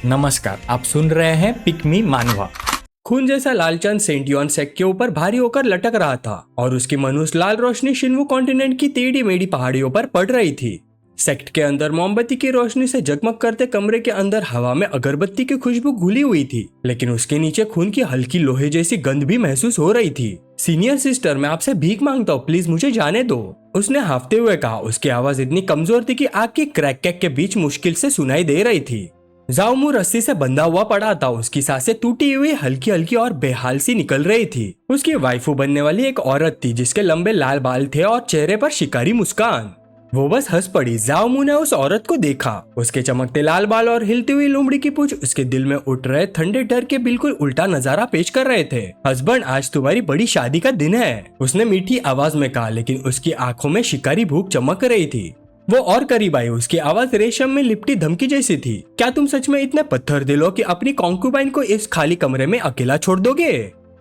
नमस्कार, आप सुन रहे हैं पिकमी मानवा। खून जैसा लालचंद सेंटियन सेक के ऊपर भारी होकर लटक रहा था और उसकी मनुष्य लाल रोशनी शिन्वू कॉन्टिनेंट की टेढ़ी मेढ़ी पहाड़ियों पर पड़ रही थी। सेक्ट के अंदर मोमबत्ती की रोशनी से जगमग करते कमरे के अंदर हवा में अगरबत्ती की खुशबू घुली हुई थी, लेकिन उसके नीचे खून की हल्की लोहे जैसी गंध भी महसूस हो रही थी। सीनियर सिस्टर, मैं आपसे भीख मांगता हूँ, प्लीज मुझे जाने दो, उसने हाफते हुए कहा। उसकी आवाज इतनी कमजोर थी कि आग की क्रैक कैक के बीच मुश्किल से सुनाई दे रही थी। जाओमू रस्सी से बंधा हुआ पड़ा था, उसकी सांसें टूटी हुई हल्की हल्की और बेहाल सी निकल रही थी। उसकी वाइफू बनने वाली एक औरत थी जिसके लंबे लाल बाल थे और चेहरे पर शिकारी मुस्कान। वो बस हंस पड़ी। जाओमू ने उस औरत को देखा। उसके चमकते लाल बाल और हिलती हुई लोमड़ी की पूंछ उसके दिल में उठ रहे ठंडे डर के बिल्कुल उल्टा नजारा पेश कर रहे थे। हस्बैंड, आज तुम्हारी बड़ी शादी का दिन है, उसने मीठी आवाज में कहा, लेकिन उसकी आंखों में शिकारी भूख चमक रही थी। वो और करीब आई। उसकी आवाज रेशम में लिपटी धमकी जैसी थी। क्या तुम सच में इतने पत्थर दिल हो कि अपनी कॉन्क्यूबाइन को इस खाली कमरे में अकेला छोड़ दोगे?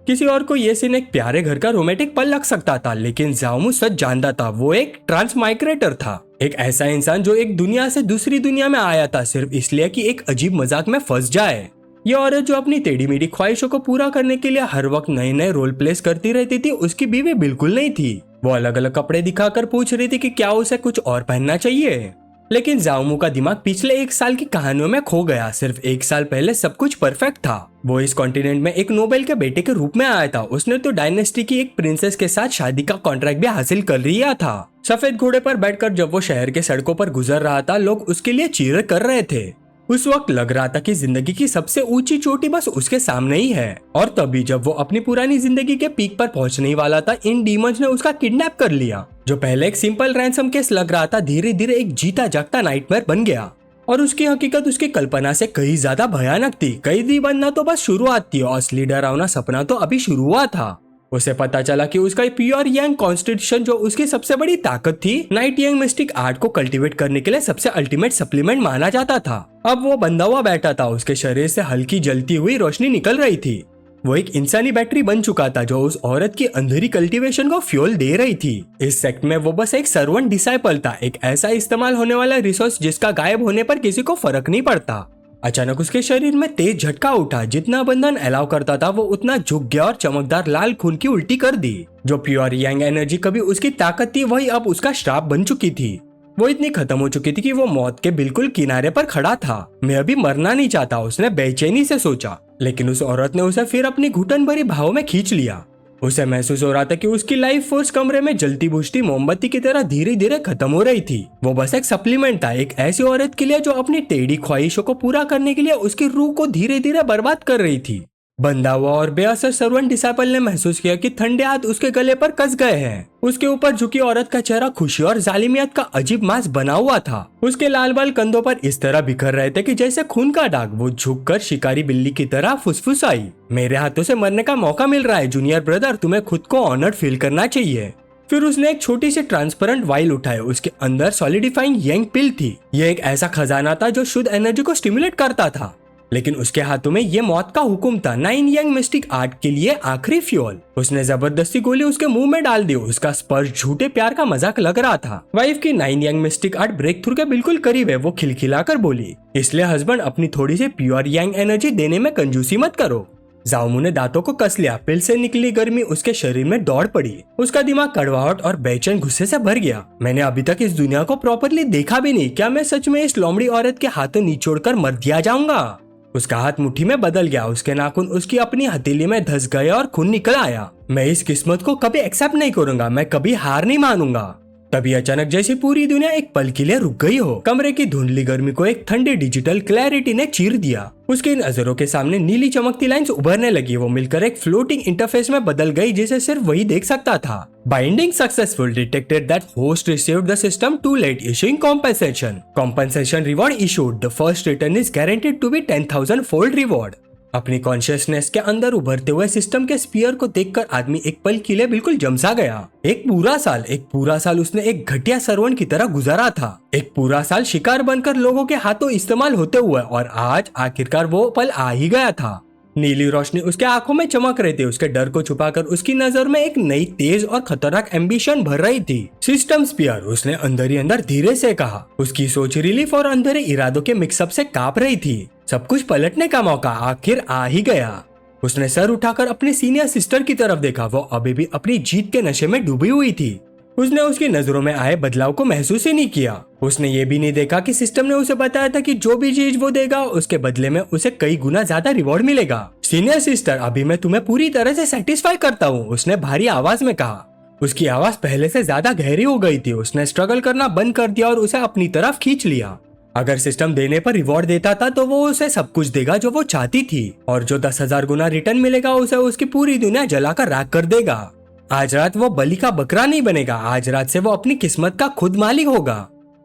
किसी और को ये सीन एक प्यारे घर का रोमांटिक पल लग सकता था, लेकिन जाओमू सच जानता था। वो एक ट्रांस माइग्रेटर था, एक ऐसा इंसान जो एक दुनिया से दूसरी दुनिया में आया था सिर्फ इसलिए कि एक अजीब मजाक में फंस जाए। ये औरत जो अपनी टेढ़ी मेढ़ी ख्वाहिशों को पूरा करने के लिए हर वक्त नए नए रोल प्लेस करती रहती थी, उसकी बीवी बिल्कुल नहीं थी। वो अलग अलग कपड़े दिखाकर पूछ रही थी कि क्या उसे कुछ और पहनना चाहिए, लेकिन जाओमू का दिमाग पिछले एक साल की कहानियों में खो गया। सिर्फ एक साल पहले सब कुछ परफेक्ट था। वो इस कॉन्टिनेंट में एक नोबेल के बेटे के रूप में आया था। उसने तो डायनेस्टी की एक प्रिंसेस के साथ शादी का कॉन्ट्रैक्ट भी हासिल कर लिया था। सफेद घोड़े पर बैठकर जब वो शहर के सड़कों पर गुजर रहा था, लोग उसके लिए चीयर कर रहे थे। उस वक्त लग रहा था कि जिंदगी की सबसे ऊंची चोटी बस उसके सामने ही है। और तभी जब वो अपनी पुरानी जिंदगी के पीक पर पहुंचने वाला था, इन डीमंस ने उसका किडनैप कर लिया। जो पहले एक सिंपल रैंसम केस लग रहा था, धीरे धीरे एक जीता जागता नाइटमेयर बन गया। और उसकी हकीकत उसकी कल्पना से कहीं ज्यादा भयानक थी। कैदी बनना तो बस शुरुआत थी, असली डरावना सपना तो अभी शुरू हुआ था। उसे पता चला कि उसका प्योर यंग कॉन्स्टिट्यूशन जो उसकी सबसे बड़ी ताकत थी, नाइट यंग मिस्टिक आर्ट को कल्टीवेट करने के लिए सबसे अल्टीमेट सप्लीमेंट माना जाता था। अब वो बंधा हुआ बैठा था। उसके शरीर से हल्की जलती हुई रोशनी निकल रही थी। वो एक इंसानी बैटरी बन चुका था जो उस औरत की अंधेरी कल्टीवेशन को फ्यूल दे रही थी। इस सेक्ट में वो बस एक सर्वेंट डिसाइपल था, एक ऐसा इस्तेमाल होने वाला रिसोर्स जिसका गायब होने पर किसी को फर्क नहीं पड़ता। अचानक उसके शरीर में तेज झटका उठा। जितना बंधन अलाउ करता था वो उतना झुक गया और चमकदार लाल खून की उल्टी कर दी। जो प्योर यंग एनर्जी कभी उसकी ताकत थी, वही अब उसका श्राप बन चुकी थी। वो इतनी खत्म हो चुकी थी कि वो मौत के बिल्कुल किनारे पर खड़ा था। मैं अभी मरना नहीं चाहता, उसने बेचैनी से सोचा, लेकिन उस औरत ने उसे फिर अपनी घुटन भरी भाव में खींच लिया। उसे महसूस हो रहा था कि उसकी लाइफ फोर्स कमरे में जलती बुझती मोमबत्ती की तरह धीरे धीरे खत्म हो रही थी। वो बस एक सप्लीमेंट था, एक ऐसी औरत के लिए जो अपनी टेढ़ी ख्वाहिशों को पूरा करने के लिए उसकी रूह को धीरे धीरे बर्बाद कर रही थी। बंधा हुआ और बेअसर सर्वेंट डिसाइपल ने महसूस किया कि ठंडे हाथ उसके गले पर कस गए हैं। उसके ऊपर झुकी औरत का चेहरा खुशी और जालिमियत का अजीब मास्क बना हुआ था। उसके लाल बाल कंधों पर इस तरह बिखर रहे थे कि जैसे खून का दाग। वो झुककर शिकारी बिल्ली की तरह फुसफुसाई, मेरे हाथों से मरने का मौका मिल रहा है जूनियर ब्रदर, तुम्हें खुद को ऑनर्ड फील करना चाहिए। फिर उसने एक छोटी सी ट्रांसपेरेंट वाइल उठाई। उसके अंदर सॉलिडिफाइंग यंग पिल थी। यह एक ऐसा खजाना था जो शुद्ध एनर्जी को स्टिमुलेट करता था, लेकिन उसके हाथों में ये मौत का हुक्म था, नाइन यंग मिस्टिक आर्ट के लिए आखिरी फ्यूल। उसने जबरदस्ती गोली उसके मुंह में डाल दी। उसका स्पर्श झूठे प्यार का मजाक लग रहा था। वाइफ की nine Yang mystic art breakthrough के बिल्कुल करीब है, वो खिलखिलाकर बोली, इसलिए हस्बैंड अपनी थोड़ी सी प्योर यंग एनर्जी देने में कंजूसी मत करो। जाओमू ने दांतों को कस लिया। पिल से निकली गर्मी उसके शरीर में दौड़ पड़ी। उसका दिमाग कड़वाहट और बेचैन गुस्से से भर गया। मैंने अभी तक इस दुनिया को प्रॉपरली देखा भी नहीं। क्या मैं सच में इस लोमड़ी औरत के हाथों निचोड़कर मर दिया जाऊंगा? उसका हाथ मुट्ठी में बदल गया। उसके नाखून उसकी अपनी हथेली में धंस गए और खून निकल आया। मैं इस किस्मत को कभी एक्सेप्ट नहीं करूंगा, मैं कभी हार नहीं मानूंगा। तभी अचानक जैसे पूरी दुनिया एक पल के लिए रुक गई हो। कमरे की धुंधली गर्मी को एक ठंडी डिजिटल क्लैरिटी ने चीर दिया। उसकी नजरों के सामने नीली चमकती लाइंस उभरने लगी। वो मिलकर एक फ्लोटिंग इंटरफेस में बदल गई जिसे सिर्फ वही देख सकता था। Binding successful, detected that host received the system too late, issuing compensation. Compensation reward issued, the first return is guaranteed to be 10,000 fold reward. अपनी कॉन्शियसनेस के अंदर उभरते हुए सिस्टम के स्पीयर को देखकर आदमी एक पल के लिए बिल्कुल जमसा गया। एक पूरा साल उसने एक घटिया सर्वेंट की तरह गुजारा था। एक पूरा साल शिकार बनकर लोगों के हाथों इस्तेमाल होते हुए, और आज आखिरकार वो पल आ ही गया था। नीली रोशनी उसके आंखों में चमक रही थी। उसके डर को छुपाकर उसकी नजर में एक नई तेज और खतरनाक एम्बिशन भर रही थी। सिस्टम स्पीयर, उसने अंदर ही अंदर धीरे से कहा। उसकी सोच रिलीफ और अंधेरे इरादों के मिक्सअप से कांप रही थी। सब कुछ पलटने का मौका आखिर आ ही गया। उसने सर उठाकर अपने सीनियर सिस्टर की तरफ देखा। वो अभी भी अपनी जीत के नशे में डूबी हुई थी। उसने उसकी नजरों में आए बदलाव को महसूस ही नहीं किया। उसने ये भी नहीं देखा कि सिस्टम ने उसे बताया था कि जो भी चीज वो देगा उसके बदले में उसे कई गुना ज्यादा रिवॉर्ड मिलेगा। सीनियर सिस्टर, अभी मैं तुम्हें पूरी तरह से सेटिस्फाई करता हूँ, उसने भारी आवाज में कहा। उसकी आवाज पहले से ज्यादा गहरी हो गई थी। उसने स्ट्रगल करना बंद कर दिया और उसे अपनी तरफ खींच लिया। अगर सिस्टम देने पर रिवॉर्ड देता था तो वो उसे सब कुछ देगा जो वो चाहती थी, और जो 10,000 गुना रिटर्न मिलेगा उसे उसकी पूरी दुनिया जलाकर राख कर देगा। आज रात वो बलि का बकरा नहीं बनेगा। आज रात से वो अपनी किस्मत का खुद मालिक होगा।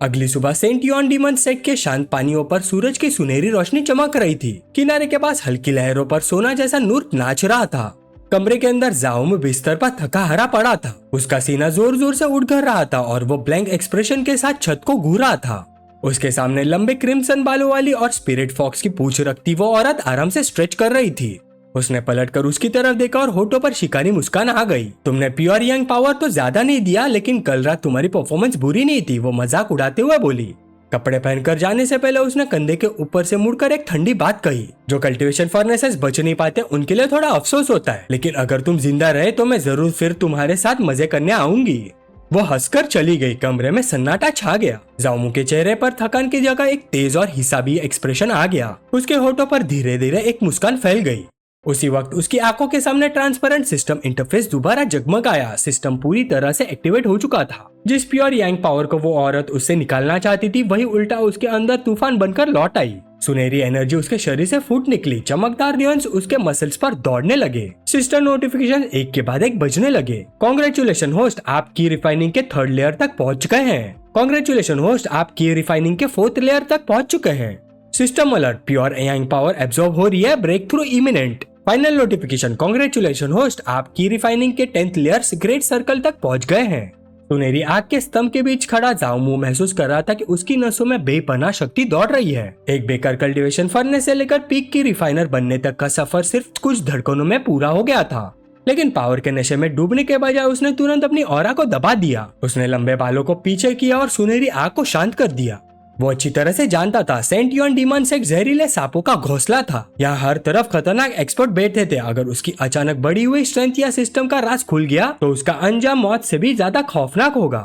अगली सुबह सेंट यॉन डीमन सेक के शांत पानियों पर सूरज की सुनहरी रोशनी चमक रही थी। किनारे के पास हल्की लहरों पर सोना जैसा नूर नाच रहा था। कमरे के अंदर जाओम बिस्तर पर थका हरा पड़ा था। उसका सीना जोर जोर से उठ कर रहा था और वो ब्लैंक एक्सप्रेशन के साथ छत को घूर रहा था। उसके सामने लंबे क्रिम्सन बालों वाली और स्पिरिट फॉक्स की पूंछ रखती वो औरत आराम से स्ट्रेच कर रही थी। उसने पलटकर उसकी तरफ देखा और होठों पर शिकारी मुस्कान आ गई। तुमने प्योर यंग पावर तो ज्यादा नहीं दिया, लेकिन कल रात तुम्हारी परफॉर्मेंस बुरी नहीं थी, वो मजाक उड़ाते हुए बोली। कपड़े पहनकर जाने से पहले उसने कंधे के ऊपर से मुड़कर एक ठंडी बात कही। जो कल्टीवेशन फर्नेसेस बच नहीं पाते उनके लिए थोड़ा अफसोस होता है, लेकिन अगर तुम जिंदा रहे तो मैं जरूर फिर तुम्हारे साथ मजे करने आऊंगी। वो हंसकर चली गई। कमरे में सन्नाटा छा गया। जाओमू के चेहरे पर थकान की जगह एक तेज और हिसाबी एक्सप्रेशन आ गया। उसके होठों पर धीरे धीरे एक मुस्कान फैल गई। उसी वक्त उसकी आंखों के सामने ट्रांसपेरेंट सिस्टम इंटरफेस दोबारा जगमगाया। सिस्टम पूरी तरह से एक्टिवेट हो चुका था। जिस प्योर यांग पावर को वो औरत उससे निकालना चाहती थी वही उल्टा उसके अंदर तूफान बनकर लौट आई। सुनहरी एनर्जी उसके शरीर से फूट निकली। चमकदार नियॉन्स उसके मसल्स पर दौड़ने लगे। सिस्टर नोटिफिकेशन एक के बाद एक बजने लगे। कांग्रेचुलेशन होस्ट, आप की रिफाइनिंग के 3rd लेयर तक पहुंच गए हैं। कांग्रेचुलेशन होस्ट, आप की रिफाइनिंग के 4th लेयर तक पहुंच चुके हैं। System alert, pure Yang power absorb हो रही है, breakthrough imminent. Final notification, congratulation host, आप की रिफाइनिंग के 10th लेयर्स ग्रेट सर्कल तक पहुंच गए हैं। सुनहरी आग के स्तंभ के बीच खड़ा जाओमू महसूस कर रहा था कि उसकी नसों में बेपनाह शक्ति दौड़ रही है। एक बेकार कल्टीवेशन फर्नेस से लेकर पीक की रिफाइनर बनने तक का सफर सिर्फ कुछ धड़कनों में पूरा हो गया था। लेकिन पावर के नशे में डूबने के बजाय उसने तुरंत अपनी ऑरा को दबा दिया। उसने लंबे बालों को पीछे किया और सुनहरी आग को शांत कर दिया। वो अच्छी तरह से जानता था सेंट यॉन डीमंस एक जहरीले सांपों का घोंसला था। यहाँ हर तरफ खतरनाक एक्सपर्ट बैठे थे। अगर उसकी अचानक बढ़ी हुई स्ट्रेंथ या सिस्टम का राज खुल गया तो उसका अंजाम मौत से भी ज्यादा खौफनाक होगा।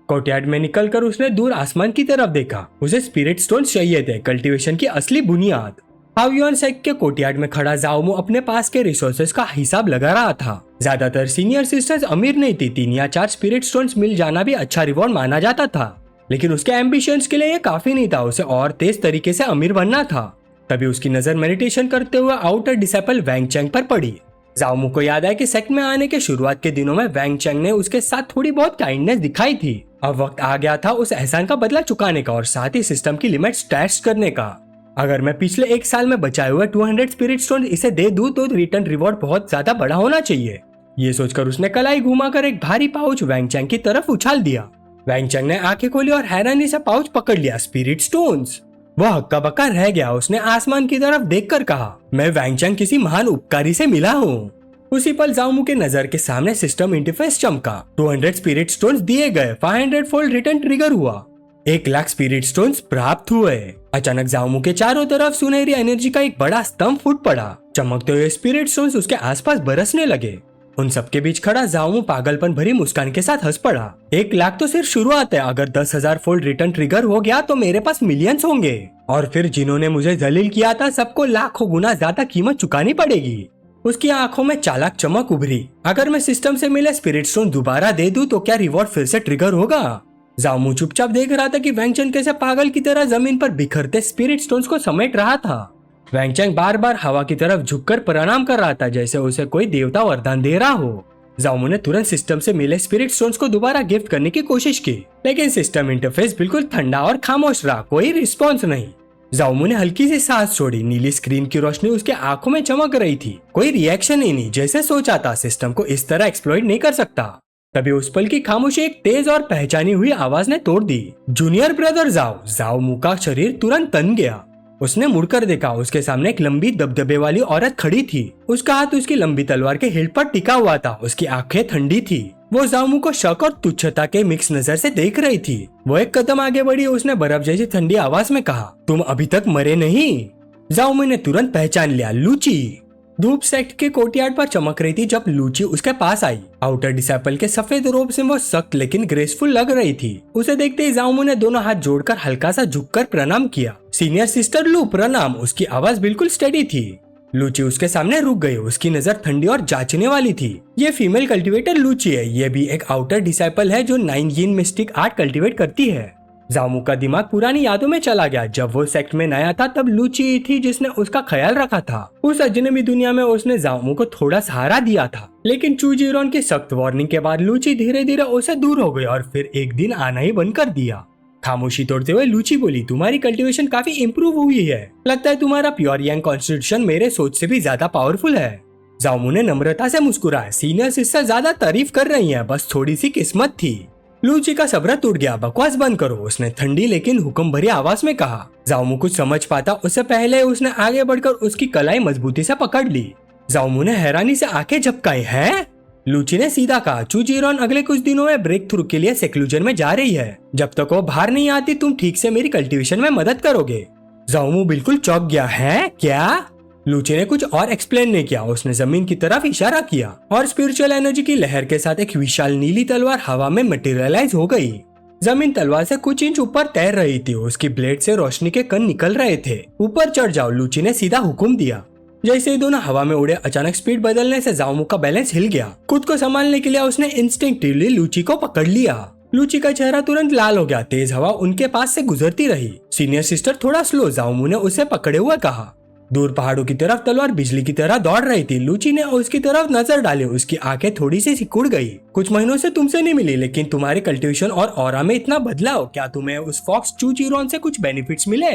कोर्टयार्ड में निकलकर उसने दूर आसमान की तरफ देखा। उसे स्पिरिट स्टोन चाहिए थे, कल्टीवेशन की असली बुनियाद। हावियन सेक के कोर्टयार्ड में खड़ा जाओमू अपने पास के रिसोर्सेज का हिसाब लगा रहा था। ज्यादातर सीनियर सिस्टर्स अमीर नहीं थी। 3 या 4 स्पिरिट स्टोन्स मिल जाना भी अच्छा रिवॉर्ड माना जाता था, लेकिन उसके एम्बिशंस के लिए ये काफी नहीं था। उसे और तेज तरीके से अमीर बनना था। तभी उसकी नजर मेडिटेशन करते हुए आउटर डिसेपल वैंग चैंग पर पड़ी। जाओमू को याद है कि सेक्ट में आने के शुरुआत के दिनों में वैंग चैंग ने उसके साथ थोड़ी बहुत काइंडनेस दिखाई थी। अब वक्त आ गया था उस एहसान का बदला चुकाने का और साथ ही सिस्टम की लिमिट्स टेस्ट करने का। अगर मैं पिछले 1 साल में बचाए हुए 200 स्पिरिट स्टोन इसे दे दूं तो रिटर्न रिवॉर्ड बहुत ज्यादा बड़ा होना चाहिए। ये सोचकर उसने कलाई घुमाकर एक भारी पाउच वैंग चैंग की तरफ उछाल दिया। वैंग चैंग ने आंखें खोली और हैरानी से पाउच पकड़ लिया। Spirit stones. वह हक्का बक्का रह गया। उसने आसमान की तरफ देखकर कहा, मैं वैंग चैंग किसी महान उपकारी से मिला हूँ। उसी पल जाओमू के नजर के सामने सिस्टम इंटरफेस चमका। 200 स्पिरिट स्टोन्स दिए गए। 500 फोल्ड रिटर्न ट्रिगर हुआ। 1,00,000 स्पिरिट स्टोन्स प्राप्त हुए। अचानक जाओमू के चारों तरफ सुनहरी एनर्जी का एक बड़ा स्तंभ फूट पड़ा। चमकते हुए स्पिरिट स्टोन्स उसके आसपास बरसने लगे। उन सबके बीच खड़ा जाओमू पागलपन भरी मुस्कान के साथ हंस पड़ा। 1,00,000 तो सिर्फ शुरुआत है। अगर 10,000 फोल्ड रिटर्न ट्रिगर हो गया तो मेरे पास मिलियंस होंगे, और फिर जिन्होंने मुझे जलील किया था सबको लाखों गुना ज्यादा कीमत चुकानी पड़ेगी। उसकी आंखों में चालाक चमक उभरी। अगर मैं सिस्टम से मिले स्पिरिट स्टोन दोबारा दे दूं तो क्या रिवॉर्ड फिर से ट्रिगर होगा? जाओमू चुपचाप देख रहा था कि वैंग चैंग कैसे पागल की तरह जमीन पर बिखरते स्पिरिट स्टोन्स को समेट रहा था। वैंग चैंग बार बार हवा की तरफ झुककर प्रणाम कर रहा था, जैसे उसे कोई देवता वरदान दे रहा हो। जाओमू ने तुरंत सिस्टम से मिले स्पिरिट स्टोन्स को दोबारा गिफ्ट करने की कोशिश की, लेकिन सिस्टम इंटरफेस बिल्कुल ठंडा और खामोश रहा। कोई रिस्पॉन्स नहीं। जाओमू ने हल्की सी सांस छोड़ी। नीली स्क्रीन की रोशनी उसके आंखों में चमक रही थी। कोई रिएक्शन ही नहीं। जैसे सोचा था सिस्टम को इस तरह एक्सप्लॉइट नहीं कर सकता। तभी उस पल की खामोशी एक तेज और पहचानी हुई आवाज ने तोड़ दी। जूनियर ब्रदर जाओ। जाओमू का शरीर तुरंत तन गया। उसने मुड़कर देखा। उसके सामने एक लंबी दबदबे वाली औरत खड़ी थी। उसका हाथ उसकी लंबी तलवार के हिल्ट पर टिका हुआ था। उसकी आंखें ठंडी थी। वो जाओमू को शक और तुच्छता के मिक्स नजर से देख रही थी। वो एक कदम आगे बढ़ी। उसने बर्फ जैसी ठंडी आवाज में कहा, तुम अभी तक मरे नहीं। जाओमू ने तुरंत पहचान लिया, लूची। धूप सेक्ट के कोर्टयार्ड पर चमक रही थी जब लूची उसके पास आई। आउटर डिसाइपल के सफेद रोब से वो सख्त लेकिन ग्रेसफुल लग रही थी। उसे देखते ही जाओमू ने दोनों हाथ जोड़कर हल्का सा झुककर प्रणाम किया। सीनियर सिस्टर लू प्रणाम। उसकी आवाज बिल्कुल स्टेडी थी। लूची उसके सामने रुक गई। उसकी नजर ठंडी और जांचने वाली थी। ये फीमेल कल्टीवेटर लूची है। ये भी एक आउटर डिसाइपल है जो 9 यिन मिस्टिक आर्ट कल्टीवेट करती है। जामू का दिमाग पुरानी यादों में चला गया। जब वो सेक्ट में नया था तब लूची थी जिसने उसका ख्याल रखा था। उस अजनबी दुनिया में उसने जामू को थोड़ा सहारा दिया था, लेकिन चूजीरोन की सख्त वार्निंग के बाद लूची धीरे धीरे उसे दूर हो गई और फिर एक दिन आना ही बंद कर दिया। खामोशी तोड़ते हुए लूची बोली, तुम्हारी कल्टीवेशन काफी इम्प्रूव हुई है। लगता है तुम्हारा प्योर यांग कॉन्स्टिट्यूशन मेरे सोच से भी ज्यादा पावरफुल है। जामू ने नम्रता से मुस्कुराया। सीनियर सिस्टर ज्यादा तारीफ कर रही है, बस थोड़ी सी किस्मत थी। लूची का सब्र टूट गया। बकवास बंद करो, उसने ठंडी लेकिन हुक्म भरी आवाज में कहा। जाओमू कुछ समझ पाता उससे पहले उसने आगे बढ़कर उसकी कलाई मजबूती से पकड़ ली। जाओमू ने हैरानी से आंखें झपकाई। है? लूची ने सीधा कहा, चूजीरोन अगले कुछ दिनों में ब्रेक थ्रू के लिए सेक्लूजन में जा रही है। जब तक वो बाहर नहीं आती तुम ठीक से मेरी कल्टीवेशन में मदद करोगे। जाओमू बिल्कुल चौंक गया। है क्या? लूची ने कुछ और एक्सप्लेन नहीं किया। उसने जमीन की तरफ इशारा किया और स्पिरिचुअल एनर्जी की लहर के साथ एक विशाल नीली तलवार हवा में मटेरियलाइज हो गई। जमीन तलवार से कुछ इंच ऊपर तैर रही थी। उसकी ब्लेड से रोशनी के कण निकल रहे थे। ऊपर चढ़ जाओ, लूची ने सीधा हुक्म दिया। जैसे ही दोनों हवा में उड़े, अचानक स्पीड बदलने से जाओमू का बैलेंस हिल गया। खुद को संभालने के लिए उसने इंस्टिंक्टिवली लूची को पकड़ लिया। लूची का चेहरा तुरंत लाल हो गया। तेज हवा उनके पास से गुजरती रही। सीनियर सिस्टर थोड़ा स्लो, जाओमू ने उसे पकड़े हुए कहा। दूर पहाड़ों की तरफ तलवार बिजली की तरह दौड़ रही थी। लूची ने उसकी तरफ नजर डाली। उसकी आंखें थोड़ी सी सिकुड़ गई। कुछ महीनों से तुमसे नहीं मिली, लेकिन तुम्हारे कल्टीवेशन और ऑरा में इतना बदलाव, क्या तुम्हें उस फॉक्स चूजीरोन से कुछ बेनिफिट्स मिले?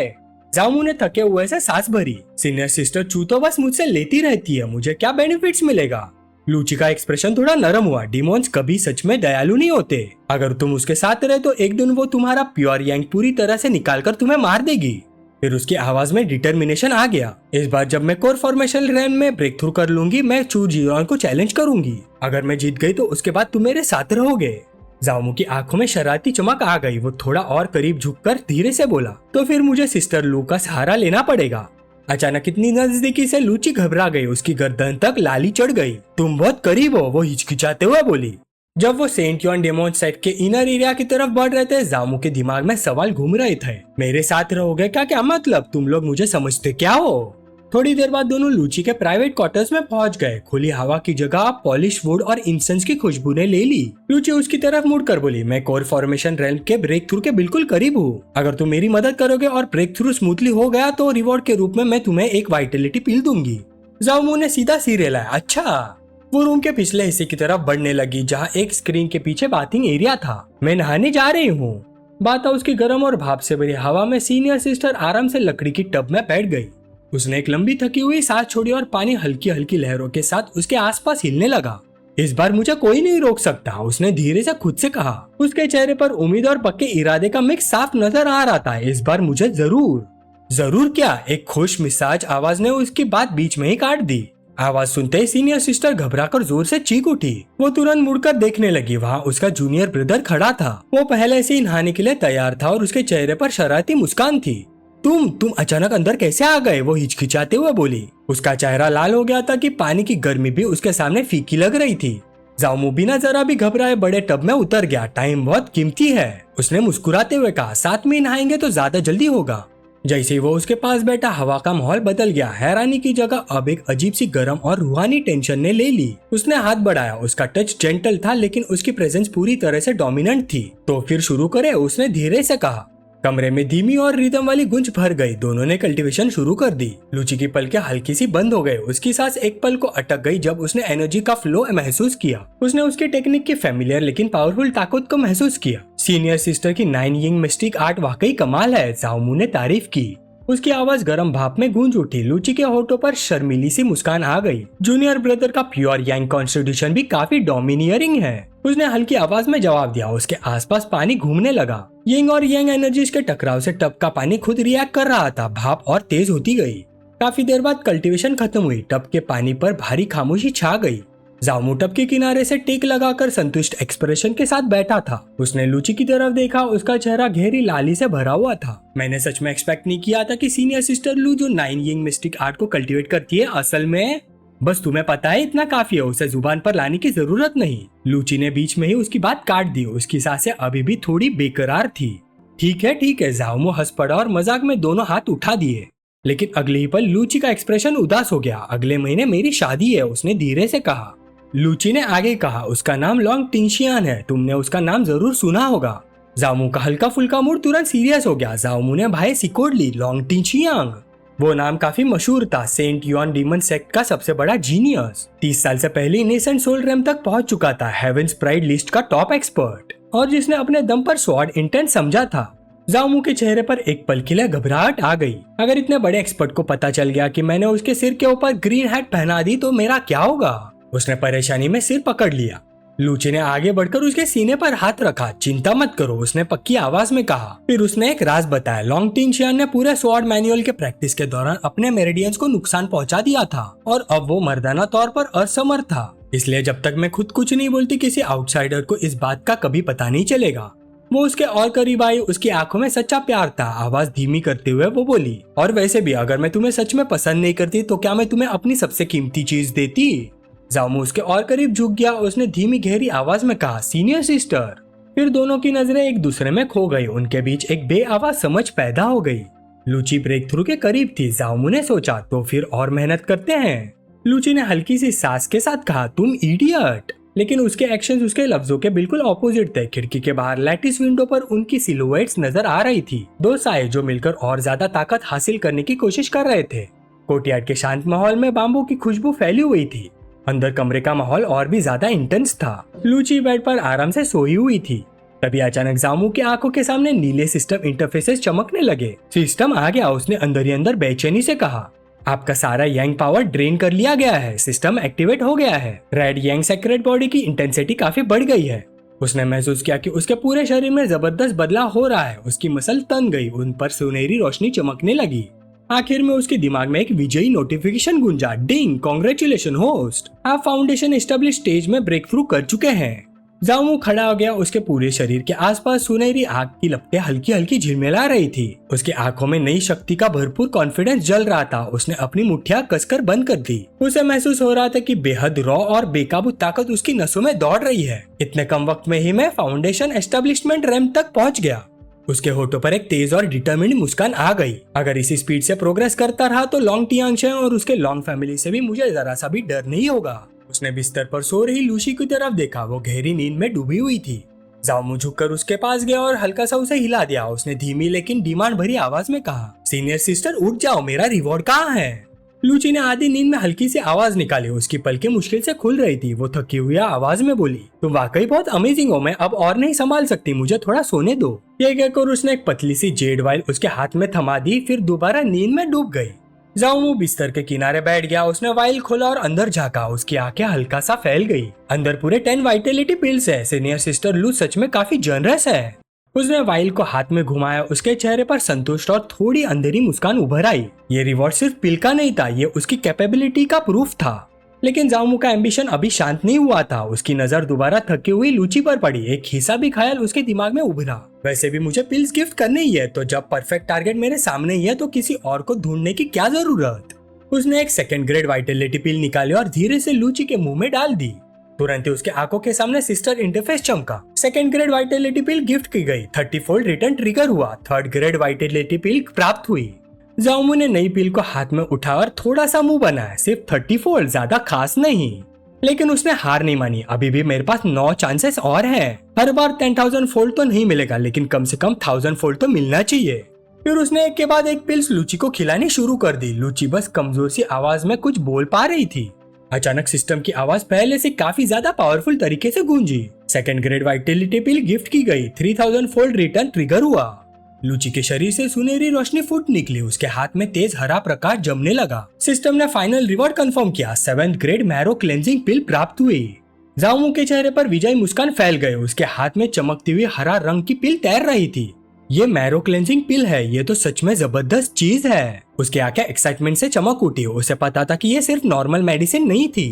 जामू ने थके हुए से सांस भरी। सीनियर सिस्टर चू तो बस मुझसे लेती रहती है, मुझे क्या बेनिफिट्स मिलेगा? लूची का एक्सप्रेशन थोड़ा नरम हुआ। डिमोन्स कभी सच में दयालु नहीं होते। अगर तुम उसके साथ रहे तो एक दिन वो तुम्हारा प्योर यांग पूरी तरह से निकाल कर तुम्हें मार देगी। फिर उसकी आवाज में डिटर्मिनेशन आ गया। इस बार जब मैं कोर फॉर्मेशन रैम में ब्रेक थ्रू कर लूंगी, मैं चूजीरोन को चैलेंज करूंगी। अगर मैं जीत गई तो उसके बाद तुम मेरे साथ रहोगे। जाओमू की आंखों में शरारती चमक आ गई। वो थोड़ा और करीब झुककर धीरे से बोला, तो फिर मुझे सिस्टर लू का सहारा लेना पड़ेगा। अचानक इतनी नजदीकी से लूची घबरा गई। उसकी गर्दन तक लाली चढ़ गई। तुम बहुत करीब हो, वो हिचकिचाते हुए बोली। जब वो सेंट यॉन डेमोन सेट के इनर एरिया की तरफ बढ़ रहे थे, जामू के दिमाग में सवाल घूम रहे थे। मेरे साथ रहोगे का क्या मतलब? तुम लोग मुझे समझते क्या हो? थोड़ी देर बाद दोनों लूची के प्राइवेट क्वार्टर्स में पहुंच गए। खुली हवा की जगह पॉलिश वुड और इंसेंस की खुशबू ने ले ली। लूची उसकी तरफ मुड़कर बोली, मैं कोर फॉर्मेशन रेल्म के ब्रेक थ्रू के बिल्कुल करीब हूँ। अगर तुम मेरी मदद करोगे और ब्रेक थ्रू स्मूथली हो गया तो रिवॉर्ड के रूप में मैं तुम्हें एक वाइटलिटी पिल दूंगी। जामू ने सीधा सिर हिलाया। अच्छा। वो रूम के पिछले हिस्से की तरफ बढ़ने लगी जहाँ एक स्क्रीन के पीछे बाथिंग एरिया था। मैं नहाने जा रही हूँ। बात उसकी गर्म और भाप से भरी हवा में सीनियर सिस्टर आराम से लकड़ी की टब में बैठ गई। उसने एक लंबी थकी हुई सांस छोड़ी और पानी हल्की हल्की लहरों के साथ उसके आसपास हिलने लगा। इस बार मुझे कोई नहीं रोक सकता, उसने धीरे से खुद से कहा। उसके चेहरे पर उम्मीद और पक्के इरादे का मिक्स साफ नजर आ रहा था। इस बार मुझे जरूर क्या? एक खुश मिजाज आवाज ने उसकी बात बीच में ही काट दी। आवाज सुनते ही सीनियर सिस्टर घबराकर जोर से चीख उठी। वो तुरंत मुड़कर देखने लगी। वहाँ उसका जूनियर ब्रदर खड़ा था। वो पहले से ही नहाने के लिए तैयार था और उसके चेहरे पर शरारती मुस्कान थी। तुम अचानक अंदर कैसे आ गए? वो हिचकिचाते हुए बोली। उसका चेहरा लाल हो गया था कि पानी की गर्मी भी उसके सामने फीकी लग रही थी। जाओमू बिना जरा भी घबराए बड़े टब में उतर गया। टाइम बहुत कीमती है, उसने मुस्कुराते हुए कहा। साथ में नहाएंगे तो ज्यादा जल्दी होगा। जैसे ही वो उसके पास बैठा, हवा का माहौल बदल गया। हैरानी की जगह अब एक अजीब सी गर्म और रूहानी टेंशन ने ले ली। उसने हाथ बढ़ाया। उसका टच जेंटल था लेकिन उसकी प्रेजेंस पूरी तरह से डोमिनेंट थी। तो फिर शुरू करे, उसने धीरे से कहा। कमरे में धीमी और रिदम वाली गूंज भर गई। दोनों ने कल्टीवेशन शुरू कर दी। लूची की पलकें हल्की सी बंद हो गई। उसकी सांस एक पल को अटक गई जब उसने एनर्जी का फ्लो महसूस किया। उसने उसकी टेक्निक की फेमिलियर लेकिन पावरफुल ताकत को महसूस किया। सीनियर सिस्टर की 9 यिन मिस्टिक आर्ट वाकई कमाल है, जाओमू ने तारीफ की। उसकी आवाज गर्म भाप में गूंज उठी। लूची के होठों पर शर्मीली सी मुस्कान आ गई। जूनियर ब्रदर का प्योर यांग कॉन्स्टिट्यूशन भी काफी डोमिनियरिंग है, उसने हल्की आवाज में जवाब दिया। उसके आसपास पानी घूमने लगा। यिंग और यांग एनर्जीज के टकराव से टब का पानी खुद रिएक्ट कर रहा था। भाप और तेज होती गई। काफी देर बाद कल्टीवेशन खत्म हुई। टब के पानी पर भारी खामोशी छा गई। जामू टब के किनारे से टेक लगाकर संतुष्ट एक्सप्रेशन के साथ बैठा था। उसने लूची की तरफ देखा, उसका चेहरा गहरी लाली से भरा हुआ था। मैंने सच में एक्सपेक्ट नहीं किया था कि सीनियर सिस्टर लू जो 9 यिंग मिस्टिक आर्ट को कल्टीवेट करती है असल में बस तुम्हें पता है इतना काफी है, उसे जुबान पर लाने की जरूरत नहीं। लूची ने बीच में ही उसकी बात काट दी। उसकी सांसें अभी भी थोड़ी बेकरार थी। ठीक है, जामू हंस पड़ा और मजाक में दोनों हाथ उठा दिए। लेकिन अगले ही पल लूची का एक्सप्रेशन उदास हो गया। अगले महीने मेरी शादी है, उसने धीरे से कहा। लूची ने आगे कहा, उसका नाम लॉन्ग टिंशियान है, तुमने उसका नाम जरूर सुना होगा। जामू का हल्का फुल्का मूड तुरंत सीरियस हो गया। जामू ने भाई सिकोड़ ली, लॉन्ग टिंशियांग। वो नाम काफी मशहूर था, सेंट युआन डीमन सेक्ट का सबसे बड़ा जीनियस। 30 साल से पहले इनेसेंट सोल रेम तक पहुंच चुका था, हेवेंस प्राइड लिस्ट का टॉप एक्सपर्ट, और जिसने अपने दम पर स्वॉर्ड इंटेंट समझा था। जामू के चेहरे पर एक पल के लिए घबराहट आ गई। अगर इतने बड़े एक्सपर्ट को पता चल गया कि मैंने उसके सिर के ऊपर ग्रीन हैट पहना दी तो मेरा क्या होगा? उसने परेशानी में सिर पकड़ लिया। लूची ने आगे बढ़कर उसके सीने पर हाथ रखा। चिंता मत करो, उसने पक्की आवाज में कहा। फिर उसने एक राज बताया। लॉन्ग टिंशियान ने पूरे स्वॉर्ड मैनुअल के प्रैक्टिस के दौरान अपने मेरिडियंस को नुकसान पहुंचा दिया था और अब वो मर्दाना तौर पर असमर्थ था। इसलिए जब तक मैं खुद कुछ नहीं बोलती किसी आउटसाइडर को इस बात का कभी पता नहीं चलेगा। वो उसके और करीब आई। उसकी आंखों में सच्चा प्यार था। आवाज धीमी करते हुए वो बोली, और वैसे भी अगर मैं तुम्हें सच में पसंद नहीं करती तो क्या मैं तुम्हें अपनी सबसे कीमती चीज देती? जामू उसके और करीब झुक गया। उसने धीमी गहरी आवाज में कहा, सीनियर सिस्टर। फिर दोनों की नजरें एक दूसरे में खो गई। उनके बीच एक बेआवाज समझ पैदा हो गई। लूची ब्रेक थ्रू के करीब थी। जामू ने सोचा, तो फिर और मेहनत करते हैं। लूची ने हल्की सी सांस के साथ कहा, तुम इडियट। लेकिन उसके एक्शंस उसके लफ्जों के बिल्कुल ऑपोजिट थे। खिड़की के बाहर लैटिस विंडो पर उनकी सिलुएट्स नजर आ रही थी, दो साए जो मिलकर और ज्यादा ताकत हासिल करने की कोशिश कर रहे थे। कोर्टयार्ड के शांत माहौल में बाम्बू की खुशबू फैली हुई थी। अंदर कमरे का माहौल और भी ज्यादा इंटेंस था। लूची बेड पर आराम से सोई हुई थी। तभी अचानक जामू की आंखों के सामने नीले सिस्टम इंटरफेसेस चमकने लगे। सिस्टम आ गया, उसने अंदर ही अंदर बेचैनी से कहा। आपका सारा यांग पावर ड्रेन कर लिया गया है, सिस्टम एक्टिवेट हो गया है। रेड यांग सेक्रेट बॉडी की इंटेंसिटी काफी बढ़ गई है। उसने महसूस किया कि उसके पूरे शरीर में जबरदस्त बदलाव हो रहा है। उसकी मसल तन गई, उन पर सुनहरी रोशनी चमकने लगी। आखिर में उसके दिमाग में एक विजयी नोटिफिकेशन गूंजा, डिंग, कांग्रेचुलेशन होस्ट, आप फाउंडेशन एस्टेब्लिश स्टेज में ब्रेक थ्रू कर चुके हैं। जामू खड़ा हो गया। उसके पूरे शरीर के आसपास सुनहरी आग की लपटें हल्की हल्की झिलमिला रही थी। उसकी आंखों में नई शक्ति का भरपूर कॉन्फिडेंस जल रहा था। उसने अपनी मुट्ठियां कसकर बंद कर दी। उसे महसूस हो रहा था कि बेहद रॉ और बेकाबू ताकत उसकी नसों में दौड़ रही है। इतने कम वक्त में ही मैं फाउंडेशन एस्टेब्लिशमेंट रैंक तक पहुंच गया। उसके होठों पर एक तेज और डिटर्मिन्ड मुस्कान आ गई। अगर इसी स्पीड से प्रोग्रेस करता रहा तो लॉन्ग टियांगशे और उसके लॉन्ग फैमिली से भी मुझे जरा सा भी डर नहीं होगा। उसने बिस्तर पर सो रही लूसी की तरफ देखा। वो गहरी नींद में डूबी हुई थी। जामू झुककर उसके पास गया और हल्का सा उसे हिला दिया। उसने धीमी लेकिन डिमांड भरी आवाज में कहा, सीनियर सिस्टर उठ जाओ, मेरा रिवॉर्ड कहाँ है? लूची ने आधी नींद में हल्की सी आवाज निकाली। उसकी पलकें मुश्किल से खुल रही थी। वो थकी हुई आवाज में बोली, तुम वाकई बहुत अमेजिंग हो, मैं अब और नहीं संभाल सकती, मुझे थोड़ा सोने दो। ये कहकर उसने एक पतली सी जेड वाइल उसके हाथ में थमा दी, फिर दोबारा नींद में डूब गई। जामू बिस्तर के किनारे बैठ गया। उसने वाइल खोला और अंदर झांका। उसकी आंखें हल्का सा फैल गई। अंदर पूरे 10 वाइटलिटी पिल्स है। सीनियर सिस्टर लू सच में काफी जनरस है। उसने वाइल को हाथ में घुमाया। उसके चेहरे पर संतुष्ट और थोड़ी अंधेरी मुस्कान उभर आई। ये रिवॉर्ड सिर्फ पिल का नहीं था, ये उसकी कैपेबिलिटी का प्रूफ था। लेकिन जामू का एम्बिशन अभी शांत नहीं हुआ था। उसकी नजर दोबारा थकी हुई लूची पर पड़ी। एक हिस्सा भी ख्याल उसके दिमाग में उभरा, वैसे भी मुझे पिल्स गिफ्ट करने ही है, तो जब परफेक्ट टारगेट मेरे सामने ही है तो किसी और को ढूंढने की क्या जरूरत। उसने एक सेकंड ग्रेड वाइटलिटी पिल निकाली और धीरे से लूची के मुंह में डाल दी। तुरंत ही उसके आंखों के सामने सिस्टर इंटरफेस चमका। सेकंड ग्रेड वाइटलिटी पिल गिफ्ट की गई। 30 फोल्ड रिटर्न ट्रिगर हुआ। थर्ड ग्रेड वाइटलिटी पिल प्राप्त हुई। जामू ने नई पिल को हाथ में उठाया और थोड़ा सा मुंह बनाया। सिर्फ 30 फोल्ड, ज्यादा खास नहीं। लेकिन उसने हार नहीं मानी। अभी भी मेरे पास 9 चांसेस और हैं। हर बार 10,000 फोल्ड तो नहीं मिलेगा, लेकिन कम से कम 1000 फोल्ड तो मिलना चाहिए। फिर उसने एक के बाद एक पिल्स लूची को खिलानी शुरू कर दी। लूची बस कमजोर सी आवाज में कुछ बोल पा रही थी। अचानक सिस्टम की आवाज पहले से काफी ज्यादा पावरफुल तरीके से गूंजी। सेकंड ग्रेड वाइटलिटी पिल गिफ्ट की गई। 3000 फोल्ड रिटर्न ट्रिगर हुआ। लूची के शरीर से सुनहरी रोशनी फूट निकली। उसके हाथ में तेज हरा प्रकाश जमने लगा। सिस्टम ने फाइनल रिवॉर्ड कंफर्म किया। 7th ग्रेड मैरो क्लेंजिंग पिल प्राप्त हुई। जामू के चेहरे पर विजयी मुस्कान फैल गए। उसके हाथ में चमकती हुई हरा रंग की पिल तैर रही थी। ये मैरो क्लेंजिंग पिल है, ये तो सच में जबरदस्त चीज है। उसकी आंखें एक्साइटमेंट से चमक उठी। उसे पता था कि ये सिर्फ नॉर्मल मेडिसिन नहीं थी।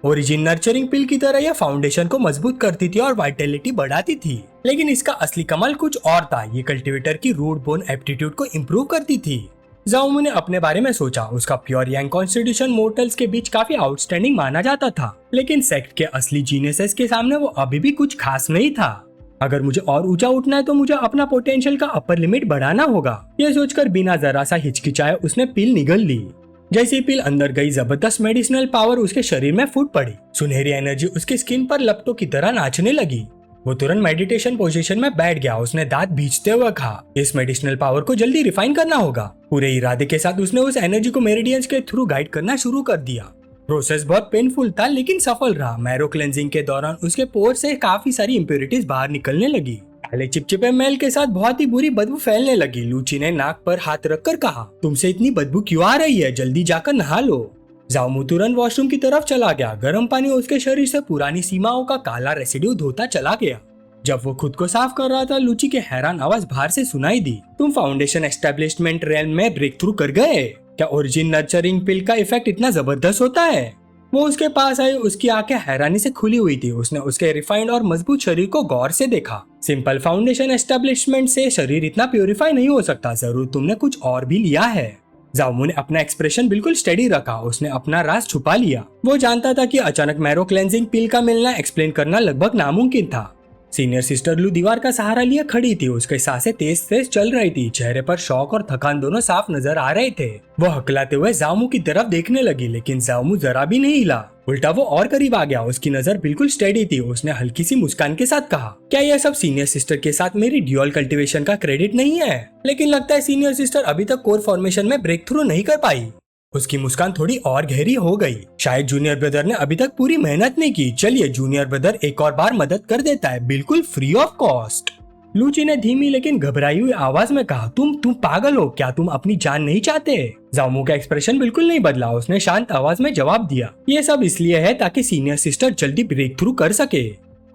ओरिजिन नर्चरिंग पिल की तरह यह फाउंडेशन को मजबूत करती थी और वाइटैलिटी बढ़ाती थी, लेकिन इसका असली कमाल कुछ और था। ये कल्टीवेटर की रूट बोन एप्टीट्यूड को इम्प्रूव करती थी। जाओमू ने अपने बारे में सोचा। उसका प्योर यांग कॉन्स्टिट्यूशन मोर्टल्स के बीच काफी आउटस्टैंडिंग माना जाता था, लेकिन सेक्ट के असली जीनियसेस के सामने वो अभी भी कुछ खास नहीं था। अगर मुझे और ऊंचा उठना है तो मुझे अपना पोटेंशियल का अपर लिमिट बढ़ाना होगा। यह सोचकर बिना जरा सा हिचकिचाए उसने पिल निगल ली। जैसी पिल अंदर गई, जबरदस्त मेडिसिनल पावर उसके शरीर में फूट पड़ी। सुनहरी एनर्जी उसकी स्किन पर लपटों की तरह नाचने लगी। वो तुरंत मेडिटेशन पोजीशन में बैठ गया। उसने दांत भींचते हुए कहा, इस मेडिसिनल पावर को जल्दी रिफाइन करना होगा। पूरे इरादे के साथ उसने उस एनर्जी को मेरिडियंस के थ्रू गाइड करना शुरू कर दिया। प्रोसेस बहुत पेनफुल था लेकिन सफल रहा। मैरो क्लेंजिंग के दौरान उसके पोर से काफी सारी इम्प्योरिटीज बाहर निकलने लगी। पहले चिपचिपे मैल के साथ बहुत ही बुरी बदबू फैलने लगी। लूची ने नाक पर हाथ रखकर कहा, तुमसे इतनी बदबू क्यों आ रही है? जल्दी जाकर नहा लो। जाओमू तुरंत वॉशरूम की तरफ चला गया। गर्म पानी उसके शरीर से पुरानी सीमाओं का काला रेसिड्यू धोता चला गया। जब वो खुद को साफ कर रहा था, लूची की हैरान आवाज बाहर से सुनाई दी, तुम फाउंडेशन एस्टेब्लिशमेंट रेल में ब्रेक थ्रू कर गए। क्या ओरिजिन नर्चरिंग पिल का इफेक्ट इतना जबरदस्त होता है? वो उसके पास आई। उसकी आंखें हैरानी से खुली हुई थी। उसने उसके रिफाइंड और मजबूत शरीर को गौर से देखा। सिंपल फाउंडेशन एस्टेब्लिशमेंट से शरीर इतना प्योरीफाई नहीं हो सकता। जरूर तुमने कुछ और भी लिया है। जाओमू ने अपना एक्सप्रेशन बिल्कुल स्टेडी रखा। उसने अपना राज छुपा लिया। वो जानता था कि अचानक मैरो क्लेंजिंग पिल का मिलना एक्सप्लेन करना लगभग नामुमकिन था। सीनियर सिस्टर लू दीवार का सहारा लिए खड़ी थी। उसके सांसें तेज तेज चल रही थी। चेहरे पर शौक और थकान दोनों साफ नजर आ रहे थे। वो हकलाते हुए जाओमू की तरफ देखने लगी, लेकिन जाओमू जरा भी नहीं हिला। उल्टा वो और करीब आ गया। उसकी नजर बिल्कुल स्टेडी थी। उसने हल्की सी मुस्कान के साथ कहा, क्या यह सब सीनियर सिस्टर के साथ मेरी ड्यूअल कल्टीवेशन का क्रेडिट नहीं है? लेकिन लगता है सीनियर सिस्टर अभी तक कोर फॉर्मेशन में ब्रेक थ्रू नहीं कर पाई। उसकी मुस्कान थोड़ी और गहरी हो गई। शायद जूनियर ब्रदर ने अभी तक पूरी मेहनत नहीं की। चलिए जूनियर ब्रदर एक और बार मदद कर देता है, बिल्कुल फ्री ऑफ कॉस्ट। लूची ने धीमी लेकिन घबराई हुई आवाज में कहा, तुम पागल हो क्या? तुम अपनी जान नहीं चाहते? जाओमू का एक्सप्रेशन बिल्कुल नहीं बदला। उसने शांत आवाज में जवाब दिया, ये सब इसलिए है ताकि सीनियर सिस्टर जल्दी ब्रेक थ्रू कर सके।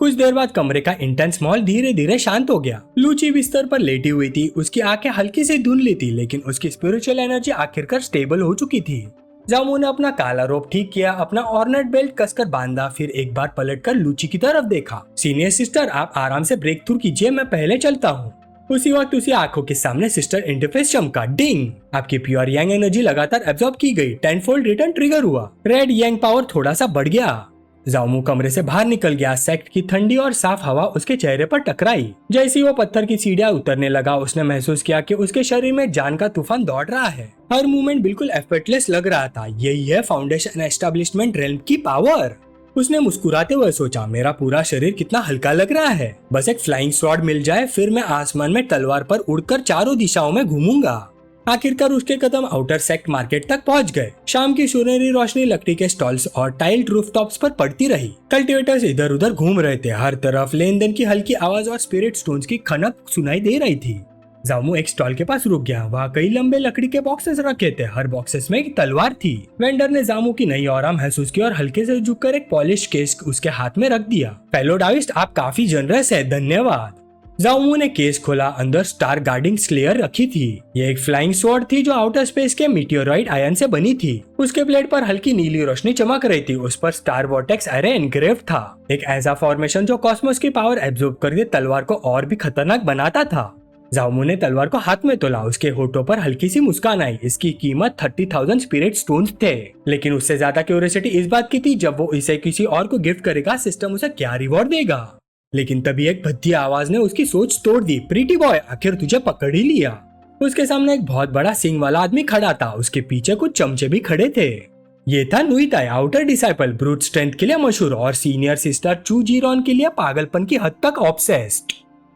कुछ देर बाद कमरे का इंटेंस माहौल धीरे धीरे शांत हो गया। लूची बिस्तर पर लेटी हुई थी। उसकी आंखें हल्की सी धुंधली थी, लेकिन उसकी स्पिरिचुअल एनर्जी आखिरकार स्टेबल हो चुकी थी। जाओमू ने अपना काला रोब ठीक किया, अपना ऑर्नेट बेल्ट कसकर बांधा, फिर एक बार पलटकर लूची की तरफ देखा। सीनियर सिस्टर, आप आराम से ब्रेक थ्रू कीजिए, मैं पहले चलता हूँ। उसी वक्त उसी आंखों के सामने सिस्टर इंटरफेस चमका। डिंग! आपकी प्योर यांग एनर्जी लगातार एब्जॉर्ब की गई। 10-फोल्ड रिटर्न ट्रिगर हुआ। रेड यांग पावर थोड़ा सा बढ़ गया। जाओमू कमरे से बाहर निकल गया। सेक्ट की ठंडी और साफ हवा उसके चेहरे पर टकराई। जैसे ही वो पत्थर की सीढ़ियां उतरने लगा, उसने महसूस किया कि उसके शरीर में जान का तूफान दौड़ रहा है। हर मूवमेंट बिल्कुल एफर्टलेस लग रहा था। यही है फाउंडेशन एस्टेब्लिशमेंट रेल्म की पावर। उसने मुस्कुराते हुए सोचा, मेरा पूरा शरीर कितना हल्का लग रहा है। बस एक फ्लाइंग स्वॉर्ड मिल जाए, फिर मैं आसमान में तलवार पर उड़कर चारों दिशाओं में घूमूंगा। आखिरकार उसके कदम आउटर सेक्ट मार्केट तक पहुंच गए। शाम की सुनहरी रोशनी लकड़ी के स्टॉल्स और टाइल्ड रूफटॉप्स पर पड़ती रही। कल्टीवेटर्स इधर उधर घूम रहे थे। हर तरफ लेन देन की हल्की आवाज और स्पिरिट स्टोन्स की खनक सुनाई दे रही थी। जाओमू एक स्टॉल के पास रुक गया। वहाँ कई लंबे लकड़ी के बॉक्सेस रखे थे। हर बॉक्सेस में एक तलवार थी। वेंडर ने जामू की नई ऑरा महसूस की और हल्के से झुककर एक पॉलिश केस उसके हाथ में रख दिया। फेलो डाविस्ट, आप काफी जनरस है, धन्यवाद। जाओमू ने केस खोला। अंदर स्टार गार्डिंग स्लेयर रखी थी। ये एक फ्लाइंग स्वॉर्ड थी जो आउटर स्पेस के मीटियोराइड आयन से बनी थी। उसके प्लेट पर हल्की नीली रोशनी चमक रही थी। उस पर स्टार वॉर्टेक्स एरे एनग्रेव था, एक ऐसा फॉर्मेशन जो कॉस्मोस की पावर एब्जॉर्ब करके तलवार को और भी खतरनाक बनाता था। जाओमू ने तलवार को हाथ में तोला। उसके होठों पर हल्की सी मुस्कान आई। इसकी कीमत 30,000 स्पिरिट स्टोन्स थे, लेकिन उससे ज्यादा क्यूरियोसिटी इस बात की थी, जब वो इसे किसी और को गिफ्ट करेगा, सिस्टम उसे क्या रिवॉर्ड देगा। लेकिन तभी एक भद्दी आवाज ने उसकी सोच तोड़ दी। प्रीटी बॉय, आखिर तुझे पकड़ ही लिया। उसके सामने एक बहुत बड़ा सिंग वाला आदमी खड़ा था। उसके पीछे कुछ चमचे भी खड़े थे। ये था नुइताई, आउटर डिसाइपल, ब्रूट स्ट्रेंथ के लिए मशहूर और सीनियर सिस्टर चू जीरॉन के लिए पागलपन की हद तक ऑब्सेस्ड।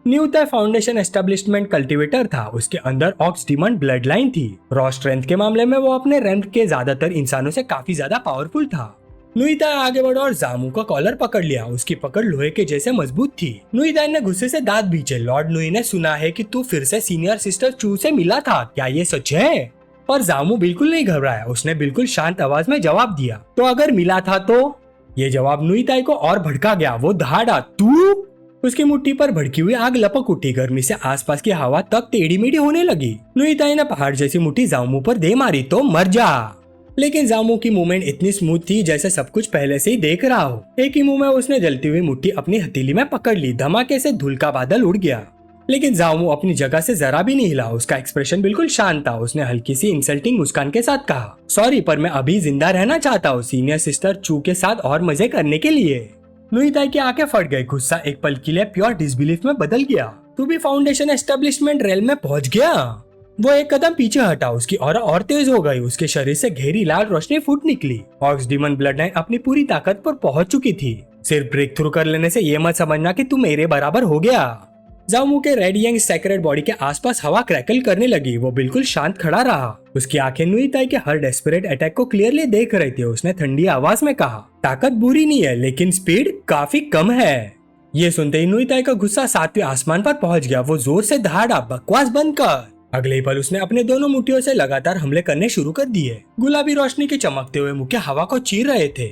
न्यूताई फाउंडेशन एस्टेब्लिशमेंट कल्टीवेटर था। उसके अंदर ऑक्स डिमंड ब्लड लाइन थी। रॉ स्ट्रेंथ के मामले में वो अपने रैंक के ज्यादातर इंसानों से काफी ज्यादा पावरफुल था। नुइताई आगे बढ़ा और जामू का कॉलर पकड़ लिया। उसकी पकड़ लोहे के जैसे मजबूत थी। नुइताई ने गुस्से से दांत भींचे। लॉर्ड नुई ने सुना है कि तू फिर से सीनियर सिस्टर चू से मिला था, क्या ये सच है? पर जामू बिल्कुल नहीं घबराया। उसने बिल्कुल शांत आवाज में जवाब दिया, तो अगर मिला था तो? ये जवाब नुइताई को और भड़का गया। वो दहाड़ा, तू? उसकी मुट्ठी पर भड़की हुई आग लपक उठी। गर्मी से आसपास की हवा तक टेढ़ी मेढ़ी होने लगी। नुइताई ने पहाड़ जैसी मुट्ठी जामू पर दे मारी, तो मर जा। लेकिन जामू की मूवमेंट इतनी स्मूथ थी जैसे सब कुछ पहले से ही देख रहा हो। एक ही मुंह में उसने जलती हुई मुट्ठी अपनी हथेली में पकड़ ली। धमाके से धूल का बादल उड़ गया, लेकिन जामू अपनी जगह से जरा भी नहीं हिला। उसका एक्सप्रेशन बिल्कुल शांत था। उसने हल्की सी इंसल्टिंग मुस्कान के साथ कहा, सॉरी पर मैं अभी जिंदा रहना चाहता हूँ सीनियर सिस्टर चू के साथ और मजे करने के लिए। नुईताई की आंखें फट गई। गुस्सा एक पल के लिए प्योर डिसबिलीफ में बदल गया। तू भी फाउंडेशन एस्टेब्लिशमेंट रेल में पहुंच गया। वो एक कदम पीछे हटा। उसकी ऑरा और तेज हो गई। उसके शरीर से गहरी लाल रोशनी फूट निकली। ऑक्स डीमन ब्लड लाइन अपनी पूरी ताकत पर पहुंच चुकी थी। सिर्फ ब्रेक थ्रू कर लेने से ये मत समझना कि तू मेरे बराबर हो गया। जामू के रेड यंग सेक्रेड बॉडी के आसपास हवा क्रैकल करने लगी। वो बिल्कुल शांत खड़ा रहा। उसकी आंखें नुईताई के हर डेस्परेट अटैक को क्लियरली देख रही थी। उसने ठंडी आवाज में कहा, ताकत बुरी नहीं है लेकिन स्पीड काफी कम है। ये सुनते ही नुईताई का गुस्सा सातवें आसमान पर पहुंच गया। वो जोर से दहाड़ा, बकवास बंद कर। अगले ही पल उसने अपने दोनों मुट्ठियों से लगातार हमले करने शुरू कर दिए। गुलाबी रोशनी के चमकते हुए मुक्के हवा को चीर रहे थे,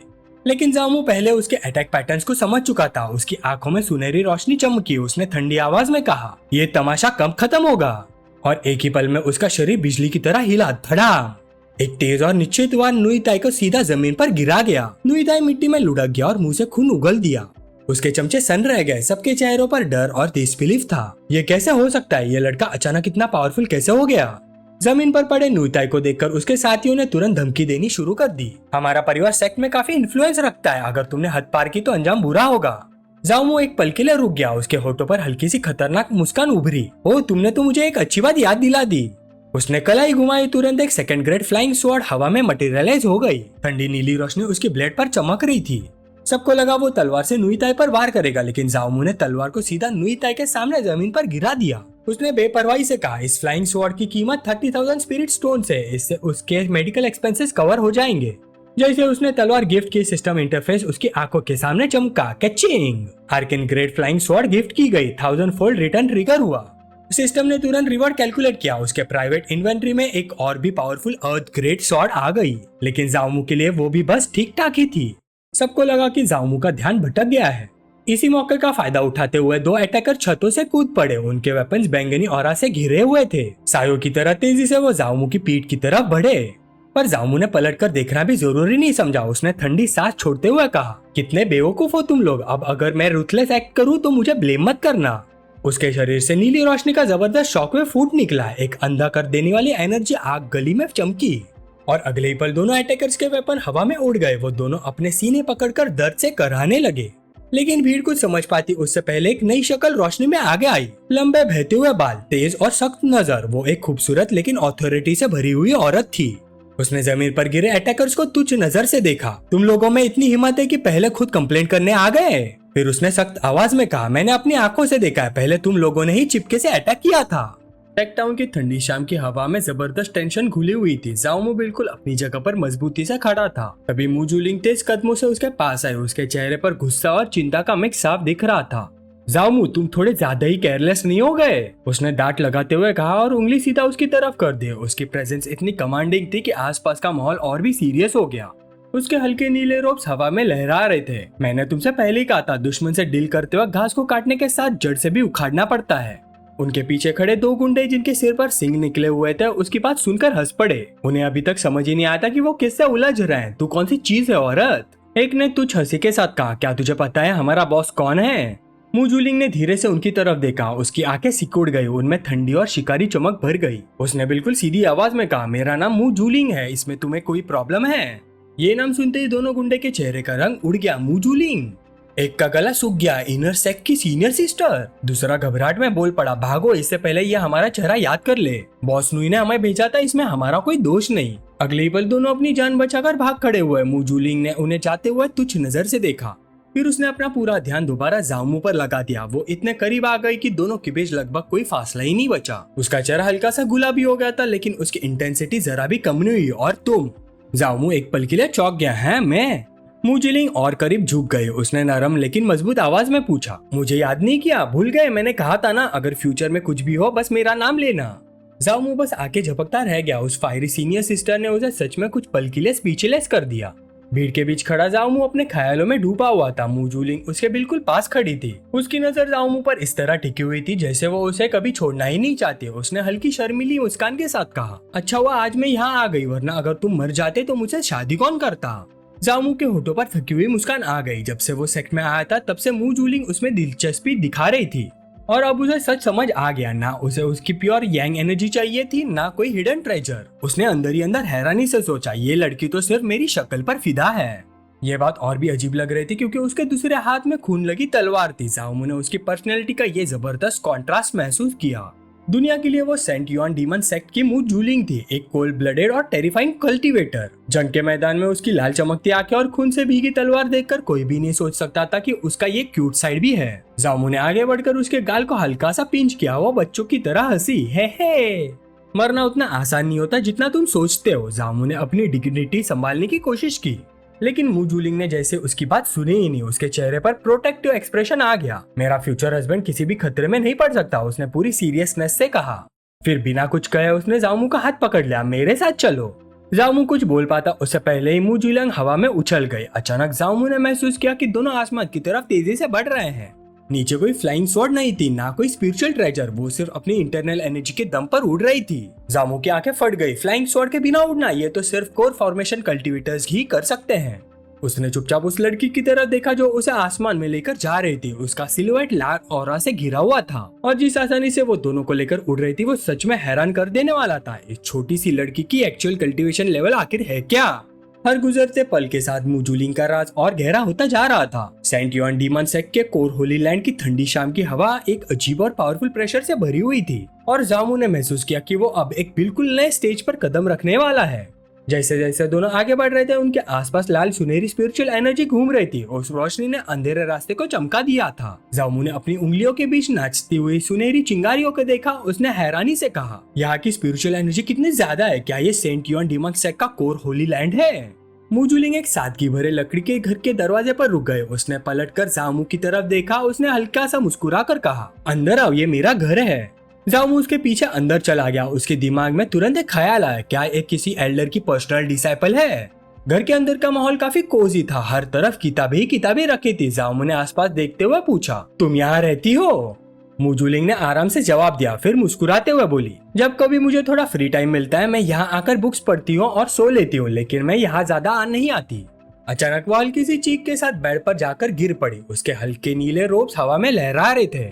लेकिन जामू पहले उसके अटैक पैटर्न्स को समझ चुका था। उसकी आंखों में सुनहरी रोशनी चमकी। उसने ठंडी आवाज में कहा, ये तमाशा कब खत्म होगा? और एक ही पल में उसका शरीर बिजली की तरह हिला। धड़ाम! एक तेज और निश्चित वार नुईताई को सीधा जमीन पर गिरा गया। नुईताई मिट्टी में लुढ़क गया और मुंह से खून उगल दिया। उसके चमचे सन रह गए। सबके चेहरों पर डर और डिसबिलीफ था। ये कैसे हो सकता है? ये लड़का अचानक इतना पावरफुल कैसे हो गया? जमीन पर पड़े नुईताई को देखकर उसके साथियों ने तुरंत धमकी देनी शुरू कर दी। हमारा परिवार सेक्ट में काफी इन्फ्लुएंस रखता है। अगर तुमने हद पार की तो अंजाम बुरा होगा। जामू एक पल के लिए रुक गया। उसके होठों पर हल्की सी खतरनाक मुस्कान उभरी। ओ, तुमने तो मुझे एक अच्छी बात याद दिला दी। उसने कलाई घुमाई। तुरंत एक सेकंड ग्रेड फ्लाइंग स्वॉर्ड हवा में मटेरियलाइज हो गई। ठंडी नीली रोशनी उसके ब्लेड पर चमक रही थी। सबको लगा वो तलवार से नुईताई पर वार करेगा, लेकिन जामू ने तलवार को सीधा नुईताई के सामने जमीन पर गिरा दिया। उसने बेपरवाही से कहा, इस फ्लाइंग स्वॉर्ड की कीमत 30,000 स्पिरिट स्टोन है। इससे उसके मेडिकल एक्सपेंसेस कवर हो जाएंगे। जैसे उसने तलवार गिफ्ट की, सिस्टम इंटरफेस उसकी आंखों के सामने चमका। Catching! Arkan grade flying sword gift की गई। 1000 फोल्ड रिटर्न ट्रिगर हुआ। सिस्टम ने तुरंत रिवॉर्ड कैलकुलेट किया। उसके प्राइवेट इन्वेंट्री में एक और भी पावरफुल अर्थ ग्रेड स्वॉर्ड आ गई, लेकिन जामू के लिए वो भी बस ठीक ठाक ही थी। सबको लगा कि जामू का ध्यान भटक गया है। इसी मौके का फायदा उठाते हुए दो अटैकर छतों से कूद पड़े। उनके वेपन्स बैंगनी ऑरा से घिरे हुए थे। सायों की तरह तेजी से वो जामू की पीठ की तरफ बढ़े, पर जामू ने पलटकर देखना भी जरूरी नहीं समझा। उसने ठंडी सांस छोड़ते हुए कहा, कितने बेवकूफ हो तुम लोग। अब अगर मैं रूथलेस एक्ट करूं तो मुझे ब्लेम मत करना। उसके शरीर से नीली रोशनी का जबरदस्त शॉकवेव फूट निकला। एक अंधा कर देने वाली एनर्जी आग गली में चमकी, और अगले ही पल दोनों अटैकर्स के वेपन हवा में उड़ गए। वो दोनों अपने सीने पकड़कर दर्द से कराहने लगे, लेकिन भीड़ कुछ समझ पाती उससे पहले एक नई शक्ल रोशनी में आगे आई। लंबे बहते हुए बाल, तेज और सख्त नजर। वो एक खूबसूरत लेकिन ऑथोरिटी से भरी हुई औरत थी। उसने जमीन पर गिरे अटैकर्स को तुच्छ नजर से देखा। तुम लोगों में इतनी हिम्मत है कि पहले खुद कंप्लेंट करने आ गए? फिर उसने सख्त आवाज में कहा, मैंने अपनी आंखों से देखा है। पहले तुम लोगों ने ही चिपके से अटैक किया था। टेकटाउन की ठंडी शाम की हवा में जबरदस्त टेंशन घुली हुई थी। जाओमो बिल्कुल अपनी जगह पर मजबूती से खड़ा था। तभी मुजुलिंग तेज कदमों से उसके पास आई। उसके चेहरे पर गुस्सा और चिंता का मिक्स साफ दिख रहा था। जाओमो, तुम थोड़े ज्यादा ही केयरलेस नहीं हो गए? उसने डांट लगाते हुए कहा और उंगली सीधा उसकी तरफ कर दी। उसकी प्रेजेंस इतनी कमांडिंग थी कि आसपास का माहौल और भी सीरियस हो गया। उसके हल्के नीले रोब्स हवा में लहरा रहे थे। मैंने तुमसे पहले ही कहा था, दुश्मन से डील करते वक्त घास को काटने के साथ जड़ से भी उखाड़ना पड़ता है। उनके पीछे खड़े दो गुंडे जिनके सिर पर सिंग निकले हुए थे उसकी बात सुनकर हंस पड़े। उन्हें अभी तक समझ ही नहीं आता कि वो किससे उलझ रहे हैं। तू कौन सी चीज है औरत? एक ने तुझ हंसी के साथ कहा, क्या तुझे पता है हमारा बॉस कौन है? मुजुलिंग ने धीरे से उनकी तरफ देखा। उसकी आंखें सिकुड़ गई। उनमें ठंडी और शिकारी चमक भर गई। उसने बिल्कुल सीधी आवाज में कहा, मेरा नाम मुजुलिंग है। इसमें तुम्हें कोई प्रॉब्लम है? ये नाम सुनते ही दोनों गुंडे के चेहरे का रंग उड़ गया। मुजुलिंग! एक का गला सूख गया। इनर सेक्ट की सीनियर सिस्टर। दूसरा घबराहट में बोल पड़ा, भागो, इससे पहले ये हमारा चेहरा याद कर ले। बॉस नुई ने हमें भेजा था, इसमें हमारा कोई दोष नहीं। अगले पल दोनों अपनी जान बचाकर भाग खड़े हुए। मुजुलिंग ने उन्हें जाते हुए तुच्छ नजर से देखा। फिर उसने अपना पूरा ध्यान दोबारा जामू पर लगा दिया। वो इतने करीब आ गई कि दोनों के बीच लगभग कोई फासला ही नहीं बचा। उसका चेहरा हल्का सा गुलाबी हो गया था, लेकिन उसकी इंटेंसिटी जरा भी कम नहीं हुई। और तुम? जामू एक पल के लिए चौंक गया। है मैं? मुजुलिंग और करीब झुक गए। उसने नरम लेकिन मजबूत आवाज में पूछा, मुझे याद नहीं किया? भूल गए? मैंने कहा था ना, अगर फ्यूचर में कुछ भी हो बस मेरा नाम लेना। जामू बस आके झपकता रह गया। उस फायरी सीनियर सिस्टर ने उसे सच में कुछ पल के लिए स्पीचलेस कर दिया। भीड़ के बीच खड़ा जाओमू अपने ख्यालों में डूबा हुआ था। मूजूलिंग उसके बिल्कुल पास खड़ी थी। उसकी नजर जाओमू पर इस तरह टिकी हुई थी जैसे वो उसे कभी छोड़ना ही नहीं चाहती। उसने हल्की शर्मीली मुस्कान के साथ कहा, अच्छा हुआ आज मैं यहाँ आ गई, वरना अगर तुम मर जाते तो मुझसे शादी कौन करता। जामू के होठों पर थकी हुई मुस्कान आ गई। जब से वो सेक्ट में आया था तब से मूजूलिंग उसमें दिलचस्पी दिखा रही थी और अब उसे सच समझ आ गया, ना उसे उसकी प्योर यांग एनर्जी चाहिए थी, ना कोई हिडन ट्रेजर। उसने अंदर ही अंदर हैरानी से सोचा, ये लड़की तो सिर्फ मेरी शक्ल पर फिदा है। ये बात और भी अजीब लग रही थी क्योंकि उसके दूसरे हाथ में खून लगी तलवार थी। जामू ने उसकी पर्सनैलिटी का ये जबरदस्त कॉन्ट्रास्ट महसूस किया। दुनिया के लिए वो सेंट युआन डीमन सेक्ट की मूजूलिंग थी, एक कोल्ड ब्लडेड और टेरिफाइंग कल्टीवेटर। जंग के मैदान में उसकी लाल चमकती आंखें और खून से भीगी तलवार देखकर कोई भी नहीं सोच सकता था कि उसका ये क्यूट साइड भी है। जामू ने आगे बढ़कर उसके गाल को हल्का सा पिंच किया। वो बच्चों की तरह हंसी, हे। मरना उतना आसान नहीं होता जितना तुम सोचते हो। जामू ने अपनी डिग्निटी संभालने की कोशिश की, लेकिन मूजूलिंग ने जैसे उसकी बात सुनी ही नहीं। उसके चेहरे पर प्रोटेक्टिव एक्सप्रेशन आ गया। मेरा फ्यूचर हस्बैंड किसी भी खतरे में नहीं पड़ सकता, उसने पूरी सीरियसनेस से कहा। फिर बिना कुछ कहे उसने जामू का हाथ पकड़ लिया, मेरे साथ चलो। जामू कुछ बोल पाता उससे पहले ही मूजूलिंग हवा में उछल गई। अचानक जामू ने महसूस किया कि दोनों आसमान की तरफ तेजी से बढ़ रहे हैं। नीचे कोई फ्लाइंग स्वॉर्ड नहीं थी, ना कोई स्पिरिचुअल ट्रेजर, वो सिर्फ अपनी इंटरनल एनर्जी के दम पर उड़ रही थी। जामू की आंखें फट गई। फ्लाइंग स्वॉर्ड के बिना उड़ना, ये तो सिर्फ कोर फॉर्मेशन कल्टीवेटर्स ही कर सकते हैं। उसने चुपचाप उस लड़की की तरफ देखा जो उसे आसमान में लेकर जा रही थी। उसका सिलुएट लाल ऑरा से घिरा हुआ था और जिस आसानी से वो दोनों को लेकर उड़ रही थी वो सच में हैरान कर देने वाला था। इस छोटी सी लड़की की एक्चुअल कल्टीवेशन लेवल आखिर है क्या? हर गुजरते पल के साथ मूजूलिंग का राज और गहरा होता जा रहा था। सेंट युआन डीमन सेक्ट के कोर होली लैंड की ठंडी शाम की हवा एक अजीब और पावरफुल प्रेशर से भरी हुई थी और जामू ने महसूस किया कि वो अब एक बिल्कुल नए स्टेज पर कदम रखने वाला है। जैसे जैसे दोनों आगे बढ़ रहे थे उनके आसपास लाल सुनहरी स्पिरिचुअल एनर्जी घूम रही थी। उस रोशनी ने अंधेरे रास्ते को चमका दिया था। जामू ने अपनी उंगलियों के बीच नाचती हुई सुनहरी चिंगारियों को देखा। उसने हैरानी से कहा, यहाँ की स्पिरिचुअल एनर्जी कितनी ज्यादा है, क्या ये सेंट युआन डीमन सेक्ट का कोर होली लैंड है? मूजूलिंग एक सादगी भरे लकड़ी के घर के दरवाजे पर रुक गए। उसने पलटकर जामू की तरफ देखा। उसने हल्का सा मुस्कुरा कर कहा, अंदर आओ, ये मेरा घर है। जामू उसके पीछे अंदर चला गया। उसके दिमाग में तुरंत एक ख्याल आया, क्या एक किसी एल्डर की पर्सनल डिसाइपल है? घर के अंदर का माहौल काफी कोजी था, हर तरफ किताबें ही किताबें रखी थी। जामू ने आसपास देखते हुए पूछा, तुम यहाँ रहती हो? मूजूलिंग ने आराम से जवाब दिया, फिर मुस्कुराते हुए बोली, जब कभी मुझे थोड़ा फ्री टाइम मिलता है मैं यहाँ आकर बुक्स पढ़ती हूँ और सो लेती हूँ, लेकिन मैं यहाँ ज्यादा नहीं आती। अचानक वो हल्की सी चीख के साथ बेड पर जाकर गिर पड़ी। उसके हल्के नीले रोब्स हवा में लहरा रहे थे।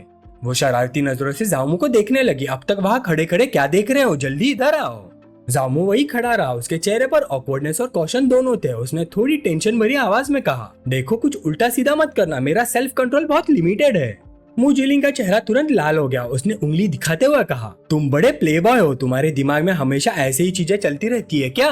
वो शरारती नजरों से जामू को देखने लगी। अब तक वहाँ खड़े खड़े क्या देख रहे हो, जल्दी इधर आओ। जामू वही खड़ा रहा। उसके चेहरे पर ऑकवर्डनेस और कॉशन दोनों थे। उसने थोड़ी टेंशन भरी आवाज में कहा, देखो कुछ उल्टा सीधा मत करना, मेरा सेल्फ कंट्रोल बहुत लिमिटेड है। मूजूलिंग का चेहरा तुरंत लाल हो गया। उसने उंगली दिखाते हुए कहा, तुम बड़े प्ले बॉय हो, तुम्हारे दिमाग में हमेशा ऐसे ही चीजें चलती रहती है क्या?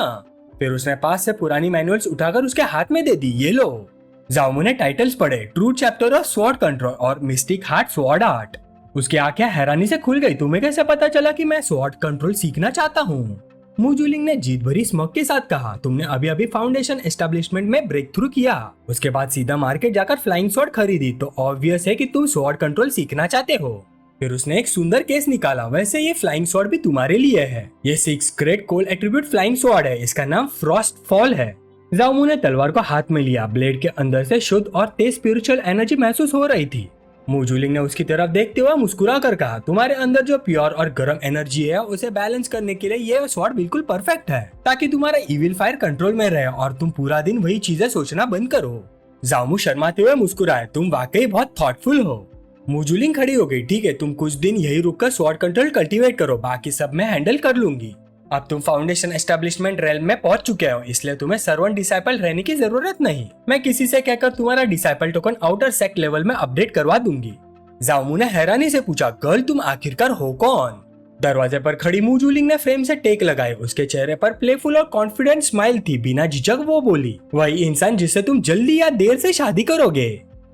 फिर उसने पास से पुरानी मैनुअल्स उठाकर उसके हाथ में दे दी, ये लो। जामू ने टाइटल्स पढ़े, true chapter of sword control और मिस्टिक हार्ट स्वॉर्ड आर्ट। उसकी आंखें हैरानी से खुल गई। तुम्हें कैसे पता चला कि मैं स्वॉर्ड कंट्रोल सीखना चाहता हूँ? मूजूलिंग ने जीत भरी स्मग के साथ कहा, तुमने अभी अभी फाउंडेशन एस्टेब्लिशमेंट में ब्रेक थ्रू किया, उसके बाद सीधा मार्केट जाकर फ्लाइंग स्वॉर्ड खरीदी, तो ऑब्वियस है कि तुम स्वॉर्ड कंट्रोल सीखना चाहते हो। फिर उसने एक सुंदर केस निकाला, वैसे ये फ्लाइंग स्वॉर्ड भी तुम्हारे लिए है। ये 6 ग्रेट कोल एट्रीब्यूट फ्लाइंग स्वॉर्ड है, इसका नाम फ्रॉस्ट फॉल है। जामू ने तलवार को हाथ में लिया। ब्लेड के अंदर से शुद्ध और तेज स्पिरिचुअल एनर्जी महसूस हो रही थी। मूजूलिंग ने उसकी तरफ देखते हुए मुस्कुरा कर कहा, तुम्हारे अंदर जो प्योर और गर्म एनर्जी है उसे बैलेंस करने के लिए ये स्वॉर्ड बिल्कुल परफेक्ट है, ताकि तुम्हारा इविल फायर कंट्रोल में रहे और तुम पूरा दिन वही चीजें सोचना बंद करो। जामू शर्माते हुए मुस्कुराए, तुम वाकई बहुत थॉटफुल हो। मूजूलिंग खड़ी हो गई, ठीक है, तुम कुछ दिन यही रुककर स्वॉर्ड कंट्रोल कल्टीवेट करो, बाकी सब मैं हैंडल कर लूंगी। अब तुम फाउंडेशन एस्टेब्लिशमेंट रेल में पहुंच चुके हो, इसलिए तुम्हें सर्वेंट डिसाइपल रहने की जरूरत नहीं। मैं किसी से कहकर तुम्हारा disciple token outer sect level में अपडेट करवा दूंगी। जामू ने हैरानी से पूछा, गर्ल तुम आखिरकार हो कौन? दरवाजे पर खड़ी मूजूलिंग ने फ्रेम से टेक लगाए। उसके चेहरे पर प्लेफुल और कॉन्फिडेंट स्माइल थी। बिना झिझक वो बोली, वही इंसान जिससे तुम जल्दी या देर से शादी करोगे।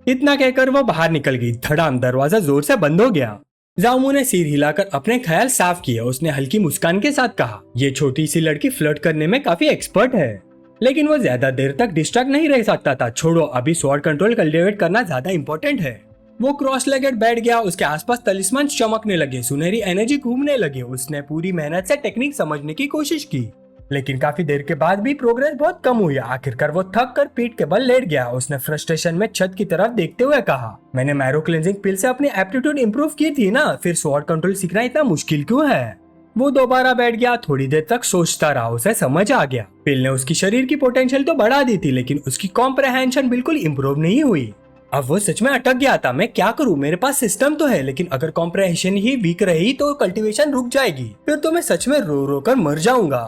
इतना कहकर वो बाहर निकल गई। धड़ाम, दरवाजा जोर से बंद हो गया। जामू ने सिर हिलाकर अपने ख्याल साफ किए। उसने हल्की मुस्कान के साथ कहा, ये छोटी सी लड़की फ्लर्ट करने में काफी एक्सपर्ट है, लेकिन वो ज्यादा देर तक डिस्ट्रैक्ट नहीं रह सकता था। छोड़ो, अभी स्वॉर्ड कंट्रोल कल्टीवेट करना ज्यादा इंपॉर्टेंट है। वो क्रॉस लेगेड बैठ गया। उसके आसपास तलिस्मान चमकने लगे, सुनहरी एनर्जी घूमने लगे। उसने पूरी मेहनत से टेक्निक समझने की कोशिश की। लेकिन काफी देर के बाद भी प्रोग्रेस बहुत कम हुई। आखिरकार वो थक कर पीठ के बल लेट गया। उसने फ्रस्ट्रेशन में छत की तरफ देखते हुए कहा, मैंने मैरो क्लेंजिंग पिल से अपनी एप्टीट्यूड इंप्रूव की थी ना, फिर स्वॉर्ड कंट्रोल सीखना इतना मुश्किल क्यों है। वो दोबारा बैठ गया। थोड़ी देर तक सोचता रहा। उसे समझ आ गया पिल ने उसकी शरीर की पोटेंशियल तो बढ़ा दी थी, लेकिन उसकी कॉम्प्रहेंशन बिल्कुल इम्प्रूव नहीं हुई। अब वो सच में अटक गया था। मैं क्या करूं, मेरे पास सिस्टम तो है, लेकिन अगर कॉम्प्रहेंशन ही वीक रही तो कल्टीवेशन रुक जाएगी, फिर तो मैं सच में रो रो कर मर जाऊंगा।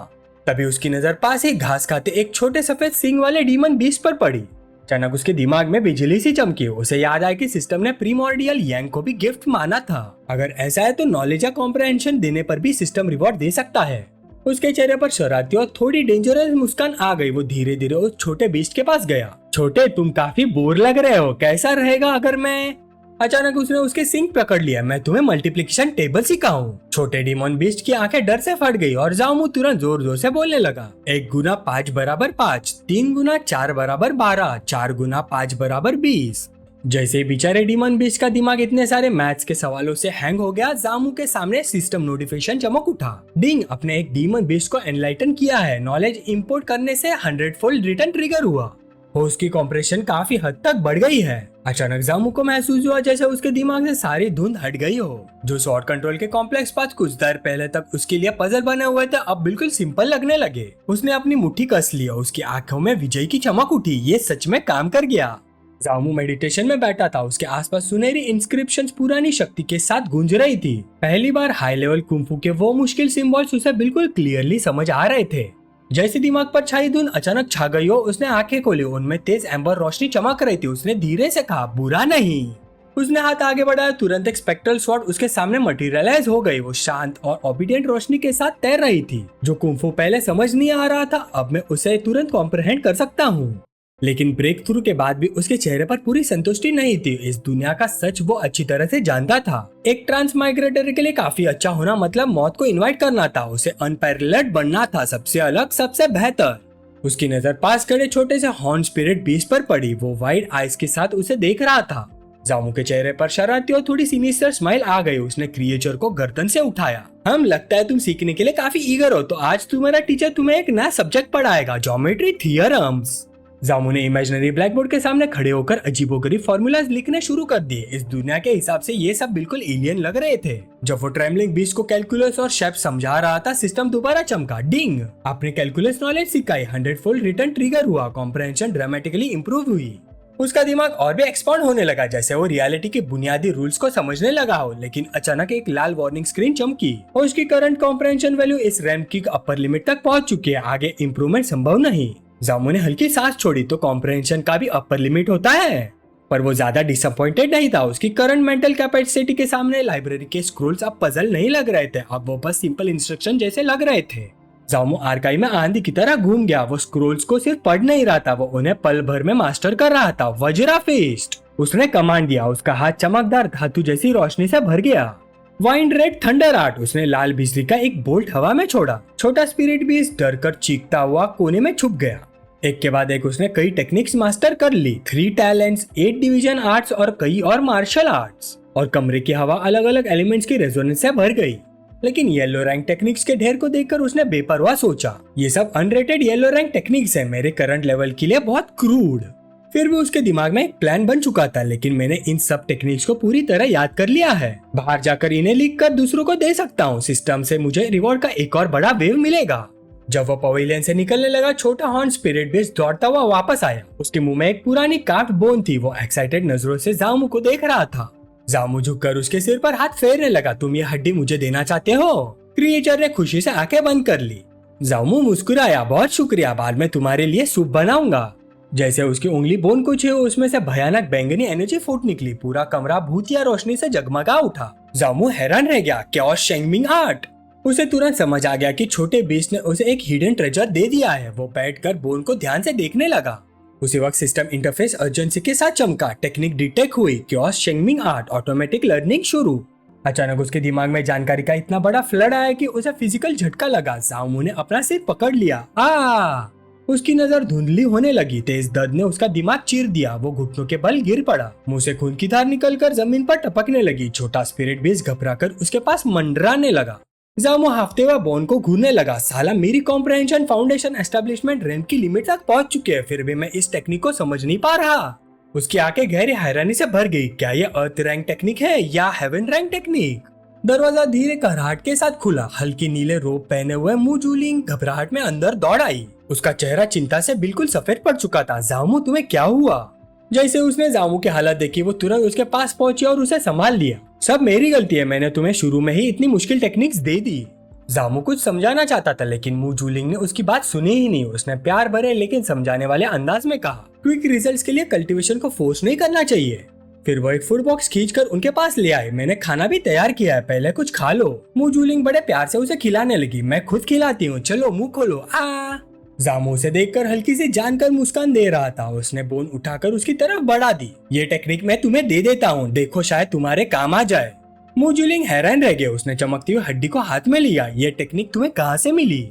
तभी उसकी नजर पास ही घास खाते एक छोटे सफेद सींग वाले डीमन बीस्ट पर पड़ी। अचानक उसके दिमाग में बिजली सी चमकी। उसे याद आया कि सिस्टम ने प्रीमोर्डियल यांग को भी गिफ्ट माना था। अगर ऐसा है तो नॉलेज या कॉम्प्रहेंशन देने पर भी सिस्टम रिवॉर्ड दे सकता है। उसके चेहरे पर शरारती और थोड़ी डेंजरस मुस्कान आ गई। वो धीरे धीरे उस छोटे बीस्ट के पास गया। छोटे, तुम काफी बोर लग रहे हो, कैसा रहेगा अगर मैं। अचानक उसने उसके सिंग पकड़ लिया। मैं तुम्हें मल्टीप्लिकेशन टेबल सिखाऊं। छोटे डीमन बीस्ट की आंखें डर से फट गई और जामू तुरंत जोर जोर से बोलने लगा, 1 गुना 5 बराबर 5, 3 गुना 4 बराबर 12, 4 गुना 5 बराबर 20। जैसे बेचारे डीमन बीस्ट का दिमाग इतने सारे मैथ्स के सवालों से हैंग हो गया, जामू के सामने सिस्टम नोटिफिकेशन चमक उठा। डिंग, अपने एक डीमन बीस्ट को एनलाइटन किया है। नॉलेज इंपोर्ट करने से 100 फोल्ड रिटर्न ट्रिगर हुआ। होस्ट की कॉम्प्रेशन काफी हद तक बढ़ गई है। अचानक जामू को महसूस हुआ जैसे उसके दिमाग से सारी धुंध हट गई हो। जो स्वॉर्ड कंट्रोल के कॉम्प्लेक्स पाथ कुछ देर पहले तक उसके लिए पजल बने हुए थे, अब बिल्कुल सिंपल लगने लगे। उसने अपनी मुट्ठी कस ली और उसकी आंखों में विजय की चमक उठी। ये सच में काम कर गया। जामू मेडिटेशन में बैठा था। उसके आसपास सुनहरी इंस्क्रिप्शंस पुरानी शक्ति के साथ गूंज रही थी। पहली बार हाई लेवल कुंफू के वो मुश्किल सिंबल्स उसे बिल्कुल क्लियरली समझ आ रहे थे। जैसे दिमाग पर छाई धुंध अचानक छा गई हो, उसने आंखें खोली। उनमें तेज एम्बर रोशनी चमक रही थी। उसने धीरे से कहा, बुरा नहीं। उसने हाथ आगे बढ़ाया। तुरंत एक स्पेक्ट्रल स्वॉर्ड उसके सामने मटेरियलाइज हो गई। वो शांत और ओबीडियंट रोशनी के साथ तैर रही थी। जो कुंफू पहले समझ नहीं आ रहा था, अब मैं उसे तुरंत कॉम्प्रहेंड कर सकता हूँ। लेकिन ब्रेक थ्रू के बाद भी उसके चेहरे पर पूरी संतुष्टि नहीं थी। इस दुनिया का सच वो अच्छी तरह से जानता था। एक ट्रांस माइग्रेटर के लिए काफी अच्छा होना मतलब मौत को इनवाइट करना था। उसे अनपैरेलल्ड बनना था, सबसे अलग, सबसे बेहतर। उसकी नजर पास खड़े छोटे से हॉर्न स्पिरिट बीस्ट पर पड़ी। वो वाइड आइज के साथ उसे देख रहा था। जामू के चेहरे पर शरारती और थोड़ी सिनिस्टर स्माइल आ गई। उसने क्रिएचर को गर्दन से उठाया। हम लगता है तुम सीखने के लिए काफी ईगर हो, तो आज तुम्हारा टीचर तुम्हें एक नया सब्जेक्ट पढ़ाएगा, ज्योमेट्री थियरम्स। जामू ने इमेजिनरी ब्लैक बोर्ड के सामने खड़े होकर अजीबोगरीब फॉर्मूलाज लिखने शुरू कर दिए। इस दुनिया के हिसाब से ये सब बिल्कुल एलियन लग रहे थे। जब वो ट्रेमलिंग बीस्ट को कैलकुलस और शेप समझा रहा था, सिस्टम दोबारा चमका। डिंग, आपने कैलकुलस नॉलेज सिखाई। 100 फोल्ड रिटर्न ट्रिगर हुआ। कॉम्प्रहेंशन ड्रामेटिकली इंप्रूव हुई। उसका दिमाग और भी एक्सपांड होने लगा, जैसे वो रियलिटी के बुनियादी रूल्स को समझने लगा हो। लेकिन अचानक एक लाल वार्निंग स्क्रीन चमकी और उसकी करंट कॉम्प्रहेंशन वैल्यू इस रैम की अपर लिमिट तक पहुंच चुकी है। आगे इंप्रूवमेंट संभव नहीं। जामू ने हल्की सांस छोड़ी। तो कॉम्प्रहेंशन का भी अपर लिमिट होता है। पर वो ज्यादा डिसअपॉइंटेड नहीं था। उसकी करंट मेंटल कैपेसिटी के सामने लाइब्रेरी के स्क्रोल्स अब पजल नहीं लग रहे थे, अब वो बस सिंपल इंस्ट्रक्शन जैसे लग रहे थे। जामू आर्काइव में आंधी की तरह घूम गया। वो स्क्रोल्स को सिर्फ पढ़ नहीं रहा था, वो उन्हें पल भर में मास्टर कर रहा था। वज्रा फिस्ट, उसने कमांड दिया। उसका हाथ चमकदार धातु जैसी रोशनी से भर गया। वाइंड रेड थंडर आर्ट, उसने लाल बिजली का एक बोल्ट हवा में छोड़ा। छोटा स्पिरिट भी डर कर चीखता हुआ कोने में छुप गया। एक के बाद एक उसने कई टेक्निक्स मास्टर कर ली। 3 टैलेंट्स, 8 डिवीजन आर्ट्स और कई और मार्शल आर्ट्स। और कमरे की हवा अलग अलग एलिमेंट्स की रेजोनेंस से भर गई। लेकिन येलो रैंक टेक्निक्स के ढेर को देखकर उसने बेपरवाह सोचा, ये सब अनरेटेड येलो रैंक टेक्निक्स है, मेरे करंट लेवल के लिए बहुत क्रूड। फिर भी उसके दिमाग में एक प्लान बन चुका था। लेकिन मैंने इन सब टेक्निक्स को पूरी तरह याद कर लिया है। बाहर जाकर इन्हें लिख कर दूसरों को दे सकता हूँ। सिस्टम से मुझे रिवॉर्ड का एक और बड़ा वेव मिलेगा। जब वो पवेलियन से निकलने लगा, छोटा हॉर्न स्पिरिट बेस दौड़ता हुआ वापस आया। उसके मुंह में एक पुरानी कार्व्ड बोन थी। वो एक्साइटेड नजरों से जामू को देख रहा था। जामू झुककर उसके सिर पर हाथ फेरने लगा। तुम ये हड्डी मुझे देना चाहते हो? क्रिएचर ने खुशी से आंखें बंद कर ली। जामू मुस्कुराया, बहुत शुक्रिया, बाद में तुम्हारे लिए सूप बनाऊंगा। जैसे उसकी उंगली बोन को छुई, उसमें से भयानक बैंगनी एनर्जी फूट निकली। पूरा कमरा भूतिया रोशनी से जगमगा उठा। जामू हैरान रह गया, क्योस शेंगमिंग आर्ट। उसे तुरंत समझ आ गया कि छोटे बीस्ट ने उसे एक हिडन ट्रेजर दे दिया है। वो बैठकर बोन को ध्यान से देखने लगा। उसी वक्त सिस्टम इंटरफेस अर्जेंसी के साथ चमका। टेक्निक डिटेक्ट हुई, क्योस शेंगमिंग आर्ट, ऑटोमेटिक लर्निंग शुरू। अचानक उसके दिमाग में जानकारी का इतना बड़ा फ्लड आया कि उसे फिजिकल झटका लगा। जामू ने अपना सिर पकड़ लिया। उसकी नजर धुंधली होने लगी। तेज दर्द ने उसका दिमाग चीर दिया। वो घुटनों के बल गिर पड़ा। मुंह से खून की धार निकलकर जमीन पर टपकने लगी। छोटा स्पिरिट बीस्ट घबराकर उसके पास मंडराने लगा। जामो हाफते हुए बोन को घूरने लगा। साला मेरी कॉम्प्रहेंशन फाउंडेशन एस्टेब्लिशमेंट रैंक की लिमिट तक पहुंच चुके हैं, फिर भी मैं इस टेक्निक को समझ नहीं पा रहा। उसकी आंखें गहरी हैरानी से भर गई। क्या ये अर्थ रैंक टेक्निक है या हेवन रैंक टेक्निक? दरवाजा धीरे कराहट के साथ खुला। हल्की नीले रोब पहने हुए मु जूलिंग घबराहट में अंदर दौड़ आई। उसका चेहरा चिंता से बिल्कुल सफेद पड़ चुका था। जामो तुम्हें क्या हुआ? जैसे उसने जामो की हालत देखी वो तुरंत उसके पास पहुंची और उसे संभाल लिया। सब मेरी गलती है, मैंने तुम्हें शुरू में ही इतनी मुश्किल टेक्निक्स दे दी। जामो कुछ समझाना चाहता था लेकिन मु जूलिंग ने उसकी बात सुनी ही नहीं। उसने प्यार भरे लेकिन समझाने वाले अंदाज में कहा, क्विक रिजल्ट्स के लिए कल्टीवेशन को फोर्स नहीं करना चाहिए। फिर वो एक फूड बॉक्स खींचकर उनके पास ले आए। मैंने खाना भी तैयार किया है, पहले कुछ खा लो। मु जूलिंग बड़े प्यार से उसे खिलाने लगी। मैं खुद खिलाती हूँ, चलो मुंह खोलो। आ जामो उसे देखकर हल्की सी जानकर मुस्कान दे रहा था। उसने बोन उठाकर उसकी तरफ बढ़ा दी। ये टेक्निक मैं तुम्हें दे देता हूँ, देखो शायद तुम्हारे काम आ जाए। मु जूलिंग हैरान रह गया। उसने चमकती हुई हड्डी को हाथ में लिया। ये टेक्निक तुम्हें कहाँ से मिली?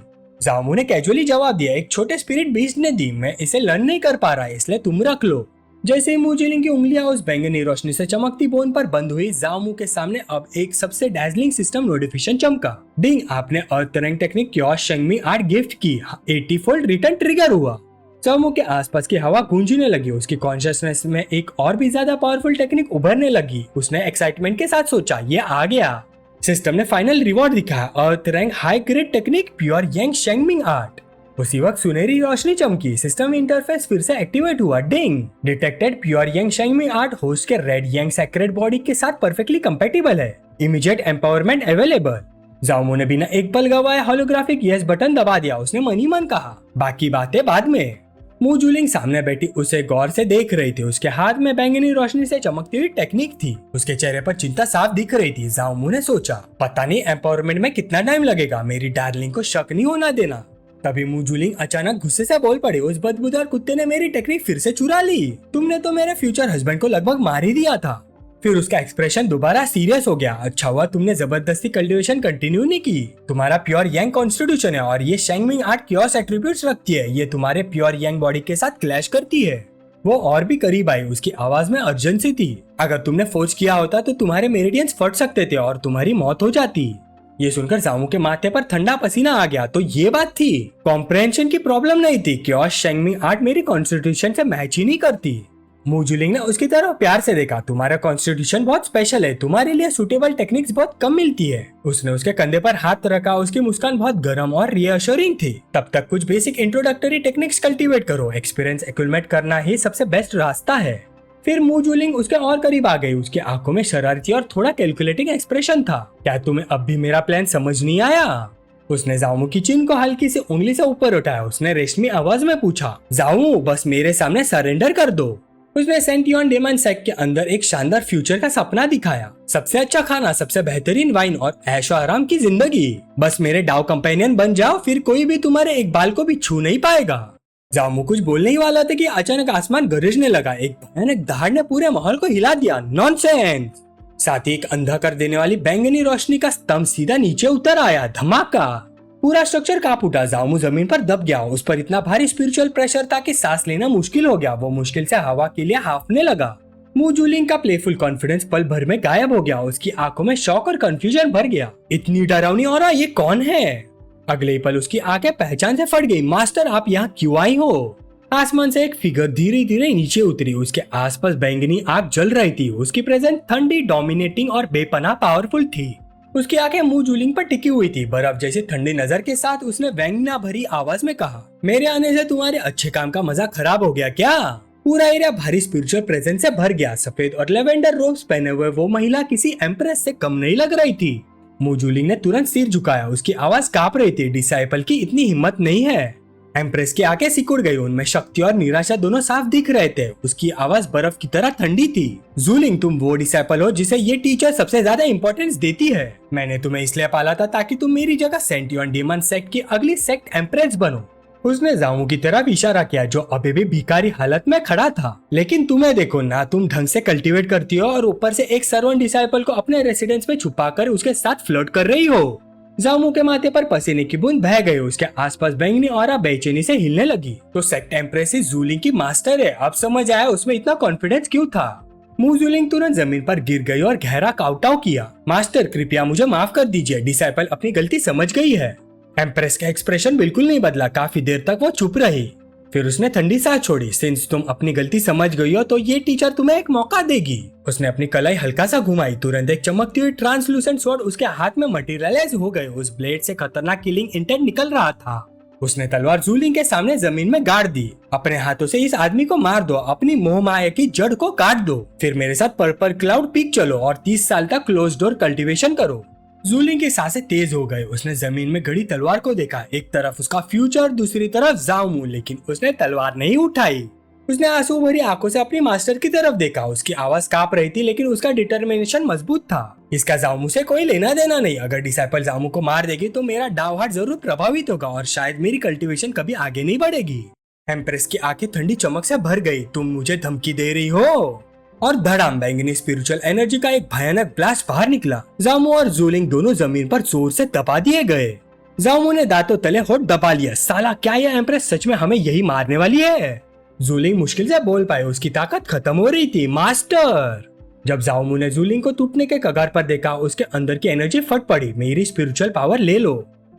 जामो ने कैजुअली जवाब दिया, एक छोटे स्पिरिट बीस्ट ने दी। मैं इसे लर्न नहीं कर पा रहा, इसलिए तुम रख लो। जैसे ही मु जूलिंग की उंगलियां उस बैंगनी रोशनी से चमकती बोन पर बंद हुई, जामो के सामने अब एक सबसे डैजलिंग सिस्टम नोटिफिकेशन चमका। डिंग, आपने अर्थ रैंक टेक्निक क्योस शेंगमी 8 गिफ्ट की। 80 फोल्ड रिटर्न ट्रिगर हुआ। जामो के आसपास की हवा गूंजने लगी। उसकी कॉन्शियसनेस में एक और भी ज्यादा पावरफुल टेक्निक उभरने लगी। उसने एक्साइटमेंट के साथ सोचा, ये आ गया। सिस्टम ने फाइनल रिवॉर्ड दिखाया, earth rank high grade technique pure young Shengming art. उसी वक्त सुनहरी रोशनी चमकी। सिस्टम इंटरफेस फिर से एक्टिवेट हुआ। Ding, detected pure young Shengming art host के रेड यंग सेक्रेड बॉडी के साथ परफेक्टली कंपेटिबल है। Immediate empowerment available. जामो ने बिना एक पल गवाए होलोग्राफिक यस बटन दबा दिया। उसने मन ही मन कहा, बाकी बातें बाद में। मु जूलिंग सामने बैठी उसे गौर से देख रही थी। उसके हाथ में बैंगनी रोशनी से चमकती हुई टेक्निक थी। उसके चेहरे पर चिंता साफ दिख रही थी। जामो ने सोचा, पता नहीं एम्पावरमेंट में कितना टाइम लगेगा, मेरी डार्लिंग को शक नहीं होना देना। तभी मु जूलिंग अचानक गुस्से से बोल पड़े, उस बदबूदार कुत्ते ने मेरी टेक्निक फिर से चुरा ली। तुमने तो मेरे फ्यूचर हस्बैंड को लगभग मार ही दिया था। फिर उसका एक्सप्रेशन दोबारा सीरियस हो गया। अच्छा हुआ तुमने जबरदस्ती कल्टीवेशन कंटिन्यू नहीं की। तुम्हारा प्योर यंग कॉन्स्टिट्यूशन है और ये शेंगमिंग आर्ट क्योस एट्रीब्यूट्स रखती है। ये तुम्हारे प्योर यंग बॉडी के साथ क्लैश करती है। वो और भी करीब आई। उसकी आवाज में अर्जेंसी थी। अगर तुमने फोर्स किया होता तो तुम्हारे मेरिडियंस फट सकते थे और तुम्हारी मौत हो जाती। ये सुनकर जामो के माथे पर ठंडा पसीना आ गया। तो ये बात थी, कॉम्प्रहेंशन की प्रॉब्लम नहीं थी। क्योस शेंगमिंग आर्ट मेरी कॉन्स्टिट्यूशन से मैच ही नहीं करती। मु जूलिंग ने उसकी तरफ प्यार से देखा। तुम्हारा कॉन्स्टिट्यूशन बहुत स्पेशल है, तुम्हारे लिए सुटेबल टेक्निक्स बहुत कम मिलती है। उसने उसके कंधे पर हाथ रखा। उसकी मुस्कान बहुत गर्म और रियश्योरिंग थी। तब तक कुछ बेसिक इंट्रोडक्टरी टेक्निक्स कल्टीवेट करो। एक्सपीरियंस एक्यूमुलेट करना ही सबसे बेस्ट रास्ता है। फिर मु जूलिंग उसके और करीब आ गई। उसकी आंखों में शरारती और थोड़ा कैलकुलेटिंग एक्सप्रेशन था। क्या तुम्हें अब भी मेरा प्लान समझ नहीं आया? उसने जामो की चिन को हल्की से उंगली से ऊपर उठाया। उसने रेशमी आवाज में पूछा, जामो बस मेरे सामने सरेंडर कर दो। उसने सेंटियन डेमन सेक के अंदर एक शानदार फ्यूचर का सपना दिखाया। सबसे अच्छा खाना, सबसे बेहतरीन वाइन और ऐशो आराम की जिंदगी। बस मेरे डाउ कंपेनियन बन जाओ, फिर कोई भी तुम्हारे एक बाल को भी छू नहीं पाएगा। जामो कुछ बोलने ही वाला था कि अचानक आसमान गरजने लगा। एक भयानक दहाड़ ने पूरे माहौल को हिला दिया। नॉनसेंस। साथ ही एक अंधा कर देने वाली बैंगनी रोशनी का स्तंभ सीधा नीचे उतर आया। धमाका। पूरा स्ट्रक्चर कांप उठा। जामो जमीन पर दब गया। उस पर इतना भारी स्पिरिचुअल प्रेशर था कि सांस लेना मुश्किल हो गया। वो मुश्किल से हवा के लिए हाफने लगा। मु जूलिंग का प्लेफुल कॉन्फिडेंस पल भर में गायब हो गया। उसकी आंखों में शॉक और कंफ्यूजन भर गया। इतनी डरावनी ऑरा, ये कौन है? अगले ही पल उसकी आंखें पहचान से फट गई। मास्टर, आप यहाँ क्यों आई हो? आसमान से एक फिगर धीरे धीरे नीचे उतरी। उसके आसपास बैंगनी आग जल रही थी। उसकी प्रेजेंस ठंडी, डोमिनेटिंग और बेपनाह पावरफुल थी। उसकी आंखें मु जूलिंग पर टिकी हुई थी। बर्फ जैसी ठंडी नजर के साथ उसने व्यंग्य भरी आवाज में कहा, मेरे आने से तुम्हारे अच्छे काम का मजा खराब हो गया क्या? पूरा एरिया भारी स्पिरिचुअल प्रेजेंस से भर गया। सफेद और लेवेंडर रोब्स पहने हुए वो महिला किसी एम्प्रेस से कम नहीं लग रही थी। मु जूलिंग ने तुरंत सिर झुकाया। उसकी आवाज कांप रही थी। डिसाइपल की इतनी हिम्मत नहीं है। एम्प्रेस की आंखें सिकुड़ गई। उनमें शक्ति और निराशा दोनों साफ दिख रहे थे। उसकी आवाज बर्फ की तरह ठंडी थी। जूलिंग, तुम वो डिसाइपल हो जिसे ये टीचर सबसे ज्यादा इंपॉर्टेंस देती है। मैंने तुम्हें इसलिए पाला था ताकि तुम मेरी जगह सेंटियन डेमन सेक्ट की अगली सेक्ट एम्प्रेस बनो। उसने जामो की तरफ इशारा किया जो अभी भी भिखारी हालत में खड़ा था। लेकिन तुम्हें देखो ना, तुम ढंग से कल्टीवेट करती हो और ऊपर से एक सर्वेंट डिसाइपल को अपने रेसिडेंस में छुपाकर उसके साथ फ्लर्ट कर रही हो। जामो के माथे पर पसीने की बूंद बह गई। उसके आसपास बैंगनी ऑरा बेचैनी से हिलने लगी। तो सेक्ट एम्प्रेस जूलिंग की मास्टर है। अब समझ आया उसमें इतना कॉन्फिडेंस क्यों था। मू जूलिंग तुरंत जमीन पर गिर गई और गहरा काउटाव किया। मास्टर, कृपया मुझे माफ कर दीजिए, डिसाइपल अपनी गलती समझ गई है। एम्प्रेस का एक्सप्रेशन बिल्कुल नहीं बदला। काफी देर तक वो चुप रही। फिर उसने ठंडी सांस छोड़ी। सिंस तुम अपनी गलती समझ गई हो तो ये टीचर तुम्हें एक मौका देगी। उसने अपनी कलाई हल्का सा घुमाई। तुरंत एक चमकती हुई ट्रांसलूसेंट स्वॉर्ड उसके हाथ में मटेरियलाइज हो गए। उस ब्लेड से खतरनाक किलिंग इंटेंट निकल रहा था। उसने तलवार जूलिंग के सामने जमीन में गाड़ दी। अपने हाथों से इस आदमी को मार दो, अपनी मोह माया की जड़ को काट दो, फिर मेरे साथ पर्पल क्लाउड पीक चलो और 30 साल तक क्लोज डोर कल्टीवेशन करो। जूलिंग की सांसें तेज हो गए। उसने जमीन में गड़ी तलवार को देखा। एक तरफ उसका फ्यूचर, दूसरी तरफ जाओमू, लेकिन उसने तलवार नहीं उठाई। उसने आंसू भरी आंखों से अपनी मास्टर की तरफ देखा। उसकी आवाज कांप रही थी लेकिन उसका डिटर्मिनेशन मजबूत था। इसका जाओमू से कोई लेना देना नहीं। अगर डिसाइपल जाओमू को मार देगी तो मेरा डावहाट जरूर प्रभावित होगा और शायद मेरी कल्टीवेशन कभी आगे नहीं बढ़ेगी। एम्प्रेस की आंखें ठंडी चमक से भर गई। तुम मुझे धमकी दे रही हो? और धड़ाम बैंगनी स्पिरिचुअल एनर्जी का एक भयानक ब्लास्ट बाहर निकला। जामू और जूलिंग दोनों जमीन पर जोर से दबा दिए गए। जामू ने दांतों तले होठ दबा लिया। साला, क्या यह एम्प्रेस सच में हमें यही मारने वाली है? जूलिंग मुश्किल से बोल पाए। उसकी ताकत खत्म हो रही थी। मास्टर! जब जामू ने जूलिंग को टूटने के कगार पर देखा, उसके अंदर की एनर्जी फट पड़ी। मेरी स्पिरिचुअल पावर ले लो।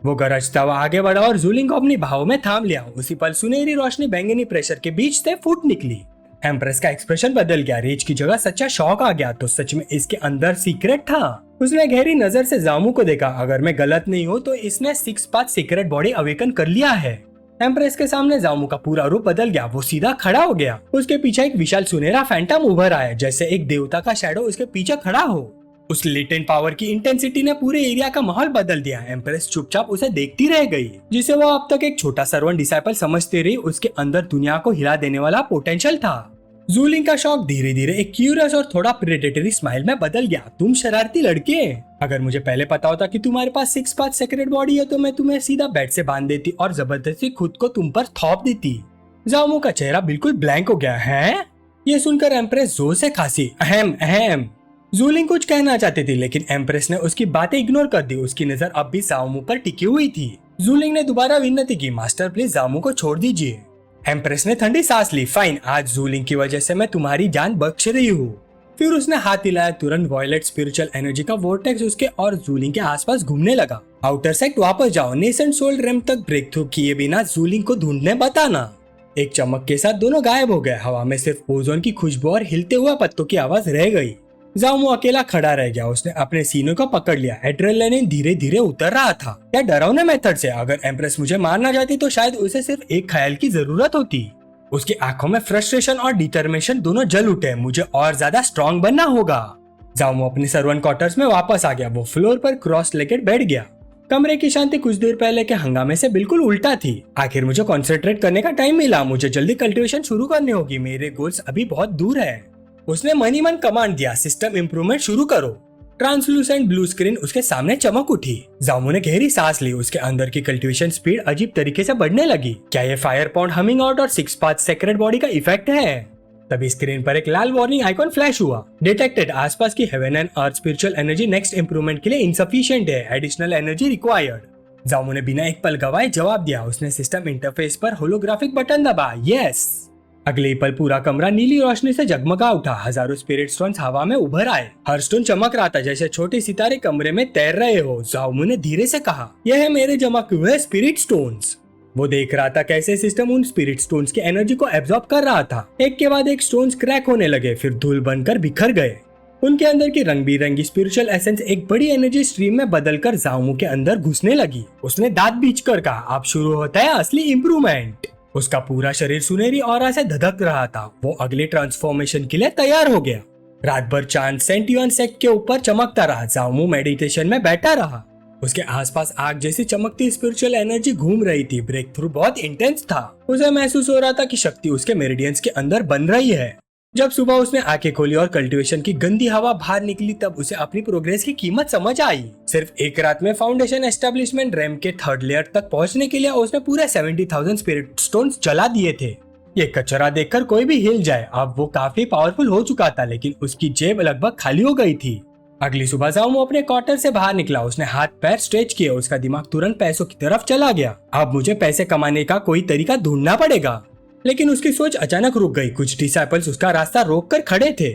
वो गरजता हुआ आगे बढ़ा और जूलिंग को अपनी बाहों में थाम लिया। उसी पल सुनहरी रोशनी बैंगनी प्रेशर के बीच से फूट निकली। एम्प्रेस का एक्सप्रेशन बदल गया। रेज की जगह सच्चा शौक आ गया। तो सच में इसके अंदर सीक्रेट था। उसने गहरी नजर से जामू को देखा। अगर मैं गलत नहीं हूँ तो इसने 6 पाथ सीक्रेट बॉडी अवेकन कर लिया है। एम्प्रेस के सामने जामू का पूरा रूप बदल गया। वो सीधा खड़ा हो गया। उसके पीछे एक विशाल सुनहरा फैंटम उभर आया, जैसे एक देवता का शैडो उसके पीछे खड़ा हो। उस लेटेंट पावर की इंटेंसिटी ने पूरे एरिया का माहौल बदल दिया। एम्प्रेस चुपचाप उसे देखती रह गई, जिसे वो अब तक एक छोटा सर्वेंट डिसाइपल समझती रही। उसके अंदर दुनिया को हिला देने वाला पोटेंशियल था। जूलिंग का शौक धीरे धीरे एक क्यूरियस और थोड़ा प्रेडेटरी स्माइल में बदल गया। तुम शरारती लड़के, अगर मुझे पहले पता होता कि तुम्हारे पास 6 पाथ सेक्रेट बॉडी है तो मैं तुम्हें सीधा बेड से बांध देती और जबरदस्ती खुद को तुम पर थोप देती। जामू का चेहरा बिल्कुल ब्लैंक हो गया। है? ये सुनकर एम्प्रेस जोर से खांसी। अहम अहम। जूलिंग कुछ कहना चाहती थी लेकिन एम्प्रेस ने उसकी बातें इग्नोर कर दी। उसकी नजर अब भी जामू पर टिकी हुई थी। जूलिंग ने दोबारा विनती की, मास्टर प्लीज जामू को छोड़ दीजिए। एम्प्रेस ने ठंडी सांस ली। फाइन, आज जूलिंग की वजह से मैं तुम्हारी जान बख्श रही हूँ। फिर उसने हाथ हिलाया। तुरंत वॉयलेट स्पिरिचुअल एनर्जी का वोर्टेक्स उसके और जूलिंग के आसपास घूमने लगा। आउटर सेक्ट वापस जाओ। नेसेंट सोल रेम तक ब्रेक थ्रू किए बिना जूलिंग को ढूंढने बताना। एक चमक के साथ दोनों गायब हो गए। हवा में सिर्फ ओजोन की खुशबू और हिलते हुए पत्तों की आवाज रह गई। जामू अकेला खड़ा रह गया। उसने अपने सीने को पकड़ लिया। एड्रेनलिन धीरे धीरे उतर रहा था। क्या डरावने मेथड से? अगर एम्प्रेस मुझे मारना चाहती तो शायद उसे सिर्फ एक ख्याल की जरूरत होती। उसकी आंखों में फ्रस्ट्रेशन और डिटर्मिनेशन दोनों जल उठे। मुझे और ज्यादा स्ट्रॉन्ग बनना होगा। जामू अपने सर्वेंट क्वार्टर्स में वापस आ गया। वो फ्लोर पर क्रॉस लेकर बैठ गया। कमरे की शांति कुछ देर पहले के हंगामे से बिल्कुल उल्टा थी। आखिर मुझे कंसंट्रेट करने का टाइम मिला। मुझे जल्दी कल्टीवेशन शुरू करनी होगी। मेरे गोल्स अभी बहुत दूर है। उसने मन ही मन कमांड दिया, सिस्टम इम्प्रूवमेंट शुरू करो। ट्रांसलूसेंट ब्लू स्क्रीन उसके सामने चमक उठी। जामू ने गहरी सांस ली। उसके अंदर की कल्टीवेशन स्पीड अजीब तरीके से बढ़ने लगी। क्या ये फायर पॉन्ड हमिंग आउट और 6 पाथ सेक्रेट बॉडी का इफेक्ट है? तभी स्क्रीन पर एक लाल वार्निंग आइकॉन फ्लैश हुआ। डिटेक्टेड, आसपास की heaven and earth spiritual energy next improvement के लिए इनसफिशिएंट है। Additional energy required. जामू ने बिना एक पल गवाए जवाब दिया। उसने सिस्टम इंटरफेस पर होलोग्राफिक बटन दबा। यस। अगले पल पूरा कमरा नीली रोशनी से जगमगा उठा। हजारों स्पिरिट स्टोन्स हवा में उभर आए। हर स्टोन चमक रहा था जैसे छोटे सितारे कमरे में तैर रहे हो। जामू ने धीरे से कहा, यह है मेरे जमा हुए स्पिरिट स्टोन्स। वो देख रहा था कैसे सिस्टम उन स्पिरिट स्टोन्स की एनर्जी को एब्जॉर्ब कर रहा था। एक के बाद एक स्टोन्स क्रैक होने लगे, फिर धूल बनकर बिखर गए। उनके अंदर की रंग बिरंगी स्पिरिचुअल एसेंस एक बड़ी एनर्जी स्ट्रीम में बदलकर जामू के अंदर घुसने लगी। उसने दांत बींचकर कहा, अब शुरू होता है असली इम्प्रूवमेंट। उसका पूरा शरीर सुनहरी ऑरा से धधक रहा था। वो अगले ट्रांसफॉर्मेशन के लिए तैयार हो गया। रात भर चांद सेंटियन सेक्ट के ऊपर चमकता रहा। जामू मेडिटेशन में बैठा रहा। उसके आसपास आग जैसी चमकती स्पिरिचुअल एनर्जी घूम रही थी। ब्रेक थ्रू बहुत इंटेंस था। उसे महसूस हो रहा था कि शक्ति उसके मेरिडियंस के अंदर बन रही है। जब सुबह उसने आंखें खोली और कल्टीवेशन की गंदी हवा बाहर निकली, तब उसे अपनी प्रोग्रेस की कीमत समझ आई। सिर्फ एक रात में फाउंडेशन एस्टेब्लिशमेंट रैम के 3rd लेयर तक पहुंचने के लिए उसने पूरे 70,000 स्पिरिट स्टोन्स जला दिए थे। ये कचरा देखकर कोई भी हिल जाए। अब वो काफी पावरफुल हो चुका था, लेकिन उसकी जेब लगभग खाली हो गई थी। अगली सुबह जामू अपने क्वार्टर से बाहर निकला। उसने हाथ पैर स्ट्रेच किए। उसका दिमाग तुरंत पैसों की तरफ चला गया। अब मुझे पैसे कमाने का कोई तरीका ढूंढना पड़ेगा। लेकिन उसकी सोच अचानक रुक गई। कुछ डिसाइपल्स उसका रास्ता रोक कर खड़े थे।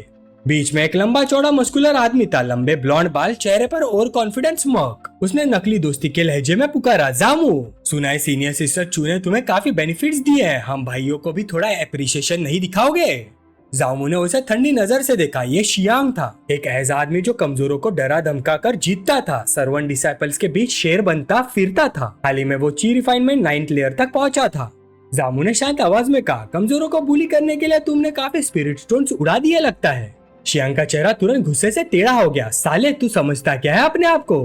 बीच में एक लंबा चौड़ा मस्कुलर आदमी था, लंबे ब्लॉन्ड बाल, चेहरे पर और कॉन्फिडेंस स्मार्क। उसने नकली दोस्ती के लहजे में पुकारा, जामू सुना है सीनियर सिस्टर चू ने तुम्हें काफी बेनिफिट्स दिए हैं, हम भाइयों को भी थोड़ा एप्रिसिएशन नहीं दिखाओगे? जामू ने उसे ठंडी नजर से देखा। ये शियांग था, एक ऐसा आदमी जो कमजोरों को डरा धमका कर जीतता था, सर्वेंट डिसाइपल्स के बीच शेर बनता फिरता था। हाल ही में वो ची रिफाइनमेंट 9th लेयर तक पहुंचा था। जामू ने शांत आवाज में कहा, कमजोरों को बुली करने के लिए तुमने काफी स्पिरिट स्टोन्स उड़ा दिए लगता है। शियांग का चेहरा तुरंत गुस्से से टेढ़ा हो गया। साले तू समझता क्या है अपने आप को?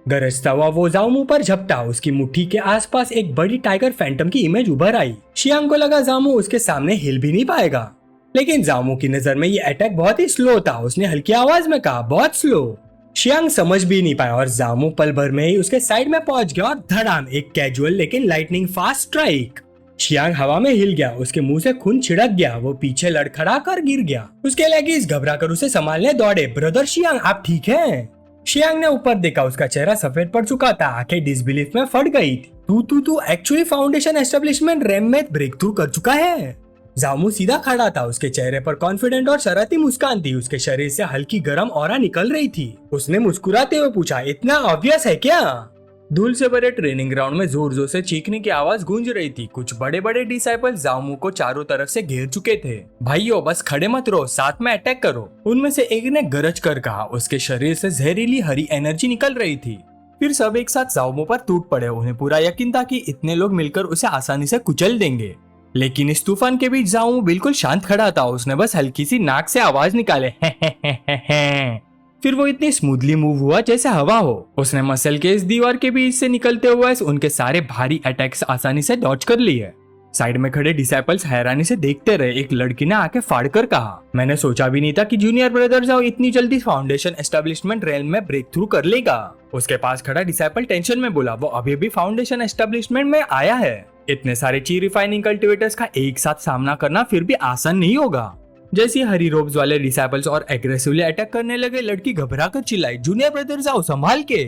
गरजता हुआ वो जामू पर झपटा। उसकी मुट्ठी के आसपास एक बड़ी टाइगर फैंटम की इमेज उभर आई। शियांग को लगा जामू उसके सामने हिल भी नहीं पाएगा, लेकिन जामू की नजर में ये अटैक बहुत ही स्लो था। उसने हल्की आवाज में कहा, बहुत स्लो। शियांग समझ भी नहीं पाया और जामू पल भर में ही उसके साइड में पहुंच गया और धड़ाम, एक कैजुअल लेकिन लाइटनिंग फास्ट स्ट्राइक। शियांग हवा में हिल गया, उसके मुंह से खून छिड़क गया, वो पीछे लड़खड़ा कर गिर गया। उसके लेगीज घबरा कर उसे संभालने दौड़े। ब्रदर शियांग, आप ठीक हैं? शियांग ने ऊपर देखा, उसका चेहरा सफेद पड़ चुका था, आंखें डिसबिलीफ में फट गई थी। तू एक्चुअली फाउंडेशन एस्टेब्लिशमेंट रैम में ब्रेक थ्रू कर चुका है। जामू सीधा खड़ा था, उसके चेहरे पर कॉन्फिडेंट और शरारती मुस्कान थी, उसके शरीर से हल्की गर्म ऑरा निकल रही थी। उसने मुस्कुराते हुए पूछा, इतना ऑब्वियस है क्या? धूल से भरे ट्रेनिंग ग्राउंड में जोर जोर से चीखने की आवाज गूंज रही थी। कुछ बड़े बड़े डिसाइपल जामू को चारों तरफ से घेर चुके थे। भाइयों बस खड़े मत रहो, साथ में अटैक करो, उनमें से एक ने गरज कर कहा। उसके शरीर से जहरीली हरी एनर्जी निकल रही थी। फिर सब एक साथ जामू पर टूट पड़े। उन्हें पूरा यकीन था कि इतने लोग मिलकर उसे आसानी से कुचल देंगे, लेकिन इस तूफान के बीच जामू बिल्कुल शांत खड़ा था। उसने बस हल्की सी नाक से आवाज निकाले, फिर वो इतनी स्मूथली मूव हुआ जैसे हवा हो। उसने मसल के इस दीवार के बीच से निकलते हुए उनके सारे भारी अटैक्स आसानी से डॉज कर लिए। साइड में खड़े डिसाइपल्स हैरानी से देखते रहे। एक लड़की ने आके फाड़कर कहा, मैंने सोचा भी नहीं था कि जूनियर ब्रदर जाओ इतनी जल्दी फाउंडेशन एस्टेब्लिशमेंट रेल में ब्रेक थ्रू कर लेगा। उसके पास खड़ा डिसाइपल टेंशन में बोला, वो अभी भी फाउंडेशन एस्टेब्लिशमेंट में आया है। इतने सारे ची रिफाइनिंग कल्टिवेटर्स का एक साथ सामना करना फिर भी आसान नहीं होगा। जैसे हरी रोब्स वाले डिसाइपल्स और एग्रेसिवली अटैक करने लगे, लड़की घबराकर चिल्लाई, जूनियर ब्रदर जाओ संभाल के।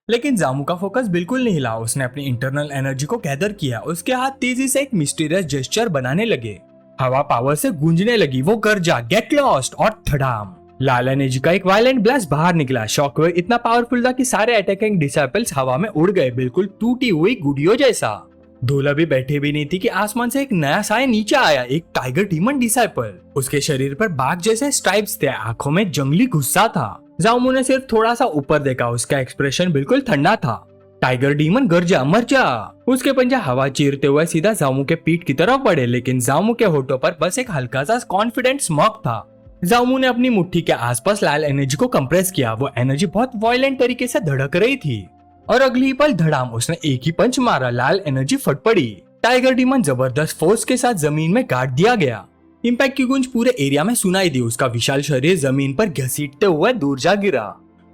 लेकिन जामू का फोकस बिल्कुल नहीं हिला। उसने अपनी इंटरनल एनर्जी को गैदर किया। उसके हाथ तेजी से एक मिस्टीरियस जेस्चर बनाने लगे। हवा पावर से गूंजने लगी। वो गरजा, गेट लॉस्ट, और धड़ाम, लाल एनर्जी का एक वायलेंट ब्लास्ट बाहर निकला। शॉकवेव इतना पावरफुल था कि सारे अटैकिंग डिसाइपल्स हवा में उड़ गए, बिल्कुल टूटी हुई गुड़ियों जैसा। धूल अभी बैठे भी नहीं थी कि आसमान से एक नया साया नीचे आया, एक टाइगर डीमन डिसाइपल। उसके शरीर पर बाघ जैसे स्ट्राइप्स थे, आंखों में जंगली गुस्सा था। जामू ने सिर्फ थोड़ा सा ऊपर देखा, उसका एक्सप्रेशन बिल्कुल ठंडा था। टाइगर डीमन गरजा, मर जा। उसके पंजा हवा चीरते हुए सीधा जामू के पीठ की तरफ बढ़े, लेकिन जामू के होठों पर बस एक हल्का सा कॉन्फिडेंट स्मॉक था। जामू ने अपनी मुट्ठी के आसपास लाल एनर्जी को कंप्रेस किया। वो एनर्जी बहुत वायलेंट तरीके से धड़क रही थी और अगली ही पल धड़ाम, उसने एक ही पंच मारा, लाल एनर्जी फट पड़ी। टाइगर डीमन जबरदस्त फोर्स के साथ जमीन में गाड़ दिया गया। इंपैक्ट की गूंज पूरे एरिया में सुनाई दी। उसका विशाल शरीर जमीन पर घसीटते हुए दूर जा गिरा।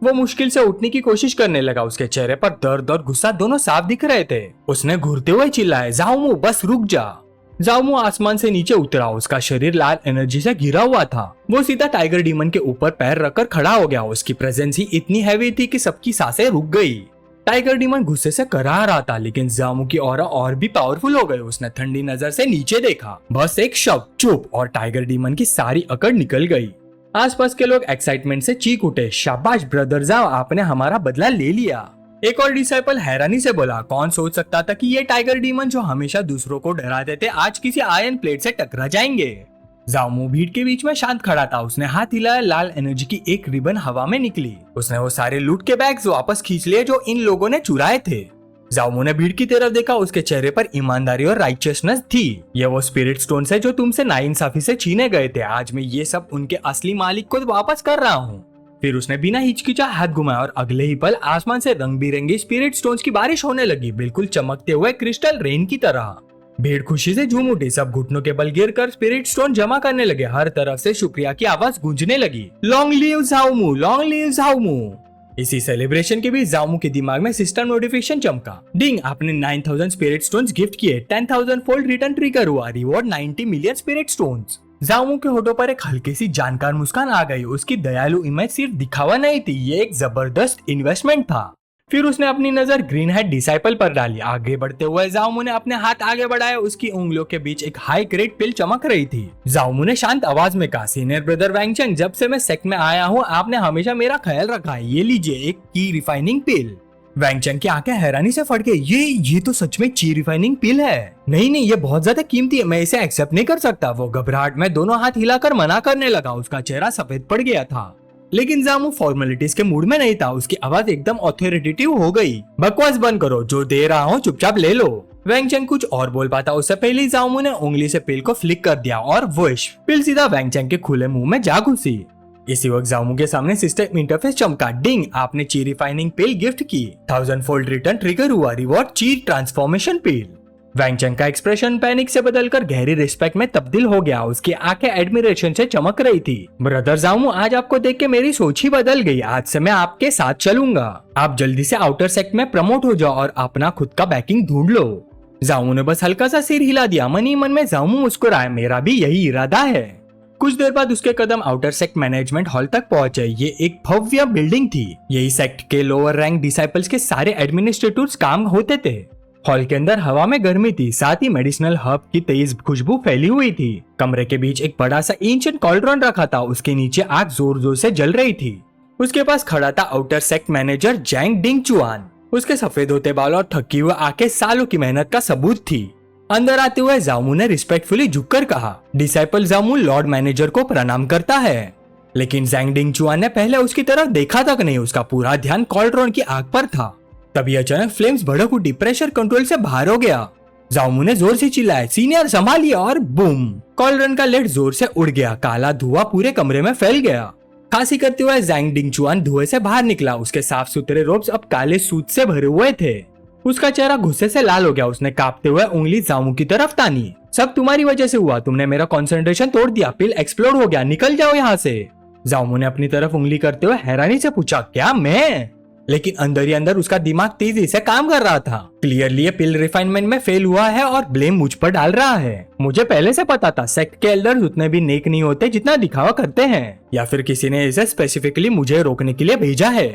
वो मुश्किल से उठने की कोशिश करने लगा। उसके चेहरे पर दर्द और गुस्सा दोनों साफ दिख रहे थे। उसने घूरते हुए चिल्लाया, जामू बस रुक जा। जामू आसमान से नीचे उतरा। उसका शरीर लाल एनर्जी से घिरा हुआ था। वो सीधा टाइगर डीमन के ऊपर पैर रखकर खड़ा हो गया। उसकी प्रेजेंस ही इतनी हैवी थी कि सबकी सांसें रुक गई। टाइगर डीमन गुस्से से करा रहा था, लेकिन जामू की ऑरा और भी पावरफुल हो गई। उसने ठंडी नजर से नीचे देखा, बस एक शब्द, चुप, और टाइगर डीमन की सारी अकड़ निकल गई। आसपास के लोग एक्साइटमेंट से चीख उठे, शाबाश ब्रदर जाओ, आपने हमारा बदला ले लिया। एक और डिसाइपल हैरानी से बोला, कौन सोच सकता था कि ये टाइगर डीमन जो हमेशा दूसरों को डराते थे आज किसी आयरन प्लेट से टकरा जाएंगे। जामू भीड़ के बीच में शांत खड़ा था। उसने हाथ हिलाया, लाल एनर्जी की एक रिबन हवा में निकली। उसने वो सारे लूट के बैग्स वापस खींच लिए जो इन लोगों ने चुराए थे। जामू ने भीड़ की तरफ देखा। उसके चेहरे पर ईमानदारी और राइचियसनेस थी। ये वो स्पिरिट स्टोन्स है जो तुमसे नाइंसाफी से छीने गए थे। आज मैं ये सब उनके असली मालिक को वापस कर रहा हूँ। फिर उसने बिना हिचकिचा हाथ घुमाया और अगले ही पल आसमान से रंग बिरंगी स्पिरिट स्टोन्स की बारिश होने लगी, बिल्कुल चमकते हुए क्रिस्टल रेन की तरह। भीड़ खुशी से झूम उठी। सब घुटनों के बल गिर कर स्पिरिट स्टोन जमा करने लगे। हर तरफ से शुक्रिया की आवाज गूंजने लगी, long live Jamu, long live Jamu. इसी सेलिब्रेशन के बीच जामू के दिमाग में सिस्टम नोटिफिकेशन चमका, डिंग, आपने 9000 स्पिरिट स्टोन्स गिफ्ट किए, 10,000 फोल्ड रिटर्न ट्रिगर हुआ, reward 90 million spirit stones. Jamu के होठों पर एक हल्की सी जानकार मुस्कान आ गई। उसकी दयालु इमेज सिर्फ दिखावा नहीं थी, ये एक जबरदस्त इन्वेस्टमेंट था। फिर उसने अपनी नजर ग्रीन हेड डिसाइपल पर डाली। आगे बढ़ते हुए जाओमू ने अपने हाथ आगे बढ़ाया। उसकी उंगलियों के बीच एक हाई ग्रेड पिल चमक रही थी। जाओमू ने शांत आवाज में कहा, सीनियर ब्रदर वैंगचन, जब से मैं सेक्ट में आया हूँ आपने हमेशा मेरा ख्याल रखा है। ये लीजिए एक की रिफाइनिंग पिल। वैंगचन की आंखें हैरानी से फट गई। ये तो सच में ची रिफाइनिंग पिल है। नहीं, ये बहुत ज्यादा कीमती है, मैं इसे एक्सेप्ट नहीं कर सकता। वो घबराहट में दोनों हाथ हिलाकर मना करने लगा। उसका चेहरा सफेद पड़ गया था। लेकिन जामू फॉर्मेलिटीज के मूड में नहीं था। उसकी आवाज एकदम ऑथोरिटेटिव हो गई। बकवास बंद करो, जो दे रहा हूँ चुपचाप ले लो। वैंगचन कुछ और बोल पाता उससे पहले ही जामू ने उंगली से पिल को फ्लिक कर दिया और वुश, पिल सीधा वैंगचन के खुले मुंह में जा घुसी। इसी वक्त जामू के सामने सिस्टम इंटरफेस चमका। डिंग, आपने ची रिफाइनिंग पिल गिफ्ट की। 1000 फोल्ड रिटर्न ट्रिगर हुआ। रिवॉर्ड ची ट्रांसफॉर्मेशन पिल। वैंगचन का एक्सप्रेशन पैनिक से बदलकर गहरी रिस्पेक्ट में तब्दील हो गया। उसकी आंखें एडमिरेशन से चमक रही थी। ब्रदर जामू, आज आपको देख के मेरी सोच ही बदल गई। आज से मैं आपके साथ चलूंगा। आप जल्दी से आउटर सेक्ट में प्रमोट हो जाओ और अपना खुद का बैकिंग ढूंढ लो। जामू ने बस हल्का सा सिर हिला दिया। मन ही मन में जामू मुस्कुराया, मेरा भी यही इरादा है। कुछ देर बाद उसके कदम आउटर सेक्ट मैनेजमेंट हॉल तक पहुंचे। ये एक भव्य बिल्डिंग थी। यही सेक्ट के लोअर रैंक डिसाइपल्स के सारे एडमिनिस्ट्रेटर्स काम होते थे। हॉल के अंदर हवा में गर्मी थी, साथ ही मेडिसिनल हर्ब की तेज खुशबू फैली हुई थी। कमरे के बीच एक बड़ा सा एंशिएंट कॉल्ड्रॉन रखा था। उसके नीचे आग जोर जोर से जल रही थी। उसके पास खड़ा था आउटर सेक्ट मैनेजर जैंग डिंग चुआन। उसके सफेद होते बाल और थकी हुई आंखें सालों की मेहनत का सबूत थी। अंदर आते हुए जामू ने रिस्पेक्टफुली झुककर कहा, डिसाइपल जामू लॉर्ड मैनेजर को प्रणाम करता है। लेकिन जैंग डिंग चुआन ने पहले उसकी तरफ देखा तक नहीं। उसका पूरा ध्यान कॉल्ड्रॉन की आग पर था। तभी अचानक फ्लेम्स भड़क उठी। प्रेशर कंट्रोल से बाहर हो गया। जामू ने जोर से चिल्लाया, सीनियर संभालिए, और बूम, कॉल्ड्रॉन का लेड जोर से उड़ गया। काला धुआं पूरे कमरे में फैल गया। खांसी करते हुए जैंग डिंग चुआन धुएं से बाहर निकला। उसके साफ सुथरे रोब्स अब काले सूत से भरे हुए थे। उसका चेहरा गुस्से से लाल हो गया। उसने कांपते हुए उंगली जामू की तरफ तानी। सब तुम्हारी वजह से हुआ, तुमने मेरा कंसंट्रेशन तोड़ दिया, पिल एक्सप्लोड हो गया, निकल जाओ यहाँ से। जामू ने अपनी तरफ उंगली करते हुए हैरानी से पूछा, क्या मैं? लेकिन अंदर ही अंदर उसका दिमाग तेजी से काम कर रहा था। क्लियरली ये पिल रिफाइनमेंट में फेल हुआ है और ब्लेम मुझ पर डाल रहा है। मुझे पहले से पता था सेक्ट के एल्डर्स उतने भी नेक नहीं होते जितना दिखावा करते हैं, या फिर किसी ने इसे स्पेसिफिकली मुझे रोकने के लिए भेजा है।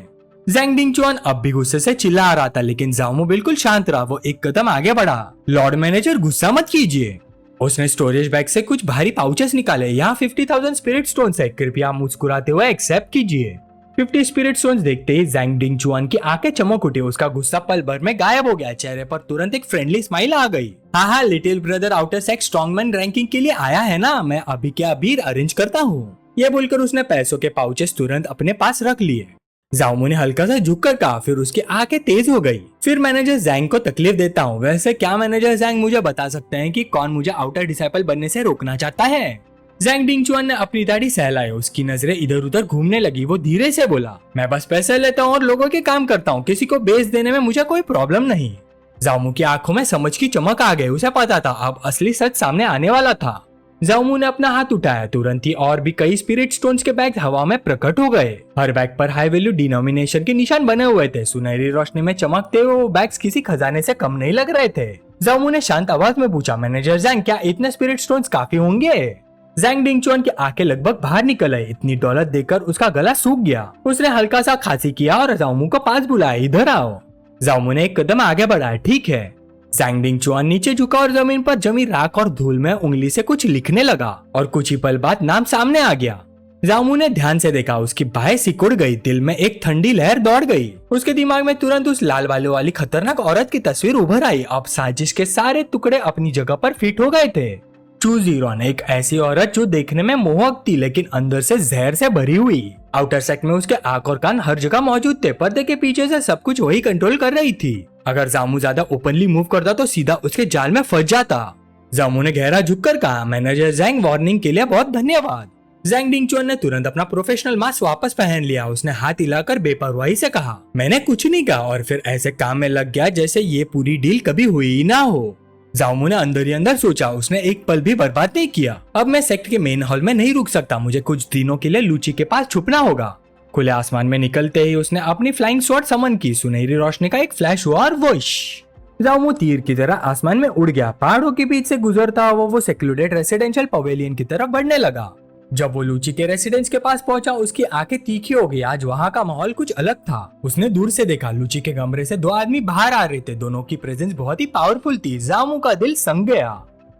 जैंग डिंग चुआन अब भी गुस्से से चिल्ला आ रहा था, लेकिन जामू बिल्कुल शांत रहा। वो एक कदम आगे बढ़ा। लॉर्ड मैनेजर, गुस्सा मत कीजिए। उसने स्टोरेज बैग से कुछ भारी पाउचेस निकाले। यहाँ 50,000 स्पिरिट स्टोन्स है, कृपया मुस्कुराते हुए एक्सेप्ट कीजिए। 50 स्पिरिट स्टोन्स देखते ही जैंग डिंग चुआन की आंखें चमक उठी। उसका गुस्सा पल भर में गायब हो गया। चेहरे पर तुरंत एक फ्रेंडली स्माइल आ गई। हाँ, little brother outer sect strongman ranking के लिए आया है ना, मैं अभी के अभी अरेंज करता हूँ। ये बोलकर उसने पैसों के पाउचेस तुरंत अपने पास रख लिए। जामू ने हल्का सा झुककर कहा, फिर उसकी आंखें तेज हो गई। फिर मैनेजर जैंग को तकलीफ देता हूँ। वैसे क्या मैनेजर जैंग मुझे बता सकते हैं कि कौन मुझे आउटर डिसाइपल बनने से रोकना चाहता है? जैंग डिंग चुआन ने अपनी दाढ़ी सहलाई। उसकी नजरें इधर उधर घूमने लगी। वो धीरे से बोला, मैं बस पैसे लेता हूँ और लोगों के काम करता हूँ, किसी को बेच देने में मुझे कोई प्रॉब्लम नहीं। जामू की आंखों में समझ की चमक आ गई। उसे पता था अब असली सच सामने आने वाला था। जामू ने अपना हाथ उठाया। तुरंत ही और भी कई स्पिरिट स्टोन्स के बैग हवा में प्रकट हो गए। हर बैग पर हाई वैल्यू डिनोमिनेशन के निशान बने हुए थे। सुनहरी रोशनी में चमकते हुए वो बैग्स किसी खजाने से कम नहीं लग रहे थे। जामू ने शांत आवाज में पूछा, मैनेजर जैंग, क्या इतने स्पिरिट स्टोन्स काफी होंगे? जैंग डिंग चुआन की आंखें लगभग बाहर निकल आई। इतनी दौलत देखकर उसका गला सूख गया। उसने हल्का सा खांसी किया और जामू को पास बुलाया, इधर आओ। जामू ने एक कदम आगे बढ़ाया। ठीक है। जैंग डिंग चुआन नीचे झुका और जमीन पर जमी राख और धूल में उंगली से कुछ लिखने लगा और कुछ ही पल बाद नाम सामने आ गया। जामू ने ध्यान से देखा। उसकी बाहें सिकुड़ गई। दिल में एक ठंडी लहर दौड़ गई। उसके दिमाग में तुरंत उस लाल बालों वाली खतरनाक औरत की तस्वीर उभर आई। अब साजिश के सारे टुकड़े अपनी जगह पर फिट हो गए थे। चूज हीरोन, एक ऐसी औरत जो देखने में मोहक थी लेकिन अंदर से जहर से भरी हुई। आउटर सेक्ट में उसके आंख और कान हर जगह मौजूद थे। पर्दे के पीछे से सब कुछ वही कंट्रोल कर रही थी। अगर जामू ज्यादा ओपनली मूव करता तो सीधा उसके जाल में फंस जाता। जामू ने गहरा झुककर कहा, मैनेजर जैंग, वार्निंग के लिए बहुत धन्यवाद। जैंग डिंग चुआन ने तुरंत अपना प्रोफेशनल मास्क वापस पहन लिया। उसने हाथ हिलाकर बेपरवाही से कहा, मैंने कुछ नहीं कहा, और फिर ऐसे काम में लग गया जैसे ये पूरी डील कभी हुई ही ना हो। जामू ने अंदर ही अंदर सोचा। उसने एक पल भी बर्बाद नहीं किया। अब मैं सेक्ट के मेन हॉल में नहीं रुक सकता। मुझे कुछ दिनों के लिए लूची के पास छुपना होगा। खुले आसमान में निकलते ही उसने अपनी फ्लाइंग स्वॉर्ड समन की। सुनहरी रोशनी का एक फ्लैश हुआ और वुश, जामू तीर की तरह आसमान में उड़ गया। पहाड़ों के बीच से गुजरता हुआ वो सेक्लूडेड रेसिडेंशियल पवेलियन की तरफ बढ़ने लगा। जब वो लूची के रेसिडेंस के पास पहुंचा उसकी आंखें तीखी हो गई। आज वहाँ का माहौल कुछ अलग था। उसने दूर से देखा लूची के कमरे से दो आदमी बाहर आ रहे थे। दोनों की प्रेजेंस बहुत ही पावरफुल थी। जामू का दिल संग गया।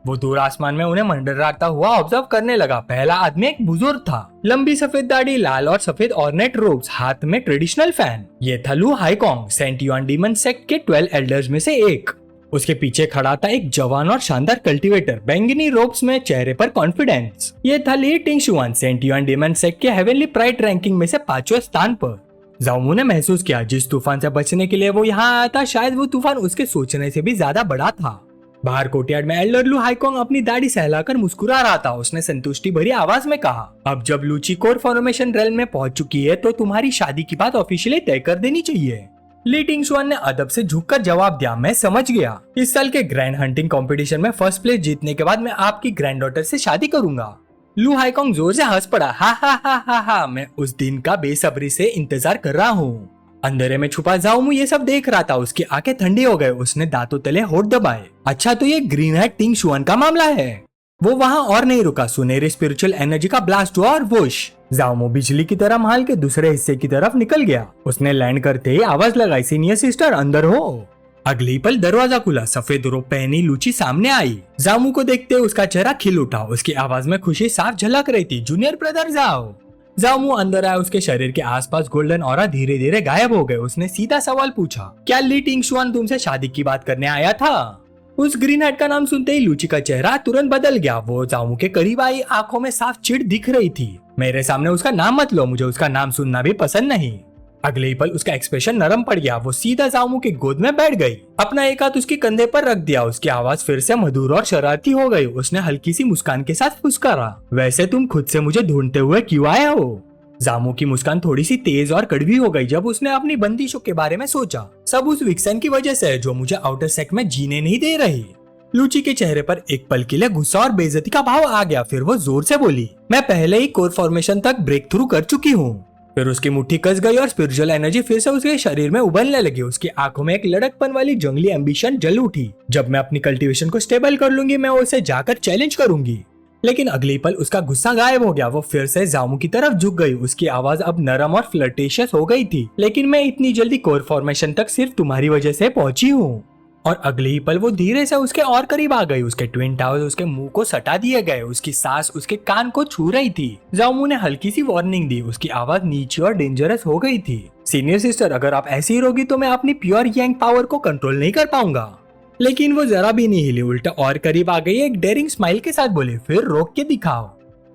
वो दूर आसमान में उन्हें मंडराता हुआ ऑब्जर्व करने लगा। पहला आदमी एक बुजुर्ग था, लंबी सफेद दाढ़ी, लाल और सफेद ऑर्नेट रोब्स, हाथ में ट्रेडिशनल फैन। ये था लू हाईकोंग, सेंट युआन डीमन सेक्ट के 12 एल्डर्स में से एक। उसके पीछे खड़ा था एक जवान और शानदार कल्टीवेटर, बैंगनी रोब्स में, चेहरे पर कॉन्फिडेंस। ये था ली टिंगशुआन, सेंट युआन डीमन सेक्ट के हेवनली प्राइड रैंकिंग में से 5वें स्थान पर। जाओमू ने महसूस किया जिस तूफान से बचने के लिए वो यहाँ आया था, शायद वो तूफान उसके सोचने से भी ज्यादा बड़ा था। बाहर कोर्टयार्ड में एल्डर लू हाईकोंग अपनी दाढ़ी सहलाकर मुस्कुरा रहा था। उसने संतुष्टि भरी आवाज में कहा, अब जब लूची कोर फॉर्मेशन रेल में पहुंच चुकी है तो तुम्हारी शादी की बात ऑफिशियली तय कर देनी चाहिए। ली टिंगशुआन ने अदब से झुककर जवाब दिया, मैं समझ गया। इस साल के ग्रैंड हंटिंग कंपटीशन में फर्स्ट प्लेस जीतने के बाद मैं आपकी ग्रैंड डॉटर से शादी करूंगा। लू हाईकोंग जोर से हंस पड़ा, हा हा हा हा हा, मैं उस दिन का बेसब्री से इंतजार कर रहा हूँ। अंधेरे में छुपा जाओमू ये सब देख रहा था। उसकी आंखें ठंडी हो गए। उसने दांतों तले होठ दबाए। अच्छा, तो ये ग्रीन हेड टिंगशुआन का मामला है। वो वहाँ और नहीं रुका। सुनहरी स्पिरिचुअल एनर्जी का ब्लास्ट हुआ और वुश, जाओमू बिजली की तरह महल के दूसरे हिस्से की तरफ निकल गया। उसने लैंड करते ही आवाज लगाई, सीनियर सिस्टर अंदर हो। अगली पल दरवाजा खुला। सफेद रोब पहनी लूची सामने आई। जामू को देखते उसका चेहरा खिल उठा। उसकी आवाज में खुशी साफ झलक रही थी, जूनियर ब्रदर जाओ। जामू अंदर आया। उसके शरीर के आसपास गोल्डन ऑरा धीरे धीरे गायब हो गए। उसने सीधा सवाल पूछा, क्या ली टिंगशुआन तुमसे शादी की बात करने आया था? उस ग्रीन हेड का नाम सुनते ही लूची का चेहरा तुरंत बदल गया। वो जामू के करीब आई, आंखों में साफ चिढ़ दिख रही थी। मेरे सामने उसका नाम मत लो, मुझे उसका नाम सुनना भी पसंद नहीं। अगले ही पल उसका एक्सप्रेशन नरम पड़ गया। वो सीधा जामू के गोद में बैठ गई, अपना एक हाथ उसके कंधे पर रख दिया। उसकी आवाज फिर से मधुर और शरारती हो गई। उसने हल्की सी मुस्कान के साथ फुसकारा, वैसे तुम खुद से मुझे ढूंढते हुए क्यों आए हो? जामू की मुस्कान थोड़ी सी तेज और कड़वी हो गई जब उसने अपनी बंदिशों के बारे में सोचा। सब उस विक्सन की वजह से है जो मुझे आउटर सेक्ट में जीने नहीं दे रही। लूची के चेहरे पर एक पल के लिए गुस्सा और बेइज्जती का भाव आ गया। फिर वो जोर से बोली, मैं पहले ही कोर फॉर्मेशन तक ब्रेक थ्रू कर चुकी हूँ। फिर उसकी मुट्ठी कस गई और स्पिरिचुअल एनर्जी फिर से उसके शरीर में उबलने लगी। उसकी आंखों में एक लड़कपन वाली जंगली एम्बिशन जल उठी। जब मैं अपनी कल्टीवेशन को स्टेबल कर लूंगी, मैं उसे जाकर चैलेंज करूंगी। लेकिन अगली पल उसका गुस्सा गायब हो गया। वो फिर से जामू की तरफ झुक गई। उसकी आवाज अब नरम और फ्लर्टेशियस हो गई थी, लेकिन मैं इतनी जल्दी कोर फॉर्मेशन तक सिर्फ तुम्हारी वजह से पहुंची हूँ। और अगले ही पल वो धीरे से उसके और करीब आ गई। उसके ट्विन टावर्स उसके मुंह को सटा दिए गए। उसकी सांस उसके कान को छू रही थी। जाओमू ने हल्की सी वार्निंग दी। उसकी आवाज नीची और डेंजरस हो गई थी। सीनियर सिस्टर, अगर आप ऐसी ही रहोगी तो मैं अपनी प्योर यांग पावर को कंट्रोल नहीं कर पाऊंगा। लेकिन वो जरा भी नहीं हिली, उल्टा और करीब आ गई। एक डेयरिंग स्माइल के साथ बोले, फिर रोक के दिखाओ।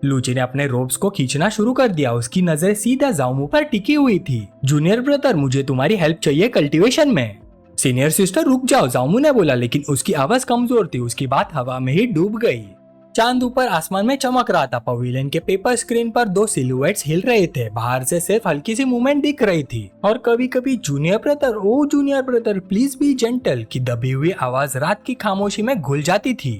लूची ने अपने रोब्स को खींचना शुरू कर दिया। उसकी नजर सीधा जाओमू पर टिकी हुई थी। जूनियर ब्रदर, मुझे तुम्हारी हेल्प चाहिए कल्टीवेशन में। सीनियर सिस्टर रुक जाओ, जाओमू ने बोला, लेकिन उसकी आवाज कमजोर थी। उसकी बात हवा में ही डूब गई। चांद ऊपर आसमान में चमक रहा था। पवेलियन के पेपर स्क्रीन पर दो सिलुएट्स हिल रहे थे। बाहर से सिर्फ हल्की सी मूवमेंट दिख रही थी। और कभी कभी junior brother, oh junior brother please be gentle की दबी हुई आवाज रात की खामोशी में घुल जाती थी।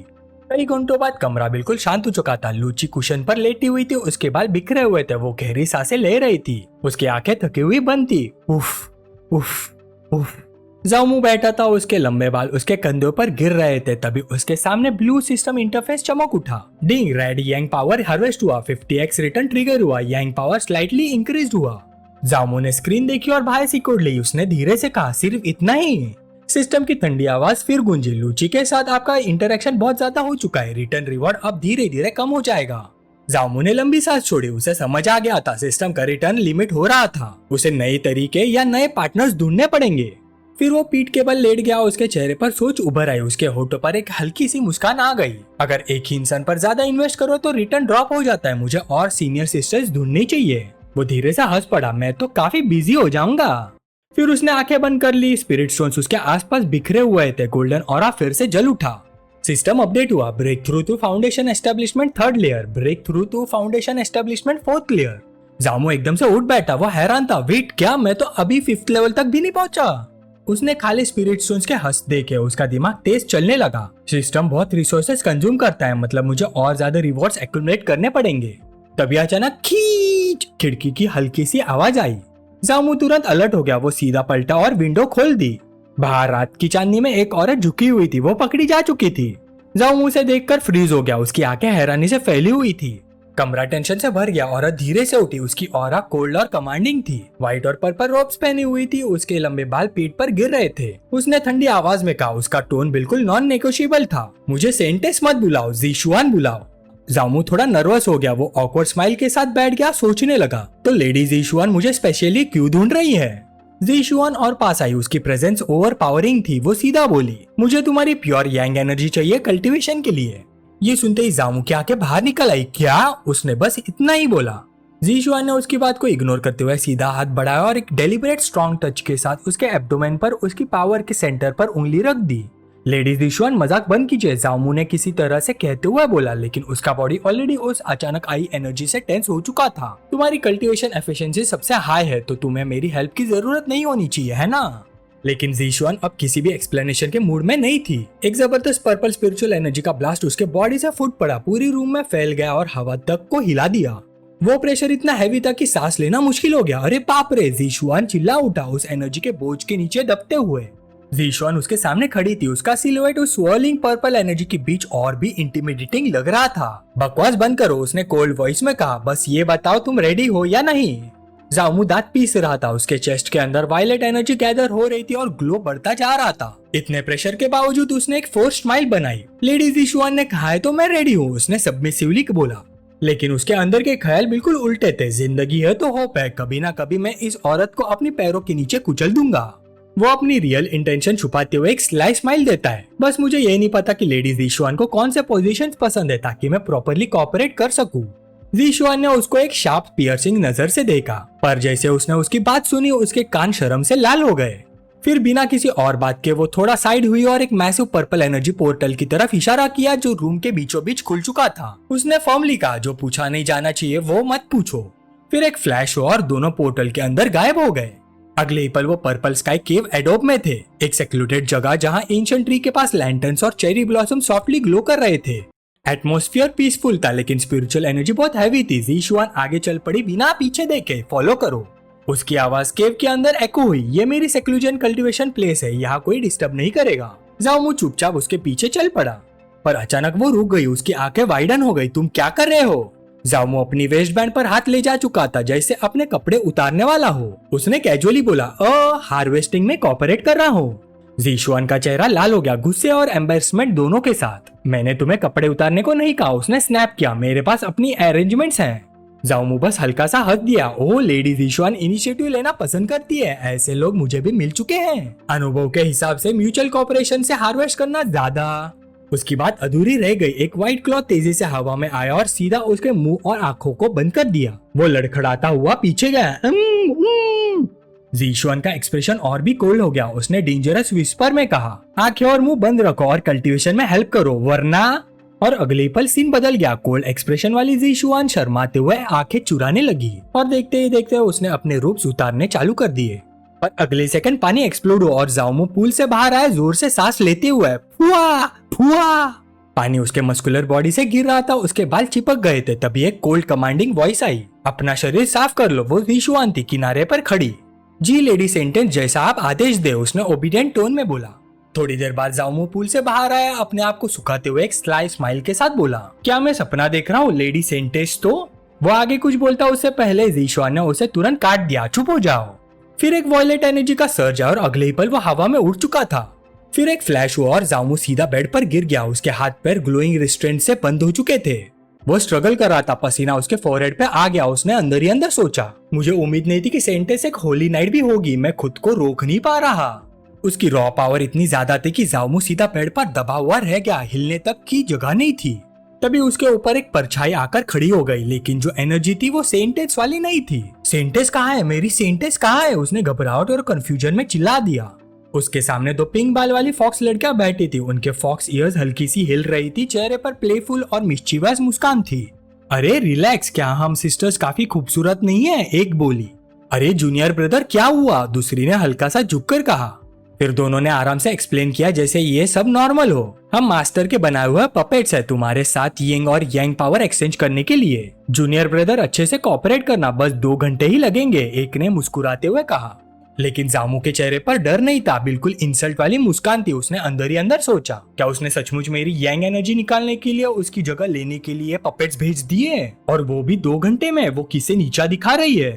कई घंटों बाद कमरा बिल्कुल शांत हो चुका था। लूची कुशन पर लेटी हुई थी। उसके बाल बिखरे हुए थे। वो गहरी सांसें ले रही थी। उसकी आंखें थकी हुई बंद थी। उफ उफ उफ। जाओमू बैठा था। उसके लंबे बाल उसके कंधों पर गिर रहे थे। तभी उसके सामने ब्लू सिस्टम इंटरफेस चमक उठा। डिंग, रेड यांग पावर हार्वेस्ट हुआ। 50x रिटर्न ट्रिगर हुआ। यांग पावर स्लाइटली इंक्रीज हुआ। जाओमू ने स्क्रीन देखी और बाहर सिकुड़ ली। उसने धीरे से कहा, सिर्फ इतना ही? सिस्टम की ठंडी आवाज फिर गूंजी, लूची के साथ आपका इंटरेक्शन बहुत ज्यादा हो चुका है। रिटर्न रिवॉर्ड अब धीरे धीरे कम हो जाएगा। जाओमू ने लंबी सांस छोड़ी। उसे समझ आ गया था सिस्टम का रिटर्न लिमिट हो रहा था। उसे नए तरीके या नए पार्टनर्स ढूंढने पड़ेंगे। फिर वो पीठ के बल लेट गया। उसके चेहरे पर सोच उभर आई। उसके होठों पर एक हल्की सी मुस्कान आ गई। अगर एक ही इंसान पर ज्यादा इन्वेस्ट करो तो रिटर्न ड्रॉप हो जाता है। मुझे और सीनियर सिस्टर्स ढूंढनी चाहिए। वो धीरे से हंस पड़ा, मैं तो काफी बिजी हो जाऊंगा। फिर उसने आंखें बंद कर ली। स्पिरिट स्टोन्स उसके आसपास बिखरे हुए थे। गोल्डन ऑरा फिर से जल उठा। सिस्टम अपडेट हुआ। Breakthrough to foundation establishment 3rd layer, breakthrough to foundation establishment 4th layer. जामू एकदम से उठ बैठा। वो हैरान था, वेट क्या, मैं तो अभी 5th लेवल तक भी नहीं पहुंचा। उसने खाली स्पिरिट स्टोन्स के हंस देखे उसका दिमाग तेज चलने लगा। सिस्टम बहुत रिसोर्सेज कंज्यूम करता है, मतलब मुझे और ज्यादा रिवॉर्ड्स एक्युमुलेट करने पड़ेंगे। तभी अचानक खींच खिड़की की हल्की सी आवाज आई। जामू तुरंत अलर्ट हो गया। वो सीधा पलटा और विंडो खोल दी। बाहर रात की चांदनी में एक औरत झुकी हुई थी। वो पकड़ी जा चुकी थी। जामू उसे देखकर फ्रीज हो गया। उसकी आंखें हैरानी से फैली हुई थी। कमरा टेंशन से भर गया। औरत धीरे से उठी, उसकी ऑरा कोल्ड और कमांडिंग थी। व्हाइट और पर्पल रोब्स पहनी हुई थी, उसके लंबे बाल पीठ पर गिर रहे थे। उसने ठंडी आवाज में कहा, उसका टोन बिल्कुल नॉन नेगोशिएबल था। मुझे सेंटेस मत बुलाओ, ज़ीशुआन बुलाओ। जामू थोड़ा नर्वस हो गया। वो ऑकवर्ड स्माइल के साथ बैठ गया, सोचने लगा, तो लेडी ज़ीशुआन मुझे स्पेशली क्यों ढूंढ रही है? ज़ीशुआन और पास आई, उसकी प्रेजेंस ओवर पावरिंग थी। वो सीधा बोली, मुझे तुम्हारी प्योर यांग एनर्जी चाहिए कल्टीवेशन के लिए। ये सुनते ही जामू की आंखें बाहर निकल आई। क्या? उसने बस इतना ही बोला। ज़ीशुआन ने उसकी बात को इग्नोर करते हुए सीधा हाथ बढ़ाया और एक डेलिबरेट स्ट्रॉन्ग टच के साथ उसके एब्डोमेन पर, उसकी पावर के सेंटर पर उंगली रख दी। लेडी ज़ीशुआन मजाक बंद कीजिए, जामू ने किसी तरह से कहते हुए बोला, लेकिन उसका बॉडी ऑलरेडी उस अचानक आई एनर्जी से टेंस हो चुका था। तुम्हारी कल्टीवेशन एफिशिएंसी सबसे हाई है, तो तुम्हें मेरी हेल्प की जरूरत नहीं होनी चाहिए, है ना? लेकिन ज़ीशुआन अब किसी भी एक्सप्लेनेशन के मूड में नहीं थी। एक जबरदस्त पर्पल स्पिरिचुअल एनर्जी का ब्लास्ट उसके बॉडी से फूट पड़ा, पूरी रूम में फैल गया और हवा तक को हिला दिया। वो प्रेशर इतना हैवी था कि सांस लेना मुश्किल हो गया। अरे बाप रे! ज़ीशुआन चिल्ला उठा, उस एनर्जी के बोझ के नीचे दबते हुए। ज़ीशुआन उसके सामने खड़ी थी, उसका सिलुएट उस स्वर्लिंग पर्पल एनर्जी के बीच और भी इंटिमिडेटिंग लग रहा था। बकवास बंद करो, उसने कोल्ड वॉइस में कहा, बस ये बताओ तुम रेडी हो या नहीं? जामू दांत पीस रहा था, उसके चेस्ट के अंदर वायलेट एनर्जी गैदर हो रही थी और ग्लो बढ़ता जा रहा था। इतने प्रेशर के बावजूद उसने एक फोर्स्ड स्माइल बनाई। लेडी ज़ीशुआन ने कहा है तो मैं रेडी हूँ, उसने सबमिसिवली बोला। लेकिन उसके अंदर के ख्याल बिल्कुल उल्टे थे। जिंदगी है तो होप है, कभी ना कभी मैं इस औरत को अपनी पैरों के नीचे कुचल दूंगा। वो अपनी रियल इंटेंशन छुपाते हुए एक स्लाई स्माइल देता है। बस मुझे ये नहीं पता कि लेडी ज़ीशुआन को कौन से पोजीशंस पसंद है ताकि मैं प्रॉपर्ली कोऑपरेट कर सकूं। ज़ीशुआन ने उसको एक शार्प पियर्सिंग नजर से देखा, पर जैसे उसने उसकी बात सुनी उसके कान शर्म से लाल हो गए। फिर बिना किसी और बात के वो थोड़ा साइड हुई और एक मैसिव पर्पल एनर्जी पोर्टल की तरफ इशारा किया जो रूम के बीचों बीच खुल चुका था। उसने फर्मली कहा, जो पूछा नहीं जाना चाहिए वो मत पूछो। फिर एक फ्लैश हुआ और दोनों पोर्टल के अंदर गायब हो गए। अगले ही पल वो पर्पल स्काई केव एडोब में थे, एक सेक्लूडेड जगह जहां एंशिएंट ट्री के पास लैंटर्न्स और चेरी ब्लॉसम सॉफ्टली ग्लो कर रहे थे। एटमॉस्फेयर पीसफुल था, लेकिन स्पिरिचुअल एनर्जी बहुत हैवी थी। ज़ीशुआन आगे चल पड़ी बिना पीछे देखे, फॉलो करो। उसकी आवाज केव के अंदर एको हुई, ये मेरी सेक्लूजन कल्टीवेशन प्लेस है, यहाँ कोई डिस्टर्ब नहीं करेगा। जामू चुपचाप उसके पीछे चल पड़ा, पर अचानक वो रुक गई, उसकी आंखें वाइडन हो गई। तुम क्या कर रहे हो? जामू अपनी वेस्ट बैंड पर हाथ ले जा चुका था, जैसे अपने कपड़े उतारने वाला हो। उसने कैजुअली बोला, हार्वेस्टिंग में कोऑपरेट कर रहा हूँ। ज़ीशुआन का चेहरा लाल हो गया, गुस्से और एम्बैरेसमेंट दोनों के साथ। मैंने तुम्हें कपड़े उतारने को नहीं कहा, उसने स्नैप किया, मेरे पास अपनी अरेंजमेंट्स हैं। जामू बस हल्का सा हंस दिया। ओह, लेडी ज़ीशुआन इनिशिएटिव लेना पसंद करती है, ऐसे लोग मुझे भी मिल चुके हैं। अनुभव के हिसाब से म्यूचुअल कोऑपरेशन से हार्वेस्ट करना ज्यादा। उसकी बात अधूरी रह गई। एक व्हाइट क्लॉथ तेजी से हवा में आया और सीधा उसके मुंह और आंखों को बंद कर दिया। वो लड़खड़ाता हुआ पीछे गया। ज़ीशुआन का एक्सप्रेशन और भी कोल्ड हो गया। उसने डेंजरस विस्पर में कहा, आंखें और मुंह बंद रखो और कल्टीवेशन में हेल्प करो, वरना। और अगले पल सीन बदल गया। कोल्ड एक्सप्रेशन वाली ज़ीशुआन शर्माते हुए आंखें चुराने लगी और देखते ही देखते उसने अपने रूप उतारने चालू कर दिए। पर अगले सेकंड पानी एक्सप्लोड हुआ और जामू पूल से बाहर आया, जोर से सांस लेते हुए। फुआ फुआ। पानी उसके मस्कुलर बॉडी से गिर रहा था, उसके बाल चिपक गए थे। तभी एक कोल्ड कमांडिंग वॉइस आई, अपना शरीर साफ कर लो। वो ज़ीशुआन थी, किनारे पर खड़ी। जी लेडी सेंटेंस, जैसा आप आदेश दे, उसने ओबीडियंट टोन में बोला। थोड़ी देर बाद जामू पूल से बाहर आया, अपने आप को सुखाते हुए एक स्लाई स्माइल के साथ बोला, क्या मैं सपना देख रहा हूँ लेडी सेंटेंस? तो वो आगे कुछ बोलता उससे पहले ज़ीशुआन ने उसे तुरंत काट दिया, चुप हो जाओ। फिर एक वॉयलेट एनर्जी का सर्ज आया और अगले ही पल वो हवा में उड़ चुका था। फिर एक फ्लैश हुआ और जामू सीधा बेड पर गिर गया। उसके हाथ पैर ग्लोइंग रिस्ट्रेंट से बंद हो चुके थे। वो स्ट्रगल कर रहा था, पसीना उसके फोरहेड पे आ गया। उसने अंदर ही अंदर सोचा, मुझे उम्मीद नहीं थी कि सेंटेंस एक होली नाइट भी होगी, मैं खुद को रोक नहीं पा रहा। उसकी रॉ पावर इतनी ज्यादा थी कि जामू सीधा पेड़ पर दबा हुआ रह गया, हिलने तक की जगह नहीं थी। तभी उसके ऊपर एक परछाई आकर खड़ी हो गई, लेकिन जो एनर्जी थी वो सेंटेंस वाली नहीं थी। सेंटेंस कहाँ है? मेरी सेंटेंस कहाँ है? उसने घबराहट और कंफ्यूजन में चिल्ला दिया। उसके सामने दो पिंक बाल वाली फॉक्स लड़कियां बैठी थी, उनके फॉक्स ईयर्स हल्की सी हिल रही थी, चेहरे पर प्लेफुल और मिस्चीवियस मुस्कान थी। अरे रिलैक्स, क्या हम सिस्टर्स काफी खूबसूरत नहीं है? एक बोली। अरे जूनियर ब्रदर क्या हुआ? दूसरी ने हल्का सा झुककर कहा। फिर दोनों ने आराम से एक्सप्लेन किया जैसे ये सब नॉर्मल हो। हम मास्टर के बनाए हुए पपेट्स है तुम्हारे साथ यिंग और यांग पावर एक्सचेंज करने के लिए। जूनियर ब्रदर अच्छे से कोऑपरेट करना, बस 2 घंटे ही लगेंगे, एक ने मुस्कुराते हुए कहा। लेकिन जामू के चेहरे पर डर नहीं था, बिल्कुल इंसल्ट वाली मुस्कान थी। उसने अंदर ही अंदर सोचा, क्या उसने सचमुच मेरी यांग एनर्जी निकालने के लिए उसकी जगह लेने के लिए पपेट्स भेज दिए, और वो भी 2 घंटे में? वो किसे नीचा दिखा रही है?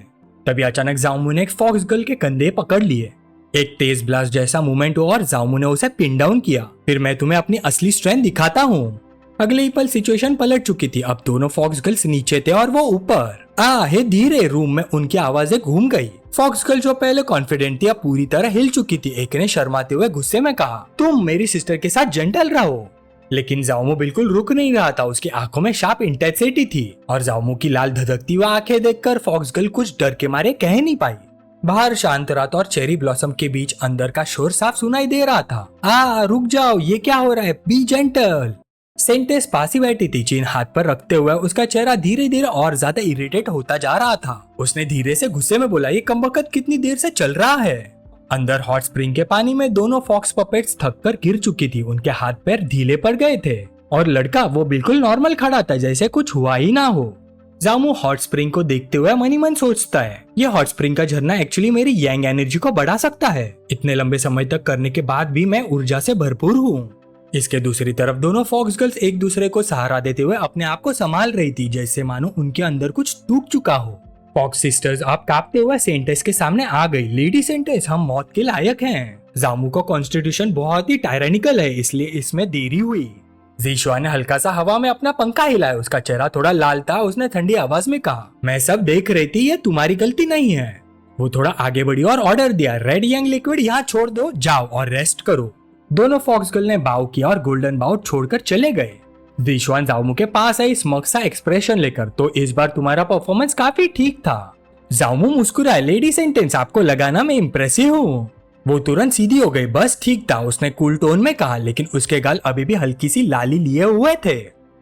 तभी अचानक जामू ने एक फॉक्स गर्ल के कंधे पकड़ लिए। एक तेज ब्लास्ट जैसा मूवमेंट हुआ और जामू ने उसे पिन डाउन किया। फिर मैं तुम्हें अपनी असली स्ट्रेंथ दिखाता हूँ। अगले ही पल सिचुएशन पलट चुकी थी। अब दोनों फॉक्स गर्ल्स नीचे थे और वो ऊपर। हे धीरे रूम में उनकी आवाजें घूम गई। फॉक्स गर्ल जो पहले कॉन्फिडेंट थी अब पूरी तरह हिल चुकी थी। एक ने शर्माते हुए गुस्से में कहा, तुम मेरी सिस्टर के साथ जेंटल रहो। लेकिन जामू बिल्कुल रुक नहीं रहा था। उसकी आंखों में शार्प इंटेंसिटी थी और जामू की लाल धधकती हुई आंखें देखकर फॉक्स गर्ल कुछ डर के मारे कह नहीं पाई। बाहर शांत रात और चेरी ब्लॉसम के बीच अंदर का शोर साफ सुनाई दे रहा था। रुक जाओ, ये क्या हो रहा है? B gentle. सेंटेस पास ही बैठी थी, चीन हाथ पर रखते हुए। उसका चेहरा धीरे धीरे और ज्यादा इरिटेट होता जा रहा था। उसने धीरे से गुस्से में बोला, ये कमबख्त कितनी देर से चल रहा है? अंदर हॉट स्प्रिंग के पानी में दोनों फॉक्स पपेट्स थक कर गिर चुकी थी। उनके हाथ पैर ढीले पड़ गए थे और लड़का वो बिल्कुल नॉर्मल खड़ा था, जैसे कुछ हुआ ही ना हो। जामू हॉट स्प्रिंग को देखते हुए मन ही मन सोचता है, ये हॉट स्प्रिंग का झरना एक्चुअली मेरी यांग एनर्जी को बढ़ा सकता है। इतने लंबे समय तक करने के बाद भी मैं ऊर्जा से भरपूर हूँ। इसके दूसरी तरफ दोनों फॉक्स गर्ल्स एक दूसरे को सहारा देते हुए अपने आप को संभाल रही थी, जैसे मानो उनके अंदर कुछ टूट चुका हो। फॉक्स सिस्टर्स आप कांपते हुए सेंटेस के सामने आ गई। लेडी सेंटेस, हम मौत के लायक हैं। जामू का कॉन्स्टिट्यूशन बहुत ही टायरानिकल है, इसलिए इसमें देरी हुई। जीशुआ ने हल्का सा हवा में अपना पंखा हिलाया। उसका चेहरा थोड़ा लाल था। उसने ठंडी आवाज में कहा, मैं सब देख रही थी, ये तुम्हारी गलती नहीं है। वो थोड़ा आगे बढ़ी और ऑर्डर दिया, रेड यांग लिक्विड यहाँ छोड़ दो, जाओ और रेस्ट करो। दोनों फॉक्स गर्ल ने बाव किया और गोल्डन बाउ छोड़कर चले गए। जीशुआन जामू के पास आई स्मग सा एक्सप्रेशन लेकर, तो इस बार तुम्हारा परफॉर्मेंस काफी ठीक था। जामू मुस्कुराए, लेडी सेंटेंस आपको लगा ना मैं इम्प्रेसिव हूँ? वो तुरंत सीधी हो गई, बस ठीक था, उसने कूल टोन में कहा, लेकिन उसके गाल अभी भी हल्की सी लाली लिए हुए थे।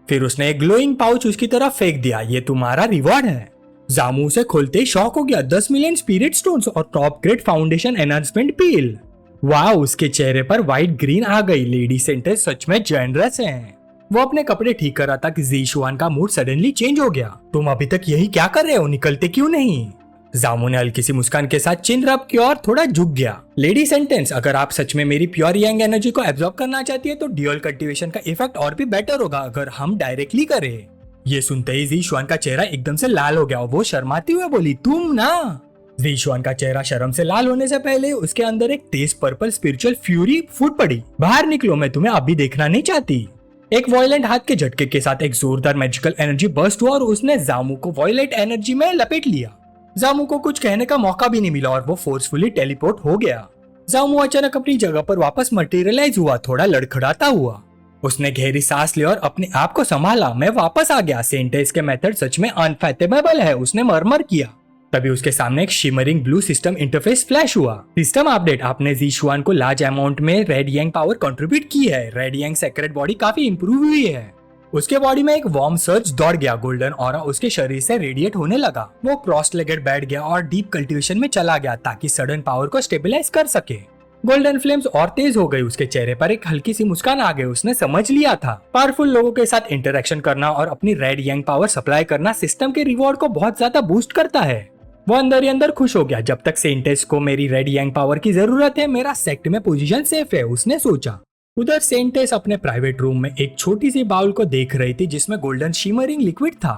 फिर उसने एक ग्लोइंग पाउच उसकी तरफ फेंक दिया, ये तुम्हारा रिवॉर्ड है। जामू उसे खोलते ही शॉक हो गया, 10 मिलियन स्पिरिट स्टोन्स और टॉप ग्रेड फाउंडेशन एनहांसमेंट पील। वाह, उसके चेहरे पर व्हाइट ग्रीन आ गई। लेडी सेंटेंस सच में जेनरस हैं। वो अपने कपड़े ठीक कर रहा था कि जीशुआन का मूड सडनली चेंज हो गया। तुम अभी तक यही क्या कर रहे हो, निकलते क्यों नहीं? जामू ने हल्की सी मुस्कान के साथ चिन रब की और थोड़ा झुक गया। लेडी सेंटेंस, अगर आप सच में मेरी प्योर यांग एनर्जी को एब्जॉर्ब करना चाहती है तो ड्यूअल कल्टीवेशन का इफेक्ट और भी बेटर होगा अगर हम डायरेक्टली करें। ये सुनते ही जीशुआन का चेहरा एकदम से लाल हो गया और वो शर्माती हुए बोली, तुम ना। जीशुआन का चेहरा शर्म से लाल होने से पहले उसके अंदर एक तेज पर्पल स्पिरिचुअल फ्यूरी फूट पड़ी। बाहर निकलो, मैं तुम्हें अभी देखना नहीं चाहती। एक वॉयलेंट हाथ के झटके के साथ एक जोरदार मैजिकल एनर्जी बर्स्ट हुआ और उसने जामू को वॉयलेंट एनर्जी में लपेट लिया। जामू को कुछ कहने का मौका भी नहीं मिला और वो फोर्सफुली टेलीपोर्ट हो गया। जामू अचानक अपनी जगह पर वापस मटेरियलाइज हुआ, थोड़ा लड़खड़ाता हुआ। उसने गहरी सांस ली और अपने आप को संभाला। मैं वापस आ गया, सेंटेंस के मेथड सच में अनफैथेबल है, उसने मरमर किया। तभी उसके सामने एक shimmering blue system interface flash हुआ। सिस्टम अपडेट, आपने जीशुआन को लार्ज अमाउंट में रेड यांग पावर कंट्रीब्यूट की है। रेड यांग सेक्रेट बॉडी काफी इंप्रूव हुई है। उसके बॉडी में एक वार्म सर्ज दौड़ गया। गोल्डन ऑरा उसके शरीर से रेडिएट होने लगा। वो क्रॉस लेगेड बैठ गया और डीप कल्टीवेशन में चला गया ताकि सडन पावर को स्टेबलाइज कर सके। गोल्डन फ्लेम्स और तेज हो गई। उसके चेहरे पर एक हल्की सी मुस्कान आ गई। उसने समझ लिया था, पावरफुल लोगों के साथ इंटरेक्शन करना और अपनी रेड यांग पावर सप्लाई करना सिस्टम के रिवॉर्ड को बहुत ज्यादा बूस्ट करता है। वो अंदर ही अंदर खुश हो गया। जब तक सेंटेस को मेरी रेड यांग पावर की जरूरत है, मेरा सेक्ट में पोजीशन सेफ है, उसने सोचा। उधर सेंटेस अपने प्राइवेट रूम में एक छोटी सी बाउल को देख रही थी जिसमें गोल्डन शिमरिंग लिक्विड था।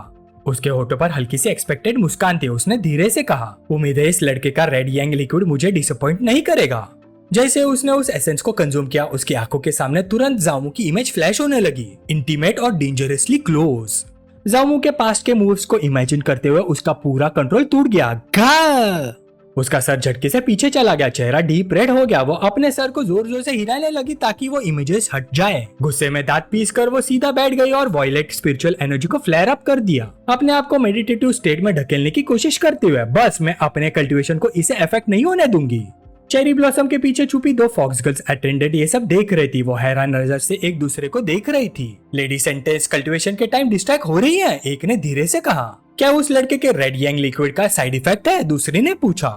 उसके होठों पर हल्की सी एक्सपेक्टेड मुस्कान थी। उसने धीरे से कहा, उम्मीद है इस लड़के का रेड यांग लिक्विड मुझे डिसअपॉइंट नहीं करेगा। जैसे उसने उस एसेंस को कंज्यूम किया, उसकी आंखों के सामने तुरंत जामू की इमेज फ्लैश होने लगी, इंटीमेट और डेंजरसली क्लोज। जामू के पास्ट के मूव्स को इमेजिन करते हुए उसका पूरा कंट्रोल टूट गया। घा! उसका सर झटके से पीछे चला गया, चेहरा डीप रेड हो गया। वो अपने सर को जोर जोर से हिलाने लगी ताकि वो इमेजेस हट जाए। गुस्से में दांत पीस कर वो सीधा बैठ गई और वॉयलेट स्पिरिचुअल एनर्जी को फ्लेयर अप कर दिया, अपने आप को मेडिटेटिव स्टेट में ढकेलने की कोशिश करते हुए। बस मैं अपने कल्टीवेशन को इसे इफेक्ट नहीं होने दूंगी। चेरी ब्लॉसम के पीछे छुपी 2 फॉक्स गर्ल्स अटेंडेंट ये सब देख रही थी। वो हैरान नजर से एक दूसरे को देख रही थी। लेडी सेंटेंस कल्टीवेशन के टाइम डिस्ट्रैक्ट हो रही है, एक ने धीरे से कहा। क्या उस लड़के के रेड यांग लिक्विड का साइड इफेक्ट है, दूसरी ने पूछा।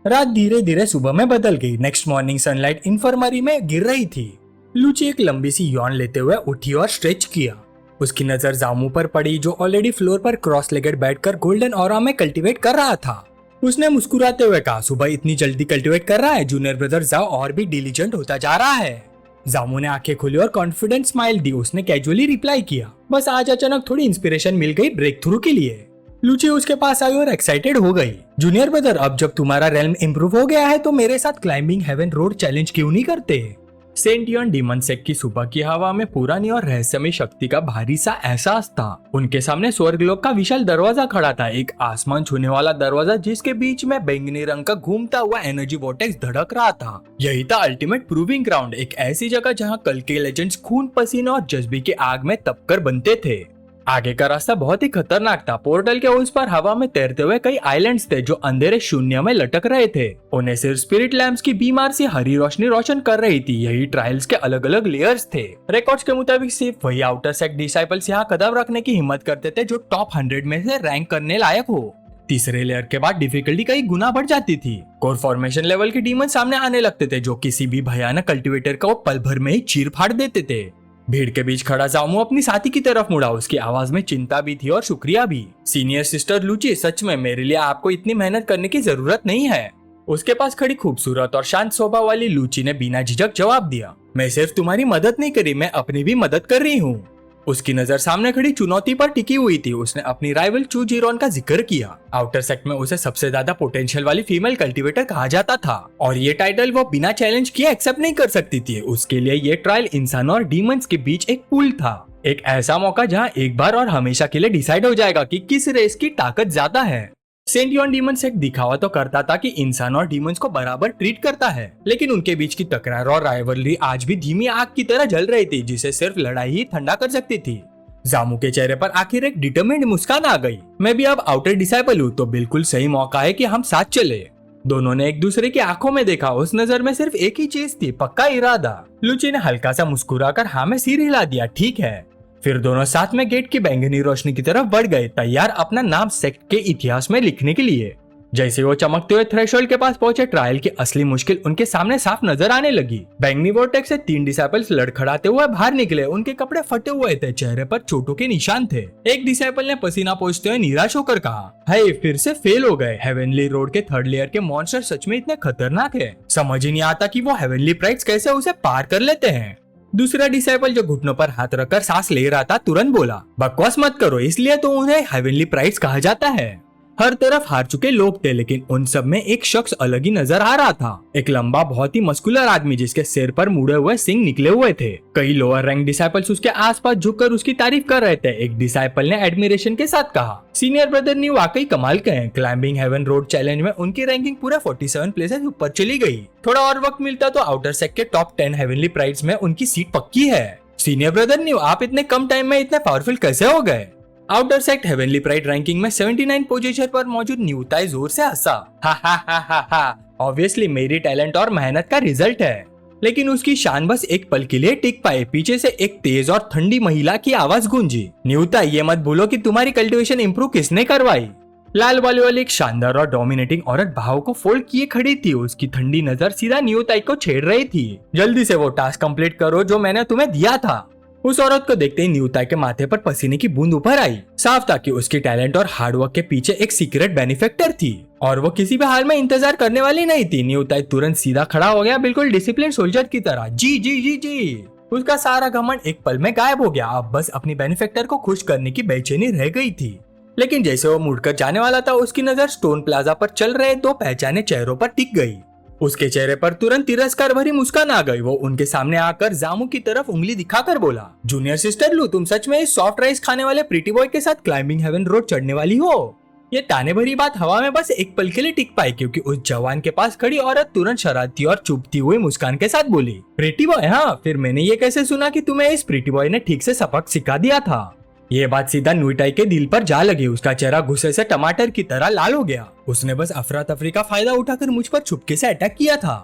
रात धीरे धीरे सुबह में बदल गई। नेक्स्ट मॉर्निंग सनलाइट इन्फर्मरी में गिर रही थी। लूची एक लंबी सी यॉन लेते हुए उठी और स्ट्रेच किया। उसकी नजर जामू पर पड़ी जो ऑलरेडी फ्लोर पर क्रॉस लेगेड बैठकर गोल्डन ऑरा में कल्टीवेट कर रहा था। उसने मुस्कुराते हुए कहा, सुबह इतनी जल्दी कल्टीवेट कर रहा है, जूनियर ब्रदर जाओ और भी डिलीजेंट होता जा रहा है। जामू ने आंखें खोली और कॉन्फिडेंट स्माइल दी। उसने कैजुअली रिप्लाई किया, बस आज अचानक थोड़ी इंस्पिरेशन मिल गई ब्रेक थ्रू के लिए। लूची उसके पास आई और एक्साइटेड हो गई। जूनियर ब्रदर, अब जब तुम्हारा रेल्म इम्प्रूव हो गया है तो मेरे साथ क्लाइंबिंग हेवन रोड चैलेंज क्यों नहीं करते? सेंटियन डीमन सेक की सुबह की हवा में पुरानी और रहस्यमय शक्ति का भारी सा एहसास था। उनके सामने स्वर्गलोक का विशाल दरवाजा खड़ा था, एक आसमान छूने वाला दरवाजा जिसके बीच में बैंगनी रंग का घूमता हुआ एनर्जी वोर्टेक्स धड़क रहा था। यही था अल्टीमेट प्रूविंग ग्राउंड, एक ऐसी जगह जहां कल के लेजेंड्स खून पसीने और जज्बे की आग में तपकर बनते थे। आगे का रास्ता बहुत ही खतरनाक था। पोर्टल के उस पर हवा में तैरते हुए कई आइलैंड्स थे जो अंधेरे शून्य में लटक रहे थे। उन्हें सिर्फ स्पिरिट लैम्प्स की बीमार सी हरी रोशनी रोशन कर रही थी। यही ट्रायल्स के अलग अलग लेयर्स थे। रिकॉर्ड्स के मुताबिक सिर्फ वही आउटर सेक्ट डिसाइपल्स यहाँ कदम रखने की हिम्मत करते थे जो टॉप 100 में से रैंक करने लायक हो। तीसरे लेयर के बाद डिफिकल्टी कई गुना बढ़ जाती थी। कोर फॉर्मेशन लेवल के डीमन सामने आने लगते थे जो किसी भी भयानक कल्टिवेटर को पल भर में ही चीर फाड़ देते थे। भीड़ के बीच खड़ा जामू अपनी साथी की तरफ मुड़ा। उसकी आवाज में चिंता भी थी और शुक्रिया भी। सीनियर सिस्टर लूची, सच में मेरे लिए आपको इतनी मेहनत करने की जरूरत नहीं है। उसके पास खड़ी खूबसूरत और शांत स्वभाव वाली लूची ने बिना झिझक जवाब दिया, मैं सिर्फ तुम्हारी मदद नहीं करी, मैं अपनी भी मदद कर रही हूँ। उसकी नजर सामने खड़ी चुनौती पर टिकी हुई थी। उसने अपनी राइवल चू जीरोन का जिक्र किया। आउटर सेक्ट में उसे सबसे ज्यादा पोटेंशियल वाली फीमेल कल्टीवेटर कहा जाता था और ये टाइटल वो बिना चैलेंज किए एक्सेप्ट नहीं कर सकती थी। उसके लिए ये ट्रायल इंसानों और डीमंस के बीच एक पुल था, एक ऐसा मौका जहां एक बार और हमेशा के लिए डिसाइड हो जाएगा कि किस रेस की ताकत ज्यादा है। सेंटियन डीमंस एक दिखावा तो करता था कि इंसान और डीमंस को बराबर ट्रीट करता है, लेकिन उनके बीच की तकरार और राइवलरी आज भी धीमी आग की तरह जल रही थी जिसे सिर्फ लड़ाई ही ठंडा कर सकती थी। जामू के चेहरे पर आखिर एक डिटरमिन्ड मुस्कान आ गई। मैं भी अब आउटर डिसाइपल हूँ तो बिल्कुल सही मौका है कि हम साथ चले। दोनों ने एक दूसरे की आंखों में देखा। उस नजर में सिर्फ एक ही चीज थी, पक्का इरादा। लूची ने हल्का सा मुस्कुराकर हाँ में सिर हिला दिया, ठीक है। फिर दोनों साथ में गेट की बैंगनी रोशनी की तरफ बढ़ गए, तैयार अपना नाम सेक्ट के इतिहास में लिखने के लिए। जैसे वो चमकते हुए थ्रेशोल्ड के पास पहुंचे, ट्रायल की असली मुश्किल उनके सामने साफ नजर आने लगी। बैंगनी वोर्टेक्स से 3 डिसाइपल्स लड़खड़ाते हुए बाहर निकले। उनके कपड़े फटे हुए थे, चेहरे पर चोटों के निशान थे। एक डिसाइपल ने पसीना पोंछते हुए निराश होकर कहा, हाय फिर से फेल हो गए। हेवनली रोड के 3rd लेयर के मॉन्स्टर सच में इतने खतरनाक है, समझ ही नहीं आता कि वो हेवनली प्राइड्स कैसे उसे पार कर लेते हैं। दूसरा डिसाइपल जो घुटनों पर हाथ रखकर सांस ले रहा था तुरंत बोला, बकवास मत करो, इसलिए तो उन्हें हेवनली प्राइड्स कहा जाता है। हर तरफ हार चुके लोग थे, लेकिन उन सब में एक शख्स अलग ही नजर आ रहा था। एक लंबा बहुत ही मस्कुलर आदमी जिसके सिर पर मुड़े हुए सिंग निकले हुए थे। कई लोअर रैंक डिसाइपल्स उसके आसपास झुककर उसकी तारीफ कर रहे थे। एक डिसाइपल ने एडमिरेशन के साथ कहा, सीनियर ब्रदर ने वाकई कमाल के हैं। क्लाइंबिंग हेवन रोड चैलेंज में उनकी रैंकिंग पूरा 47 प्लेसेस ऊपर चली गई। थोड़ा और वक्त मिलता तो आउटर सेक्ट के टॉप 10 हेवनली प्राइड्स में उनकी सीट पक्की है। सीनियर ब्रदर न्यू, आप इतने कम टाइम में इतने पावरफुल कैसे हो गए? Outer sect heavenly pride ranking में 79 पोजीशन पर मौजूद न्यूताई जोर से हंसा। हा ऑब्वियसली मेरी टैलेंट और मेहनत का रिजल्ट है। लेकिन उसकी शान बस एक पल के लिए टिक पाए। पीछे से एक तेज और ठंडी महिला की आवाज गूंजी, न्यूताई ये मत भूलो कि तुम्हारी कल्टीवेशन इंप्रूव किसने करवाई। लाल बालों वाली एक शानदार और डोमिनेटिंग औरत भाव को फोल्ड किए खड़ी थी। उसकी ठंडी नजर सीधा न्यूताई को छेड़ रही थी। जल्दी से वो टास्क कंप्लीट करो जो मैंने तुम्हें दिया था। उस औरत को देखते ही न्यूताई के माथे पर पसीने की बूंद ऊपर आई। साफ था कि उसकी टैलेंट और हार्डवर्क के पीछे एक सीक्रेट बेनिफैक्टर थी और वो किसी भी हाल में इंतजार करने वाली नहीं थी। न्यूताई तुरंत सीधा खड़ा हो गया, बिल्कुल डिसिप्लिन सोल्जर की तरह। जी जी जी जी। उसका सारा घमंड एक पल में गायब हो गया। अब बस अपनी बेनिफैक्टर को खुश करने की बेचैनी रह गई थी। लेकिन जैसे वो मुड़कर जाने वाला था, उसकी नजर स्टोन प्लाजा पर चल रहे 2 पहचाने चेहरों पर टिक गई। उसके चेहरे पर तुरंत तिरस्कार भरी मुस्कान आ गई। वो उनके सामने आकर जामू की तरफ उंगली दिखाकर बोला, जूनियर सिस्टर लू, तुम सच में इस सॉफ्ट राइस खाने वाले प्रीटी बॉय के साथ क्लाइंबिंग हेवन रोड चढ़ने वाली हो? ये ताने भरी बात हवा में बस एक पल के लिए टिक पाई, क्योंकि उस जवान के पास खड़ी औरत तुरंत शरारती और चुभती हुई मुस्कान के साथ बोली, प्रीटी बॉय? हाँ, फिर मैंने ये कैसे सुना कि तुम्हें इस प्रीटी बॉय ने ठीक से सबक सिखा दिया था? ये बात सीधा न्यूताई के दिल पर जा लगी। उसका चेहरा गुस्से से टमाटर की तरह लाल हो गया। उसने बस अफरा तफरी का फायदा उठाकर मुझ पर छुपके से अटैक किया था।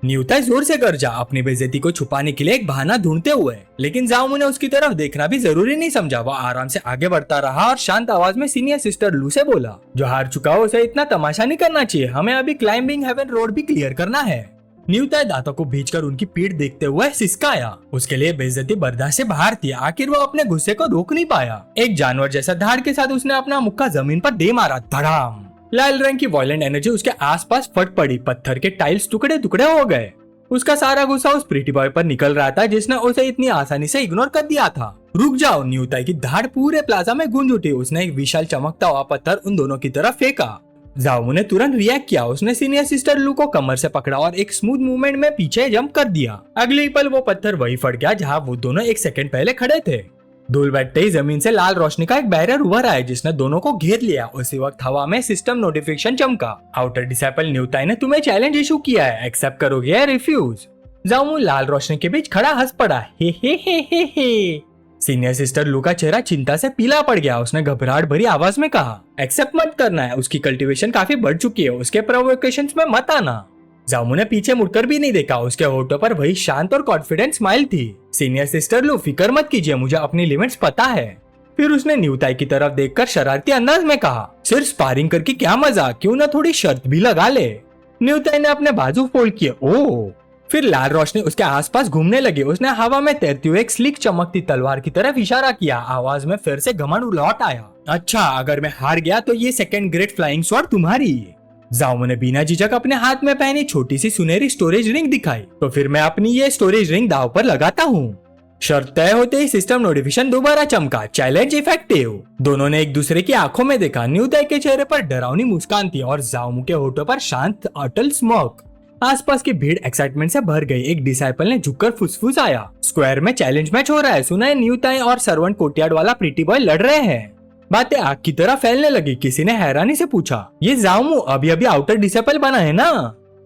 न्यूताई जोर से गरजा, अपनी बेइज्जती को छुपाने के लिए एक बहाना ढूंढते हुए। लेकिन जामू ने उसकी तरफ देखना भी जरूरी नहीं समझा। वो आराम से आगे बढ़ता रहा और शांत आवाज में सीनियर सिस्टर लू से बोला, जो हार चुका हो उसे इतना तमाशा नहीं करना चाहिए, हमें अभी क्लाइंबिंग हेवन रोड भी क्लियर करना है। न्यूताई दांतों को भींचकर उनकी पीठ देखते हुए सिसकाया। उसके लिए बेइज्जती बर्दाश्त से बाहर थी। आखिर वो अपने गुस्से को रोक नहीं पाया। एक जानवर जैसा धाड़ के साथ उसने अपना मुक्का जमीन पर दे मारा। धड़ाम। लाल रंग की वायलेंट एनर्जी उसके आसपास फट पड़ी, पत्थर के टाइल्स टुकड़े टुकड़े हो गए। उसका सारा गुस्सा उस प्रीटी बॉय पर निकल रहा था जिसने उसे इतनी आसानी से इग्नोर कर दिया था। रुक जाओ, न्यूताई की धाड़ पूरे प्लाजा में गूंज उठी। उसने एक विशाल चमकता हुआ पत्थर उन दोनों की तरफ फेंका। जाओमू ने तुरंत रिएक्ट किया। उसने सीनियर सिस्टर लू को कमर से पकड़ा और एक स्मूथ मूवमेंट में पीछे जंप कर दिया। अगले ही पल वो पत्थर वही फट गया जहाँ वो दोनों एक सेकंड पहले खड़े थे। धूल बैठते ही जमीन से लाल रोशनी का एक बैरियर उभर आया जिसने दोनों को घेर लिया। उसी वक्त हवा में सिस्टम नोटिफिकेशन चमका। आउटर डिसेबल न्यूताई ने तुम्हें चैलेंज इशू किया है, एक्सेप्ट करोगे या रिफ्यूज? जाओमू लाल रोशनी के बीच खड़ा हंस पड़ा। हे। सीनियर सिस्टर लू का चेहरा चिंता से पीला पड़ गया। उसने घबराहट भरी आवाज में कहा, एक्सेप्ट मत करना है, उसकी कल्टीवेशन काफी बढ़ चुकी है, उसके प्रोवोकेशंस में मत आना। जाओमू ने पीछे मुड़कर भी नहीं देखा। उसके होठों पर वही शांत और कॉन्फिडेंट स्माइल थी। सीनियर सिस्टर लू, फिक्र मत कीजिए, मुझे अपनी लिमिट्स पता है। फिर उसने न्यूताई की तरफ देखकर शरारती अंदाज में कहा, सिर्फ स्पारिंग करके क्या मजा, क्यों ना थोड़ी शर्त भी लगा ले। न्यूताई ने अपने बाजू फोल्ड किए। ओह। फिर लाल रोशनी उसके आसपास घूमने लगी। उसने हवा में तैरती हुई एक स्लिक चमकती तलवार की तरफ इशारा किया। आवाज में फिर से घमंड लौट आया। अच्छा, अगर मैं हार गया तो ये सेकंड ग्रेड फ्लाइंग स्वॉर्ड तुम्हारी। जाओमू ने बिना झिझक अपने हाथ में पहनी छोटी सी सुनहरी स्टोरेज रिंग दिखाई। तो फिर मैं अपनी ये स्टोरेज रिंग दाव पर लगाता हूँ। शर्त तय होते ही सिस्टम नोटिफिकेशन दोबारा चमका। Challenge effective. दोनों ने एक दूसरे की आंखों में देखा। न्यूताई के चेहरे पर डरावनी मुस्कान थी और जाओमू के होठों पर शांत अटल स्मोक। आसपास की भीड़ एक्साइटमेंट से भर गई। एक डिसाइपल ने झुककर फुसफुसाया, स्क्वायर में चैलेंज मैच हो रहा है, सुना है न्यूताई और सर्वेंट कोर्टयार्ड वाला प्रीटी बॉय लड़ रहे हैं। बातें आग की तरह फैलने लगी। किसी ने हैरानी से पूछा, ये जाओमू अभी अभी आउटर डिसेबल बना है ना?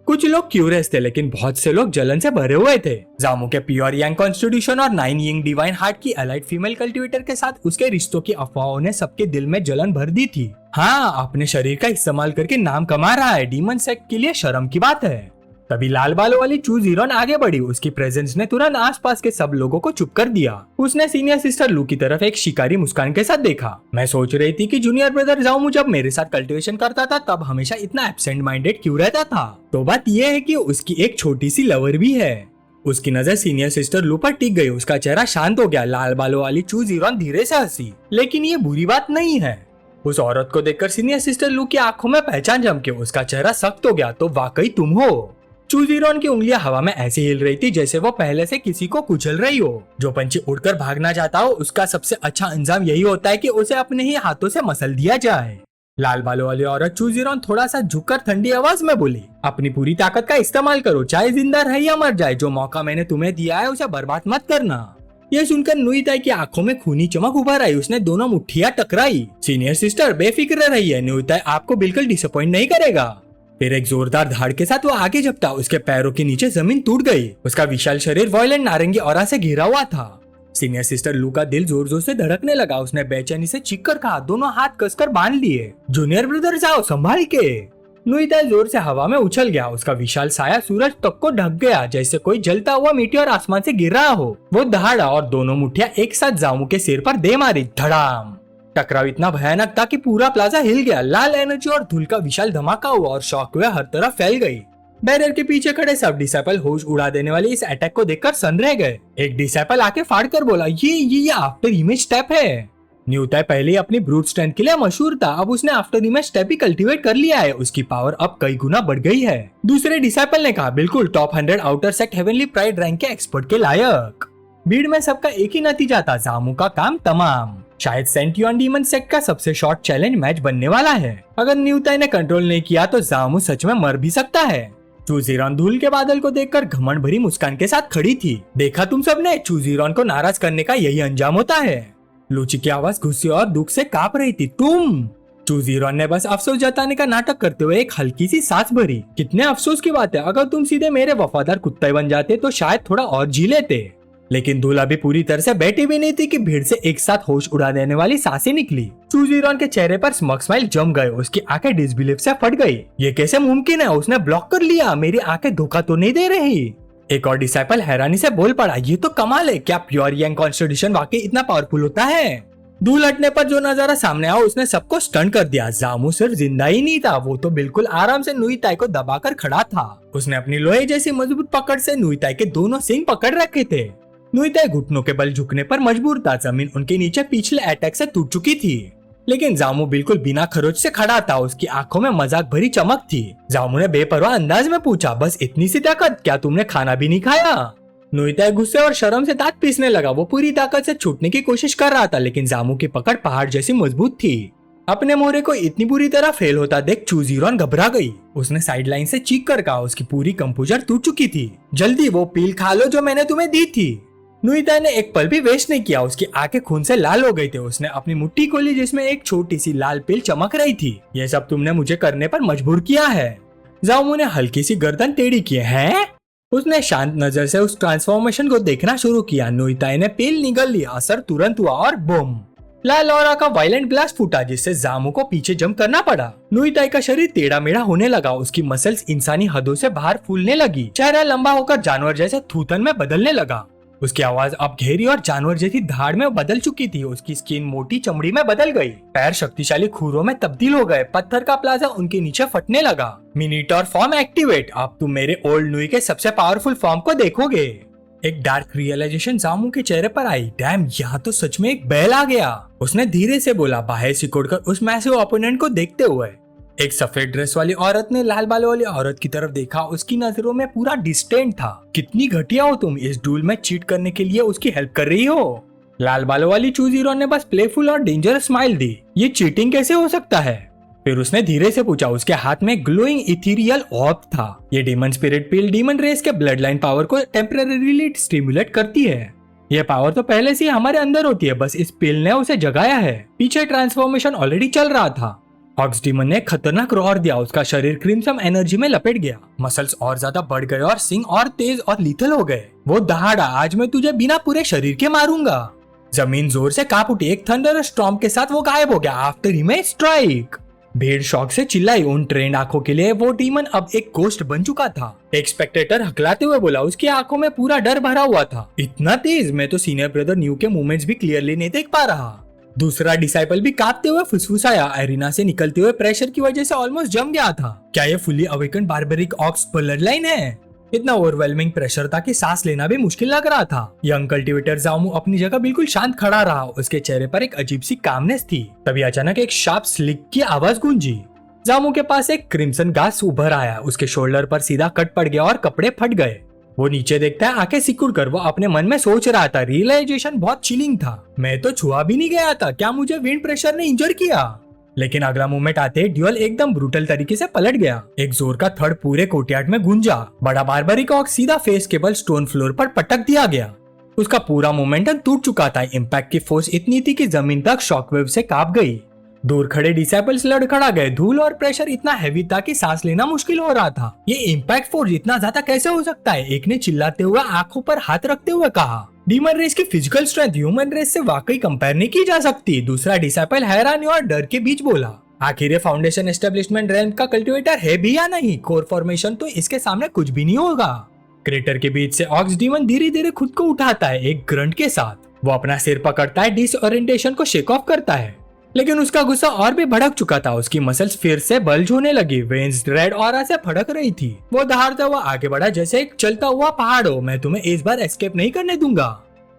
कुछ लोग क्यूरियस थे लेकिन बहुत से लोग जलन से भरे हुए थे। जाओमू के प्योर यंग कॉन्स्टिट्यूशन और 9 यंग डिवाइन हार्ट की अलाइड फीमेल कल्टिवेटर के साथ उसके रिश्तों की अफवाहों ने सबके दिल में जलन भर दी थी। हाँ, अपने शरीर का इस्तेमाल करके नाम कमा रहा है, डीमन सेक्ट के लिए शर्म की बात है। तभी लाल बालों वाली चू जीरोन आगे बढ़ी। उसकी प्रेजेंस ने तुरंत आसपास के सब लोगों को चुप कर दिया। उसने सीनियर सिस्टर लू की तरफ एक शिकारी मुस्कान के साथ देखा। मैं सोच रही थी कि जूनियर ब्रदर जाओमू जब मेरे साथ कल्टीवेशन करता था तब हमेशा इतना एब्सेंट माइंडेड क्यों रहता था। तो बात यह है कि उसकी एक छोटी सी लवर भी है। उसकी नजर सीनियर सिस्टर लू पर टिक गई। उसका चेहरा शांत हो गया। लाल बालों वाली चू जीरोन धीरे से हंसी, लेकिन ये बुरी बात नहीं है। उस औरत को देखकर सीनियर सिस्टर लू की आंखों में पहचान जम के उसका चेहरा सख्त हो गया। तो वाकई तुम हो? चूजीरोन की उंगलियां हवा में ऐसे हिल रही थी जैसे वो पहले से किसी को कुचल रही हो। जो पंछी उड़कर भागना चाहता हो उसका सबसे अच्छा अंजाम यही होता है कि उसे अपने ही हाथों से मसल दिया जाए। लाल बालों वाली औरत चूजीरोन थोड़ा सा झुककर ठंडी आवाज में बोली, अपनी पूरी ताकत का इस्तेमाल करो, चाहे जिंदा रहे या मर जाए। जो मौका मैंने तुम्हें दिया है उसे बर्बाद मत करना। यह सुनकर न्यूताई की आंखों में खूनी चमक उभर आई। उसने दोनों मुट्ठियां टकराई। सीनियर सिस्टर बेफिक्र रहिए, न्यूताई आपको बिल्कुल डिसअपॉइंट नहीं करेगा। फिर एक जोरदार धाड़ के साथ वो आगे झपटा। उसके पैरों के नीचे जमीन टूट गई। उसका विशाल शरीर वायलेंट नारंगी ऑरा से घिरा हुआ था। सीनियर सिस्टर लू का दिल जोर जोर से धड़कने लगा। उसने बेचैनी से चीख कर कहा, दोनों हाथ कसकर बांध लिए। जूनियर ब्रदर जाओ, संभाल के। न्यूताई जोर से हवा में उछल गया। उसका विशाल साया सूरज तक को ढक गया जैसे कोई जलता हुआ मीटियोर आसमान से गिर रहा हो। वो दहाड़ा और दोनों मुठ्ठियां एक साथ जाओमू के सिर पर दे मारी। धड़ाम। टकराव इतना भयानक था कि पूरा प्लाजा हिल गया। लाल एनर्जी और धूल का विशाल धमाका हुआ और शॉकवेव हर तरफ फैल गई। बैरियर के पीछे खड़े सब डिसेबल होश उड़ा देने वाले इस अटैक को देखकर सन रह गए। एक डिसेबल आके फाड़ कर बोला, ये आफ्टर इमेज स्टेप है। न्यूताई पहले ही अपनी ब्रूट स्ट्रेंथ के लिए मशहूर था, अब उसने आफ्टर इमेज स्टेप ही कल्टीवेट कर लिया है। उसकी पावर अब कई गुना बढ़ गई है। दूसरे डिसेबल ने कहा, बिल्कुल top 100 outer sect heavenly pride rank के एक्सपर्ट के लायक। भीड़ में सबका एक ही नतीजा था, जामू का काम तमाम। शायद सेंटियन डीमन सेक्ट का सबसे शॉर्ट चैलेंज मैच बनने वाला है। अगर न्यूताई ने कंट्रोल नहीं किया तो जामू सच में मर भी सकता है। चूजीरोन धूल के बादल को देखकर घमंड भरी मुस्कान के साथ खड़ी थी। देखा तुम सबने, चूजीरोन को नाराज करने का यही अंजाम होता है। लूची की आवाज गुस्से और दुख से कांप रही थी। तुम? चूजीरोन ने बस अफसोस जताने का नाटक करते हुए एक हल्की सी सांस भरी। कितने अफसोस की बात है, अगर तुम सीधे मेरे वफादार कुत्ते बन जाते तो शायद थोड़ा और जी लेते। लेकिन धूल अभी पूरी तरह से बैठी भी नहीं थी कि भीड़ से एक साथ होश उड़ा देने वाली सांसें निकली। चूजीरोन के चेहरे पर स्मग स्माइल जम गए। उसकी आंखें डिसबिलीफ से फट गई। ये कैसे मुमकिन है? उसने ब्लॉक कर लिया। मेरी आंखें धोखा तो नहीं दे रही। एक और डिसाइपल हैरानी से बोल पड़ा, ये तो कमाल है, क्या प्योर यंग कॉन्स्टिट्यूशन वाकई इतना पावरफुल होता है? धूल हटने पर जो नजारा सामने आया उसने सबको स्टन कर दिया। जामू सिर्फ जिंदा ही नहीं था, वो तो बिल्कुल आराम से न्यूताई को दबाकर खड़ा था। उसने अपनी लोहे जैसी मजबूत पकड़ से न्यूताई के दोनों सिंग पकड़ रखे थे। न्यूताई घुटनों के बल झुकने पर मजबूर था। जमीन उनके नीचे पिछले अटैक से टूट चुकी थी। लेकिन जामू बिल्कुल बिना खरोच से खड़ा था। उसकी आंखों में मजाक भरी चमक थी। जामू ने बेपरवाह अंदाज में पूछा, बस इतनी सी ताकत? क्या तुमने खाना भी नहीं खाया? नोबिता गुस्से और शर्म से दांत पीसने लगा। वो पूरी ताकत से छूटने की कोशिश कर रहा था, लेकिन जामू की पकड़ पहाड़ जैसी मजबूत थी। अपने मोहरे को इतनी बुरी तरह फेल होता देख चूजीरोन घबरा गई। उसने साइड लाइन से चीख कर कहा। उसकी पूरी कंपोजर टूट चुकी थी। जल्दी वो पील खा लो जो मैंने तुम्हें दी थी। नोबिता ने एक पल भी वेस्ट नहीं किया। उसकी आंखें खून से लाल हो गई थी। उसने अपनी मुट्ठी खोली जिसमें एक छोटी सी लाल पील चमक रही थी। ये सब तुमने मुझे करने पर मजबूर किया है। जामू ने हल्की सी गर्दन टेढ़ी की। है? उसने शांत नजर से उस ट्रांसफॉर्मेशन को देखना शुरू किया। नोबिता ने पील निगल ली। असर तुरंत हुआ और बूम, लाल ऑरा का वायलेंट ब्लास्ट फूटा जिससे जामू को पीछे जंप करना पड़ा। नोबिता का शरीर टेढ़ा मेढ़ा होने लगा। उसकी मसल्स इंसानी हदों से बाहर फूलने लगी। चेहरा लंबा होकर जानवर जैसे थूथन में बदलने लगा। उसकी आवाज अब गहरी और जानवर जैसी धाड़ में बदल चुकी थी। उसकी स्किन मोटी चमड़ी में बदल गई। पैर शक्तिशाली खूरों में तब्दील हो गए। पत्थर का प्लाजा उनके नीचे फटने लगा। मिनीटॉर फॉर्म एक्टिवेट। अब तुम मेरे ओल्ड नुई के सबसे पावरफुल फॉर्म को देखोगे। एक डार्क रियलाइजेशन जामू के चेहरे पर आई। डैम, यहाँ तो सच में एक बैल आ गया। उसने धीरे से बोला, बाहें सिकोड़कर उस मैसिव ओपोनेंट को देखते हुए। एक सफेद ड्रेस वाली औरत ने लाल बालों वाली औरत की तरफ देखा। उसकी नजरों में पूरा डिस्टेंट था। कितनी घटिया हो तुम, इस डूल में चीट करने के लिए उसकी हेल्प कर रही हो। लाल बालों वाली चूजीरो ने बस प्लेफुल और डेंजरस स्माइल दी। ये चीटिंग कैसे हो सकता है? फिर उसने धीरे से पूछा। उसके हाथ में ग्लोइंग इथीरियल ऑर्ब था। ये डीमन स्पिरिट पिल डीमन रेस के ब्लड लाइन पावर को टेम्परेरीली स्टिमुलेट करती है। ये पावर तो पहले से ही हमारे अंदर होती है, बस इस पिल ने उसे जगाया है। पीछे ट्रांसफॉर्मेशन ऑलरेडी चल रहा था। ऑक्स डीमन ने खतरनाक रोर दिया। उसका शरीर क्रिम्सन एनर्जी में लपेट गया। मसल्स और ज्यादा बढ़ गए और सिंग और तेज और लीथल हो गए। वो दहाड़ा, आज मैं तुझे बिना पूरे शरीर के मारूंगा। जमीन जोर से कांप उठी। एक थंडर स्टॉर्म के साथ वो गायब हो गया। After him strike. भीड़ शॉक से चिल्लाई। उन ट्रेंड आंखों के लिए वो डीमन अब एक गोस्ट बन चुका था। एक स्पेक्टेटर हकलाते हुए बोला। उसकी आंखों में पूरा डर भरा हुआ था। इतना तेज, मैं तो सीनियर ब्रदर न्यू के मूवमेंट्स भी क्लियरली नहीं देख पा रहा। दूसरा डिसाइपल भी कांपते हुए फुसफुसाया। एरिना से निकलते हुए प्रेशर की वजह से ऑलमोस्ट जम गया था। क्या ये fully awaken barbaric ox bloodline है? इतना ओवरवेलमिंग प्रेशर था कि सांस लेना भी मुश्किल लग रहा था। यंग कल्टिवेटर जामू अपनी जगह बिल्कुल शांत खड़ा रहा। उसके चेहरे पर एक अजीब सी कामनेस थी। तभी अचानक एक शार्प स्लिक की आवाज गूंजी। जामू के पास एक क्रिम्सन घास उभर आया। उसके शोल्डर पर सीधा कट पड़ गया और कपड़े फट गए। वो नीचे देखता है, आंखें सिकुड़ कर। वो अपने मन में सोच रहा था। रियलाइजेशन बहुत चिलिंग था। मैं तो छुआ भी नहीं गया था। क्या मुझे विंड प्रेशर ने इंजर किया? लेकिन अगला मूवमेंट आते ड्यूअल एकदम ब्रूटल तरीके से पलट गया। एक जोर का थर्ड पूरे कोर्टयार्ड में गूंजा। बड़ा बार्बरिक ऑक्स सीधा फेस केबल स्टोन फ्लोर पर पटक दिया गया। उसका पूरा मोमेंटम टूट चुका था। इम्पैक्ट की फोर्स इतनी थी कि जमीन तक शॉकवेव से कांप गई। दूर खड़े डिसाइपल्स लड़खड़ा गए। धूल और प्रेशर इतना हैवी था कि सांस लेना मुश्किल हो रहा था। ये इम्पैक्ट फोर्स इतना ज्यादा कैसे हो सकता है? एक ने चिल्लाते हुए आंखों पर हाथ रखते हुए कहा। डीमन रेस की फिजिकल स्ट्रेंथ ह्यूमन रेस से वाकई कंपेयर नहीं की जा सकती। दूसरा डिसाइपल हैरानी और डर के बीच बोला, आखिर ये फाउंडेशन एस्टेब्लिशमेंट रेल्म का कल्टिवेटर है भी या नहीं? कोर फॉर्मेशन तो इसके सामने कुछ भी नहीं होगा। क्रेटर के बीच से ऑक्स डीमन धीरे धीरे खुद को उठाता है एक ग्रंट के साथ। वो अपना सिर पकड़ता है, डिसओरिएंटेशन को शेक ऑफ करता है। लेकिन उसका गुस्सा और भी भड़क चुका था। उसकी मसल्स फिर से बल्ज होने लगी। वेन्स रेड ऑरा से फड़क रही थी। वो दहाड़ता हुआ आगे बढ़ा जैसे एक चलता हुआ पहाड़ हो। मैं तुम्हें इस बार एस्केप नहीं करने दूंगा।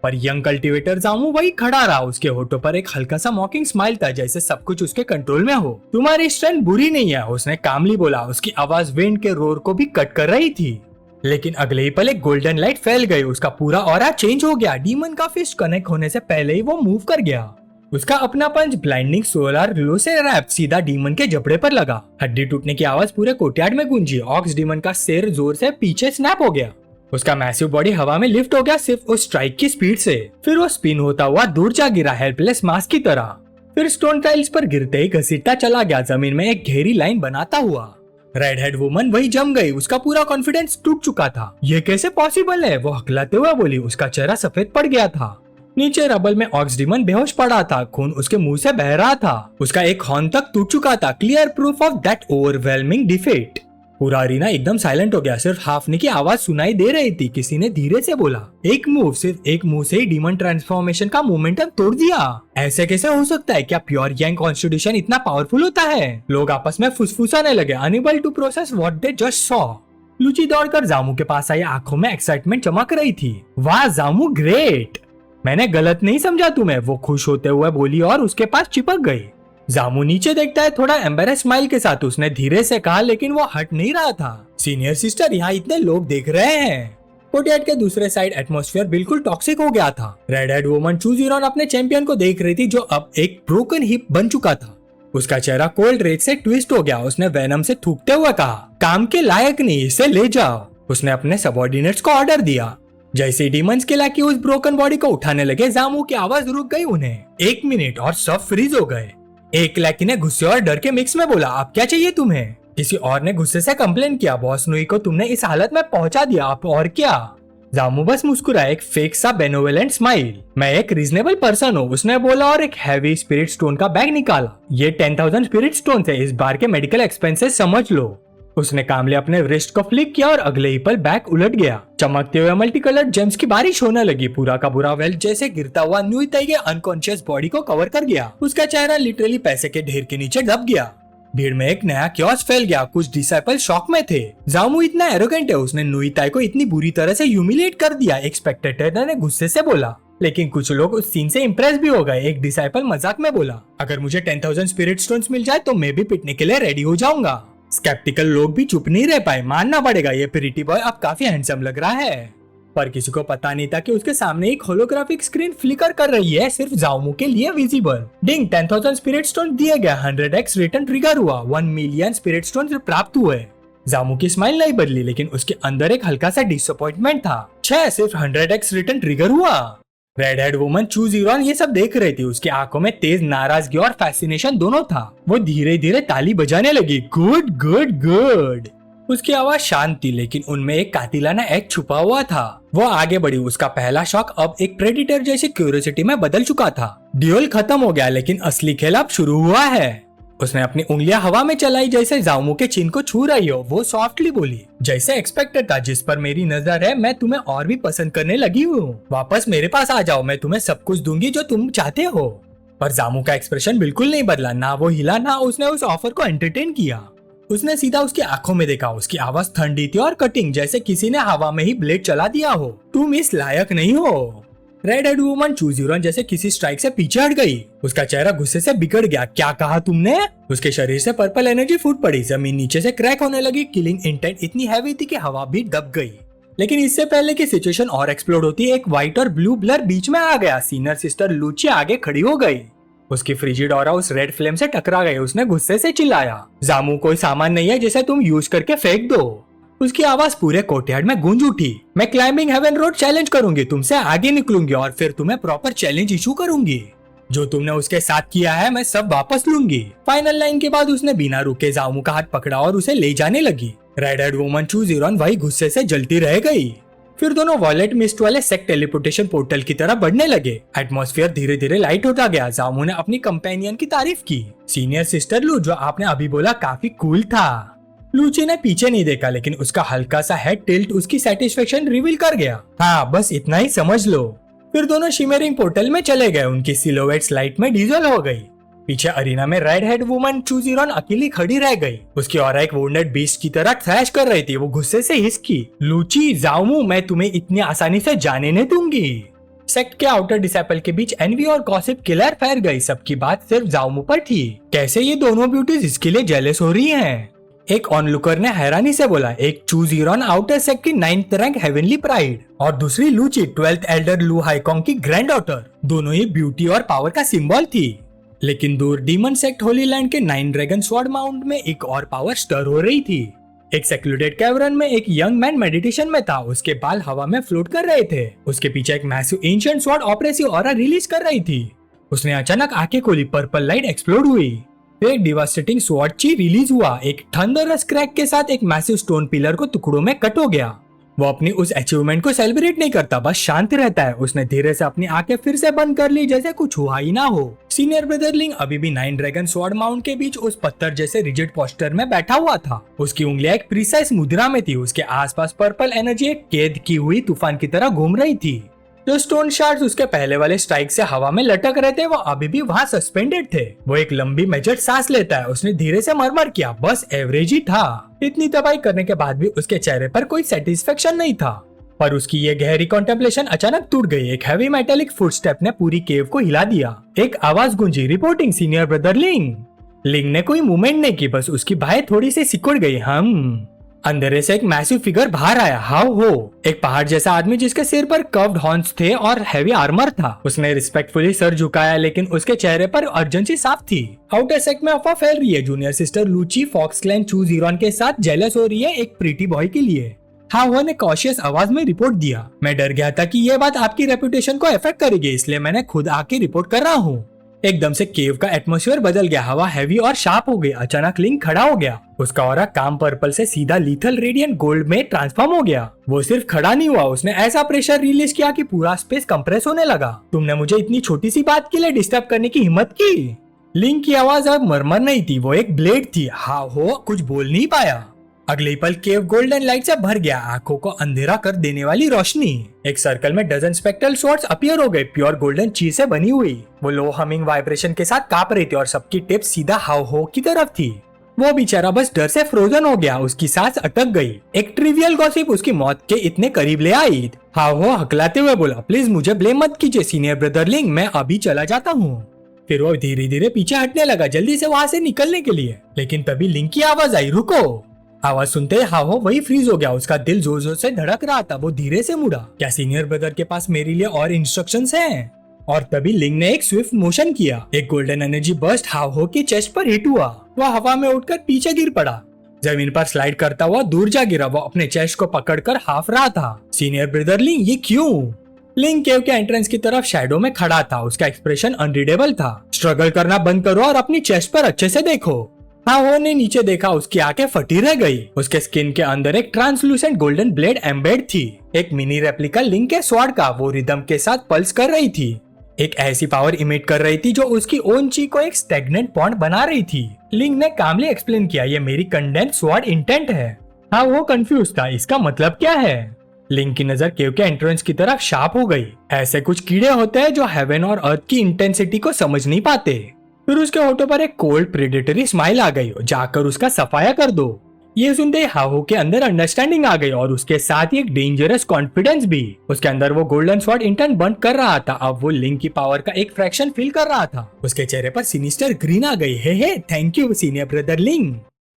पर यंग कल्टिवेटर जामू वही खड़ा रहा। उसके होठों पर एक हल्का सा मॉकिंग स्माइल था, जैसे सब कुछ उसके कंट्रोल में हो। तुम्हारी स्ट्रेंथ बुरी नहीं है, उसने कामली बोला। उसकी आवाज विंड के रोर को भी कट कर रही थी। लेकिन अगले ही पल एक गोल्डन लाइट फैल गई। उसका पूरा ऑरा चेंज हो गया। डीमन का फिस्ट कनेक्ट होने से पहले ही वो मूव कर गया। उसका अपना पंच ब्लाइंडिंग सोलर ग्लो से रैप सीधा डीमन के जबड़े पर लगा। हड्डी टूटने की आवाज पूरे कोर्टयार्ड में गूंजी। ऑक्स डीमन का सिर जोर से पीछे स्नैप हो गया। उसका मैसिव बॉडी हवा में लिफ्ट हो गया सिर्फ उस स्ट्राइक की स्पीड से। फिर वो स्पिन होता हुआ दूर जा गिरा हेल्पलेस मास की तरह। फिर स्टोन टाइल्स पर गिरते ही घसीटता चला गया, जमीन में एक गहरी लाइन बनाता हुआ। रेड हेड वुमन वही जम गई। उसका पूरा कॉन्फिडेंस टूट चुका था। ये कैसे पॉसिबल है? वो हकलाते हुए बोली। उसका चेहरा सफेद पड़ गया था। नीचे रबल में ऑक्स डीमन बेहोश पड़ा था। खून उसके मुंह से बह रहा था। उसका एक हॉर्न तक टूट चुका था। Clear proof of that overwhelming defeat. पूरा अरीना एकदम साइलेंट हो गया। सिर्फ हाफने की आवाज सुनाई दे रही थी। किसी ने धीरे से बोला, एक मूव, सिर्फ एक मूव से ही डीमन ट्रांसफॉर्मेशन का मोमेंटम तोड़ दिया। ऐसे कैसे हो सकता है? क्या प्योर यांग कॉन्स्टिट्यूशन इतना पावरफुल होता है? लोग आपस में फुसफुसाने लगे, unable to process what they just saw. लुची दौड़कर जामू के पास आई। आंखों में एक्साइटमेंट चमक रही थी। वाह जामू, ग्रेट! मैंने गलत नहीं समझा तुम्हें, वो खुश होते हुए बोली और उसके पास चिपक गई। जामू नीचे देखता है थोड़ा एम्बेरस स्माइल के साथ। उसने धीरे से कहा, लेकिन वो हट नहीं रहा था। सीनियर सिस्टर, यहाँ इतने लोग देख रहे हैं। कोर्टयार्ड के दूसरे साइड एटमॉस्फेयर बिल्कुल टॉक्सिक हो गया था। रेड हेड वुमन चू जीरॉन अपने चैंपियन को देख रही थी, जो अब एक ब्रोकन हिप बन चुका था। उसका चेहरा कोल्ड रेज से ट्विस्ट हो गया। उसने वेनम से थूकते हुए कहा, काम के लायक नहीं, इसे ले जाओ। उसने अपने सबऑर्डिनेट्स को ऑर्डर दिया। जैसे डीमंस के लाकी उस ब्रोकन बॉडी को उठाने लगे, जामू की आवाज रुक गई। उन्हें 1 मिनट और सब फ्रीज हो गए। एक लैकी ने गुस्से और डर के मिक्स में बोला, अब क्या चाहिए तुम्हें? किसी और ने गुस्से से कंप्लेन किया, बॉस नुई को तुमने इस हालत में पहुंचा दिया, आप और क्या? जामू बस मुस्कुराया, एक फेक सा बेनोवेलेंट स्माइल। मैं एक रीजनेबल पर्सन हूँ, उसने बोला और एक हैवी स्पिरिट स्टोन का बैग निकाला। ये 10,000 स्पिरिट स्टोन थे, इस बार के मेडिकल एक्सपेंसेस समझ लो। उसने कामले अपने रिस्ट को फ्लिक किया और अगले ही पल बैग उलट गया। चमकते हुए मल्टी कलर्ड जेम्स की बारिश होने लगी। पूरा का पूरा वेल्थ जैसे गिरता हुआ न्यू ताई के अनकॉन्शियस बॉडी को कवर कर गया। उसका चेहरा लिटरली पैसे के ढेर के नीचे दब गया। भीड़ में एक नया क्योस फैल गया। कुछ डिसाइपल शॉक में थे। जामू इतना एरोगेंट है, उसने नुई ताई को इतनी बुरी तरह से ह्यूमिलेट कर दिया, एक स्पेक्टेटर ने गुस्से से बोला। लेकिन कुछ लोग उस सीन से इम्प्रेस भी हो गए। एक डिसाइपल मजाक में बोला, अगर मुझे 10,000 स्पिरिट स्टोन्स मिल जाए तो मैं भी पिटने के लिए रेडी हो जाऊंगा। स्केप्टिकल लोग भी चुप नहीं रह पाए। मानना पड़ेगा, ये प्रिटी बॉय अब काफी हैंडसम लग रहा है। पर किसी को पता नहीं था कि उसके सामने एक होलोग्राफिक स्क्रीन फ्लिकर कर रही है, सिर्फ जामू के लिए विजिबल। डिंग, 10,000 स्पिरिट स्टोन दिए गए। 100x रिटर्न ट्रिगर हुआ। 1 मिलियन स्पिरिट स्टोन प्राप्त हुए। जामू की स्माइल नहीं बदली, लेकिन उसके अंदर एक हल्का सा डिसअपॉइंटमेंट था। सिर्फ 100x रिटर्न ट्रिगर हुआ। रेड हेड वुमन चू जीरॉन ये सब देख रही थी। उसकी आंखों में तेज नाराजगी और फैसिनेशन दोनों था। वो धीरे धीरे ताली बजाने लगी। Good good good. उसकी आवाज शांत थी, लेकिन उनमें एक कातिलाना एक्ट छुपा हुआ था। वो आगे बढ़ी। उसका पहला शॉक अब एक प्रेडिटर जैसी क्यूरियोसिटी में बदल चुका था। ड्यूल खत्म हो गया, लेकिन असली खेल अब शुरू हुआ है। उसने अपनी उंगलियां हवा में चलाई, जैसे जामू के चिन को छू रही हो। वो सॉफ्टली बोली, जैसे एक्सपेक्टेड था, जिस पर मेरी नजर है मैं तुम्हें और भी पसंद करने लगी हूँ। वापस मेरे पास आ जाओ, मैं तुम्हें सब कुछ दूंगी जो तुम चाहते हो। पर जामू का एक्सप्रेशन बिल्कुल नहीं बदला। ना वो हिला, ना उसने उस ऑफर को एंटरटेन किया। उसने सीधा उसकी आंखों में देखा। उसकी आवाज ठंडी थी और कटिंग, जैसे किसी ने हवा में ही ब्लेड चला दिया हो। तुम इस लायक नहीं हो। रेड हेड वुमन चू जीरॉन जैसे किसी स्ट्राइक से पीछे हट गई। उसका चेहरा गुस्से से बिगड़ गया। क्या कहा तुमने? उसके शरीर से पर्पल एनर्जी फूट पड़ी। जमीन नीचे से क्रैक होने लगी। किलिंग इंटेंट इतनी हैवी थी कि हवा भी दब गई। लेकिन इससे पहले की सिचुएशन और एक्सप्लोड होती, एक व्हाइट और ब्लू ब्लर बीच में आ गया। सीनियर सिस्टर लूची आगे खड़ी हो गई। उसकी फ्रिजिड ऑरा उस रेड फ्लेम से टकरा गई। उसने गुस्से से चिल्लाया, जामू कोई सामान नहीं है जिसे तुम यूज करके फेंक दो। उसकी आवाज पूरे कोर्टयार्ड में गूंज उठी। मैं क्लाइंबिंग हेवन रोड चैलेंज करूंगी, तुमसे आगे निकलूंगी और फिर तुम्हें प्रॉपर चैलेंज इशू करूंगी। जो तुमने उसके साथ किया है मैं सब वापस लूंगी। फाइनल लाइन के बाद उसने बिना रुके जामू का हाथ पकड़ा और उसे ले जाने लगी। रेड हेड वुमन चू जीरॉन वही गुस्से से जलती रह गई। फिर दोनों वॉलेट मिस्ट वाले सेक्ट टेलीपोर्टेशन पोर्टल की तरह बढ़ने लगे। एटमॉस्फेयर धीरे धीरे लाइट होता गया। जामू ने अपनी कंपेनियन की तारीफ की। सीनियर सिस्टर लू, जो आपने अभी बोला काफी कूल था। लूची ने पीछे नहीं देखा, लेकिन उसका हल्का सा हेड टिल्ट उसकी सेटिस्फेक्शन रिवील कर गया। हाँ, बस इतना ही समझ लो। फिर दोनों शिमरिंग पोर्टल में चले गए। उनकी सिलोवेट्स लाइट में डीजल हो गई। पीछे अरीना में रेड हेड वुमन चू जीरॉन अकेली खड़ी रह गई। उसकी ऑरा एक वुंडेड बीस्ट की तरह थ्रैश कर रही थी। वो गुस्से से हिसकी, लूची, जामू, मैं तुम्हें इतनी आसानी से जाने नहीं दूंगी। सेक्ट के आउटर डिसाइपल के बीच एनवी और गॉसिप किलर फैल गई। सबकी बात सिर्फ जामू पर थी। कैसे ये दोनों ब्यूटीज इसके लिए जेलस हो रही हैं? एक ऑनलुकर ने हैरानी से बोला। एक चू जीरॉन आउटर सेक्ट की 9th रैंक हेवनली प्राइड और दूसरी लूची 12th एल्डर लू हाईकोंग की ग्रैंड डॉटर। दोनों ही ब्यूटी और पावर का सिंबल थी। लेकिन दूर डीमन सेक्ट होली लैंड के 9 ड्रैगन स्वॉर्ड माउंट में एक और पावर स्टर हो रही थी। एक सेक्लूडेड कैवर्न में एक यंग मैन मेडिटेशन में था। उसके बाल हवा में फ्लोट कर रहे थे। उसके पीछे एक massive ancient sword oppressive aura release कर रही थी। उसने अचानक आंखें खोली। पर्पल लाइट एक्सप्लोड हुई। फिर एक डिवास्टेटिंग स्वॉर्ड ची रिलीज हुआ। एक थंडरस क्रैक के साथ एक मैसिव स्टोन पिलर को टुकड़ों में कट हो गया। वो अपनी उस अचीवमेंट को सेलिब्रेट नहीं करता, बस शांत रहता है। उसने धीरे से अपनी आंखें फिर से बंद कर ली, जैसे कुछ हुआ ही ना हो। सीनियर ब्रदरलिंग अभी भी 9 ड्रैगन स्वॉर्ड माउंट के बीच उस पत्थर जैसे रिजिड पोस्टर में बैठा हुआ था। उसकी उंगलियां एक प्रिसाइज मुद्रा में थी। उसके आसपास पर्पल एनर्जी एक कैद की हुई तूफान की तरह घूम रही थी। जो स्टोन शार्ड्स उसके पहले वाले स्ट्राइक से हवा में लटक रहे थे, वो अभी भी वहाँ सस्पेंडेड थे। वो एक लंबी मेजर सांस लेता है। उसने धीरे से मरमर किया, बस एवरेज ही था। इतनी तबाही करने के बाद भी उसके चेहरे पर कोई सेटिस्फेक्शन नहीं था। पर उसकी ये गहरी कॉन्टेम्पलेशन अचानक टूट गई। एक हैवी मेटेलिक फुटस्टेप ने पूरी केव को हिला दिया। एक आवाज गूंजी, रिपोर्टिंग सीनियर ब्रदर लिंग। लिंग ने कोई मूवमेंट नहीं की, बस उसकी बाहें थोड़ी सी सिकुड़ गई। अंधेरे से एक मैसिव फिगर बाहर आया। हाउ हो, एक पहाड़ जैसा आदमी जिसके सिर पर कर्व्ड हॉर्न्स थे और हैवी आर्मर था। उसने रिस्पेक्टफुली सर झुकाया, लेकिन उसके चेहरे पर अर्जेंसी साफ थी। आउटर सेक्ट में अफवाह फैल रही है, जूनियर सिस्टर लूची फॉक्स क्लैन चू जीरोन के साथ जेलस हो रही है एक प्रीटी बॉय के लिए। हाओ ने कॉशियस आवाज में रिपोर्ट दिया। मैं डर गया था कि ये बात आपकी रेपुटेशन को अफेक्ट करेगी, इसलिए मैंने खुद आके रिपोर्ट कर रहा हूँ। एकदम से केव का एटमॉस्फेयर बदल गया। हवा हैवी और शार्प हो गई। अचानक लिंक खड़ा हो गया। उसका ऑरा काम पर्पल से सीधा लीथल रेडियंट गोल्ड में ट्रांसफॉर्म हो गया। वो सिर्फ खड़ा नहीं हुआ, उसने ऐसा प्रेशर रिलीज किया कि पूरा स्पेस कंप्रेस होने लगा। तुमने मुझे इतनी छोटी सी बात के लिए डिस्टर्ब करने की हिम्मत की। लिंक की आवाज अब मरमर नहीं थी, वो एक ब्लेड थी। हाँ हो कुछ बोल नहीं पाया। अगले पल केव गोल्डन लाइट से भर गया, आंखों को अंधेरा कर देने वाली रोशनी। एक सर्कल में डजन स्पेक्ट्रल स्वॉर्ड्स अपीयर हो गए, प्योर गोल्डन चीज से बनी हुई। वो लो हमिंग वाइब्रेशन के साथ कांप रही थी और सबकी टिप सीधा हाव हो की तरफ थी। वो बेचारा बस डर से फ्रोजन हो गया, उसकी सांस अटक गई। एक ट्रिवियल गॉसिप उसकी मौत के इतने करीब ले आई। हाव हो हकलाते हुए बोला, प्लीज मुझे ब्लेम मत कीजिए सीनियर ब्रदर लिंग, मैं अभी चला जाता हूँ। फिर वो धीरे धीरे पीछे हटने लगा, जल्दी से वहाँ से निकलने के लिए। लेकिन तभी लिंक की आवाज आई, रुको। आवाज सुनते ही हाहो वही फ्रीज हो गया। उसका दिल जोर जोर से धड़क रहा था। वो धीरे से मुड़ा, क्या सीनियर ब्रदर के पास मेरे लिए और इंस्ट्रक्शंस हैं? और तभी लिंग ने एक स्विफ्ट मोशन किया। एक गोल्डन एनर्जी बर्स्ट हाहो के चेस्ट पर हिट हुआ। वह हवा में उठकर पीछे गिर पड़ा। जमीन पर स्लाइड करता हुआ दूर जा गिरा। वो अपने चेस्ट को पकड़कर हाफ रहा था। सीनियर ब्रदर लिंग, ये क्यों? लिंग केव के एंट्रेंस की तरफ शैडो में खड़ा था। उसका एक्सप्रेशन अनरीडेबल था। स्ट्रगल करना बंद करो और अपनी चेस्ट पर अच्छे से देखो। हाओ ने नीचे देखा, उसकी आंखें फटी रह गई। उसके स्किन के अंदर एक ट्रांसलूसेंट गोल्डन ब्लेड एम्बेड थी। एक मिनी रेप्लिका लिंक के स्वॉर्ड का। वो रिदम के साथ पल्स कर रही थी। एक ऐसी पावर इमिट कर रही थी जो उसकी ओन ची को एक स्टेगनेंट पॉन्ड बना रही थी। लिंक ने कामली एक्सप्लेन किया, ये मेरी कंडेंस स्वॉर्ड इंटेंट है। हाँ वो कंफ्यूज था, इसका मतलब क्या है? लिंक की नजर केव के एंट्रेंस की तरफ शार्प हो गई। ऐसे कुछ कीड़े होते हैं जो हेवन और अर्थ की इंटेंसिटी को समझ नहीं पाते। फिर उसके होठों पर एक कोल्ड प्रेडेटरी स्माइल आ गई, जाकर उसका सफाया कर दो। ये सुनते ही हाहो के अंदर अंडरस्टैंडिंग आ गई और उसके साथ ही एक डेंजरस कॉन्फिडेंस भी। उसके अंदर वो गोल्डन स्वॉर्ड इंटेंट बंद कर रहा था। अब वो लिंक की पावर का एक फ्रैक्शन फील कर रहा था। उसके चेहरे पर सिनिस्टर ग्रीन आ गई। Hey thank you senior brother Ling.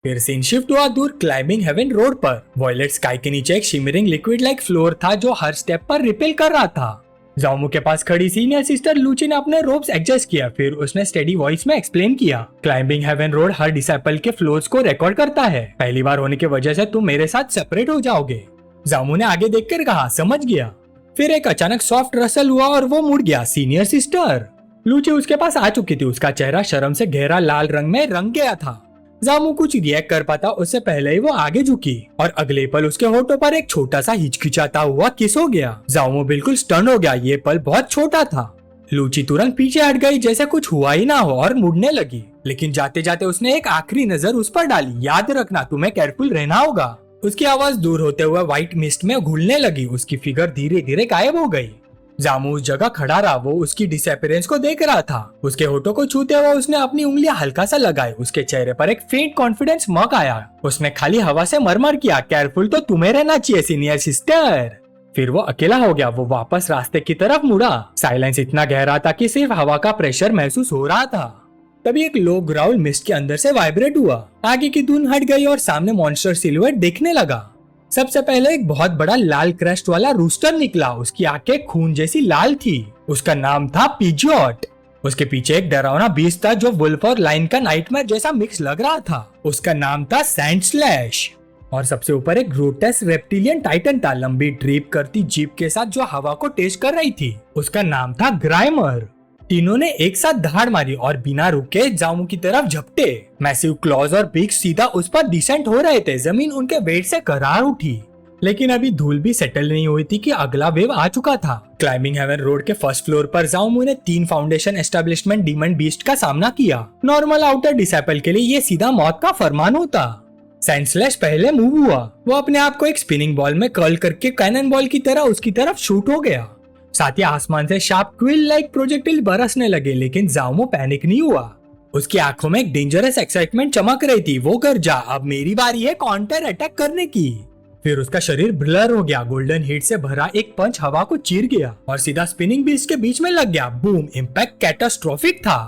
फिर सीन शिफ्ट हुआ दूर क्लाइंबिंग हेवन रोड पर। वॉयलेट स्काई के नीचे एक शिमरिंग लिक्विड लाइक फ्लोर था जो हर स्टेप पर रिपेल कर रहा था। जाओमू के पास खड़ी सीनियर सिस्टर लूची ने अपने रोप्स एडजस्ट किया। फिर उसने स्टेडी वॉइस में एक्सप्लेन किया, क्लाइंबिंग हेवन रोड हर डिसाइपल के फ्लोर्स को रिकॉर्ड करता है। पहली बार होने की वजह से तुम मेरे साथ सेपरेट हो जाओगे। जाओमू ने आगे देखकर कहा, समझ गया। फिर एक अचानक सॉफ्ट रसल हुआ और वो मुड़ गया। सीनियर सिस्टर लूची उसके पास आ चुकी थी। उसका चेहरा शर्म से गहरा लाल रंग में रंग गया था। जामू कुछ रिएक्ट कर पाता उससे पहले ही वो आगे झुकी और अगले पल उसके होठों पर एक छोटा सा हिचकिचाता हुआ किस हो गया। जामू बिल्कुल स्टन हो गया, ये पल बहुत छोटा था। लूची तुरंत पीछे हट गई जैसे कुछ हुआ ही ना हो और मुड़ने लगी। लेकिन जाते जाते उसने एक आखिरी नजर उस पर डाली। याद रखना, तुम्हें केयरफुल रहना होगा। उसकी आवाज दूर होते हुए व्हाइट मिस्ट में घुलने लगी। उसकी फिगर धीरे धीरे गायब हो गई। जामू उस जगह खड़ा रहा। वो उसकी डिसअपीयरेंस को देख रहा था। उसके होठों को छूते हुए उसने अपनी उंगलियां हल्का सा लगाई। उसके चेहरे पर एक फेंट कॉन्फिडेंस स्माइल आया। उसने खाली हवा से मरमर किया, केयरफुल तो तुम्हें रहना चाहिए सीनियर सिस्टर। फिर वो अकेला हो गया। वो वापस रास्ते की तरफ मुड़ा। साइलेंस इतना गहरा था कि सिर्फ हवा का प्रेशर महसूस हो रहा था। तभी एक लो ग्राउल मिस्ट के अंदर से वाइब्रेट हुआ। आगे की धुन हट गई और सामने मॉन्स्टर सिलुएट दिखने लगा। सबसे पहले एक बहुत बड़ा लाल क्रस्ट वाला रूस्टर निकला। उसकी आंखें खून जैसी लाल थी। उसका नाम था पिजॉट। उसके पीछे एक डरावना बीस्ट था जो वुल्फ और लाइन का नाइटमेयर जैसा मिक्स लग रहा था। उसका नाम था सैंड स्लैश। और सबसे ऊपर एक ग्रोटेस्क रेप्टिलियन टाइटन था, लंबी ड्रीप करती जीप के साथ जो हवा को टेस्ट कर रही थी। उसका नाम था ग्राइमर। तीनों ने एक साथ दहाड़ मारी और बिना रुके जामू की तरफ झपटे। मैसिव क्लॉज और बिग सीधा उस पर डिसेंट हो रहे थे। जमीन उनके वेट से करार उठी। लेकिन अभी धूल भी सेटल नहीं हुई थी कि अगला वेव आ चुका था। क्लाइंबिंग हेवन रोड के फर्स्ट फ्लोर पर जामू ने 3 फाउंडेशन एस्टेब्लिशमेंट डीमन बीस्ट का सामना किया। नॉर्मल आउटर डिसाइपल के लिए ये सीधा मौत का फरमान होता। सैंड स्लैश पहले मूव हुआ। वो अपने आप को एक स्पिनिंग बॉल में कर्ल करके कैनन बॉल की तरह उसकी तरफ शूट हो गया। साथ ही आसमान से शार्प क्विल लाइक प्रोजेक्टिल बरसने लगे। लेकिन जामू पैनिक नहीं हुआ। उसकी आंखों में एक डेंजरस एक्साइटमेंट चमक रही थी। वो गरजा, अब मेरी बारी है काउंटर अटैक करने की। फिर उसका शरीर ब्लर हो गया। गोल्डन हीट से भरा एक पंच हवा को चीर गया और सीधा स्पिनिंग बीस्ट के बीच में लग गया। बूम! इम्पैक्ट कैटास्ट्रोफिक था।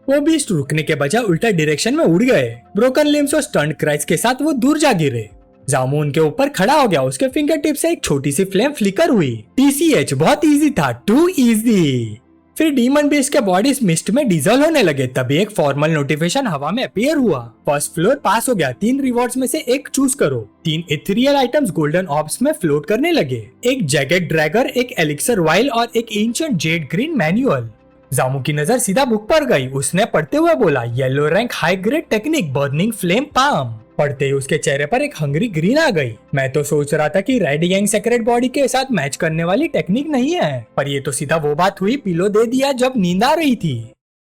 वो बीस्ट रुकने के बजाय उल्टा डायरेक्शन में उड़ गए। ब्रोकन लिम्स और स्टंट क्राइज के साथ वो दूर जा गिरे। जामू उनके ऊपर खड़ा हो गया। उसके फिंगर टिप से एक छोटी सी फ्लेम फ्लिकर हुई। TCH बहुत इजी था, टू इजी। फिर डीमन बीस्ट के बॉडीज मिस्ट में डीजल होने लगे। तभी एक फॉर्मल नोटिफिकेशन हवा में अपीयर हुआ। फर्स्ट फ्लोर पास हो गया। 3 रिवॉर्ड्स में से एक चूज करो। 3 इथेरियल आइटम्स गोल्डन ऑब्स में फ्लोट करने लगे। एक जैकेट ड्रैगर, एक एलिक्सर वाइल और एक ancient Z green manual. Jamu की नजर सीधा बुक पर गई। उसने पढ़ते हुए बोला, yellow rank high grade technique burning flame palm. पढ़ते ही उसके चेहरे पर एक हंगरी ग्रीन आ गई। मैं तो सोच रहा था कि रेड यंग सेक्रेट बॉडी के साथ मैच करने वाली टेक्निक नहीं है, पर ये तो सीधा वो बात हुई पिलो दे दिया जब नींद आ रही थी।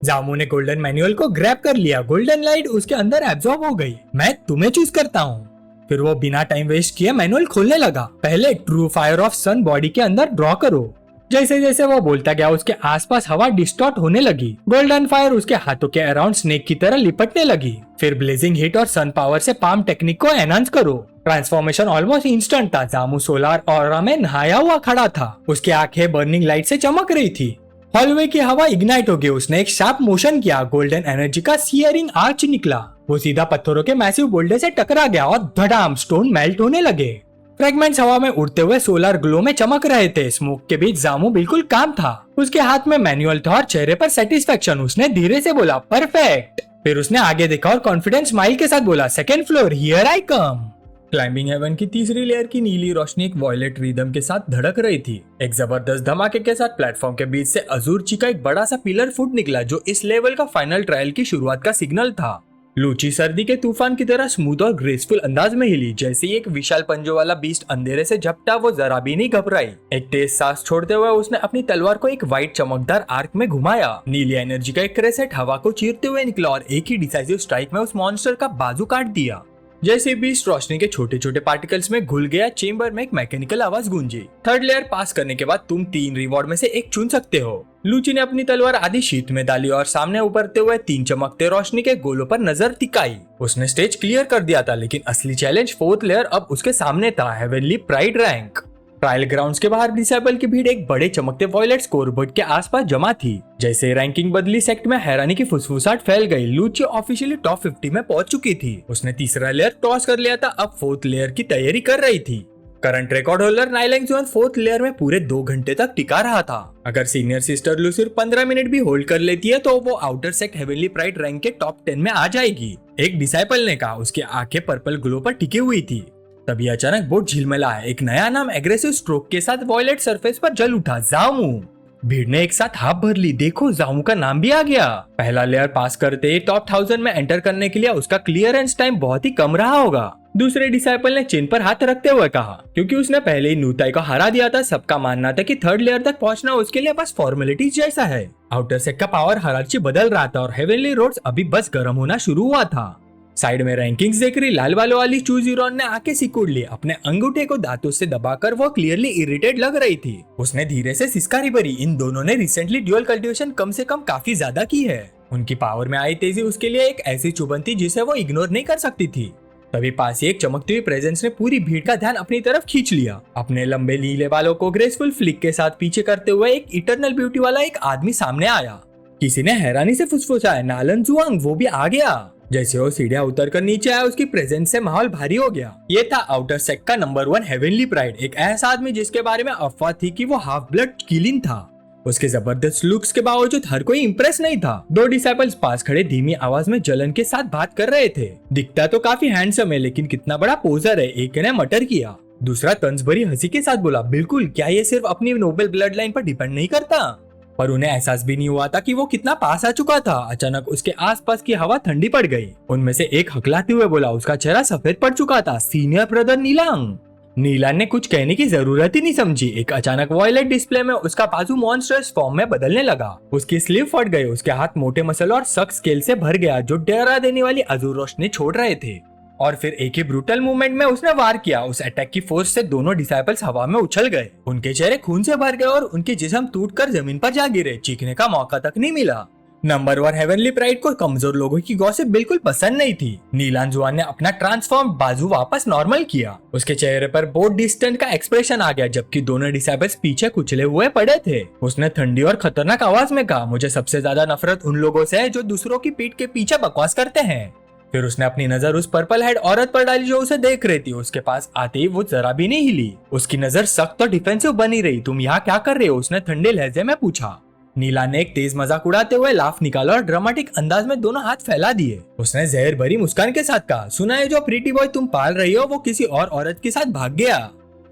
जामू ने गोल्डन मैनुअल को ग्रैब कर लिया। गोल्डन लाइट उसके अंदर एब्जॉर्ब हो गई। मैं तुम्हें चूज करता हूँ। फिर वो बिना टाइम वेस्ट किए मैनुअल खोलने लगा। पहले true fire of sun body के अंदर ड्रॉ करो। जैसे जैसे वो बोलता गया उसके आसपास हवा डिस्टॉर्ट होने लगी। गोल्डन फायर उसके हाथों के अराउंड स्नेक की तरह लिपटने लगी। फिर ब्लेजिंग हीट और सन पावर से पाम टेक्निक को एनहांस करो। ट्रांसफॉर्मेशन ऑलमोस्ट इंस्टेंट था। जामू सोलर ऑरा में नहाया हुआ खड़ा था। उसकी आंखें बर्निंग लाइट से चमक रही थी। हॉलवे की हवा इग्नाइट हो गई। उसने एक शार्प मोशन किया। गोल्डन एनर्जी का सीयरिंग आर्च निकला। वो सीधा पत्थरों के मैसिव बोल्डर से टकरा गया और धड़ाम स्टोन मेल्ट होने लगे। फ्रेगमेंट्स हवा में उड़ते हुए सोलर ग्लो में चमक रहे थे। स्मोक के बीच जामू बिल्कुल काम था। उसके हाथ में मैनुअल था और चेहरे पर सेटिस्फेक्शन। उसने धीरे से बोला, परफेक्ट। फिर उसने आगे देखा और कॉन्फिडेंस स्माइल के साथ बोला, second floor, here I come. Climbing heaven की तीसरी लेयर की नीली रोशनी एक वॉयलेट रिदम के साथ धड़क रही थी। एक जबरदस्त धमाके के साथ प्लेटफॉर्म के बीच से अजूर ची का एक बड़ा सा पिलर फुट निकला, जो इस लेवल का फाइनल ट्रायल की शुरुआत का सिग्नल था। लूची सर्दी के तूफान की तरह स्मूथ और ग्रेसफुल अंदाज में हिली। जैसे ही एक विशाल पंजों वाला बीस्ट अंधेरे से झपटा, वो जरा भी नहीं घबराई। एक तेज सांस छोड़ते हुए उसने अपनी तलवार को एक व्हाइट चमकदार आर्क में घुमाया। नीली एनर्जी का एक क्रेसेंट हवा को चीरते हुए निकला और एक ही डिसाइसिव स्ट्राइक में उस मॉन्स्टर का बाजू काट दिया। जैसे बीस्ट रोशनी के छोटे छोटे पार्टिकल्स में घुल गया, चेंबर में एक मैकेनिकल आवाज गूंजी। थर्ड लेयर पास करने के बाद तुम 3 रिवॉर्ड में से एक चुन सकते हो। लूची ने अपनी तलवार आधी शीत में डाली और सामने उभरते हुए 3 चमकते रोशनी के गोलों पर नजर टिकाई। उसने स्टेज क्लियर कर दिया था, लेकिन असली चैलेंज 4th लेयर अब उसके सामने था, heavenly pride rank. Trial grounds के बाहर डिसेबल की भीड़ एक बड़े चमकते वॉयलेट स्कोरबोर्ड के आसपास जमा थी। जैसे रैंकिंग बदली, सेक्ट में हैरानी की फुसफुसाहट फैल गई। लूची ऑफिशियली टॉप 50 में पहुंच चुकी थी। उसने तीसरा लेयर टॉस कर लिया था, अब 4th लेयर की तैयारी कर रही थी। करंट रिकॉर्ड होल्डर नाइलैंग जोन 4th लेयर में पूरे 2 घंटे तक टिका रहा था। अगर सीनियर सिस्टर लू सिर्फ 15 मिनट भी होल्ड कर लेती है तो वो outer sect heavenly pride rank के टॉप 10 में आ जाएगी। एक डिसाइपल ने कहा। उसकी आंखें पर्पल ग्लो पर टिकी हुई थी। तभी अचानक बोर्ड झिलमिला। एक नया नाम एग्रेसिव स्ट्रोक के साथ वॉयलेट सरफेस पर जल उठा, जामू। भीड़ ने एक साथ हाथ भर ली। देखो, जामू का नाम भी आ गया। पहला लेयर पास करते ही टॉप 1000 में एंटर करने के लिए उसका क्लियरेंस टाइम बहुत ही कम रहा होगा। दूसरे डिसाइपल ने चिन पर हाथ रखते हुए कहा, क्योंकि उसने पहले ही नूताई को हरा दिया था। सबका मानना था कि 3rd लेयर तक पहुंचना उसके लिए बस फॉर्मेलिटीज जैसा है। आउटर सेट का पावर हायरार्की बदल रहा था और हेवनली रोड्स अभी बस गर्म होना शुरू हुआ था। साइड में रैंकिंग्स देख रही लाल बालों वाली चूजीरोन ने आके सिकुड़ ली। अपने अंगूठे को दांतों से दबाकर वो क्लियरली इरिटेट लग रही थी। उसने धीरे से सिसकारी भरी। इन दोनों ने रिसेंटली ड्यूअल कल्टीवेशन कम से कम काफी ज्यादा की है। उनकी पावर में आई तेजी उसके लिए एक ऐसी चुभन थी जिसे वो इग्नोर नहीं कर सकती थी। तभी पास ही एक चमकती हुई प्रेजेंस ने पूरी भीड़ का ध्यान अपनी तरफ खींच लिया। अपने लंबे नीले बालों को ग्रेसफुल फ्लिक के साथ पीछे करते हुए एक इटरनल ब्यूटी वाला एक आदमी सामने आया। किसी ने हैरानी से फुसफुसाया, नालन जुआंग, वो भी आ गया। जैसे वो सीढ़ियां उतरकर नीचे आया, उसकी प्रेजेंस से माहौल भारी हो गया। ये था आउटर सेक्ट का नंबर 1 हेवनली प्राइड, एक ऐसा आदमी जिसके बारे में अफवाह थी कि वो हाफ ब्लड किलिन था। उसके जबरदस्त लुक्स के बावजूद हर कोई इंप्रेस नहीं था। 2 डिसाइपल्स पास खड़े धीमी आवाज में जलन के साथ बात कर रहे थे। दिखता तो काफी हैंडसम है, लेकिन कितना बड़ा पोजर है, एक ने मटर किया। दूसरा तंज भरी हंसी के साथ बोला, बिल्कुल, क्या ये सिर्फ अपनी नोबल ब्लड लाइन पर डिपेंड नहीं करता? पर उन्हें एहसास भी नहीं हुआ था कि वो कितना पास आ चुका था। अचानक उसके आसपास की हवा ठंडी पड़ गई। उनमें से एक हकलाते हुए बोला, उसका चेहरा सफेद पड़ चुका था, सीनियर ब्रदर नीलांग। नीलांग ने कुछ कहने की जरूरत ही नहीं समझी। एक अचानक वॉयलेट डिस्प्ले में उसका बाजू मॉन्स्टर्स फॉर्म में बदलने लगा। उसकी स्लीव फट गई। उसके हाथ मोटे मसल और सख्त स्केल से भर गया, जो डरा देने वाली अजूर रोशनी छोड़ रहे थे। और फिर एक ही ब्रूटल मूवमेंट में उसने वार किया। उस अटैक की फोर्स से दोनों डिसाइपल्स हवा में उछल गए। उनके चेहरे खून से भर गए और उनके जिस्म टूटकर जमीन पर जा गिरे। चीखने का मौका तक नहीं मिला। नंबर 1 हेवनली प्राइड को कमजोर लोगों की गॉसिप बिल्कुल पसंद नहीं थी। नीलान जुआन ने अपना ट्रांसफॉर्म बाजू वापस नॉर्मल किया। उसके चेहरे पर बहुत डिस्टेंट का एक्सप्रेशन आ गया, जबकि दोनों डिसाइबल्स पीछे कुचले हुए पड़े थे। उसने ठंडी और खतरनाक आवाज में कहा, मुझे सबसे ज्यादा नफरत उन लोगों से है जो दूसरों की पीठ के पीछे बकवास करते हैं। फिर उसने अपनी नजर उस पर्पल हेड औरत पर डाली जो उसे देख रही थी। उसके पास आते ही वो जरा भी नहीं हिली। उसकी नजर सख्त और डिफेंसिव बनी रही। तुम यहाँ क्या कर रहे हो? उसने ठंडे लहजे में पूछा। नीला ने एक तेज मजाक उड़ाते हुए लाफ निकाला और ड्रामेटिक अंदाज में दोनों हाथ फैला दिए। उसने जहर भरी मुस्कान के साथ कहा, सुना है जो प्रीटी बॉय तुम पाल रही हो वो किसी और औरत के साथ भाग गया।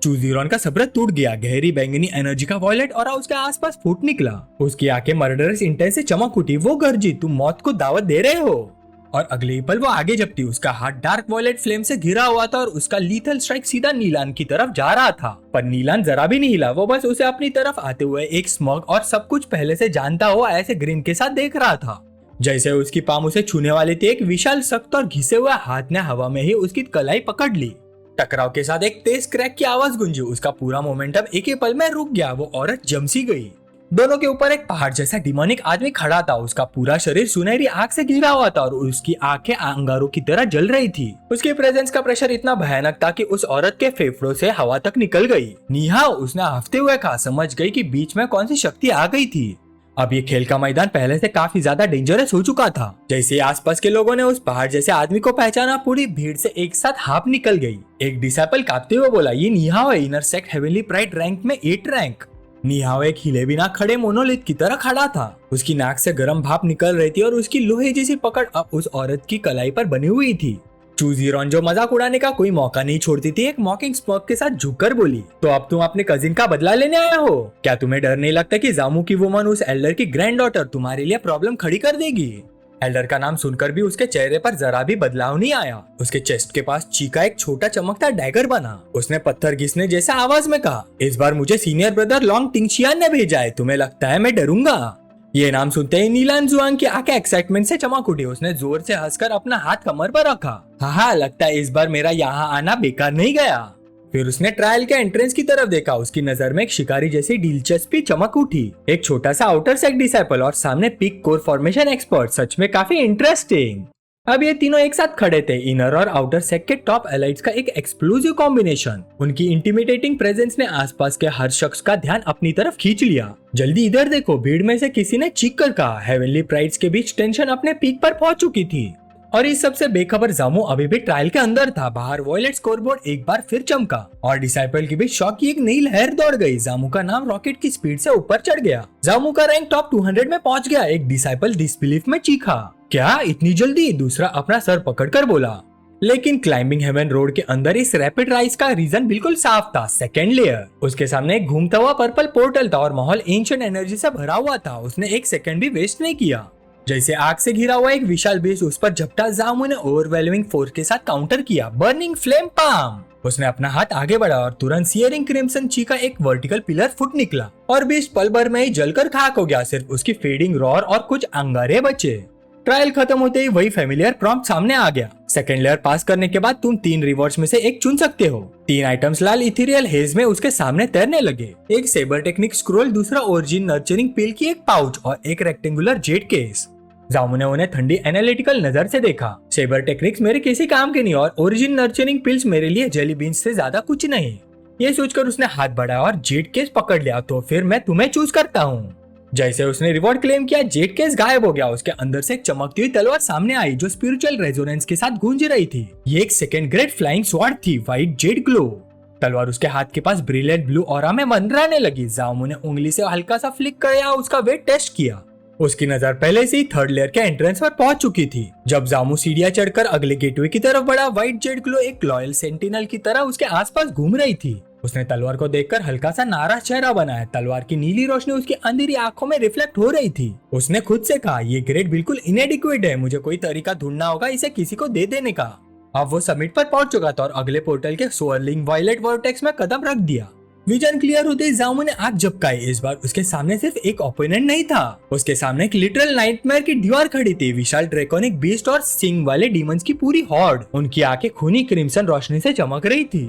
चूजीरॉन का सब्र टूट गया। गहरी बैंगनी एनर्जी का वॉयलेट और उसके आसपास फूट निकला। उसकी आंखें मर्डरस इंटेंस से चमक उठी। वो गर्जी, तुम मौत को दावत दे रहे हो? और अगले ही पल वो आगे झपटी। उसका हाथ डार्क वॉयलेट फ्लेम से घिरा हुआ था और उसका लीथल स्ट्राइक सीधा नीलान की तरफ जा रहा था। पर नीलान जरा भी नहीं हिला। वो बस उसे अपनी तरफ आते हुए एक स्मग और सब कुछ पहले से जानता हुआ ऐसे ग्रीन के साथ देख रहा था। जैसे उसकी पाम उसे छूने वाली थी, एक विशाल सख्त और घिसे हुए हाथ ने हवा में ही उसकी कलाई पकड़ ली। टकराव के साथ एक तेज क्रैक की आवाज गूंजी। उसका पूरा मोमेंटम एक ही पल में रुक गया। वो औरत जमसी गई। दोनों के ऊपर एक पहाड़ जैसा डिमोनिक आदमी खड़ा था। उसका पूरा शरीर सुनहरी आग से घिरा हुआ था और उसकी आंखें अंगारों की तरह जल रही थी। उसकी प्रेजेंस का प्रेशर इतना भयानक था कि उस औरत के फेफड़ों से हवा तक निकल गई। नीहा, उसने हफ्ते हुए कहा, समझ गई कि बीच में कौन सी शक्ति आ गई थी। अब ये खेल का मैदान पहले से काफी ज्यादा डेंजरस हो चुका था। जैसे आसपास के लोगों ने उस पहाड़ जैसे आदमी को पहचाना, पूरी भीड़ से एक साथ हाफ निकल गई। एक डिसाइपल कांपते हुए बोला, ये निहाओ है, inner sect heavenly pride rank में 8 रैंक। निहाओ एक हिले बिना खड़े मोनोलिथ की तरह खड़ा था। उसकी नाक से गर्म भाप निकल रही थी और उसकी लोहे जैसी पकड़ अब उस औरत की कलाई पर बनी हुई थी। चूजीरॉन जो मजाक उड़ाने का कोई मौका नहीं छोड़ती थी, एक मॉकिंग स्मर्क के साथ झुककर बोली, तो अब तुम अपने कजिन का बदला लेने आया हो? क्या तुम्हें डर नहीं लगता कि जामू की वुमन, उस एल्डर की ग्रैंड डॉटर, तुम्हारे लिए प्रॉब्लम खड़ी कर देगी? एल्डर का नाम सुनकर भी उसके चेहरे पर जरा भी बदलाव नहीं आया। उसके चेस्ट के पास चीका एक छोटा चमकता डैगर बना। उसने पत्थर घिसने जैसा आवाज में कहा, इस बार मुझे सीनियर ब्रदर लॉन्ग टिंगशियान ने भेजा है। तुम्हें लगता है मैं डरूंगा? ये नाम सुनते ही नीलान जुआंग की आंखें एक्साइटमेंट से चमक उठी। उसने जोर से हंसकर अपना हाथ कमर पर रखा। हाँ, लगता है इस बार मेरा यहाँ आना बेकार नहीं गया। फिर उसने ट्रायल के एंट्रेंस की तरफ देखा। उसकी नजर में एक शिकारी जैसी दिलचस्पी चमक उठी। एक छोटा सा आउटर सेक्ट डिसाइपल और सामने पिक कोर फॉर्मेशन एक्सपर्ट। सच में काफी इंटरेस्टिंग। अब ये तीनों एक साथ खड़े थे। इनर और आउटर सेक्ट के टॉप एलाइट्स का एक एक्सप्लोसिव कॉम्बिनेशन। उनकी इंटिमिडेटिंग प्रेजेंस ने आसपास के हर शख्स का ध्यान अपनी तरफ खींच लिया। जल्दी इधर देखो, भीड़ में से किसी ने चीख कर कहा। हेवनली प्राइड्स के बीच टेंशन अपने पीक पर पहुंच चुकी थी और इस सबसे बेखबर जामू अभी भी ट्रायल के अंदर था। बाहर वॉयलेट स्कोरबोर्ड एक बार फिर चमका और डिसाइपल के बीच शॉक की एक नई लहर दौड़ गई। जामू का नाम रॉकेट की स्पीड से ऊपर चढ़ गया। जामू का रैंक टॉप 200 में पहुंच गया। एक डिसाइपल डिसबिलीफ में चीखा, क्या इतनी जल्दी? दूसरा अपना सर पकड़कर बोला। लेकिन क्लाइंबिंग हेवन रोड के अंदर इस रैपिड राइज का रीजन बिल्कुल साफ था। Second layer. उसके सामने एक घूमता हुआ पर्पल पोर्टल था और माहौल एंशिएंट एनर्जी से भरा हुआ था। उसने एक सेकंड भी वेस्ट नहीं किया। जैसे आग से घिरा हुआ एक विशाल बेस उस पर झपटा, जामू ने ओवरवेलमिंग फोर्स के साथ काउंटर किया। Burning flame palm. उसने अपना हाथ आगे बढ़ा और तुरंत सियरिंग क्रिम्सन ची का एक वर्टिकल पिलर फुट निकला और बीच पल भर में ही जलकर खाक हो गया। सिर्फ उसकी फेडिंग रॉर और कुछ अंगारे बचे। ट्रायल खत्म होते ही वही फेमिलियर प्रॉम्प्ट सामने आ गया। सेकंड लेयर पास करने के बाद तुम 3 रिवॉर्ड्स में से एक चुन सकते हो। 3 आइटम्स लाल इथेरियल हेज में उसके सामने तैरने लगे। एक सेबर टेक्निक स्क्रोल, दूसरा ओरिजिन नर्चरिंग पिल की एक पाउच और एक रेक्टेंगुलर जेट केस। जामू ने उन्हें ठंडी एनालिटिकल नजर से देखा। सेबर टेक्निक्स मेरे किसी काम के नहीं और ओरिजिन नर्चरिंग पिल्स मेरे लिए जेली बीन्स से ज्यादा कुछ नहीं। ये सोचकर उसने हाथ बढ़ाया और जेट केस पकड़ लिया। तो फिर मैं तुम्हें चूज करता हूँ। जैसे उसने रिवॉर्ड क्लेम किया, जेट केस गायब हो गया। उसके अंदर से एक चमकती हुई तलवार सामने आई जो स्पिरिचुअल रेजोनेंस के साथ गूंज रही थी। ये एक सेकंड ग्रेड फ्लाइंग स्वॉर्ड थी, व्हाइट जेड ग्लो। तलवार उसके हाथ के पास ब्रिलियंट ब्लू ऑरा में मंडराने लगी। जामू ने उंगली से हल्का सा फ्लिक किया, उसका वेट टेस्ट किया। उसकी नजर पहले से ही थर्ड लेयर के एंट्रेंस पर पहुंच चुकी थी। जब जामू सीढ़ियां चढ़कर अगले गेटवे की तरफ बढ़ा, व्हाइट जेड ग्लो एक लॉयल सेंटिनल की तरह उसके आसपास घूम रही थी। उसने तलवार को देखकर हल्का सा नाराज चेहरा बनाया। तलवार की नीली रोशनी उसकी अंधेरी आंखों में रिफ्लेक्ट हो रही थी। उसने खुद से कहा, ये ग्रेड बिल्कुल इनएडिक्वेट है। मुझे कोई तरीका ढूंढना होगा इसे किसी को दे देने का। अब वो समिट पर पहुंच चुका था और अगले पोर्टल के स्वर्लिंग वायलेट वर्टेक्स में कदम रख दिया। विजन क्लियर होते ही जामू ने आग झपकाई। इस बार उसके सामने सिर्फ एक ओपोनेंट नहीं था, उसके सामने एक लिटरल नाइटमेयर की दीवार खड़ी थी। विशाल ड्रैकोनिक बीस्ट और सिंग वाले डीमंस की पूरी हॉर्ड। उनकी आंखें खूनी क्रिम्सन रोशनी से चमक रही थी।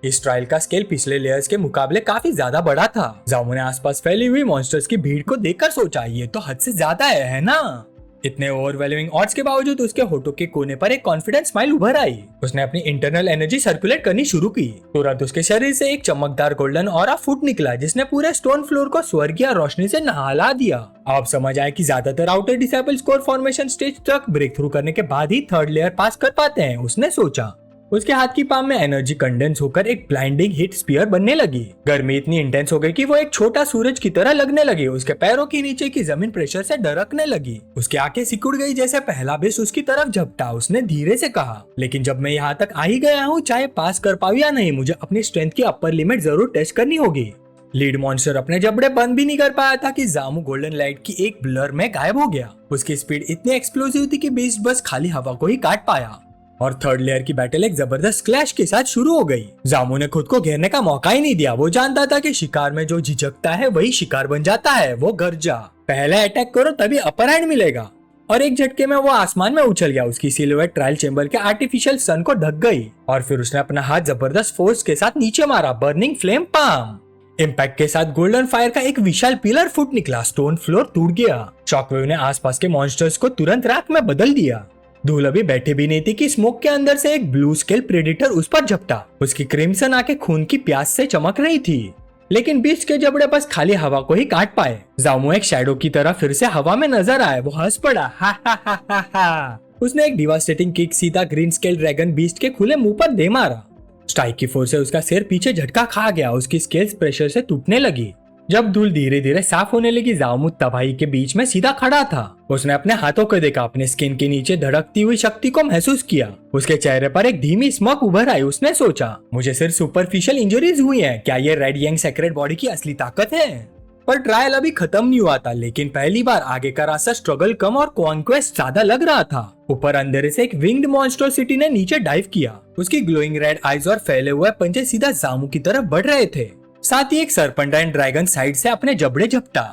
इस ट्रायल का स्केल पिछले लेयर्स के मुकाबले काफी ज्यादा बड़ा था। जामू ने आसपास फैली हुई मॉन्स्टर्स की भीड़ को देखकर सोचा, ये तो हद से ज्यादा है ना? इतने ओवरवेलमिंग ऑड्स के बावजूद उसके होठों के कोने पर एक कॉन्फिडेंट स्माइल उभर आई। उसने अपनी इंटरनल एनर्जी सर्कुलेट करनी शुरू की। तुरंत उसके शरीर से एक चमकदार गोल्डन ऑरा फुट निकला, जिसने पूरे स्टोन फ्लोर को स्वर्गीय रोशनी से नहला दिया। अब समझ आया कि ज्यादातर outer disable score formation stage तक ब्रेक थ्रू करने के बाद ही थर्ड लेयर पास कर पाते हैं, उसने सोचा। उसके हाथ की पाम में एनर्जी कंडेंस होकर एक ब्लाइंडिंग हीट स्पीयर बनने लगी। गर्मी इतनी इंटेंस हो गई कि वो एक छोटा सूरज की तरह लगने लगी। उसके पैरों के नीचे की जमीन प्रेशर से ढरकने लगी। उसकी आंखें सिकुड़ गई जैसे पहला बेस उसकी तरफ झपटा। उसने धीरे से कहा, लेकिन जब मैं यहाँ तक आ ही गया हूँ, चाहे पास कर पाऊँ या नहीं, मुझे अपनी स्ट्रेंथ की अपर लिमिट जरूर टेस्ट करनी होगी। लीड मॉन्स्टर अपने जबड़े बंद भी नहीं कर पाया था कि जामू गोल्डन लाइट की एक ब्लर में गायब हो गया। उसकी स्पीड इतनी एक्सप्लोसिव थी कि बीस्ट बस खाली हवा को ही काट पाया और थर्ड लेयर की बैटल एक जबरदस्त क्लैश के साथ शुरू हो गई। जामू ने खुद को घेरने का मौका ही नहीं दिया। वो जानता था कि शिकार में जो झिझकता है वही शिकार बन जाता है। वो गरजा, पहले अटैक करो तभी अपर हैंड मिलेगा। और एक झटके में वो आसमान में उछल गया। उसकी सिलुएट ट्रायल चेंबर के आर्टिफिशियल सन को ढक गई और फिर उसने अपना हाथ जबरदस्त फोर्स के साथ नीचे मारा। Burning flame palm. इम्पैक्ट के साथ गोल्डन फायर का एक विशाल पिलर फुट निकला। स्टोन फ्लोर टूट गया। शॉकवेव ने आसपास के मॉन्स्टर्स को तुरंत राख में बदल दिया। धूल अभी बैठे भी नहीं थी कि स्मोक के अंदर से एक ब्लू स्केल प्रेडेटर उस पर झपटा। उसकी क्रिम्सन आंखें खून की प्यास से चमक रही थी, लेकिन बीच के जबड़े बस खाली हवा को ही काट पाए। जामू एक शैडो की तरह फिर से हवा में नजर आए। वो हंस पड़ा, हा हा हा हा हा। उसने एक डिवास्टेटिंग किक सीधा ग्रीन स्केल ड्रैगन बीस्ट के खुले मुंह पर दे मारा। स्ट्राइक की फोर्स से उसका सिर पीछे झटका खा गया। उसकी स्केल्स प्रेशर से टूटने लगी। जब धूल धीरे धीरे साफ होने लगी, जामू तबाही के बीच में सीधा खड़ा था। उसने अपने हाथों को देखा, अपने स्किन के नीचे धड़कती हुई शक्ति को महसूस किया। उसके चेहरे पर एक धीमी स्मक उभर आई। उसने सोचा, मुझे सिर्फ सुपरफिशियल इंजरीज हुई हैं, क्या ये रेड यंग सेक्रेट बॉडी की असली ताकत है? पर ट्रायल अभी खत्म नहीं हुआ था, लेकिन पहली बार आगे का रास्ता स्ट्रगल कम और कॉन्क्वेस्ट ज्यादा लग रहा था। ऊपर अंधेरे से एक विंग्ड मॉन्स्ट्रोसिटी ने नीचे डाइव किया। उसकी ग्लोइंग रेड आईज और फैले हुए पंजे सीधा जामू की तरफ बढ़ रहे थे। साथ ही एक सर्पेंटाइन ड्रैगन साइड से अपने जबड़े झपटा।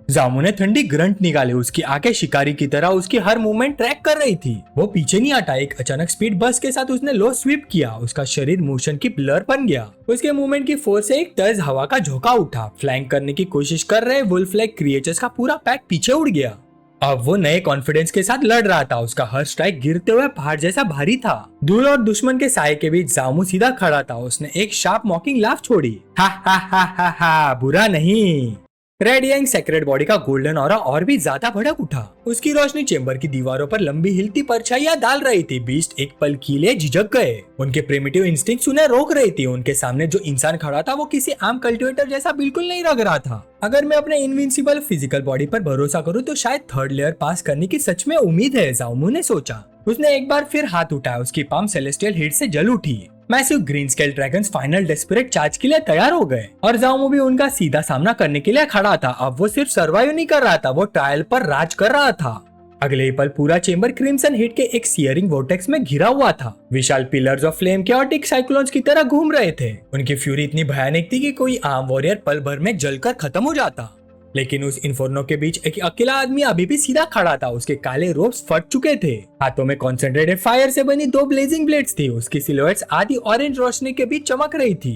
जामू ने ठंडी ग्रंट निकाले। उसकी आंखें शिकारी की तरह उसकी हर मूवमेंट ट्रैक कर रही थी। वो पीछे नहीं हटा। एक अचानक स्पीड बस के साथ उसने लो स्वीप किया। उसका शरीर मोशन की ब्लर बन गया। उसके मूवमेंट की फोर्स से एक तेज हवा का झोंका उठा। फ्लैंक करने की कोशिश कर रहे वुल्फ लाइक क्रिएचर्स का पूरा पैक पीछे उड़ गया। अब वो नए कॉन्फिडेंस के साथ लड़ रहा था। उसका हर स्ट्राइक गिरते हुए पहाड़ जैसा भारी था। धूल और दुश्मन के साए के बीच जामू सीधा खड़ा था। उसने एक शार्प मॉकिंग लाफ छोड़ी, हा हा हा हा हा, बुरा नहीं। रेड यंग सेक्रेट बॉडी का गोल्डन ऑरा और भी ज्यादा भड़क उठा। उसकी रोशनी चेंबर की दीवारों पर लंबी हिलती परछाइयां डाल रही थी। बीस्ट एक पल के लिए झिझक गए। उनके प्रिमिटिव इंस्टिंक्ट्स उन्हें रोक रही थी। उनके सामने जो इंसान खड़ा था वो किसी आम कल्टिवेटर जैसा बिल्कुल नहीं लग रहा था। अगर मैं अपने इनविंसिबल फिजिकल बॉडी पर भरोसा करूं तो शायद थर्ड लेयर पास करने की सच में उम्मीद है, जामू ने सोचा। उसने एक बार फिर हाथ उठाया। उसकी पाम सेलेस्टियल हीट से जल उठी। Massive green scale dragons final desperate charge के लिए तैयार हो गए और जामू भी उनका सीधा सामना करने के लिए खड़ा था। अब वो सिर्फ सर्वाइव नहीं कर रहा था, वो ट्रायल पर राज कर रहा था। अगले ही पल पूरा चेंबर क्रिम्सन हीट के एक सियरिंग वोर्टेक्स में घिरा हुआ था। विशाल pillars of flame chaotic cyclones की तरह घूम रहे थे। उनकी फ्यूरी इतनी भयानक थी कि कोई आम वॉरियर पल भर में जलकर खत्म हो जाता। लेकिन उस इन्फोर्नो के बीच एक अकेला आदमी अभी भी सीधा खड़ा था। उसके काले रोब्स फट चुके थे। हाथों में कॉन्सेंट्रेटेड फायर से बनी 2 ब्लेजिंग ब्लेड्स थी। उसकी सिलुएट्स आधी ऑरेंज रोशनी के बीच चमक रही थी।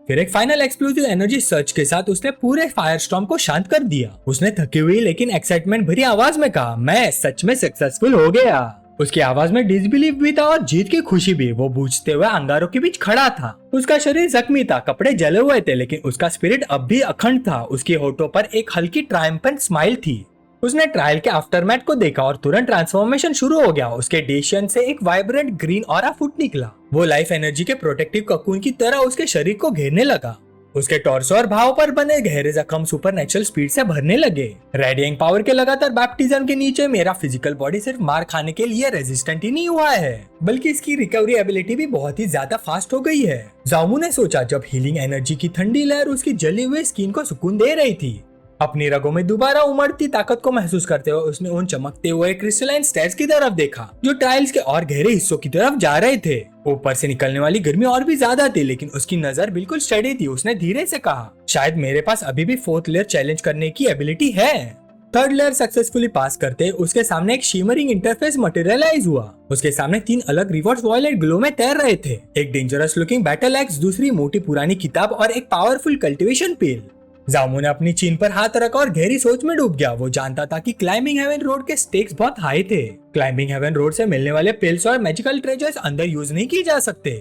फिर एक फाइनल एक्सप्लोसिव एनर्जी सर्च के साथ उसने पूरे फायर स्टॉर्म को शांत कर दिया। उसने थकी हुई लेकिन एक्साइटमेंट भरी आवाज में कहा, मैं सच में सक्सेसफुल हो गया। उसकी आवाज में डिसबिलीफ भी था और जीत की खुशी भी। वो बूझते हुए अंगारों के बीच खड़ा था। उसका शरीर जख्मी था, कपड़े जले हुए थे, लेकिन उसका स्पिरिट अब भी अखंड था। उसके होठों पर एक हल्की ट्रायम्फेंट स्माइल थी। उसने ट्रायल के आफ्टरमैथ को देखा और तुरंत ट्रांसफॉर्मेशन शुरू हो गया। उसके डेशियन से एक वाइब्रेंट ग्रीन ऑरा फुट निकला। वो लाइफ एनर्जी के प्रोटेक्टिव ककून की तरह उसके शरीर को घेरने लगा। उसके टॉर्सो और भाव पर बने गहरे जख्म सुपरनेचुरल स्पीड से भरने लगे। रेडिएंट पावर के लगातार बैप्टिज्म के नीचे मेरा फिजिकल बॉडी सिर्फ मार खाने के लिए रेजिस्टेंट ही नहीं हुआ है, बल्कि इसकी रिकवरी एबिलिटी भी बहुत ही ज्यादा फास्ट हो गई है। जामू ने सोचा जब हीलिंग एनर्जी की ठंडी लहर उसकी जली हुई स्किन को सुकून दे रही थी। अपनी रगों में दोबारा उमड़ती ताकत को महसूस करते हुए उसने उन चमकते हुए क्रिस्टलाइन स्टेयर्स की तरफ देखा जो टाइल्स के और गहरे हिस्सों की तरफ जा रहे थे। ऊपर से निकलने वाली गर्मी और भी ज्यादा थी, लेकिन उसकी नजर बिल्कुल स्टेडी थी। उसने धीरे से कहा, शायद मेरे पास अभी भी 4th लेयर चैलेंज करने की एबिलिटी है। थर्ड लेयर सक्सेसफुली पास करते उसके सामने एक शिमरिंग इंटरफेस मटेरियलाइज हुआ। उसके सामने 3 अलग रिवॉर्ड्स वॉयलेट ग्लो में तैर रहे थे, एक डेंजरस लुकिंग बैटल एक्स, दूसरी मोटी पुरानी किताब और एक पावरफुल कल्टीवेशन पेल। जामू ने अपनी चीन पर हाथ रखा और गहरी सोच में डूब गया। वो जानता था कि क्लाइंबिंग हेवन रोड के स्टेक्स बहुत हाई थे। क्लाइंबिंग हेवन रोड से मिलने वाले पेल्स और मैजिकल ट्रेजर्स अंदर यूज नहीं किए जा सकते।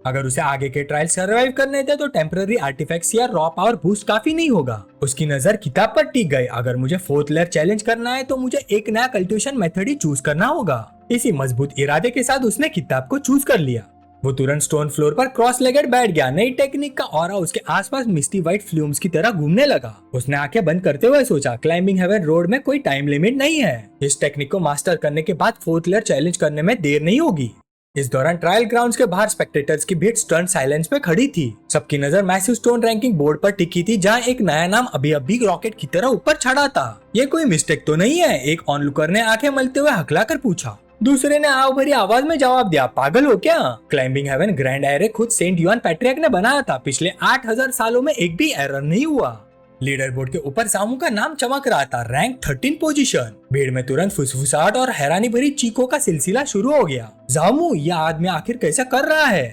अगर उसे आगे के ट्रायल सर्वाइव करने थे तो टेम्पररी आर्टिफैक्ट्स या रॉ पावर बूस्ट काफी नहीं होगा। उसकी नजर किताब पर टिक गई। अगर मुझे 4th लेयर चैलेंज करना है तो मुझे एक नया कल्टीवेशन मेथड ही चूज करना होगा। इसी मजबूत इरादे के साथ उसने किताब को चूज कर लिया। वो तुरंत स्टोन फ्लोर पर क्रॉस लेगेड बैठ गया। नई टेक्निक का ऑरा उसके आसपास मिस्टी व्हाइट फ्लूम्स की तरह घूमने लगा। उसने आंखें बंद करते हुए सोचा, क्लाइंबिंग हेवन रोड में कोई टाइम लिमिट नहीं है। इस टेक्निक को मास्टर करने के बाद 4th लेयर चैलेंज करने में देर नहीं होगी। इस दौरान ट्रायल ग्राउंड्स के बाहर स्पेक्टेटर्स की भीड़ स्टर्न साइलेंस पे खड़ी थी। सबकी नजर मैसिव स्टोन रैंकिंग बोर्ड पर टिकी थी, जहां एक नया नाम अभी अभी रॉकेट की तरह ऊपर चढ़ा था। ये कोई मिस्टेक तो नहीं है? एक ऑनलुकर ने आंखें मलते हुए हकलाकर पूछा। दूसरे ने आव भरी आवाज में जवाब दिया, पागल हो क्या? क्लाइंबिंग हेवन ग्रैंड एरे खुद सेंट युआन पैट्रियर्क ने बनाया था। पिछले 8000 सालों में एक भी एरर नहीं हुआ। लीडर बोर्ड के ऊपर जामू का नाम चमक रहा था, रैंक 13 पोजीशन। भीड़ में तुरंत फुसफुसाहट और हैरानी भरी चीखों का सिलसिला शुरू हो गया। जामू, यह आदमी आखिर कैसा कर रहा है?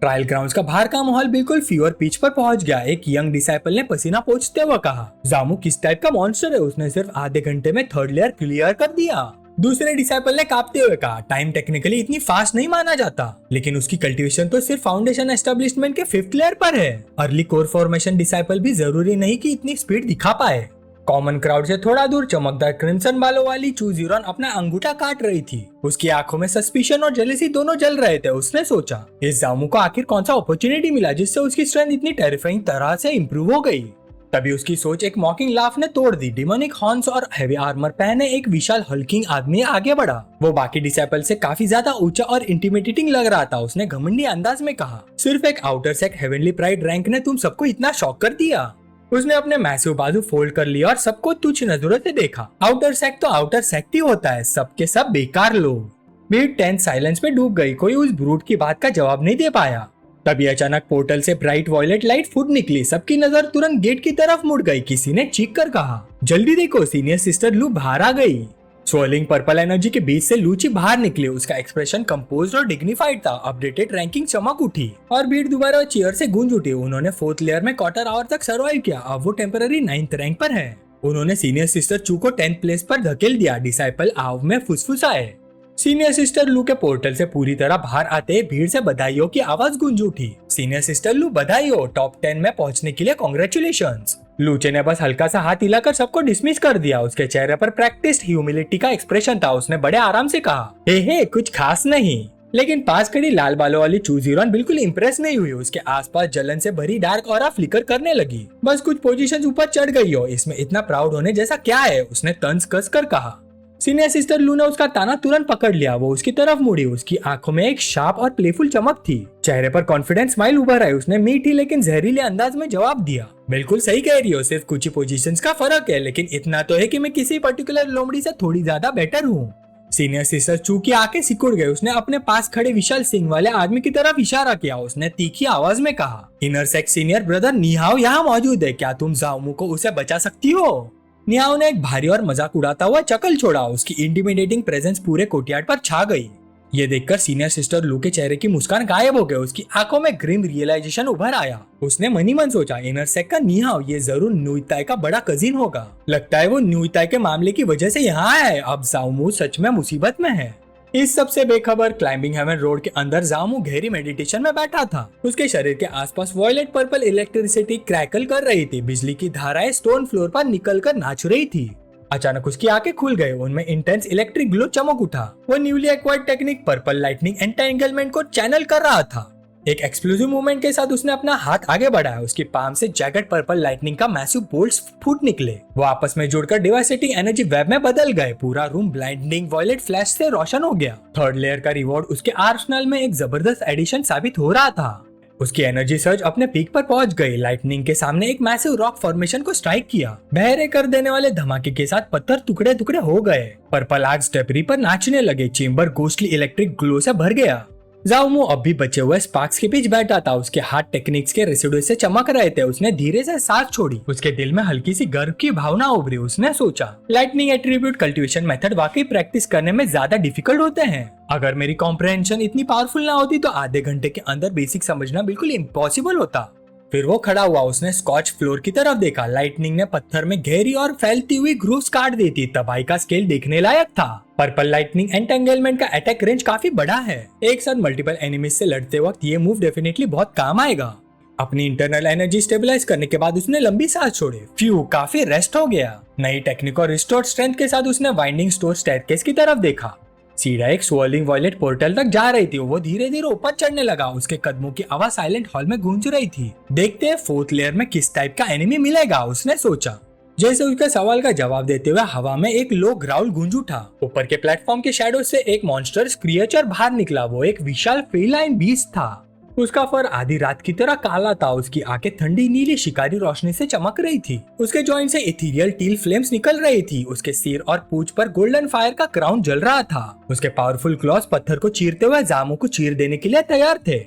ट्रायल ग्राउंड्स का बाहर का माहौल बिल्कुल फीवर पिच पर पहुंच गया। एक यंग डिसाइपल ने पसीना पोंछते हुए कहा, जामू किस टाइप का मॉन्स्टर है? उसने सिर्फ आधे घंटे में 3rd लेयर क्लियर कर दिया। दूसरे डिसाइपल ने कांपते हुए कहा, टाइम टेक्निकली इतनी फास्ट नहीं माना जाता, लेकिन उसकी कल्टीवेशन तो सिर्फ फाउंडेशन एस्टेब्लिशमेंट के 5th लेयर पर है। अर्ली कोर फॉर्मेशन डिसाइपल भी जरूरी नहीं कि इतनी स्पीड दिखा पाए। कॉमन क्राउड से थोड़ा दूर चमकदार क्रिम्सन बालों वाली चू ज़ीरोन अपना अंगूठा काट रही थी। उसकी आंखों में सस्पिशन और जेलसी दोनों जल रहे थे। उसने सोचा, इस जामू को आखिर कौन सा अपॉर्चुनिटी मिला जिससे उसकी स्ट्रेंथ इतनी टेरिफाइंग तरह से इम्प्रूव हो गई। तभी उसकी सोच एक मॉकिंग लाफ ने तोड़ दी। डिमोनिक हॉर्न्स और हेवी आर्मर पहने एक विशाल हल्किंग आदमी आगे बढ़ा। वो बाकी डिसाइपल से काफी ज्यादा ऊंचा और इंटिमिडेटिंग लग रहा था। उसने घमंडी अंदाज में कहा, सिर्फ एक आउटर सेक हेवनली प्राइड रैंक ने तुम सबको इतना शॉक कर दिया। उसने अपने मैसिव बाजू फोल्ड कर लिया और सबको तुच्छ नजरों से देखा। आउटर सेक तो आउटर सेक ही होता है, सबके सब बेकार लोग। भीड़ टेंस साइलेंस में डूब गई। कोई उस ब्रूट की बात का जवाब नहीं दे पाया। तभी अचानक पोर्टल से ब्राइट वॉयलेट लाइट फुट निकली। सबकी नजर तुरंत गेट की तरफ मुड़ गई। किसी ने चीख कर कहा, जल्दी देखो, सीनियर सिस्टर लू बाहर आ गई। स्वर्लिंग पर्पल एनर्जी के बीच से लूची बाहर निकली। उसका एक्सप्रेशन कंपोज्ड और डिग्निफाइड था। अपडेटेड रैंकिंग चमक उठी और भीड़ दोबारा चीयर से गूंज उठी। उन्होंने 4th लेयर में क्वार्टर आवर तक सर्वाइव किया। अब वो टेम्पररी 9th रैंक पर है। उन्होंने सीनियर सिस्टर चू को 10th प्लेस पर धकेल दिया। डिसाइपल आव में फुसफुसाए। सीनियर सिस्टर लू के पोर्टल से पूरी तरह बाहर आते भीड़ से बधाइयों की आवाज गूंज उठी। सीनियर सिस्टर लू, बधाई हो, टॉप 10 में पहुंचने के लिए कांग्रेचुलेशंस। लूचे ने बस हल्का सा हाथ हिलाकर सबको डिसमिस कर दिया। उसके चेहरे पर प्रैक्टिस्ड ह्यूमिलिटी का एक्सप्रेशन था। उसने बड़े आराम से कहा, हे कुछ खास नहीं। लेकिन पास खड़ी लाल बालों वाली चू ज़ीरोन बिल्कुल इंप्रेस नहीं हुई। उसके आसपास जलन से भरी डार्क ऑरा फ्लिकर करने लगी। बस कुछ पोजीशंस ऊपर चढ़ गई हो, इसमें इतना प्राउड होने जैसा क्या है? उसने तंज कस कर कहा। सीनियर सिस्टर लू ने उसका ताना तुरंत पकड़ लिया। वो उसकी तरफ मुड़ी। उसकी आंखों में एक शार्प और प्लेफुल चमक थी। चेहरे पर कॉन्फिडेंस स्माइल उभर आई। उसने मीठी लेकिन जहरीले अंदाज में जवाब दिया, बिल्कुल सही कह रही हो, सिर्फ कुछ ही पोजीशंस का फर्क है, लेकिन इतना तो है कि मैं किसी पर्टिकुलर लोमड़ी से थोड़ी ज्यादा बेटर हूँ। सीनियर सिस्टर चू की आंखें सिकुड़ गई। उसने अपने पास खड़े विशाल सिंह वाले आदमी की तरफ इशारा किया। उसने तीखी आवाज में कहा, इनर सेक्स सीनियर ब्रदर निहाओ यहाँ मौजूद है। क्या तुम जामू को उसे बचा सकती हो? निहाओ ने एक भारी और मजाक उड़ाता हुआ चकल छोड़ा। उसकी इंटिमिडेटिंग प्रेजेंस पूरे कोर्टयार्ड पर छा गई। ये देखकर सीनियर सिस्टर लू के चेहरे की मुस्कान गायब हो गई। उसकी आंखों में ग्रिम रियलाइजेशन उभर आया। उसने मनी मन सोचा, इनर सेक का निहाओ ये जरूर नुइताई का बड़ा कजिन होगा। लगता है वो नुइताई के मामले की वजह से यहाँ आया है। अब जामू सच में मुसीबत में है। इस सबसे बेखबर क्लाइंबिंग हेवन रोड के अंदर जामू गहरी मेडिटेशन में बैठा था। उसके शरीर के आसपास वॉयलेट पर्पल इलेक्ट्रिसिटी क्रैकल कर रही थी। बिजली की धाराएं स्टोन फ्लोर पर निकल कर नाच रही थी। अचानक उसकी आंखें खुल गई। उनमें इंटेंस इलेक्ट्रिक ग्लो चमक उठा। वो newly acquired technique purple lightning entanglement को चैनल कर रहा था। एक एक्सप्लोसिव मूवमेंट के साथ उसने अपना हाथ आगे बढ़ाया। उसकी पाम से जैकेट पर्पल लाइटनिंग का मैसिव बोल्ट्स फूट निकले। वो आपस में जुड़कर डिवास्टेटिंग एनर्जी वेब में बदल गए। पूरा रूम ब्लाइंडिंग वॉयलेट फ्लैश से रोशन हो गया। 3rd लेयर का रिवॉर्ड उसके आर्सेनल में एक जबरदस्त एडिशन साबित हो रहा था। उसकी एनर्जी सर्ज अपने पीक पर पहुंच गई। लाइटनिंग के सामने एक मैसिव रॉक फॉर्मेशन को स्ट्राइक किया। बहरे कर देने वाले धमाके के साथ पत्थर टुकड़े टुकड़े हो गए। पर्पल आर्क्स डेब्री पर नाचने लगे। चेंबर गोस्टली इलेक्ट्रिक ग्लो से भर गया। जाओमू अब भी बचे हुए स्पार्क्स के बीच बैठा था। उसके हाथ टेक्निक्स के रेसिड्यू से चमक रहे थे। उसने धीरे से सांस छोड़ी। उसके दिल में हल्की सी गर्व की भावना उभरी। उसने सोचा, लाइटनिंग एट्रीब्यूट कल्टीवेशन मेथड वाकई प्रैक्टिस करने में ज्यादा डिफिकल्ट होते हैं। अगर मेरी कॉम्प्रहेंशन इतनी पावरफुल ना होती तो आधे घंटे के अंदर बेसिक समझना बिल्कुल इम्पॉसिबल होता। फिर वो खड़ा हुआ। उसने स्कॉच फ्लोर की तरफ देखा। लाइटनिंग ने पत्थर में गहरी और फैलती हुई ग्रूव्स काट दी थी। तबाही का स्केल देखने लायक था। पर्पल लाइटनिंग एंटेंगलमेंट का अटैक रेंज काफी बड़ा है। एक साथ मल्टीपल एनिमीज से लड़ते वक्त ये मूव डेफिनेटली बहुत काम आएगा। अपनी इंटरनल एनर्जी स्टेबलाइज करने के बाद उसने लंबी सांस छोड़ी। फ्यू, काफी रेस्ट हो गया। नई टेक्निक और रिस्टोर्ड स्ट्रेंथ के साथ उसने वाइंडिंग स्टोर स्टेयरकेस की तरफ देखा। सीढ़ियां एक स्वर्लिंग वॉयलेट पोर्टल तक जा रही थी। वो धीरे धीरे ऊपर चढ़ने लगा। उसके कदमों की आवाज साइलेंट हॉल में गूंज रही थी। देखते हैं फोर्थ लेयर में किस टाइप का एनिमी मिलेगा, उसने सोचा। जैसे उसके सवाल का जवाब देते हुए हवा में एक लो ग्राउल गूंज उठा। ऊपर के प्लेटफॉर्म के शैडो से एक मॉन्स्टर्स क्रिएचर बाहर निकला। वो एक विशाल फेलाइन बीस्ट था। उसका फर आधी रात की तरह काला था। उसकी आंखें ठंडी नीली शिकारी रोशनी से चमक रही थी। उसके जॉइंट से इथीरियल टील फ्लेम्स निकल रही थी। उसके सिर और पूंछ पर गोल्डन फायर का क्राउन जल रहा था। उसके पावरफुल क्लॉज पत्थर को चीरते हुए जामू को चीर देने के लिए तैयार थे।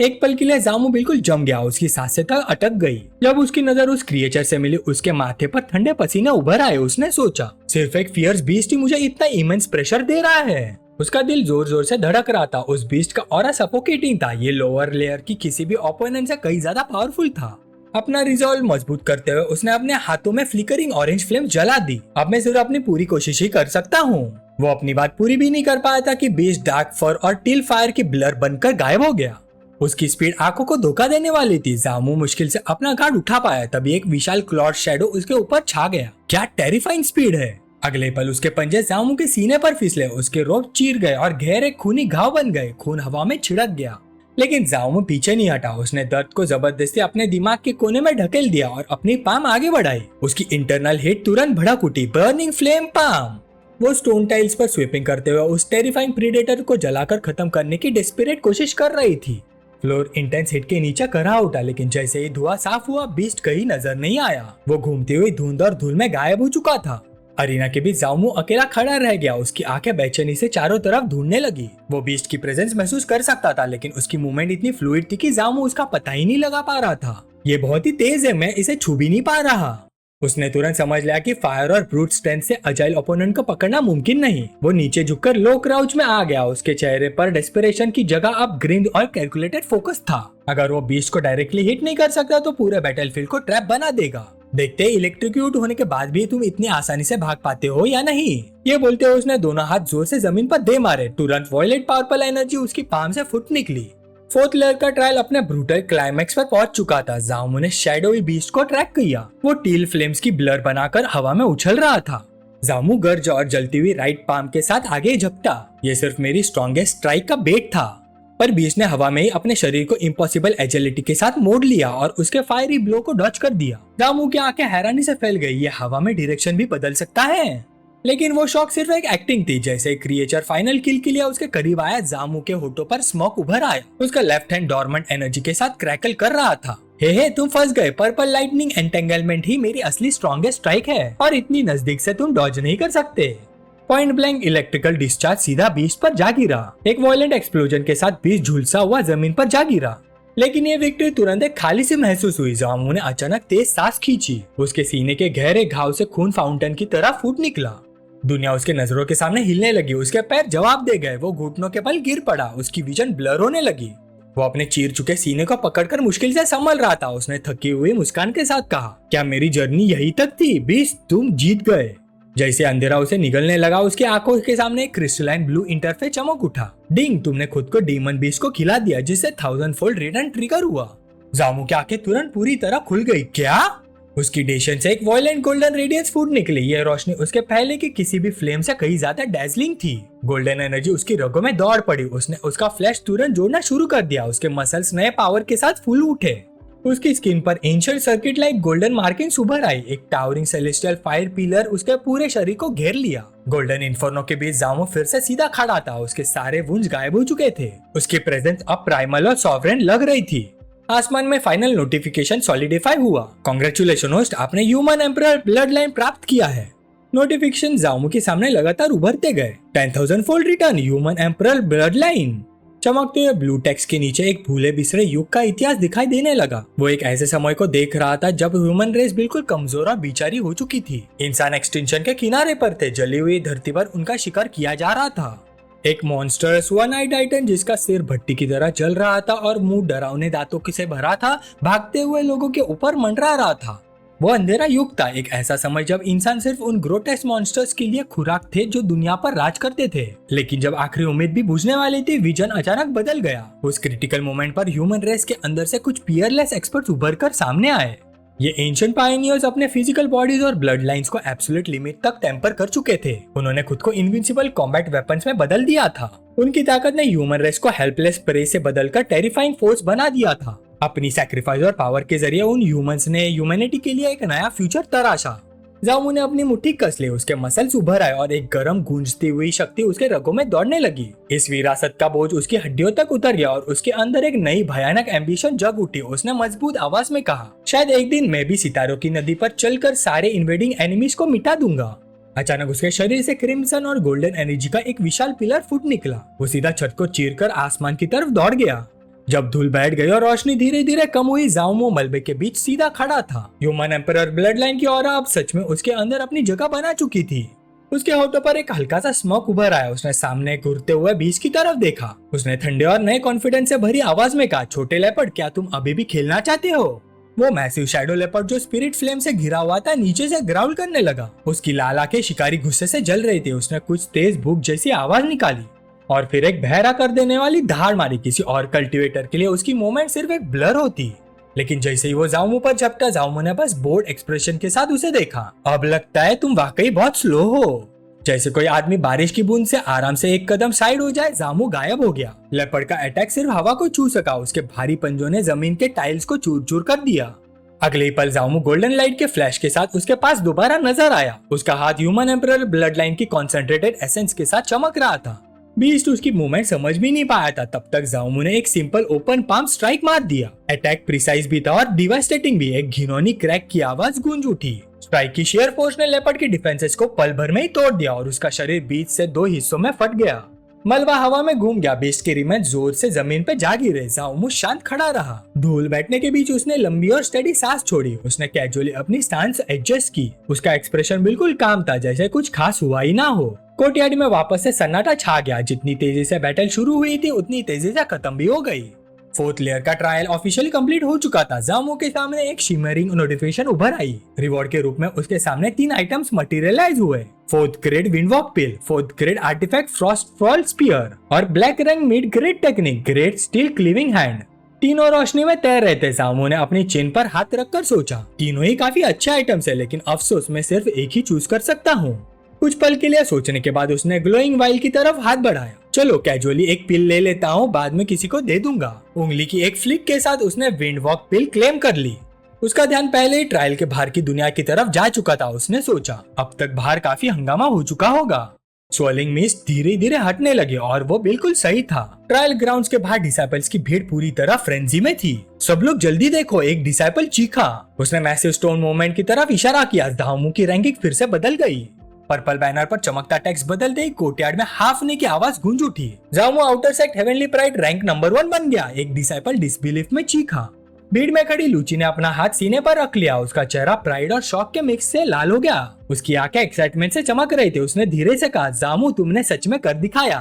एक पल के लिए जामू बिल्कुल जम गया। उसकी सांसें तक अटक गई। जब उसकी नजर उस क्रिएचर से मिली, उसके माथे पर ठंडे पसीने उभर आए। उसने सोचा, सिर्फ एक फियर्स बीस्ट ही मुझे इतना इमेंस प्रेशर दे रहा है। उसका दिल जोर जोर से धड़क रहा था। उस बीस्ट का ऑरा सफोकेटिंग था। ये लोअर लेयर की किसी भी ओपोनेंट से कई ज्यादा पावरफुल था। अपना रिजॉल्व मजबूत करते हुए उसने अपने हाथों में फ्लिकरिंग ऑरेंज फ्लेम जला दी। अब मैं सिर्फ अपनी पूरी कोशिश ही कर सकता हूँ। वो अपनी बात पूरी भी नहीं कर पाया था कि बीस्ट डार्क फर और टिल फायर की ब्लर बनकर गायब हो गया। उसकी स्पीड आंखों को धोखा देने वाली थी। जामू मुश्किल से अपना गार्ड उठा पाया। तभी एक विशाल क्लॉड शैडो उसके ऊपर छा गया। क्या टेरिफाइंग स्पीड है। अगले पल उसके पंजे जामू के सीने पर फिसले। उसके रोब चीर गए और गहरे खूनी घाव बन गए। खून हवा में छिड़क गया, लेकिन जामू पीछे नहीं हटा। उसने दर्द को जबरदस्ती अपने दिमाग के कोने में ढकेल दिया और अपनी पाम आगे बढ़ाई। उसकी इंटरनल हिट तुरंत भड़क उठी। Burning flame palm. वो स्टोन टाइल्स पर स्वीपिंग करते हुए उस टेरिफाइंग प्रीडेटर को जलाकर खत्म करने की डेस्परेट कोशिश कर रही थी। फ्लोर इंटेंस हिट के नीचे करा उठा, लेकिन जैसे ही धुआं साफ हुआ बीस्ट कहीं नजर नहीं आया। वो घूमती हुई धुंध और धूल में गायब हो चुका था। अरीना के बीच जामू अकेला खड़ा रह गया। उसकी आंखें बेचैनी से चारों तरफ ढूंढने लगी। वो बीस्ट की प्रेजेंस महसूस कर सकता था, लेकिन उसकी मूवमेंट इतनी फ्लूइड थी कि जामू उसका पता ही नहीं लगा पा रहा था। ये बहुत ही तेज है, मैं इसे छू भी नहीं पा रहा। उसने तुरंत समझ लिया कि फायर और ब्रूट स्ट्रेंथ से अजाइल ओपोनेंट को पकड़ना मुमकिन नहीं। वो नीचे झुककर लो क्राउच में आ गया। उसके चेहरे पर डेस्परेशन की जगह अब ग्रिंड और कैलकुलेटेड फोकस था। अगर वो बीस्ट को डायरेक्टली हिट नहीं कर सकता तो पूरे बैटलफील्ड को ट्रैप बना देगा। देखते इलेक्ट्रिक्यूट होने के बाद भी तुम इतनी आसानी से भाग पाते हो या नहीं। ये बोलते हुए उसने दोनों हाथ जोर से जमीन पर दे मारे। तुरंत वॉयलेट पर्पल एनर्जी उसकी पाम से फुट निकली। फोर्थ लेयर का ट्रायल अपने ब्रूटल क्लाइमैक्स पर पहुंच चुका था। जामू ने शैडोई बीस्ट को ट्रैक किया। वो टील फ्लेम्स की ब्लर बनाकर हवा में उछल रहा था। जामू गर्ज और जलती हुई राइट पाम के साथ आगे झपटा। ये सिर्फ मेरी स्ट्रॉन्गेस्ट स्ट्राइक का बेट था, पर बीस्ट ने हवा में ही अपने शरीर को इम्पॉसिबल एजिलिटी के साथ मोड़ लिया और उसके फायरी ब्लो को डॉच कर दिया। जामू की आंखें हैरानी से फैल गई। ये हवा में डायरेक्शन भी बदल सकता है। लेकिन वो शॉक सिर्फ एक एक्टिंग थी। जैसे क्रिएचर फाइनल किल के लिए उसके करीब आया, जामू के होठों पर स्मोक उभर आया। उसका लेफ्ट हैंड डॉर्मेंट एनर्जी के साथ क्रैकल कर रहा था। हे तुम फंस गए। पर्पल लाइटनिंग एंटेंगलमेंट ही मेरी असली स्ट्रॉन्गेस्ट स्ट्राइक है और इतनी नजदीक से तुम डॉज नहीं कर सकते। पॉइंट ब्लैंक इलेक्ट्रिकल डिस्चार्ज सीधा बीस्ट पर जा गिरा। एक वायलेंट एक्सप्लोजन के साथ बीस्ट झुलसा हुआ जमीन पर जा गिरा। लेकिन ये विक्ट्री तुरंत एक खाली सी महसूस हुई। जामू ने अचानक तेज सांस खींची। उसके सीने के गहरे घाव से खून फाउंटेन की तरह फूट निकला। दुनिया उसके नजरों के सामने हिलने लगी। उसके पैर जवाब दे गए। वो घुटनों के बल गिर पड़ा। उसकी विजन ब्लर होने लगी। वो अपने चीर चुके सीने को पकड़कर मुश्किल से संभल रहा था। उसने थकी हुई मुस्कान के साथ कहा, क्या मेरी जर्नी यही तक थी? बीस्ट, तुम जीत गए। जैसे अंधेरा उसे निगलने लगा, उसकी आंखों के सामने एक क्रिस्टलाइन ब्लू इंटरफेस चमक उठा। डिंग, तुमने खुद को डीमन बीस्ट को खिला दिया, जिससे 1000 फोल्ड रिटर्न ट्रिगर हुआ। जामू की आंखें तुरंत पूरी तरह खुल गई। क्या? उसकी डेशन से एक वॉयलेंट गोल्डन रेडियंस फूट निकली। यह रोशनी उसके पहले की किसी भी फ्लेम से कहीं ज्यादा डैजलिंग थी। गोल्डन एनर्जी उसकी रगों में दौड़ पड़ी। उसने उसका फ्लैश तुरंत जोड़ना शुरू कर दिया। उसके मसल्स नए पावर के साथ फूल उठे। उसकी स्किन पर ancient circuit like golden markings उभर आई। एक टावरिंग सेलेस्टियल फायर पिलर उसके पूरे शरीर को घेर लिया। गोल्डन इन्फर्नो के बीच जामू फिर से सीधा खड़ा था। उसके सारे वुंड्स गायब हो चुके थे। उसकी प्रेजेंस अब प्राइमल और सॉवरेन लग रही थी। आसमान में फाइनल नोटिफिकेशन सॉलिडिफाई हुआ। कांग्रेचुलेशन होस्ट, आपने ह्यूमन एम्परर ब्लड लाइन प्राप्त किया है। नोटिफिकेशन जामू के सामने लगातार उभरते गए। 10,000 fold return, human emperor blood line. चमकते हुए ब्लू टेक्स्ट के नीचे एक भूले बिसरे युग का इतिहास दिखाई देने लगा। वो एक ऐसे समय को देख रहा था जब ह्यूमन रेस बिल्कुल कमजोर और बेचारी हो चुकी थी। इंसान एक्सटिंक्शन के किनारे पर थे, जली हुई धरती पर उनका शिकार किया जा रहा था। एक मॉन्स्टर्स वन आई टाइटन जिसका सिर भट्टी की तरह जल रहा था और मुंह डरावने दांतों से भरा था, भागते हुए लोगों के ऊपर मंडरा रहा था। वो अंधेरा युग था, एक ऐसा समय जब इंसान सिर्फ उन ग्रोटेस्क मॉन्स्टर्स के लिए खुराक थे जो दुनिया पर राज करते थे। लेकिन जब आखिरी उम्मीद भी बुझने वाली थी, विजन अचानक बदल गया। उस क्रिटिकल मोमेंट पर ह्यूमन रेस के अंदर से कुछ पियरलेस एक्सपर्ट्स उभर कर सामने आए। ये एंशिएंट पायनियर्स अपने फिजिकल बॉडीज और ब्लड लाइन्स को एब्सोल्यूट लिमिट तक टेम्पर कर चुके थे। उन्होंने खुद को इनविंसिबल कॉम्बैट वेपन्स में बदल दिया था। उनकी ताकत ने ह्यूमन रेस को हेल्पलेस प्रे से बदलकर टेरिफाइंग फोर्स बना दिया था। अपनी सैक्रिफाइस और पावर के जरिए उन ह्यूमंस ने ह्यूमैनिटी के लिए एक नया फ्यूचर तराशा। जामू ने अपनी मुट्ठी कस ली, उसके मसल्स उभर आए और एक गर्म गूंजती हुई शक्ति उसके रगों में दौड़ने लगी। इस विरासत का बोझ उसकी हड्डियों तक उतर गया और उसके अंदर एक नई भयानक एम्बिशन जग उठी। उसने मजबूत आवाज में कहा, शायद एक दिन मैं भी सितारों की नदी पर चलकर सारे इन्वेडिंग एनिमीज को मिटा दूंगा। अचानक उसके शरीर से क्रिम्सन और गोल्डन एनर्जी का एक विशाल पिलर फूट निकला। वो सीधा छत को चीरकर आसमान की तरफ दौड़ गया। जब धूल बैठ गई और रोशनी धीरे धीरे कम हुई, जाओमो मलबे के बीच सीधा खड़ा था। ह्यूमन एम्परर ब्लड लाइन की ऑरा अब सच में उसके अंदर अपनी जगह बना चुकी थी। उसके होठों पर एक हल्का सा स्मोक उभर आया। उसने सामने घूरते हुए बीच की तरफ देखा। उसने ठंडे और नए कॉन्फिडेंस से भरी आवाज में कहा, छोटे लेपर्ड, क्या तुम अभी भी खेलना चाहते हो? वो मैसिव शैडो लेपर्ड जो स्पिरिट फ्लेम से घिरा हुआ था नीचे से ग्राउल करने लगा। उसकी लाल आंखें शिकारी गुस्से से जल रही थी। उसने कुछ तेज भूख जैसी आवाज निकाली और फिर एक बहरा कर देने वाली धाड़ मारी। किसी और कल्टीवेटर के लिए उसकी मूवमेंट सिर्फ एक ब्लर होती, लेकिन जैसे ही वो जाओमो पर झपटा, जाओमो ने बस बोर्ड एक्सप्रेशन के साथ उसे देखा। अब लगता है तुम वाकई बहुत स्लो हो। जैसे कोई आदमी बारिश की बूंद से आराम से एक कदम साइड हो जाए, जामो गायब हो गया। लेपर्ड का अटैक सिर्फ हवा को छू सका। उसके भारी पंजों ने जमीन के टाइल्स को चूर चूर कर दिया। अगले ही पल जामो गोल्डन लाइट के फ्लैश के साथ उसके पास दोबारा नजर आया। उसका हाथ ह्यूमन एम्परर ब्लड लाइन की कॉन्सेंट्रेटेड एसेंस के साथ चमक रहा था। बीस्ट उसकी मूवमेंट समझ भी नहीं पाया था। तब तक जाओमो ने एक सिंपल ओपन पाम स्ट्राइक मार दिया। अटैक प्रिसाइज भी था और डिवास्टेटिंग भी। एक घिनौनी क्रैक की आवाज गूंज उठी। स्ट्राइक की शेयर फोर्स ने लेपर्ड की डिफेंसेस को पल भर में ही तोड़ दिया और उसका शरीर बीच से दो हिस्सों में फट गया। मलबा हवा में घूम गया। बीस्ट के रिमेन्स जोर से जमीन पे जा गिरे। जाओमो शांत खड़ा रहा। धूल बैठने के बीच उसने लंबी और स्टेडी सांस छोड़ी। उसने कैजुअली अपनी स्टांस एडजस्ट की। उसका एक्सप्रेशन बिल्कुल काम था, जैसे कुछ खास हुआ ही ना हो। कोर्टयार्ड में वापस से सन्नाटा छा गया। जितनी तेजी से बैटल शुरू हुई थी उतनी तेजी से खत्म भी हो गई। फोर्थ लेयर का ट्रायल ऑफिशियली कंप्लीट हो चुका था। जामो के सामने एक शिमरिंग नोटिफिकेशन उभर आई। रिवॉर्ड के रूप में उसके सामने 3 आइटम्स मटेरियलाइज हुए। 4th grade windwalk pill, 4th grade artefact frost fall spear और ब्लैक रंग mid grade technique grade steel cleaving hand. तीनों रोशनी में तैर रहे थे। जामो ने अपनी चिन पर हाथ रखकर सोचा, तीनों ही काफी अच्छे आइटम्स है, लेकिन अफसोस मैं सिर्फ एक ही चूज कर सकता हूँ। कुछ पल के लिए सोचने के बाद उसने ग्लोइंग वाइल की तरफ हाथ बढ़ाया। चलो कैजुअली एक पिल ले लेता हूँ, बाद में किसी को दे दूंगा। उंगली की एक फ्लिक के साथ उसने विंड वॉक पिल क्लेम कर ली। उसका ध्यान पहले ही ट्रायल के बाहर की दुनिया की तरफ जा चुका था। उसने सोचा अब तक बाहर काफी हंगामा हो चुका होगा। स्वेलिंग मिस्ट धीरे धीरे हटने लगे और वो बिल्कुल सही था। ट्रायल ग्राउंड्स के बाहर डिसाइपल्स की भीड़ पूरी तरह फ्रेंजी में थी। सब लोग जल्दी देखो, एक डिसाइपल चीखा। उसने मैसिव स्टोन मूवमेंट की तरफ इशारा किया। जाओमो की रैंकिंग फिर से बदल गई। पर्पल बैनर पर चमकता टेक्स्ट बदलते ही कोर्टयार्ड में हाफने की आवाज गूंज उठी। जाओमो outer sect heavenly pride rank number 1 बन गया। एक डिसाइपल डिसबिलीफ में चीखा। भीड़ में खड़ी लूची ने अपना हाथ सीने पर रख लिया। उसका चेहरा प्राइड और शॉक के मिक्स से लाल हो गया। उसकी आंखें एक्साइटमेंट से चमक रही थी। उसने धीरे से कहा, जामो तुमने सच में कर दिखाया।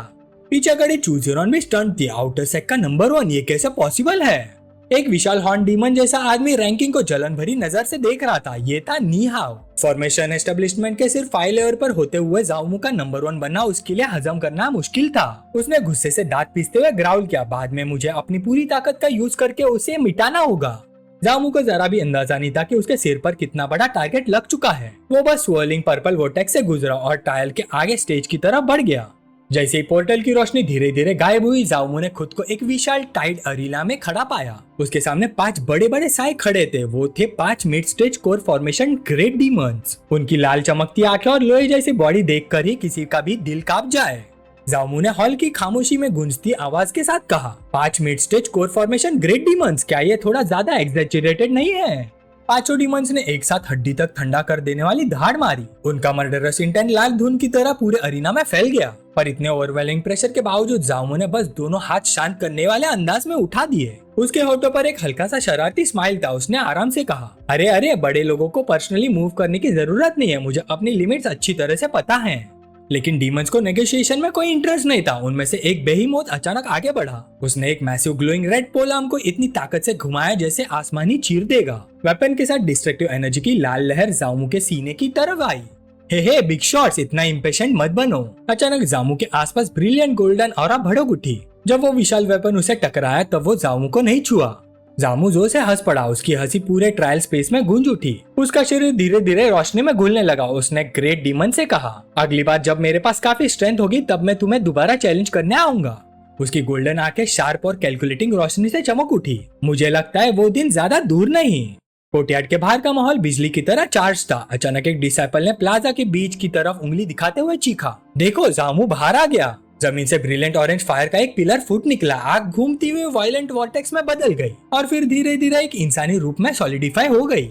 पीछे खड़ी चूजियरॉन भी स्टंट थी। आउटर सेक्ट का नंबर 1, ये कैसे पॉसिबल है? एक विशाल हॉर्न डीमन जैसा आदमी रैंकिंग को जलन भरी नजर से देख रहा था। ये था नी हाव। फॉर्मेशन एस्टेब्लिशमेंट के सिर्फ 5 लेयर पर होते हुए जाओमो का नंबर 1 बनना उसके लिए हजम करना मुश्किल था। उसने गुस्से से दांत पीसते हुए ग्राउल किया, बाद में मुझे अपनी पूरी ताकत का यूज करके उसे मिटाना होगा। जाओमो को जरा भी अंदाजा नहीं था कि उसके सिर पर कितना बड़ा टारगेट लग चुका है। वो बस स्वर्लिंग पर्पल वोर्टेक्स से गुजरा और ट्रायल के आगे स्टेज की तरफ बढ़ गया। जैसे ही पोर्टल की रोशनी धीरे धीरे गायब हुई, जाओमो ने खुद को एक विशाल टाइड अरीना में खड़ा पाया। उसके सामने 5 बड़े बड़े साए खड़े थे। वो थे 5 mid stage core formation great demons. उनकी लाल चमकती आंखें और लोहे जैसी बॉडी देखकर ही किसी का भी दिल कांप जाए। जाओमो ने हॉल की खामोशी में गूंजती आवाज के साथ कहा, 5 mid stage core formation great demons, क्या ये थोड़ा ज्यादा एग्जैजरेटेड नहीं है? पांचों डीमंस ने एक साथ हड्डी तक ठंडा कर देने वाली धाड़ मारी। उनका मर्डरस इंटेंट लाल धुन की तरह पूरे अरीना में फैल गया। पर इतने ओवरवेलिंग प्रेशर के बावजूद जामू ने बस दोनों हाथ शांत करने वाले अंदाज में उठा दिए। उसके होठों पर एक हल्का सा शरारती स्माइल था। उसने आराम से कहा, अरे अरे, बड़े लोगों को पर्सनली मूव करने की जरूरत नहीं है, मुझे अपनी लिमिट्स अच्छी तरह से पता है। लेकिन डीमंस को नेगोशिएशन में कोई इंटरेस्ट नहीं था। उनमें से एक बेहीमोथ अचानक आगे बढ़ा। उसने एक मैसिव ग्लोइंग रेड पोल आर्म को इतनी ताकत से घुमाया जैसे आसमान ही चीर देगा। वेपन के साथ डिस्ट्रक्टिव एनर्जी की लाल लहर जामू के सीने की तरफ आई। हे बिग शॉट्स, इतना इम्पेशेंट मत बनो। अचानक जामू के आसपास ब्रिलियंट गोल्डन ऑरा भड़क उठी। जब वो विशाल वेपन उसे टकराया तब वो जामू को नहीं छुआ। जामू जोर से हंस पड़ा। उसकी हंसी पूरे ट्रायल स्पेस में गूंज उठी। उसका शरीर धीरे धीरे रोशनी में घुलने लगा। उसने ग्रेट डीमन से कहा, अगली बार जब मेरे पास काफी स्ट्रेंथ होगी तब मैं तुम्हें दोबारा चैलेंज करने आऊंगा। उसकी गोल्डन आंखें शार्प और कैलकुलेटिंग रोशनी से चमक उठी। मुझे लगता है वो दिन ज्यादा दूर नहीं। कोर्टयार्ड के बाहर का माहौल बिजली की तरह चार्ज था। अचानक एक डिसाइपल ने प्लाजा के बीच की तरफ उंगली दिखाते हुए चीखा, देखो, जामू बाहर आ गया। जमीन से ब्रिलियंट ऑरेंज फायर का एक पिलर फूट निकला। आग घूमती हुई वायलेंट वॉर्टेक्स में बदल गई और फिर धीरे धीरे एक इंसानी रूप में सॉलिडिफाई हो गई।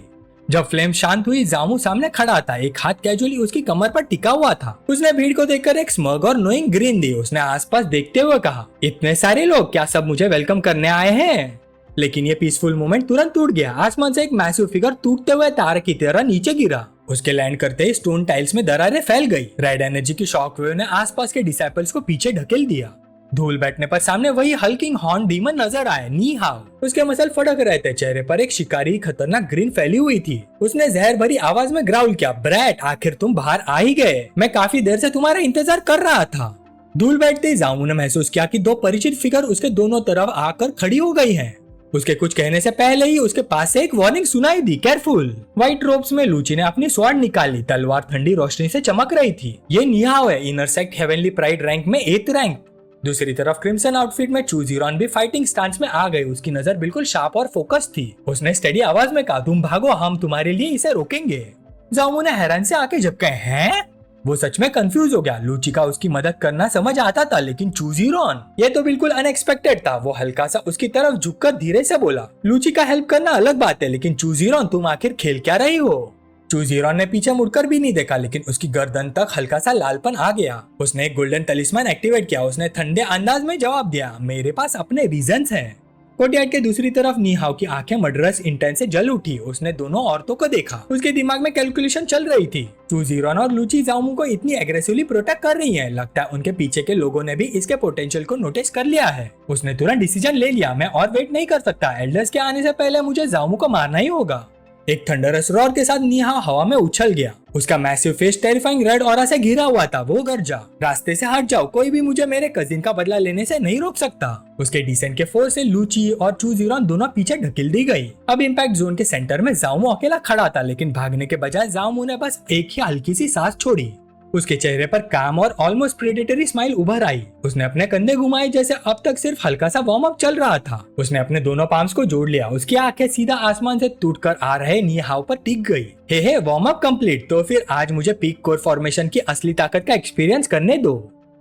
जब फ्लेम शांत हुई, जामू सामने खड़ा था। एक हाथ कैजुअली उसकी कमर पर टिका हुआ था। उसने भीड़ को देखकर एक स्मग और नोइंग ग्रीन दी। उसने आसपास देखते हुए कहा, इतने सारे लोग, क्या सब मुझे वेलकम करने आए हैं? लेकिन ये पीसफुल मोमेंट तुरंत टूट गया। आसमान से एक मैसिव फिगर टूटते हुए तार की तरह नीचे गिरा। उसके लैंड करते ही स्टोन टाइल्स में दरारें फैल गई। रेड एनर्जी की शॉक वेव ने आसपास के डिसाइपल्स को पीछे ढकेल दिया। धूल बैठने पर सामने वही हल्किंग हॉर्न डीमन नजर आए, नी हाउ। उसके मसल फटक रहे थे। चेहरे पर एक शिकारी खतरनाक ग्रीन फैली हुई थी। उसने जहर भरी आवाज में ग्राउल किया, ब्रैट, आखिर तुम बाहर आ ही गए। मैं काफी देर से तुम्हारा इंतजार कर रहा था। धूल बैठते ही जामू ने महसूस किया कि दो परिचित फिगर उसके दोनों तरफ आकर खड़ी हो गई हैं। उसके कुछ कहने से पहले ही उसके पास से एक वार्निंग सुनाई दी, केयरफुल। व्हाइट रोब्स में लूची ने अपनी स्वॉर्ड निकाली। तलवार ठंडी रोशनी से चमक रही थी। ये निहाव है, inner sect heavenly pride rank में 8th रैंक। दूसरी तरफ क्रिम्सन आउटफिट में चूजीरॉन भी फाइटिंग स्टांस में आ गई। उसकी नजर बिल्कुल शार्प और फोकस थी। उसने स्टेडी आवाज में कहा, तुम भागो, हम तुम्हारे लिए इसे रोकेंगे। जामू ने हैरान से आंखें झपकाए, हैं? वो सच में कंफ्यूज हो गया। लूची का उसकी मदद करना समझ आता था, लेकिन चूजीरॉन, ये तो बिल्कुल अनएक्सपेक्टेड था। वो हल्का सा उसकी तरफ झुककर धीरे से बोला, लूची का हेल्प करना अलग बात है, लेकिन चूजीरॉन, तुम आखिर खेल क्या रही हो? चूजीरॉन ने पीछे मुड़कर भी नहीं देखा, लेकिन उसकी गर्दन तक हल्का सा लालपन आ गया। उसने एक गोल्डन तलिस्मान एक्टिवेट किया। उसने ठंडे अंदाज में जवाब दिया, मेरे पास अपने रीजंस हैं। कोर्टयार्ड के दूसरी तरफ नीहाव की आंखें मर्डरस इंटेंस से जल उठी। उसने दोनों औरतों को देखा। उसके दिमाग में कैलकुलेशन चल रही थी। चूजीरॉन और लूची जामू को इतनी एग्रेसिवली प्रोटेक्ट कर रही हैं। लगता है उनके पीछे के लोगों ने भी इसके पोटेंशियल को नोटिस कर लिया है। उसने तुरंत डिसीजन ले लिया, मैं और वेट नहीं कर सकता। एल्डर्स के आने से पहले मुझे जामू को मारना ही होगा। एक थंडरस रॉर के साथ निहाव हवा में उछल गया। उसका massive face terrifying red aura से घिरा हुआ था। वो गरजा, रास्ते से हट जाओ, कोई भी मुझे मेरे कजिन का बदला लेने से नहीं रोक सकता। उसके डिसेंट के फोर्स से लूची और चूजीरॉन दोनों पीछे ढकेल दी गई। अब इम्पैक्ट जोन के सेंटर में जामू अकेला खड़ा था, लेकिन भागने के बजाय जामू ने बस एक ही हल्की सी सांस छोड़ी। उसके चेहरे पर काम और ऑलमोस्ट प्रेडेटरी स्माइल उभर आई। उसने अपने कंधे घुमाए जैसे अब तक सिर्फ हल्का सा वार्म अप चल रहा था। उसने अपने दोनों पाम्स को जोड़ लिया। उसकी आंखें सीधा आसमान से टूटकर आ रहे नीहाव पर टिक गई। हे वार्म अप कंप्लीट, तो फिर आज मुझे पीक कोर फॉर्मेशन की असली ताकत का एक्सपीरियंस करने दो।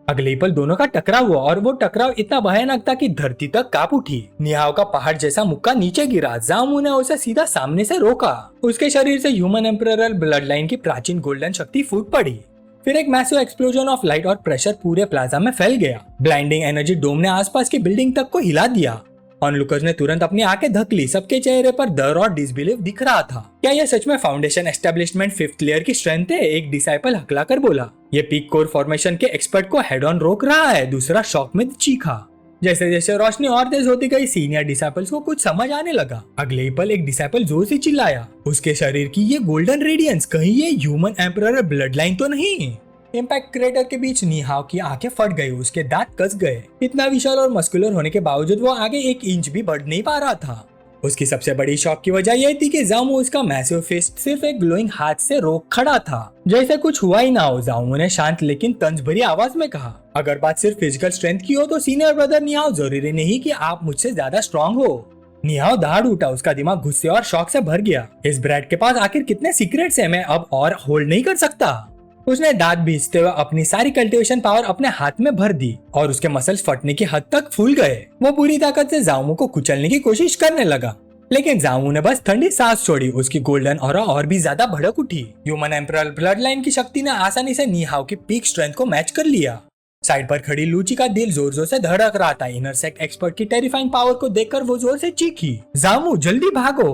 अगले पल दोनों का टकराव हुआ और वो टकराव इतना भयानक था कि धरती तक कांप उठी। निहाव का पहाड़ जैसा मुक्का नीचे गिरा। जामू ने उसे सीधा सामने से रोका। उसके शरीर से ह्यूमन एम्परर ब्लड लाइन की प्राचीन गोल्डन शक्ति फूट पड़ी। फिर एक मैसिव एक्सप्लोजन ऑफ लाइट और प्रेशर पूरे प्लाजा में फैल गया। ब्लाइंडिंग एनर्जी डोम ने आसपास की बिल्डिंग तक को हिला दिया। ऑनलुकर्स ने तुरंत अपनी आंखें धक ली। सबके चेहरे पर डर और डिसबिलीफ दिख रहा था। क्या यह सच में फाउंडेशन एस्टेब्लिशमेंट 5th लेयर की स्ट्रेंथ है? एक डिसाइपल हकलाकर बोला। ये पीक कोर फॉर्मेशन के एक्सपर्ट को हेड ऑन रोक रहा है। दूसरा शॉक में चीखा। जैसे जैसे रोशनी और तेज होती गई, सीनियर डिसाइपल्स को कुछ समझ आने लगा। अगले ही पल एक डिसाइपल जोर से चिल्लाया, उसके शरीर की ये गोल्डन रेडियंस, कहीं ये ह्यूमन एम्परर ब्लड लाइन तो नहीं? इम्पैक्ट क्रेटर के बीच नीहाव की आंखें फट गई। उसके दांत कस गए। इतना विशाल और मस्कुलर होने के बावजूद वो आगे 1 इंच भी बढ़ नहीं पा रहा था। उसकी सबसे बड़ी शॉक की वजह यह थी कि जामू उसका मैसिव फिस्ट सिर्फ एक ग्लोइंग हाथ से रोक खड़ा था, जैसे कुछ हुआ ही ना हो। जामू ने शांत लेकिन तंज भरी आवाज में कहा, अगर बात सिर्फ फिजिकल स्ट्रेंथ की हो तो सीनियर ब्रदर निहाव, जरूरी नहीं कि आप मुझसे ज्यादा स्ट्रॉन्ग हो। निहाव दहाड़ उठा। उसका दिमाग गुस्से और शौक से भर गया। इस ब्रैड के पास आखिर कितने सीक्रेट्स हैं, मैं अब और होल्ड नहीं कर सकता। उसने दांत भींचते हुए अपनी सारी कल्टीवेशन पावर अपने हाथ में भर दी और उसके मसल्स फटने की हद तक फूल गए। वो पूरी ताकत से जामू को कुचलने की कोशिश करने लगा, लेकिन जामू ने बस ठंडी सांस छोड़ी, उसकी गोल्डन ऑरा और भी ज्यादा भड़क उठी। ह्यूमन एम्परर ब्लड लाइन की शक्ति ने आसानी से नी हाओ की पीक स्ट्रेंथ को मैच कर लिया। साइड पर खड़ी लूची का दिल जोर जोर से धड़क रहा था। इनर सेक्ट एक्सपर्ट की टेरिफाइंग पावर को देखकर वो जोर से चीखी, जामू जल्दी भागो।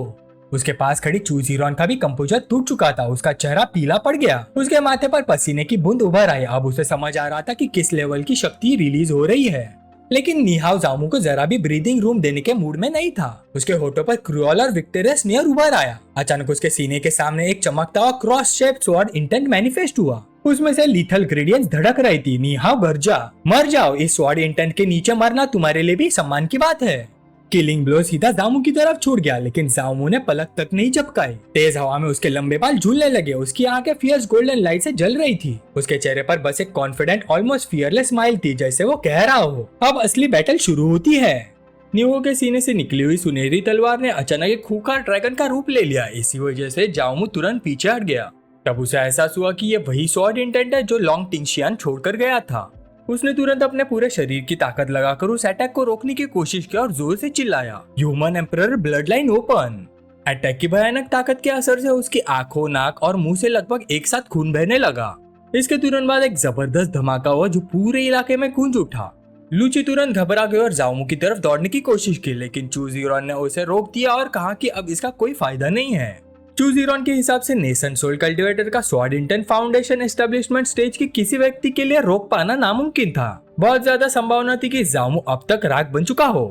उसके पास खड़ी चू जीरॉन का भी कंपोजर टूट चुका था, उसका चेहरा पीला पड़ गया, उसके माथे पर पसीने की बूंद उभर आई। अब उसे समझ आ रहा था कि किस लेवल की शक्ति रिलीज हो रही है। लेकिन नी हाओ जामू को जरा भी ब्रीदिंग रूम देने के मूड में नहीं था। उसके होठों पर क्रूअल और विक्टोरियस स्नेयर उभर आया। अचानक उसके सीने के सामने एक चमकता हुआ cross shaped sword intent manifest हुआ। उसमें से लीथल ग्रेडियंट्स धड़क रही थी। नी हाओ गर्जा, मर जाओ, इस स्वॉर्ड इंटेंट के नीचे मरना तुम्हारे लिए भी सम्मान की बात है। किलिंग ब्लो सीधा जामू की तरफ छूट गया, लेकिन जामू ने पलक तक नहीं झपकाई। तेज हवा में उसके लंबे बाल झूलने लगे, उसकी आंखें फियर्स गोल्डन लाइट से जल रही थी। उसके चेहरे पर बस एक कॉन्फिडेंट ऑलमोस्ट फियरलेस स्माइल थी, जैसे वो कह रहा हो अब असली बैटल शुरू होती है। न्यूहो के सीने से निकली हुई सुनहरी तलवार ने अचानक एक खूंखार ड्रैगन का रूप ले लिया। इसी वजह से जामू तुरंत पीछे हट गया। तब उसे एहसास हुआ कि ये वही स्वॉर्ड इंटेंट है जो लॉन्ग टिंगशियान छोड़कर गया था। उसने तुरंत अपने पूरे शरीर की ताकत लगाकर उस अटैक को रोकने की कोशिश की और जोर से चिल्लाया, human emperor blood line open. Attack की भयानक ताकत के असर से उसकी आंखों, नाक और मुंह से लगभग एक साथ खून बहने लगा। इसके तुरंत बाद एक जबरदस्त धमाका हुआ जो पूरे इलाके में गूंज उठा। लूची तुरंत घबरा गई और जामू की तरफ दौड़ने की कोशिश की, लेकिन चू जीरॉन ने उसे रोक दिया और कहा कि अब इसका कोई फायदा नहीं है। चू जीरॉन के हिसाब से नेशन सोल कल्टिवेटर का sword intent foundation establishment stage के किसी व्यक्ति के लिए रोक पाना नामुमकिन था। बहुत ज्यादा संभावना थी कि जामू अब तक राख बन चुका हो।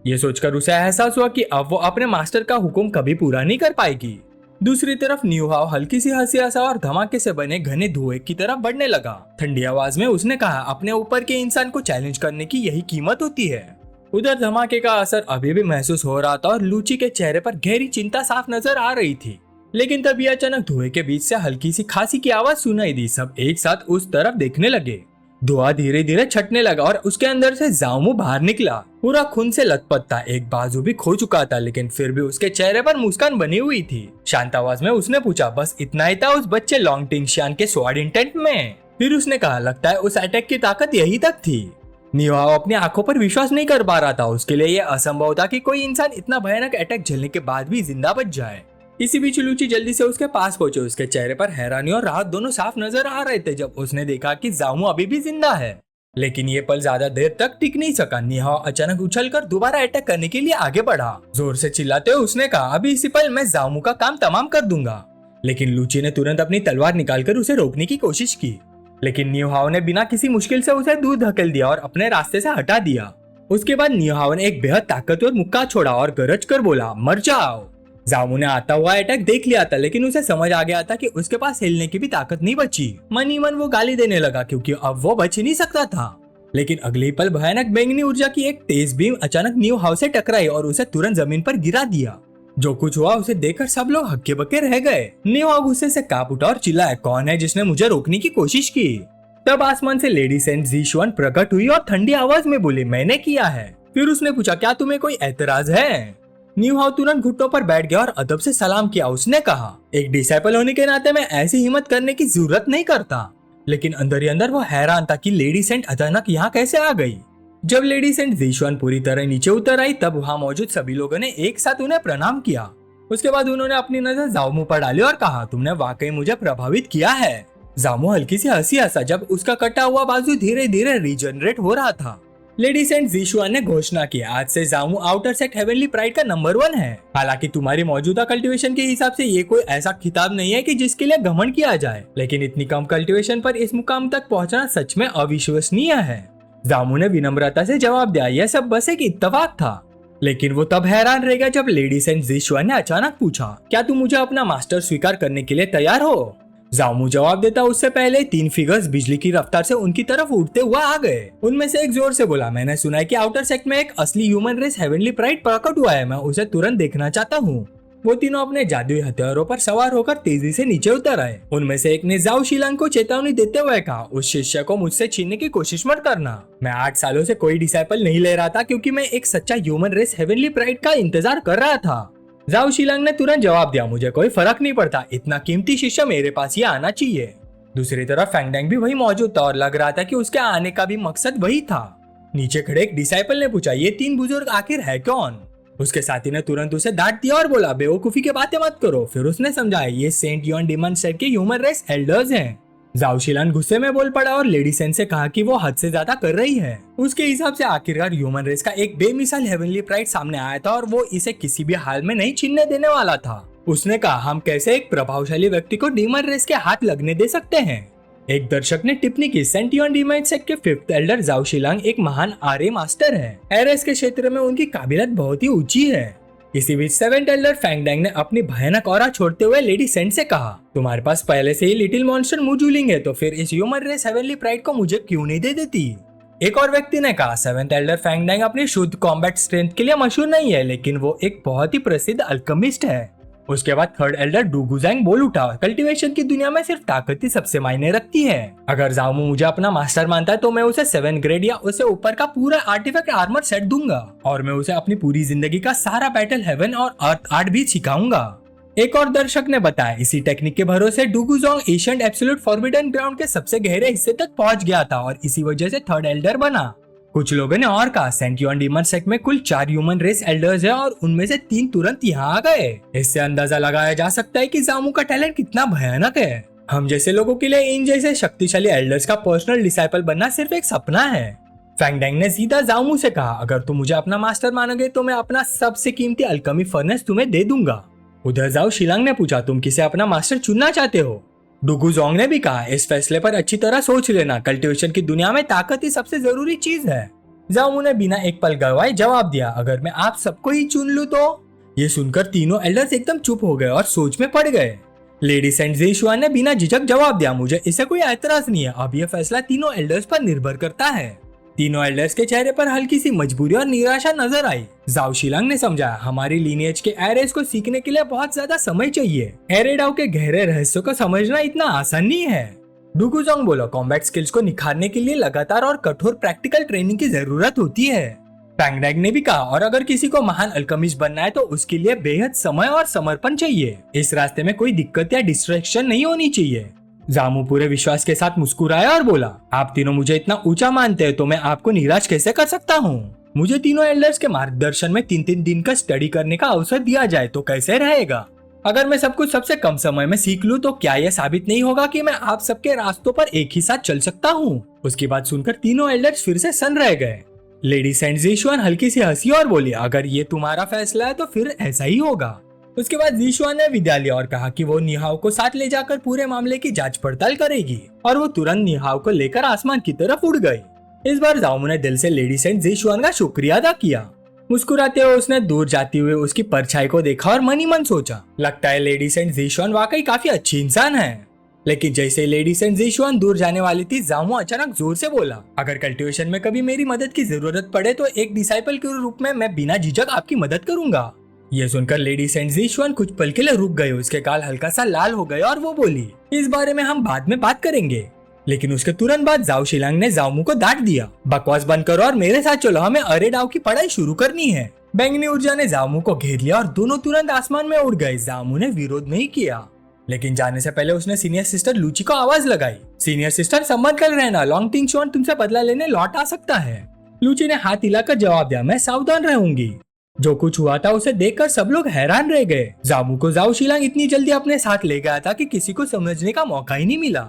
ये सोचकर उसे एहसास हुआ कि अब वो अपने मास्टर का हुक्म कभी पूरा नहीं कर पाएगी। दूसरी तरफ न्यू हाओ हल्की सी हंसी हंसा और धमाके से बने घने धुएं की तरफ बढ़ने लगा। ठंडी आवाज में उसने कहा, अपने ऊपर के इंसान को चैलेंज करने की यही कीमत होती है। उधर धमाके का असर अभी भी महसूस हो रहा था और लूची के चेहरे पर गहरी चिंता साफ नजर आ रही थी। लेकिन तभी अचानक धुएं के बीच से हल्की सी खांसी की आवाज सुनाई दी। सब एक साथ उस तरफ देखने लगे। धुआं धीरे धीरे छटने लगा और उसके अंदर से जामू बाहर निकला। पूरा खून से लथपथ था, एक बाजू भी खो चुका था, लेकिन फिर भी उसके चेहरे पर मुस्कान बनी हुई थी। शांत आवाज में उसने पूछा, बस इतना ही था उस बच्चे लॉन्ग टिंगशियान के स्वॉर्ड इंटेंट में? फिर उसने कहा, लगता है उस अटैक की ताकत यही तक थी। न्यू हाओ अपनी आंखों पर विश्वास नहीं कर पा रहा था। उसके लिए यह असंभव था कि कोई इंसान इतना भयानक अटैक झेलने के बाद भी जिंदा बच जाए। इसी बीच लूची जल्दी से उसके पास पहुंचे। उसके चेहरे पर हैरानी और राहत दोनों साफ नजर आ रहे थे जब उसने देखा कि जामू अभी भी जिंदा है। लेकिन ये पल ज्यादा देर तक टिक नहीं सका। नी हाओ अचानक उछलकर दोबारा अटैक करने के लिए आगे बढ़ा। जोर से चिल्लाते हुए उसने कहा, अभी इसी पल मैं जामू का काम तमाम कर दूंगा। लेकिन लूची ने तुरंत अपनी तलवार निकालकर उसे रोकने की कोशिश की, लेकिन न्यू हाओ ने बिना किसी मुश्किल से उसे दूर धकेल दिया और अपने रास्ते से हटा दिया। उसके बाद न्यू हाओ ने एक बेहद ताकतवर मुक्का छोड़ा और गरज कर बोला, मर जाओ। जामू ने आता हुआ अटैक देख लिया था, लेकिन उसे समझ आ गया था कि उसके पास हिलने की भी ताकत नहीं बची। मन ही मन वो गाली देने लगा क्योंकि अब वो बच ही नहीं सकता था। लेकिन अगले ही पल भयानक बैंगनी ऊर्जा की एक तेज बीम अचानक न्यू हाउ से टकराई और उसे तुरंत जमीन पर गिरा दिया। जो कुछ हुआ उसे देखकर सब लोग हक्के बक्के रह गए। न्यू हाउ गुस्से से कांप उठा और चिल्लाया, कौन है जिसने मुझे रोकने की कोशिश की? तब आसमान से लेडी सेंट जीशुआन प्रकट हुई और ठंडी आवाज में बोली, मैंने किया है। फिर उसने पूछा, क्या तुम्हें कोई एतराज है? न्यू हाउ तुरंत घुटनों पर बैठ गया और अदब से सलाम किया। उसने कहा, एक डिसाइपल होने के नाते मैं ऐसी हिम्मत करने की जरूरत नहीं करता। लेकिन अंदर ही अंदर वो हैरान था कि लेडी सेंट अचानक यहाँ कैसे आ गई। जब लेडी सेंट जीशुआन पूरी तरह नीचे उतर आई तब वहाँ मौजूद सभी लोगों ने एक साथ उन्हें प्रणाम किया। उसके बाद उन्होंने अपनी नजर जामू पर डाली और कहा, तुमने वाकई मुझे प्रभावित किया है। जामू हल्की सी हंसी हंसा जब उसका कटा हुआ बाजू धीरे धीरे रीजनरेट हो रहा था। लेडी सेंट जीशुआन ने घोषणा की, आज से Jamu outer sect heavenly pride का नंबर 1 है। हालांकि तुम्हारी मौजूदा कल्टीवेशन के हिसाब से ये कोई ऐसा खिताब नहीं है कि जिसके लिए घमंड किया जाए, लेकिन इतनी कम कल्टीवेशन पर इस मुकाम तक पहुंचना सच में अविश्वसनीय है। जामू ने विनम्रता से जवाब दिया, यह सब बस एक इत्तेफाक था। लेकिन वो तब हैरान रह गया जब लेडी सेंट जीशुआन ने अचानक पूछा, क्या तुम मुझे अपना मास्टर स्वीकार करने के लिए तैयार हो? जामू जवाब देता उससे पहले 3 फिगर्स बिजली की रफ्तार से उनकी तरफ उड़ते हुए आ गए। उनमें से एक जोर से बोला, मैंने सुना है कि आउटर सेक्ट में एक असली ह्यूमन रेस हेवनली प्राइड प्रकट हुआ है, मैं उसे तुरंत देखना चाहता हूँ। वो तीनों अपने जादुई हथियारों पर सवार होकर तेजी से नीचे उतर आए। उनमें से एक ने जाओ शिलांग को चेतावनी देते हुए कहा, उस शिष्य को मुझसे छीनने की कोशिश मत करना। मैं 8 सालों से कोई डिसाइपल नहीं ले रहा था क्योंकि मैं एक सच्चा ह्यूमन रेस हेवनली प्राइड का इंतजार कर रहा था। जाओ शिलांग ने तुरंत जवाब दिया, मुझे कोई फर्क नहीं पड़ता, इतना कीमती शिष्य मेरे पास ही आना चाहिए। दूसरी तरफ फैंगडेंग भी वही मौजूद था और लग रहा था कि उसके आने का भी मकसद वही था। नीचे खड़े एक डिसाइपल ने पूछा, ये 3 बुजुर्ग आखिर है कौन? उसके साथी ने तुरंत उसे डांट दिया और बोला बेवकूफी की बातें मत करो। फिर उसने समझाया ये सेंट युआन डीमन सेट के ह्यूमन रेस एल्डर्स हैं। जाओ शिलान गुस्से में बोल पड़ा और लेडी सेन से कहा कि वो हद से ज्यादा कर रही है। उसके हिसाब से आखिरकार ह्यूमन रेस का एक बेमिसाल हेवनली प्राइड सामने आया था और वो इसे किसी भी हाल में नहीं छीनने देने वाला था। उसने कहा हम कैसे एक प्रभावशाली व्यक्ति को डीमन रेस के हाथ लगने दे सकते हैं। एक दर्शक ने टिप्पणी की सेंट युआन डीमन सेट के 5th एल्डर जाओ शिलांग एक महान आर्य मास्टर है। एरेस के क्षेत्र में उनकी काबिलियत बहुत ही ऊंची है। इसी बीच 7th एल्डर फैंग डैंग ने अपनी भयानक ऑरा छोड़ते हुए लेडी सेंट से कहा तुम्हारे पास पहले से ही लिटिल मॉन्स्टर मुजूलिंग है तो फिर इस ह्यूमन रेस हेवनली प्राइड को मुझे क्यों नहीं दे देती। एक और व्यक्ति ने कहा 7th एल्डर फैंग डैंग अपनी शुद्ध कॉम्बैट स्ट्रेंथ के लिए मशहूर नहीं है लेकिन वो एक बहुत ही प्रसिद्ध अल्केमिस्ट है। उसके बाद 3rd एल्डर डुगुजैंग बोल उठा कल्टीवेशन की दुनिया में सिर्फ ताकत ही सबसे मायने रखती है। अगर जाओमू मुझे अपना मास्टर मानता है तो मैं उसे 7 ग्रेड या उससे ऊपर का पूरा आर्टिफैक्ट आर्मर सेट दूंगा और मैं उसे अपनी पूरी जिंदगी का सारा बैटल हेवन और अर्थ आर्ट भी सिखाऊंगा। एक और दर्शक ने बताया इसी टेक्निक के भरोसे डुगुजोंग एशियंट एब्सोल्यूट फॉरबिडन ग्राउंड के सबसे गहरे हिस्से तक पहुंच गया था और इसी वजह से 3rd एल्डर बना। कुछ लोगों ने और कहा सेंट युआन डीमन सेट में कुल 4 ह्यूमन रेस एल्डर्स है और उनमें से 3 तुरंत यहाँ आ गए। इससे अंदाजा लगाया जा सकता है कि जामू का टैलेंट कितना भयानक है। हम जैसे लोगों के लिए इन जैसे शक्तिशाली एल्डर्स का पर्सनल डिसाइपल बनना सिर्फ एक सपना है। फैंग डैंग ने सीधा जामू से कहा अगर तुम मुझे अपना मास्टर मानोगे तो मैं अपना सबसे कीमती अल्केमी फर्नेस तुम्हें दे दूंगा। उधर जाओ शिलांग ने पूछा तुम किसे अपना मास्टर चुनना चाहते हो। डुगुजोंग ने भी कहा इस फैसले पर अच्छी तरह सोच लेना, कल्टीवेशन की दुनिया में ताकत ही सबसे जरूरी चीज है। जाओमू ने बिना एक पल गवाए जवाब दिया अगर मैं आप सबको ही चुन लूं तो। ये सुनकर तीनों एल्डर्स एकदम चुप हो गए और सोच में पड़ गए। लेडी सेंट ज़ेशुआन ने बिना झिझक जवाब दिया मुझे इसे कोई एतराज नहीं है, अब यह फैसला तीनों एल्डर्स पर निर्भर करता है। तीनों एल्डर्स के चेहरे पर हल्की सी मजबूरी और निराशा नजर आई। जाओ शिलांग ने समझाया हमारी लीनिएज के एरेस को सीखने के लिए बहुत ज्यादा समय चाहिए। एरेडाओ के गहरे रहस्यों को समझना इतना आसान नहीं है। डुगुजोंग बोला कॉम्बैट स्किल्स को निखारने के लिए लगातार और कठोर प्रैक्टिकल ट्रेनिंग की जरूरत होती है। फैंग डैंग ने भी कहा और अगर किसी को महान अल्केमिस्ट बनना है तो उसके लिए बेहद समय और समर्पण चाहिए। इस रास्ते में कोई दिक्कत या डिस्ट्रैक्शन नहीं होनी चाहिए। जामू पूरे विश्वास के साथ मुस्कुराया और बोला आप तीनों मुझे इतना ऊंचा मानते हैं तो मैं आपको निराश कैसे कर सकता हूँ। मुझे तीनों एल्डर्स के मार्गदर्शन में 3-3 दिन का स्टडी करने का अवसर दिया जाए तो कैसे रहेगा। अगर मैं सब कुछ सबसे कम समय में सीख लूं तो क्या यह साबित नहीं होगा कि मैं आप सबके रास्तों पर एक ही साथ चल सकता हूँ। उसकी बात सुनकर तीनों एल्डर्स फिर से सन्न रह गए। लेडी सेंट ज़ेशुआन हल्की सी हंसी और बोली अगर ये तुम्हारा फैसला है तो फिर ऐसा ही होगा। उसके बाद ज़ेशुआन ने विदा लिया और कहा कि वो निहाओ को साथ ले जाकर पूरे मामले की जांच पड़ताल करेगी और वो तुरंत निहाओ को लेकर आसमान की तरफ उड़ गई। इस बार जाओमू ने दिल से लेडी सेंट ज़ेशुआन का शुक्रिया अदा किया। मुस्कुराते हुए उसने दूर जाती हुए उसकी परछाई को देखा और मन ही मन सोचा लगता है लेडी सेंट ज़ेशुआन वाकई काफी अच्छी इंसान है। लेकिन जैसे लेडी सेंट ज़ेशुआन दूर जाने वाली थी जामू अचानक जोर से बोला अगर कल्टीवेशन में कभी मेरी मदद की जरूरत पड़े तो एक डिसाइपल के रूप में मैं बिना झिझक आपकी मदद करूंगा। ये सुनकर लेडी सेंट ज़ेशुआन कुछ पल के लिए रुक गए। उसके गाल हल्का सा लाल हो गए और वो बोली इस बारे में हम बाद में बात करेंगे। लेकिन उसके तुरंत बाद जाओ शिलांग ने जामू को डांट दिया बकवास बंद करो और मेरे साथ चलो, हमें अरेडाओ की पढ़ाई शुरू करनी है। बैंगनी ऊर्जा ने जामू को घेर लिया और दोनों तुरंत आसमान में उड़ गए। जामू ने विरोध नहीं किया लेकिन जाने से पहले उसने सीनियर सिस्टर लूची को आवाज लगाई सीनियर सिस्टर संभल कर रहना, लॉन्ग टिंग शॉन तुमसे बदला लेने लौट आ सकता है। लूची ने हाथ हिलाकर जवाब दिया मैं सावधान रहूंगी। जो कुछ हुआ था उसे देखकर सब लोग हैरान रह गए। जामू को जाओ शिलांग इतनी जल्दी अपने साथ ले गया था कि किसी को समझने का मौका ही नहीं मिला।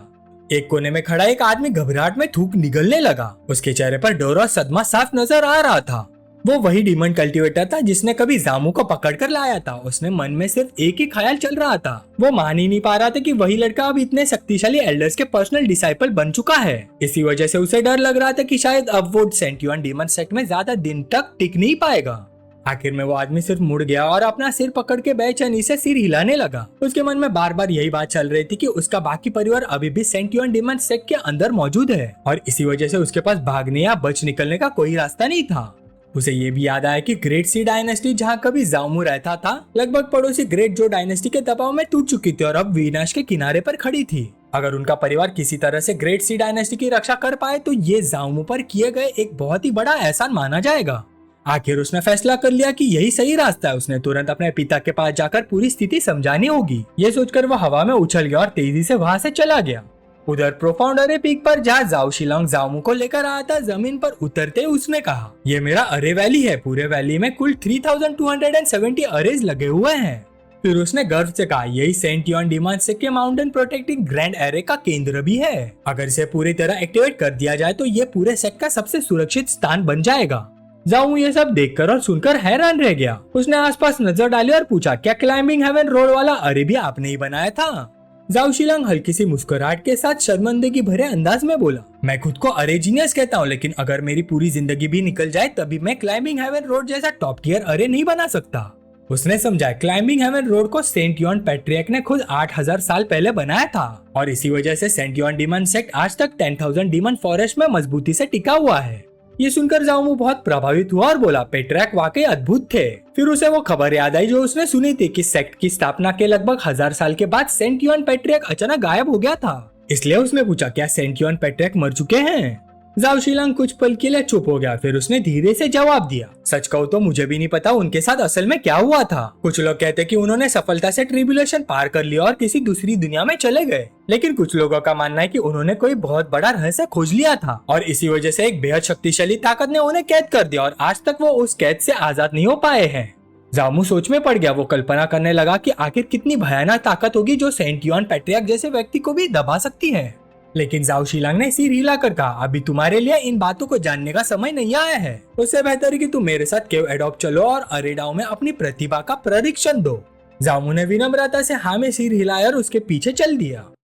एक कोने में खड़ा एक आदमी घबराहट में थूक निगलने लगा। उसके चेहरे पर डर और सदमा साफ नजर आ रहा था। वो वही डीमन कल्टीवेटर था जिसने कभी जामू को पकड़कर लाया था। उसने मन में सिर्फ एक ही ख्याल चल रहा था। वो मान ही नहीं पा रहा था कि वही लड़का अब इतने शक्तिशाली एल्डर्स के पर्सनल डिसाइपल बन चुका है। इसी वजह से उसे डर लग रहा था कि शायद अब वो सेंट युआन डीमन सेट में ज्यादा दिन तक टिक नहीं पाएगा। आखिर में वो आदमी सिर्फ मुड़ गया और अपना सिर पकड़ के बेचैनी से सिर हिलाने लगा। उसके मन में बार बार यही बात चल रही थी कि उसका बाकी परिवार अभी भी सेंट युआन डीमन सेट के अंदर मौजूद है और इसी वजह से उसके पास भागने या बच निकलने का कोई रास्ता नहीं था। उसे ये भी याद आया कि ग्रेट सी डायनेस्टी जहाँ कभी जामू रहता था लगभग पड़ोसी ग्रेट जो डायनेस्टी के दबाव में टूट चुकी थी और अब विनाश के किनारे पर खड़ी थी। अगर उनका परिवार किसी तरह से ग्रेट सी डायनेस्टी की रक्षा कर पाए तो ये जामू पर किए गए एक बहुत ही बड़ा एहसान माना जाएगा। आखिर उसने फैसला कर लिया कि यही सही रास्ता है। उसने तुरंत अपने पिता के पास जाकर पूरी स्थिति समझानी होगी। ये सोचकर वो हवा में उछल गया और तेजी से वहाँ से चला गया। उधर प्रोफाउंड अरे पीक पर जहाँ जाओ शिलोंग जामू को लेकर आया था, जमीन पर उतरते उसने कहा, ये मेरा अरे वैली है। पूरे वैली में कुल 3270 अरेज लगे हुए हैं। फिर उसने गर्व से कहा, यही सेंट योन डिमांड के माउंटेन प्रोटेक्टिंग ग्रैंड एरे का केंद्र भी है। अगर इसे पूरी तरह एक्टिवेट कर दिया जाए तो ये पूरे सेट का सबसे सुरक्षित स्थान बन जाएगा। जाऊ ये सब देखकर और सुनकर हैरान रह गया। उसने आसपास नजर डाली और पूछा, क्या क्लाइंबिंग हेवन रोड वाला अरे भी आपने ही बनाया था? जाओ शिलोंग हल्की सी मुस्कुराहट के साथ शर्मिंदगी भरे अंदाज में बोला, मैं खुद को अरे जीनियस कहता हूँ, लेकिन अगर मेरी पूरी जिंदगी भी निकल जाए तभी मैं क्लाइंबिंग हेवन रोड जैसा टॉप टियर अरे नहीं बना सकता। उसने समझा, क्लाइंबिंग हेवन रोड को सेंट योन पैट्रियर्क ने खुद 8000 साल पहले बनाया था और इसी वजह से सेंट योन डीमन सेक्ट आज तक 10,000 डीमन फॉरेस्ट में मजबूती से टिका हुआ है। ये सुनकर जाओमू बहुत प्रभावित हुआ और बोला, पेट्रैक वाकई अद्भुत थे। फिर उसे वो खबर याद आई जो उसने सुनी थी कि सेक्ट की स्थापना के लगभग 1000 साल के बाद सेंट योन पैट्रियर्क अचानक गायब हो गया था। इसलिए उसने पूछा, क्या सेंट योन पैट्रियर्क मर चुके हैं? जाओ शिलोंग कुछ पल के लिए चुप हो गया, फिर उसने धीरे से जवाब दिया, सच कहूँ तो मुझे भी नहीं पता उनके साथ असल में क्या हुआ था। कुछ लोग कहते कि उन्होंने सफलता से ट्रिब्यूलेशन पार कर लिया और किसी दूसरी दुनिया में चले गए, लेकिन कुछ लोगों का मानना है कि उन्होंने कोई बहुत बड़ा रहस्य खोज लिया था और इसी वजह से एक बेहद शक्तिशाली ताकत ने उन्हें कैद कर दिया और आज तक वो उस कैद से आजाद नहीं हो पाए हैं। जामू सोच में पड़ गया। वो कल्पना करने लगा कि आखिर कितनी भयानक ताकत होगी जो सेंट योन पैट्रियर्क जैसे व्यक्ति को भी दबा सकती है। लेकिन जाओ शिलोंग ने सिर हिलाकर कहा, अभी तुम्हारे लिए इन बातों को जानने का समय नहीं आया है। उससे बेहतर है कि तुम मेरे साथ केव एडॉप्ट चलो और अरेडाओ में अपनी प्रतिभा का परीक्षण दो। जामू ने विनम्रता से हाँ में सिर हिलाया और उसके पीछे चल दिया।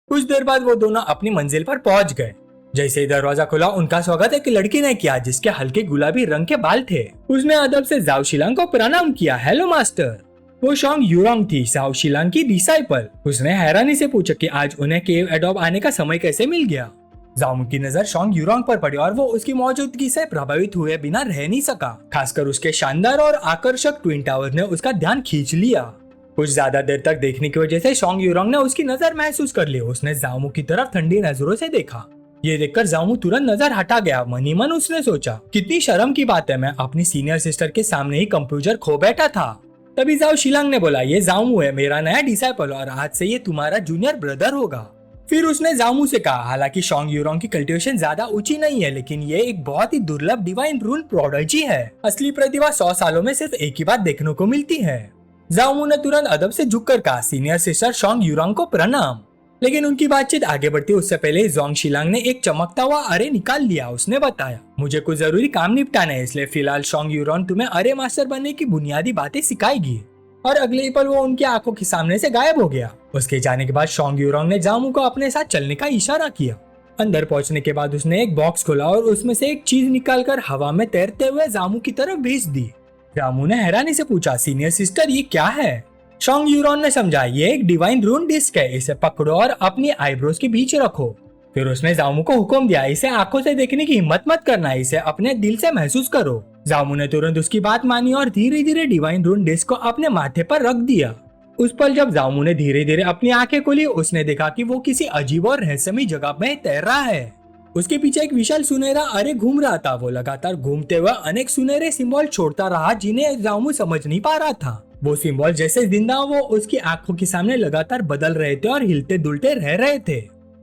कुछ देर बाद वो दोनों अपनी मंजिल पर पहुंच गए। जैसे ही दरवाजा खुला उनका स्वागत एक लड़की ने किया जिसके हल्के गुलाबी रंग के बाल थे। उसने अदब से जाओ शिलोंग को प्रणाम किया, हेलो मास्टर। वो शोंग यूरोंग थी, जाओ शिलोंग की डिसाइपल। उसने हैरानी से पूछा कि आज उन्हें केव एडॉप्ट आने का समय कैसे मिल गया। जाओ की नजर शोंग यूरोंग पर पड़ी और वो उसकी मौजूदगी से प्रभावित हुए बिना रह नहीं सका। खासकर उसके शानदार और आकर्षक ट्विन टावर ने उसका ध्यान खींच लिया। कुछ ज्यादा देर तक देखने की वजह से शोंग यूरोंग ने उसकी नजर महसूस कर ली। उसने जाओ की तरफ ठंडी नजरों से देखा। ये देखकर जाओ तुरंत नजर हटा गया। मनी मन उसने सोचा, कितनी शर्म की बात है, मैं अपनी सीनियर सिस्टर के सामने ही कंप्यूटर खो बैठा था। तभी जाओ शिलोंग ने बोला, ये जामू है, मेरा नया डिसाइपल और आज से ये तुम्हारा जूनियर ब्रदर होगा। फिर उसने जामू से कहा, हालांकि शोंग यूरोंग की कल्टीवेशन ज्यादा ऊंची नहीं है, लेकिन ये एक बहुत ही दुर्लभ डिवाइन रून प्रोडजी है। असली प्रतिभा 100 सालों में सिर्फ एक ही बार देखने को मिलती है। जामू ने तुरंत अदब से झुककर कहा, सीनियर सिस्टर शोंग यूरोंग को प्रणाम। लेकिन उनकी बातचीत आगे बढ़ती उससे पहले जाओ शिलोंग ने एक चमकता हुआ अरे निकाल लिया। उसने बताया, मुझे कुछ जरूरी काम निपटाना है, इसलिए फिलहाल शोंग यूरोंग तुम्हें अरे मास्टर बनने की बुनियादी बातें सिखाएगी। और अगले ही पल वो उनकी आंखों के सामने से गायब हो गया। उसके जाने के बाद शोंग यूरोंग ने जामू को अपने साथ चलने का इशारा किया। अंदर पहुंचने के बाद उसने एक बॉक्स खोला और उसमें से एक चीज निकालकर हवा में तैरते हुए जामू की तरफ भेज दी। जामू ने हैरानी से पूछा, सीनियर सिस्टर ये क्या है? शोंग यूरोंग ने समझा, ये एक डिवाइन रून डिस्क है, इसे पकड़ो और अपनी आईब्रोज के बीच रखो। फिर उसने जामू को हुक्म दिया, इसे आंखों से देखने की हिम्मत मत करना, इसे अपने दिल से महसूस करो। जामू ने तुरंत उसकी बात मानी और धीरे धीरे डिवाइन रून डिस्क को अपने माथे पर रख दिया। उस पल जब जामू ने धीरे धीरे अपनी आंखें खोली, उसने देखा कि वो किसी अजीब और रहस्यमयी जगह में तैर रहा है। उसके पीछे एक विशाल सुनहरा अरे घूम रहा था। वो लगातार घूमते हुए अनेक सुनहरे सिंबल छोड़ता रहा जिन्हें जामू समझ नहीं पा रहा था। वो सिंबल जैसे जिंदा वो उसकी आंखों के सामने लगातार बदल रहे थे और हिलते डुलते रह रहे थे।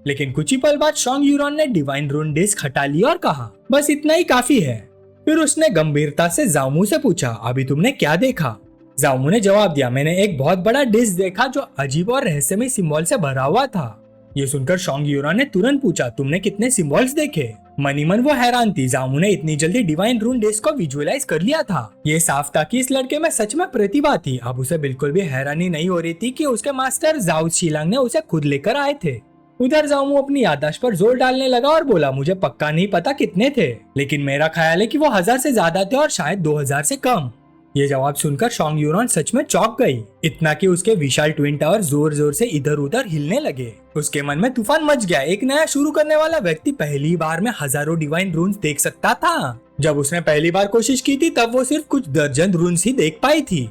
लेकिन कुछ ही पल बाद शोंग यूरोंग ने डिवाइन रून डिस्क हटा लिया और कहा, बस इतना ही काफी है। फिर उसने गंभीरता से जामू से पूछा, अभी तुमने क्या देखा? जामू ने जवाब दिया, मैंने एक बहुत बड़ा डिस्क देखा जो अजीब और रहस्यमय सिंबल से भरा हुआ था। ये सुनकर शोंग यूरोंग ने तुरंत पूछा, तुमने कितने सिंबल्स देखे? मनी मन वो हैरान थी, जामू ने इतनी जल्दी डिवाइन रून डिस्क को विजुअलाइज कर लिया था। ये साफ था कि इस लड़के में सच में प्रतिभा थी। अब उसे बिल्कुल भी हैरानी नहीं हो रही थी कि उसके मास्टर जाओ शिलोंग ने उसे खुद लेकर आए थे। उधर जामू अपनी याददाश्त पर जोर डालने लगा और बोला, मुझे पक्का नहीं पता कितने थे, लेकिन मेरा ख्याल है कि वो 1000 से ज्यादा थे और शायद 2000 से कम। ये जवाब सुनकर शोंग यूरोंग सच में चौंक गई, इतना कि उसके विशाल ट्विन टावर जोर जोर से इधर उधर हिलने लगे। उसके मन में तूफान मच गया। एक नया शुरू करने वाला व्यक्ति पहली बार में हजारों डिवाइन रून्स देख सकता था। जब उसने पहली बार कोशिश की थी तब वो सिर्फ कुछ दर्जन रून्स ही देख पाई थी।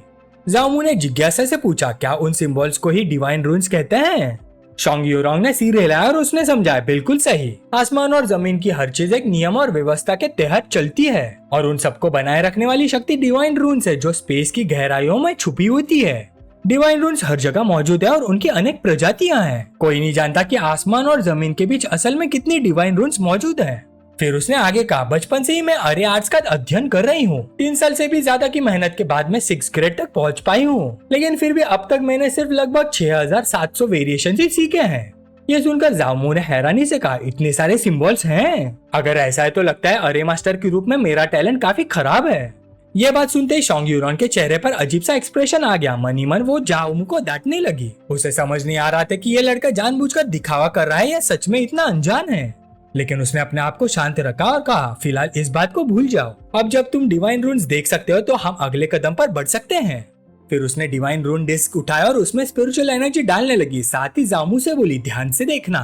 जामू ने जिज्ञासा से पूछा, क्या उन सिंबल्स को ही डिवाइन रून्स कहते हैं? शोंग यूरोंग ने सिर हिलाया और उसने समझा, बिल्कुल सही। आसमान और जमीन की हर चीज एक नियम और व्यवस्था के तहत चलती है और उन सबको बनाए रखने वाली शक्ति डिवाइन रून्स है जो स्पेस की गहराइयों में छुपी होती है। डिवाइन रून्स हर जगह मौजूद है और उनकी अनेक प्रजातियां हैं। कोई नहीं जानता कि आसमान और जमीन के बीच असल में कितनी डिवाइन रून्स मौजूद हैं। फिर उसने आगे कहा, बचपन से ही मैं अरे आर्ट्स का अध्ययन कर रही हूँ। 3 साल से भी ज्यादा की मेहनत के बाद मैं 6th ग्रेड तक पहुँच पाई हूँ, लेकिन फिर भी अब तक मैंने सिर्फ लगभग 6700 वेरिएशन ही सीखे हैं। ये सुनकर जामू ने हैरानी से कहा, इतने सारे सिंबल्स हैं? अगर ऐसा है तो लगता है अरे मास्टर के रूप में मेरा टैलेंट काफी खराब है। ये बात सुनते ही शोंग यूरॉन के चेहरे पर अजीब सा एक्सप्रेशन आ गया। मन ही मन वो जामू को डांटने लगी। उसे समझ नहीं आ रहा था कि ये लड़का जानबूझकर दिखावा कर रहा है या सच में इतना अनजान है, लेकिन उसने अपने आप को शांत रखा और कहा, फिलहाल इस बात को भूल जाओ। अब जब तुम डिवाइन रून्स देख सकते हो तो हम अगले कदम पर बढ़ सकते हैं। फिर उसने डिवाइन रून डिस्क उठाया और उसमें स्पिरिचुअल एनर्जी डालने लगी। साथ ही जामू से बोली, ध्यान से देखना।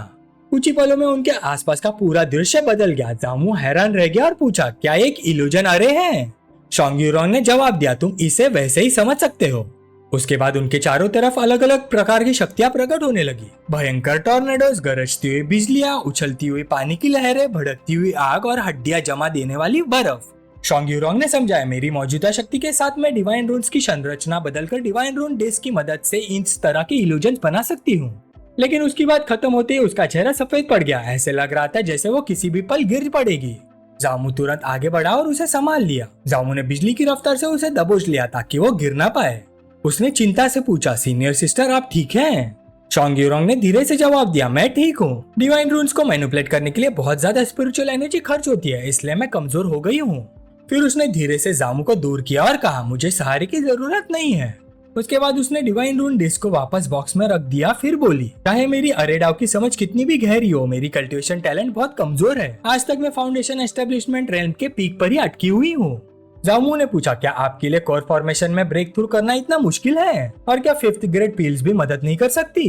कुछ ही पलों में उनके आसपास का पूरा दृश्य बदल गया। जामू हैरान रह गया और पूछा, क्या एक इल्यूजन अरे है? शोंग यूरॉन ने जवाब दिया, तुम इसे वैसे ही समझ सकते हो। उसके बाद उनके चारों तरफ अलग अलग प्रकार की शक्तियां प्रकट होने लगी। भयंकर टॉर्नेडोज, गरजती हुई बिजलियां, उछलती हुई पानी की लहरें, भड़कती हुई आग और हड्डियां जमा देने वाली बर्फ। शोंग यूरॉन्ग ने समझाया, मेरी मौजूदा शक्ति के साथ मैं डिवाइन रून्स की संरचना बदलकर डिवाइन रून डिस्क की मदद से इस तरह की इल्यूजन बना सकती हूँ। लेकिन उसकी बात खत्म होते ही उसका चेहरा सफेद पड़ गया। ऐसे लग रहा था जैसे वो किसी भी पल गिर पड़ेगी। जामू तुरंत आगे बढ़ा और उसे संभाल लिया। जामू ने बिजली की रफ्तार से उसे दबोच लिया ताकि वो गिर ना पाए। उसने चिंता से पूछा, सीनियर सिस्टर आप ठीक हैं? शोंग यूरॉन्ग ने धीरे से जवाब दिया, मैं ठीक हूँ। डिवाइन रून्स को मैनिपुलेट करने के लिए बहुत ज्यादा स्पिरिचुअल एनर्जी खर्च होती है, इसलिए मैं कमजोर हो गई हूँ। फिर उसने धीरे से जामू को दूर किया और कहा, मुझे सहारे की जरूरत नहीं है। उसके बाद उसने डिवाइन रून डिस्क को वापस बॉक्स में रख दिया। फिर बोली, चाहे मेरी अरेडाव की समझ कितनी भी गहरी हो, मेरी कल्टीवेशन टैलेंट बहुत कमजोर है। आज तक मैं फाउंडेशन एस्टेब्लिशमेंट रेल्म के पीक पर ही अटकी हुई हूँ। जामू ने पूछा, क्या आपके लिए कोर फॉर्मेशन में ब्रेक थ्रू करना इतना मुश्किल है? और क्या 5th ग्रेड पिल्स भी मदद नहीं कर सकती?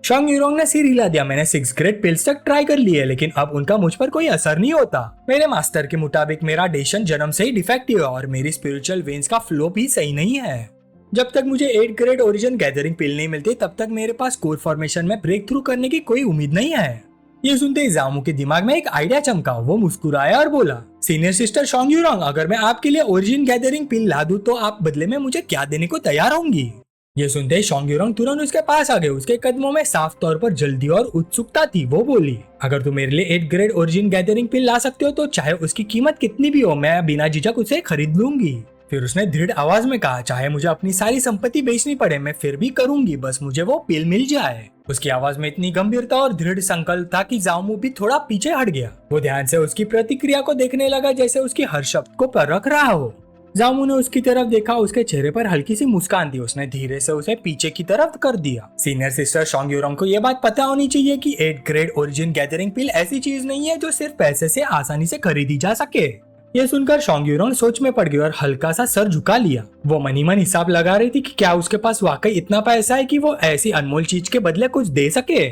शोंग यूरॉन्ग ने सिर हिला दिया, मैंने 6th ग्रेड पिल्स तक ट्राई कर लिए, लेकिन अब उनका मुझ पर कोई असर नहीं होता। मेरे मास्टर के मुताबिक मेरा डेशन जन्म से ही डिफेक्टिव है और मेरी स्पिरिचुअल वेन्स का फ्लो भी सही नहीं है। जब तक मुझे 8th ग्रेड ओरिजिन गैदरिंग पिल नहीं मिलती तब तक मेरे पास कोर फॉर्मेशन में ब्रेक थ्रू करने की कोई उम्मीद नहीं है। ये सुनते ही जामू के दिमाग में एक आइडिया चमका। वो मुस्कुराया और बोला, सीनियर सिस्टर शोंग यूरॉन्ग, अगर मैं आपके लिए ओरिजिन गैदरिंग पिल ला दूं तो आप बदले में मुझे क्या देने को तैयार होंगी? ये सुनते ही शोंग यूरॉन्ग तुरंत उसके पास आ गए। उसके कदमों में साफ तौर पर जल्दी और उत्सुकता थी। वो बोली, अगर तुम मेरे लिए 8th ग्रेड ओरिजिन गैदरिंग पिल ला सकते हो तो चाहे उसकी कीमत कितनी भी हो, मैं बिना झिझक उसे खरीद लूंगी। फिर उसने दृढ़ आवाज में कहा, चाहे मुझे अपनी सारी संपत्ति बेचनी पड़े मैं फिर भी करूंगी, बस मुझे वो पिल मिल जाए। उसकी आवाज में इतनी गंभीरता और दृढ़ संकल्प था कि जामू भी थोड़ा पीछे हट गया। वो ध्यान से उसकी प्रतिक्रिया को देखने लगा, जैसे उसकी हर शब्द को परख रहा हो। जामू ने उसकी तरफ देखा। उसके चेहरे पर हल्की सी मुस्कान थी। उसने धीरे से उसे पीछे की तरफ कर दिया। सीनियर सिस्टर शोंग यूरॉन्ग को यह बात पता होनी चाहिए कि 8th ग्रेड ओरिजिन गैदरिंग पिल ऐसी चीज नहीं है जो सिर्फ पैसे से आसानी से खरीदी जा सके। ये सुनकर शोंग यूरॉन्ग सोच में पड़ गई और हल्का सा सर झुका लिया। वो मन ही मन हिसाब लगा रही थी कि क्या उसके पास वाकई इतना पैसा है कि वो ऐसी अनमोल चीज के बदले कुछ दे सके।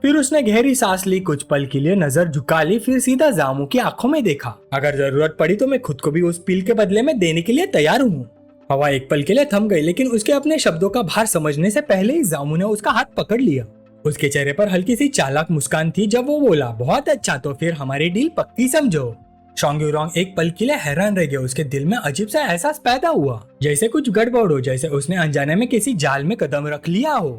फिर उसने गहरी सांस ली, कुछ पल के लिए नजर झुका ली, फिर सीधा जामू की आंखों में देखा। अगर जरूरत पड़ी तो मैं खुद को भी उस पिल के बदले में देने के लिए तैयार हूँ। हवा एक पल के लिए थम गई, लेकिन उसके अपने शब्दों का भार समझने से पहले ही जामू ने उसका हाथ पकड़ लिया। उसके चेहरे पर हल्की सी चालाक मुस्कान थी जब वो बोला, बहुत अच्छा, तो फिर हमारी डील पक्की समझो। शोंग यूरॉन्ग एक पल के लिए हैरान रह गया। उसके दिल में अजीब सा एहसास पैदा हुआ, जैसे कुछ गड़बड़ हो, जैसे उसने अनजाने में किसी जाल में कदम रख लिया हो।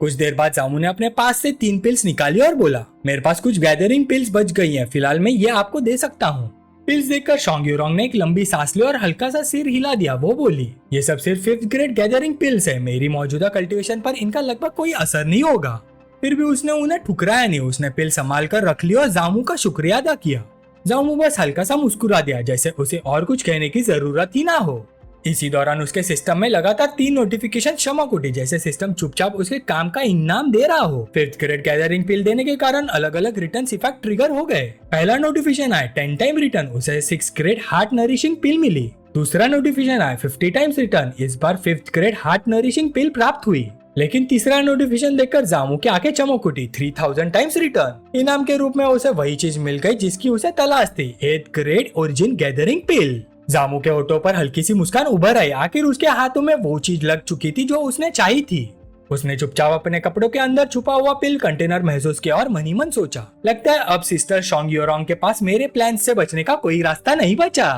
कुछ देर बाद जामू ने अपने पास से 3 पिल्स निकाली और बोला, मेरे पास कुछ गैदरिंग पिल्स बच गई हैं, फिलहाल मैं ये आपको दे सकता हूँ। पिल्स देखकर शोंग यूरॉन्ग ने एक लंबी सांस ली और हल्का सा सिर हिला दिया। वो बोली, ये सब सिर्फ 5th ग्रेड गैदरिंग पिल्स है, मेरी मौजूदा कल्टीवेशन पर इनका लगभग कोई असर नहीं होगा। फिर भी उसने उन्हें ठुकराया नहीं। उसने पिल संभाल कर रख ली और जामू का शुक्रिया अदा किया। जामू बस हल्का सा मुस्कुरा दिया, जैसे उसे और कुछ कहने की जरूरत ही ना हो। इसी दौरान उसके सिस्टम में लगातार 3 नोटिफिकेशन चमक उठी, जैसे सिस्टम चुपचाप उसके काम का इनाम दे रहा हो। 5th ग्रेड गैदरिंग पिल देने के कारण अलग अलग रिटर्न इफेक्ट ट्रिगर हो गए। पहला नोटिफिकेशन आया 10 टाइम रिटर्न, उसे 6th ग्रेड हार्ट नरिशिंग पिल मिली। दूसरा नोटिफिकेशन आया 50 टाइम्स रिटर्न, इस बार 5th ग्रेड हार्ट नरिशिंग पिल प्राप्त हुई। लेकिन तीसरा नोटिफिकेशन देखकर जामू की आंखें चमक उठी, 3000 टाइम्स रिटर्न। इनाम के रूप में उसे वही चीज मिल गई जिसकी उसे तलाश थी, 8th ग्रेड ओरिजिन गैदरिंग पिल। जामू के होठों पर हल्की सी मुस्कान उभर आई। आखिर उसके हाथों में वो चीज लग चुकी थी जो उसने चाही थी। उसने चुपचाप अपने कपड़ों के अंदर छुपा हुआ पिल कंटेनर महसूस किया और मन ही मन सोचा, लगता है अब सिस्टर शोंग यूरॉन्ग के पास मेरे प्लान से बचने का कोई रास्ता नहीं बचा।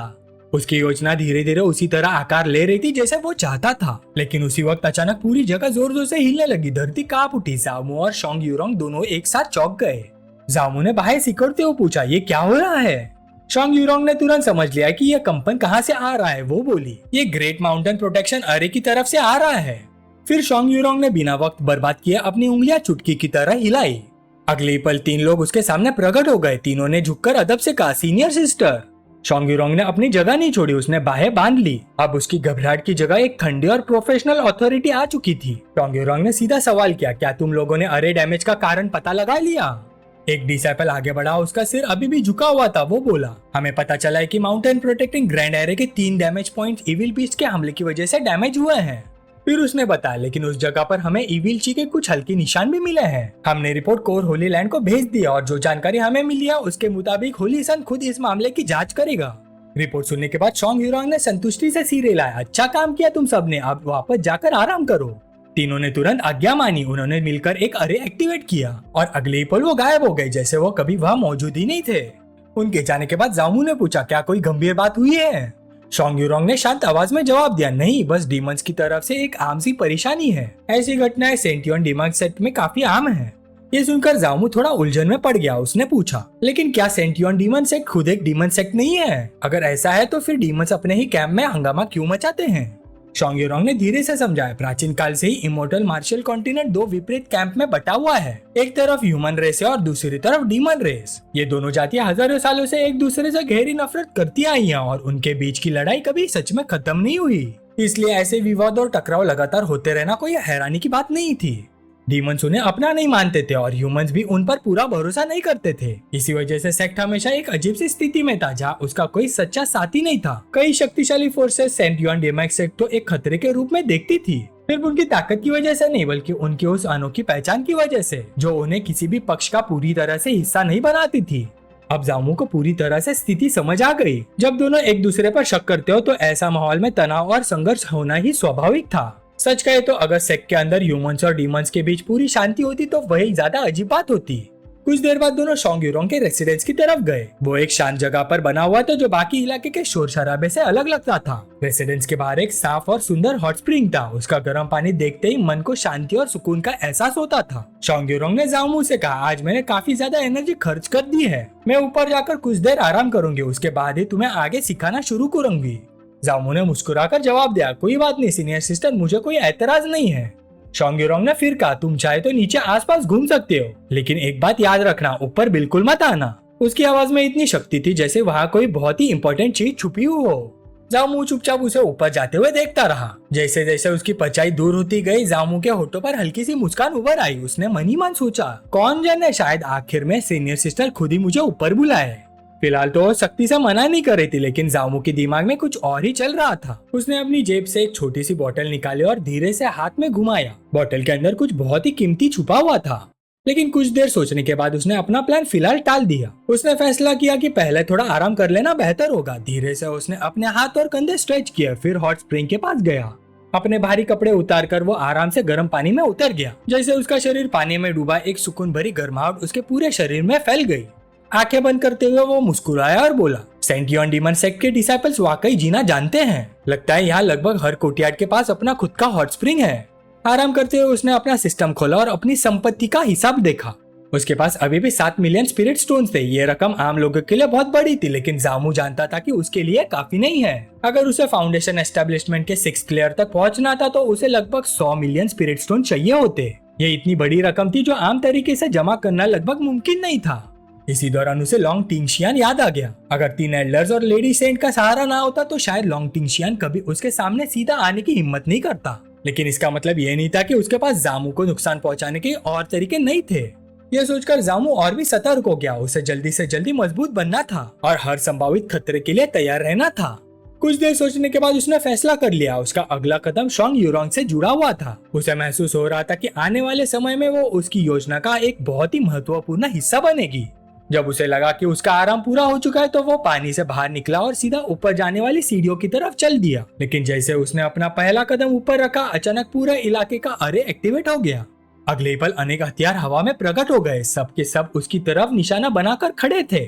उसकी योजना धीरे धीरे उसी तरह आकार ले रही थी जैसे वो चाहता था, लेकिन उसी वक्त अचानक पूरी जगह जोर जोर से हिलने लगी। धरती कांप उठी। जामू और शोंग यूरोंग दोनों एक साथ चौंक गए। जामू ने बाहें सिकुड़ते हुए पूछा, ये क्या हो रहा है? शोंग यूरोंग ने तुरंत समझ लिया कि यह कंपन कहाँ से आ रहा है। वो बोली, ये ग्रेट माउंटेन प्रोटेक्शन अरे की तरफ से आ रहा है। फिर शोंग यूरोंग ने बिना वक्त बर्बाद किए अपनी उंगलियां चुटकी की तरह हिलाई। अगले पल 3 लोग उसके सामने प्रकट हो गए। तीनों ने झुककर अदब से कहा, सीनियर सिस्टर। शोंग यूरोंग ने अपनी जगह नहीं छोड़ी, उसने बाहें बांध ली। अब उसकी घबराहट की जगह एक ठंडी और प्रोफेशनल अथॉरिटी आ चुकी थी। शोंग यूरोंग ने सीधा सवाल किया, क्या तुम लोगों ने अरे डैमेज का कारण पता लगा लिया? एक डिसाइपल आगे बढ़ा, उसका सिर अभी भी झुका हुआ था। वो बोला, हमें पता चला है कि माउंटेन प्रोटेक्टिंग ग्रैंड एरे के 3 डैमेज पॉइंट इविल बीस्ट के हमले की वजह से डैमेज हुए हैं। फिर उसने बताया, लेकिन उस जगह पर हमें इविल ची के कुछ हल्के निशान भी मिले हैं। हमने रिपोर्ट कोर होली लैंड को भेज दिया और जो जानकारी हमें मिली है उसके मुताबिक होली सन खुद इस मामले की जांच करेगा। रिपोर्ट सुनने के बाद शोंग यूरोंग ने संतुष्टि से सिर हिलाया। अच्छा काम किया तुम सबने, अब वापस जाकर आराम करो। तीनों ने तुरंत आज्ञा मानी। उन्होंने मिलकर एक अरे एक्टिवेट किया और अगले ही पल वो गायब हो गए, जैसे वो कभी वहाँ मौजूद ही नहीं थे। उनके जाने के बाद जामू ने पूछा, क्या कोई गंभीर बात हुई है? शोंग यूरोंग ने शांत आवाज में जवाब दिया, नहीं, बस डीमंस की तरफ से एक आम सी परेशानी है। ऐसी घटनाएं सेंटियन डीमन सेक्ट में काफी आम है। ये सुनकर जामू थोड़ा उलझन में पड़ गया। उसने पूछा, लेकिन क्या सेंटियन डीमन सेक्ट खुद एक डीमन सेक्ट नहीं है? अगर ऐसा है तो फिर डीमंस अपने ही कैंप में हंगामा क्यों मचाते हैं? शोंग यूरोंग ने धीरे से समझाया, प्राचीन काल से ही इमोर्टल मार्शल कॉन्टिनेंट 2 विपरीत कैंप में बटा हुआ है। एक तरफ ह्यूमन रेस है और दूसरी तरफ डीमन रेस। ये दोनों जातियां हजारों सालों से एक दूसरे से गहरी नफरत करती आई हैं और उनके बीच की लड़ाई कभी सच में खत्म नहीं हुई। इसलिए ऐसे विवाद और टकराव लगातार होते रहना कोई हैरानी की बात नहीं थी। डीमंस उन्हें अपना नहीं मानते थे और ह्यूमंस भी उन पर पूरा भरोसा नहीं करते थे। इसी वजह से सेक्ट हमेशा एक अजीब सी स्थिति में था जहाँ उसका कोई सच्चा साथी नहीं था। कई शक्तिशाली फोर्सेस सेंटियन डीमन सेक्ट को एक खतरे के रूप में देखती थी, सिर्फ उनकी ताकत की वजह से नहीं बल्कि उनकी उस अनोखी पहचान की वजह से जो उन्हें किसी भी पक्ष का पूरी तरह से हिस्सा नहीं बनाती थी। अब जामू को पूरी तरह से स्थिति समझ आ गई। जब दोनों एक दूसरे पर शक करते हो तो ऐसा माहौल में तनाव और संघर्ष होना ही स्वाभाविक था। सच कहे तो अगर सेक्ट के अंदर ह्यूमंस और डीमंस के बीच पूरी शांति होती तो वही ज्यादा अजीब बात होती। कुछ देर बाद दोनों शोंग यूरोंग के रेसिडेंस की तरफ गए। वो एक शांत जगह पर बना हुआ था जो बाकी इलाके के शोर शराबे से अलग लगता था। रेसिडेंस के बाहर एक साफ और सुंदर हॉट स्प्रिंग था। उसका गर्म पानी देखते ही मन को शांति और सुकून का एहसास होता था। शोंग यूरोंग ने जामू से कहा, आज मैंने काफी ज्यादा एनर्जी खर्च कर दी है। मैं ऊपर जाकर कुछ देर आराम करूंगी, उसके बाद ही तुम्हें आगे सिखाना शुरू करूंगी। जामू ने मुस्कुराकर जवाब दिया, कोई बात नहीं सीनियर सिस्टर, मुझे कोई एतराज नहीं है। शोंग यूरोंग ने फिर कहा, तुम चाहे तो नीचे आसपास घूम सकते हो, लेकिन एक बात याद रखना, ऊपर बिल्कुल मत आना। उसकी आवाज में इतनी शक्ति थी जैसे वहाँ कोई बहुत ही इंपॉर्टेंट चीज छुपी हुई हो। जामू चुपचाप उसे ऊपर जाते हुए देखता रहा। जैसे जैसे उसकी परछाई दूर होती गई, जामू के होठों पर हल्की सी मुस्कान उभर आई। उसने मन ही मन सोचा, कौन जाने शायद आखिर में सीनियर सिस्टर खुद ही मुझे ऊपर बुलाए। फिलहाल तो वो सख्ती से मना नहीं कर रही थी, लेकिन जामू के दिमाग में कुछ और ही चल रहा था। उसने अपनी जेब से एक छोटी सी बोतल निकाली और धीरे से हाथ में घुमाया। बोतल के अंदर कुछ बहुत ही कीमती छुपा हुआ था, लेकिन कुछ देर सोचने के बाद उसने अपना प्लान फिलहाल टाल दिया। उसने फैसला किया कि पहले थोड़ा आराम कर लेना बेहतर होगा। धीरे से उसने अपने हाथ और कंधे स्ट्रेच किए, फिर हॉट स्प्रिंग के पास गया। अपने भारी कपड़े उतारकर वो आराम से गर्म पानी में उतर गया। जैसे उसका शरीर पानी में डूबा, एक सुकून भरी गर्माहट उसके पूरे शरीर में फैल गई। आंखें बंद करते हुए वो मुस्कुराया और बोला, सेंटियन डीमन सेक्ट के डिसाइपल्स वाकई जीना जानते हैं। लगता है यहाँ लगभग हर कोर्टयार्ड के पास अपना खुद का हॉट स्प्रिंग है। आराम करते हुए उसने अपना सिस्टम खोला और अपनी संपत्ति का हिसाब देखा। उसके पास अभी भी 7 मिलियन स्पिरिट स्टोन्स थे। ये रकम आम लोगों के लिए बहुत बड़ी थी, लेकिन जामू जानता था कि उसके लिए काफी नहीं है। अगर उसे फाउंडेशन एस्टेब्लिशमेंट के 6th लेयर तक पहुंचना था तो उसे लगभग 100 मिलियन स्पिरिट स्टोन चाहिए होते। ये इतनी बड़ी रकम थी जो आम तरीके से जमा करना लगभग मुमकिन नहीं था। इसी दौरान उसे लॉन्ग टिंगशियान याद आ गया। अगर 3 एल्डर्स और लेडी सेंट का सहारा ना होता तो शायद लॉन्ग टिंगशियान कभी उसके सामने सीधा आने की हिम्मत नहीं करता। लेकिन इसका मतलब ये नहीं था कि उसके पास जामू को नुकसान पहुंचाने के और तरीके नहीं थे। यह सोचकर जामू और भी सतर्क हो गया। उसे जल्दी से जल्दी मजबूत बनना था और हर संभावित खतरे के लिए तैयार रहना था। कुछ देर सोचने के बाद उसने फैसला कर लिया। उसका अगला कदम शोंग यूरोंग से जुड़ा हुआ था। उसे महसूस हो रहा था कि आने वाले समय में वो उसकी योजना का एक बहुत ही महत्वपूर्ण हिस्सा बनेगी। जब उसे लगा कि उसका आराम पूरा हो चुका है तो वो पानी से बाहर निकला और सीधा ऊपर जाने वाली सीढ़ियों की तरफ चल दिया। लेकिन जैसे उसने अपना पहला कदम ऊपर रखा, अचानक पूरे इलाके का अरे एक्टिवेट हो गया। अगले पल अनेक हथियार हवा में प्रकट हो गए। सब के सब उसकी तरफ निशाना बनाकर खड़े थे।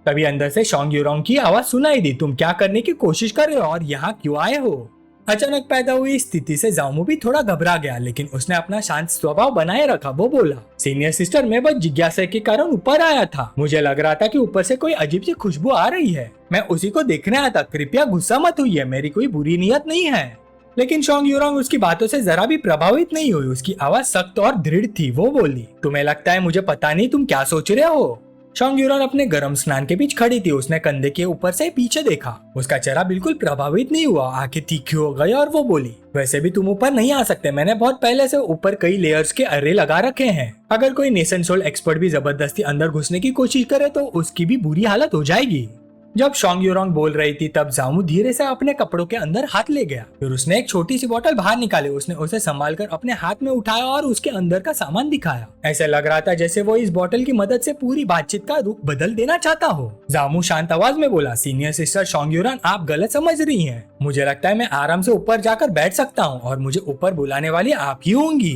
तभी अंदर से शोंग यूरोंग की आवाज सुनाई दी, तुम क्या करने की कोशिश कर रहे हो और यहाँ क्यों आए हो? अचानक पैदा हुई स्थिति से जामू भी थोड़ा घबरा गया, लेकिन उसने अपना शांत स्वभाव बनाए रखा। वो बोला, सीनियर सिस्टर, मैं बस जिज्ञासा के कारण ऊपर आया था। मुझे लग रहा था कि ऊपर से कोई अजीब सी खुशबू आ रही है, मैं उसी को देखने आया था। कृपया गुस्सा मत हुई, मेरी कोई बुरी नियत नहीं है। लेकिन शोंग यूरोंग उसकी बातों से जरा भी प्रभावित नहीं हुई। उसकी आवाज सख्त और दृढ़ थी। वो बोली, तुम्हें लगता है मुझे पता नहीं तुम क्या सोच रहे हो? शोंग यूरोंग अपने गर्म स्नान के बीच खड़ी थी। उसने कंधे के ऊपर से पीछे देखा। उसका चेहरा बिल्कुल प्रभावित नहीं हुआ। आंखें तीखी हो गई और वो बोली, वैसे भी तुम ऊपर नहीं आ सकते। मैंने बहुत पहले से ऊपर कई लेयर्स के अर्रे लगा रखे हैं। अगर कोई नेशन सोल एक्सपर्ट भी जबरदस्ती अंदर घुसने की कोशिश करे तो उसकी भी बुरी हालत हो जाएगी। जब शोंग यूरोंग बोल रही थी तब जामू धीरे से अपने कपड़ों के अंदर हाथ ले गया। फिर उसने एक छोटी सी बोतल बाहर निकाली। उसने उसे संभाल कर अपने हाथ में उठाया और उसके अंदर का सामान दिखाया। ऐसा लग रहा था जैसे वो इस बोतल की मदद से पूरी बातचीत का रुख बदल देना चाहता हो। जामू शांत आवाज में बोला, सीनियर सिस्टर शोंग यूरोंग, आप गलत समझ रही हैं। मुझे लगता है मैं आराम से ऊपर जाकर बैठ सकता हूँ और मुझे ऊपर बुलाने वाली आप ही होंगी।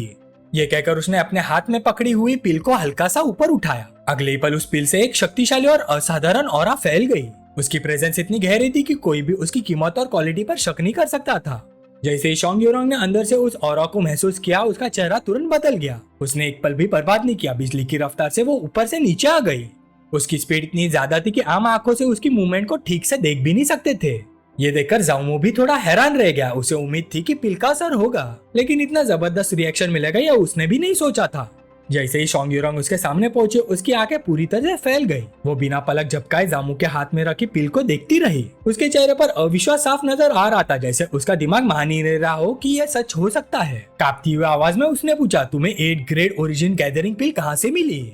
ये कहकर उसने अपने हाथ में पकड़ी हुई पिल को हल्का सा ऊपर उठाया। अगले ही पल उस पिल से एक शक्तिशाली और असाधारण ऑरा फैल गई। उसकी प्रेजेंस इतनी गहरी थी कि कोई भी उसकी कीमत और क्वालिटी पर शक नहीं कर सकता था। जैसे ही शोंग यूरोंग ने अंदर से उस ऑरा को महसूस किया, उसका चेहरा तुरंत बदल गया। उसने एक पल भी बर्बाद नहीं किया। बिजली की रफ्तार से वो ऊपर से नीचे आ गई। उसकी स्पीड इतनी ज्यादा थी कि आम आंखों से उसकी मूवमेंट को ठीक से देख भी नहीं सकते थे। ये देखकर जामू भी थोड़ा हैरान रह गया। उसे उम्मीद थी कि पिल का असर होगा, लेकिन इतना जबरदस्त रिएक्शन मिलेगा यह उसने भी नहीं सोचा था। जैसे ही शोंग यूरोंग उसके सामने पहुंचे, उसकी आंखें पूरी तरह से फैल गई। वो बिना पलक झपकाए जामू के हाथ में रखी पिल को देखती रही। उसके चेहरे पर अविश्वास साफ नजर आ रहा था, जैसे उसका दिमाग मान ही नहीं रहा हो कि यह सच हो सकता है। कांपती हुई आवाज में उसने पूछा, तुम्हें 8 ग्रेड ओरिजिन गैदरिंग पिल कहाँ से मिली?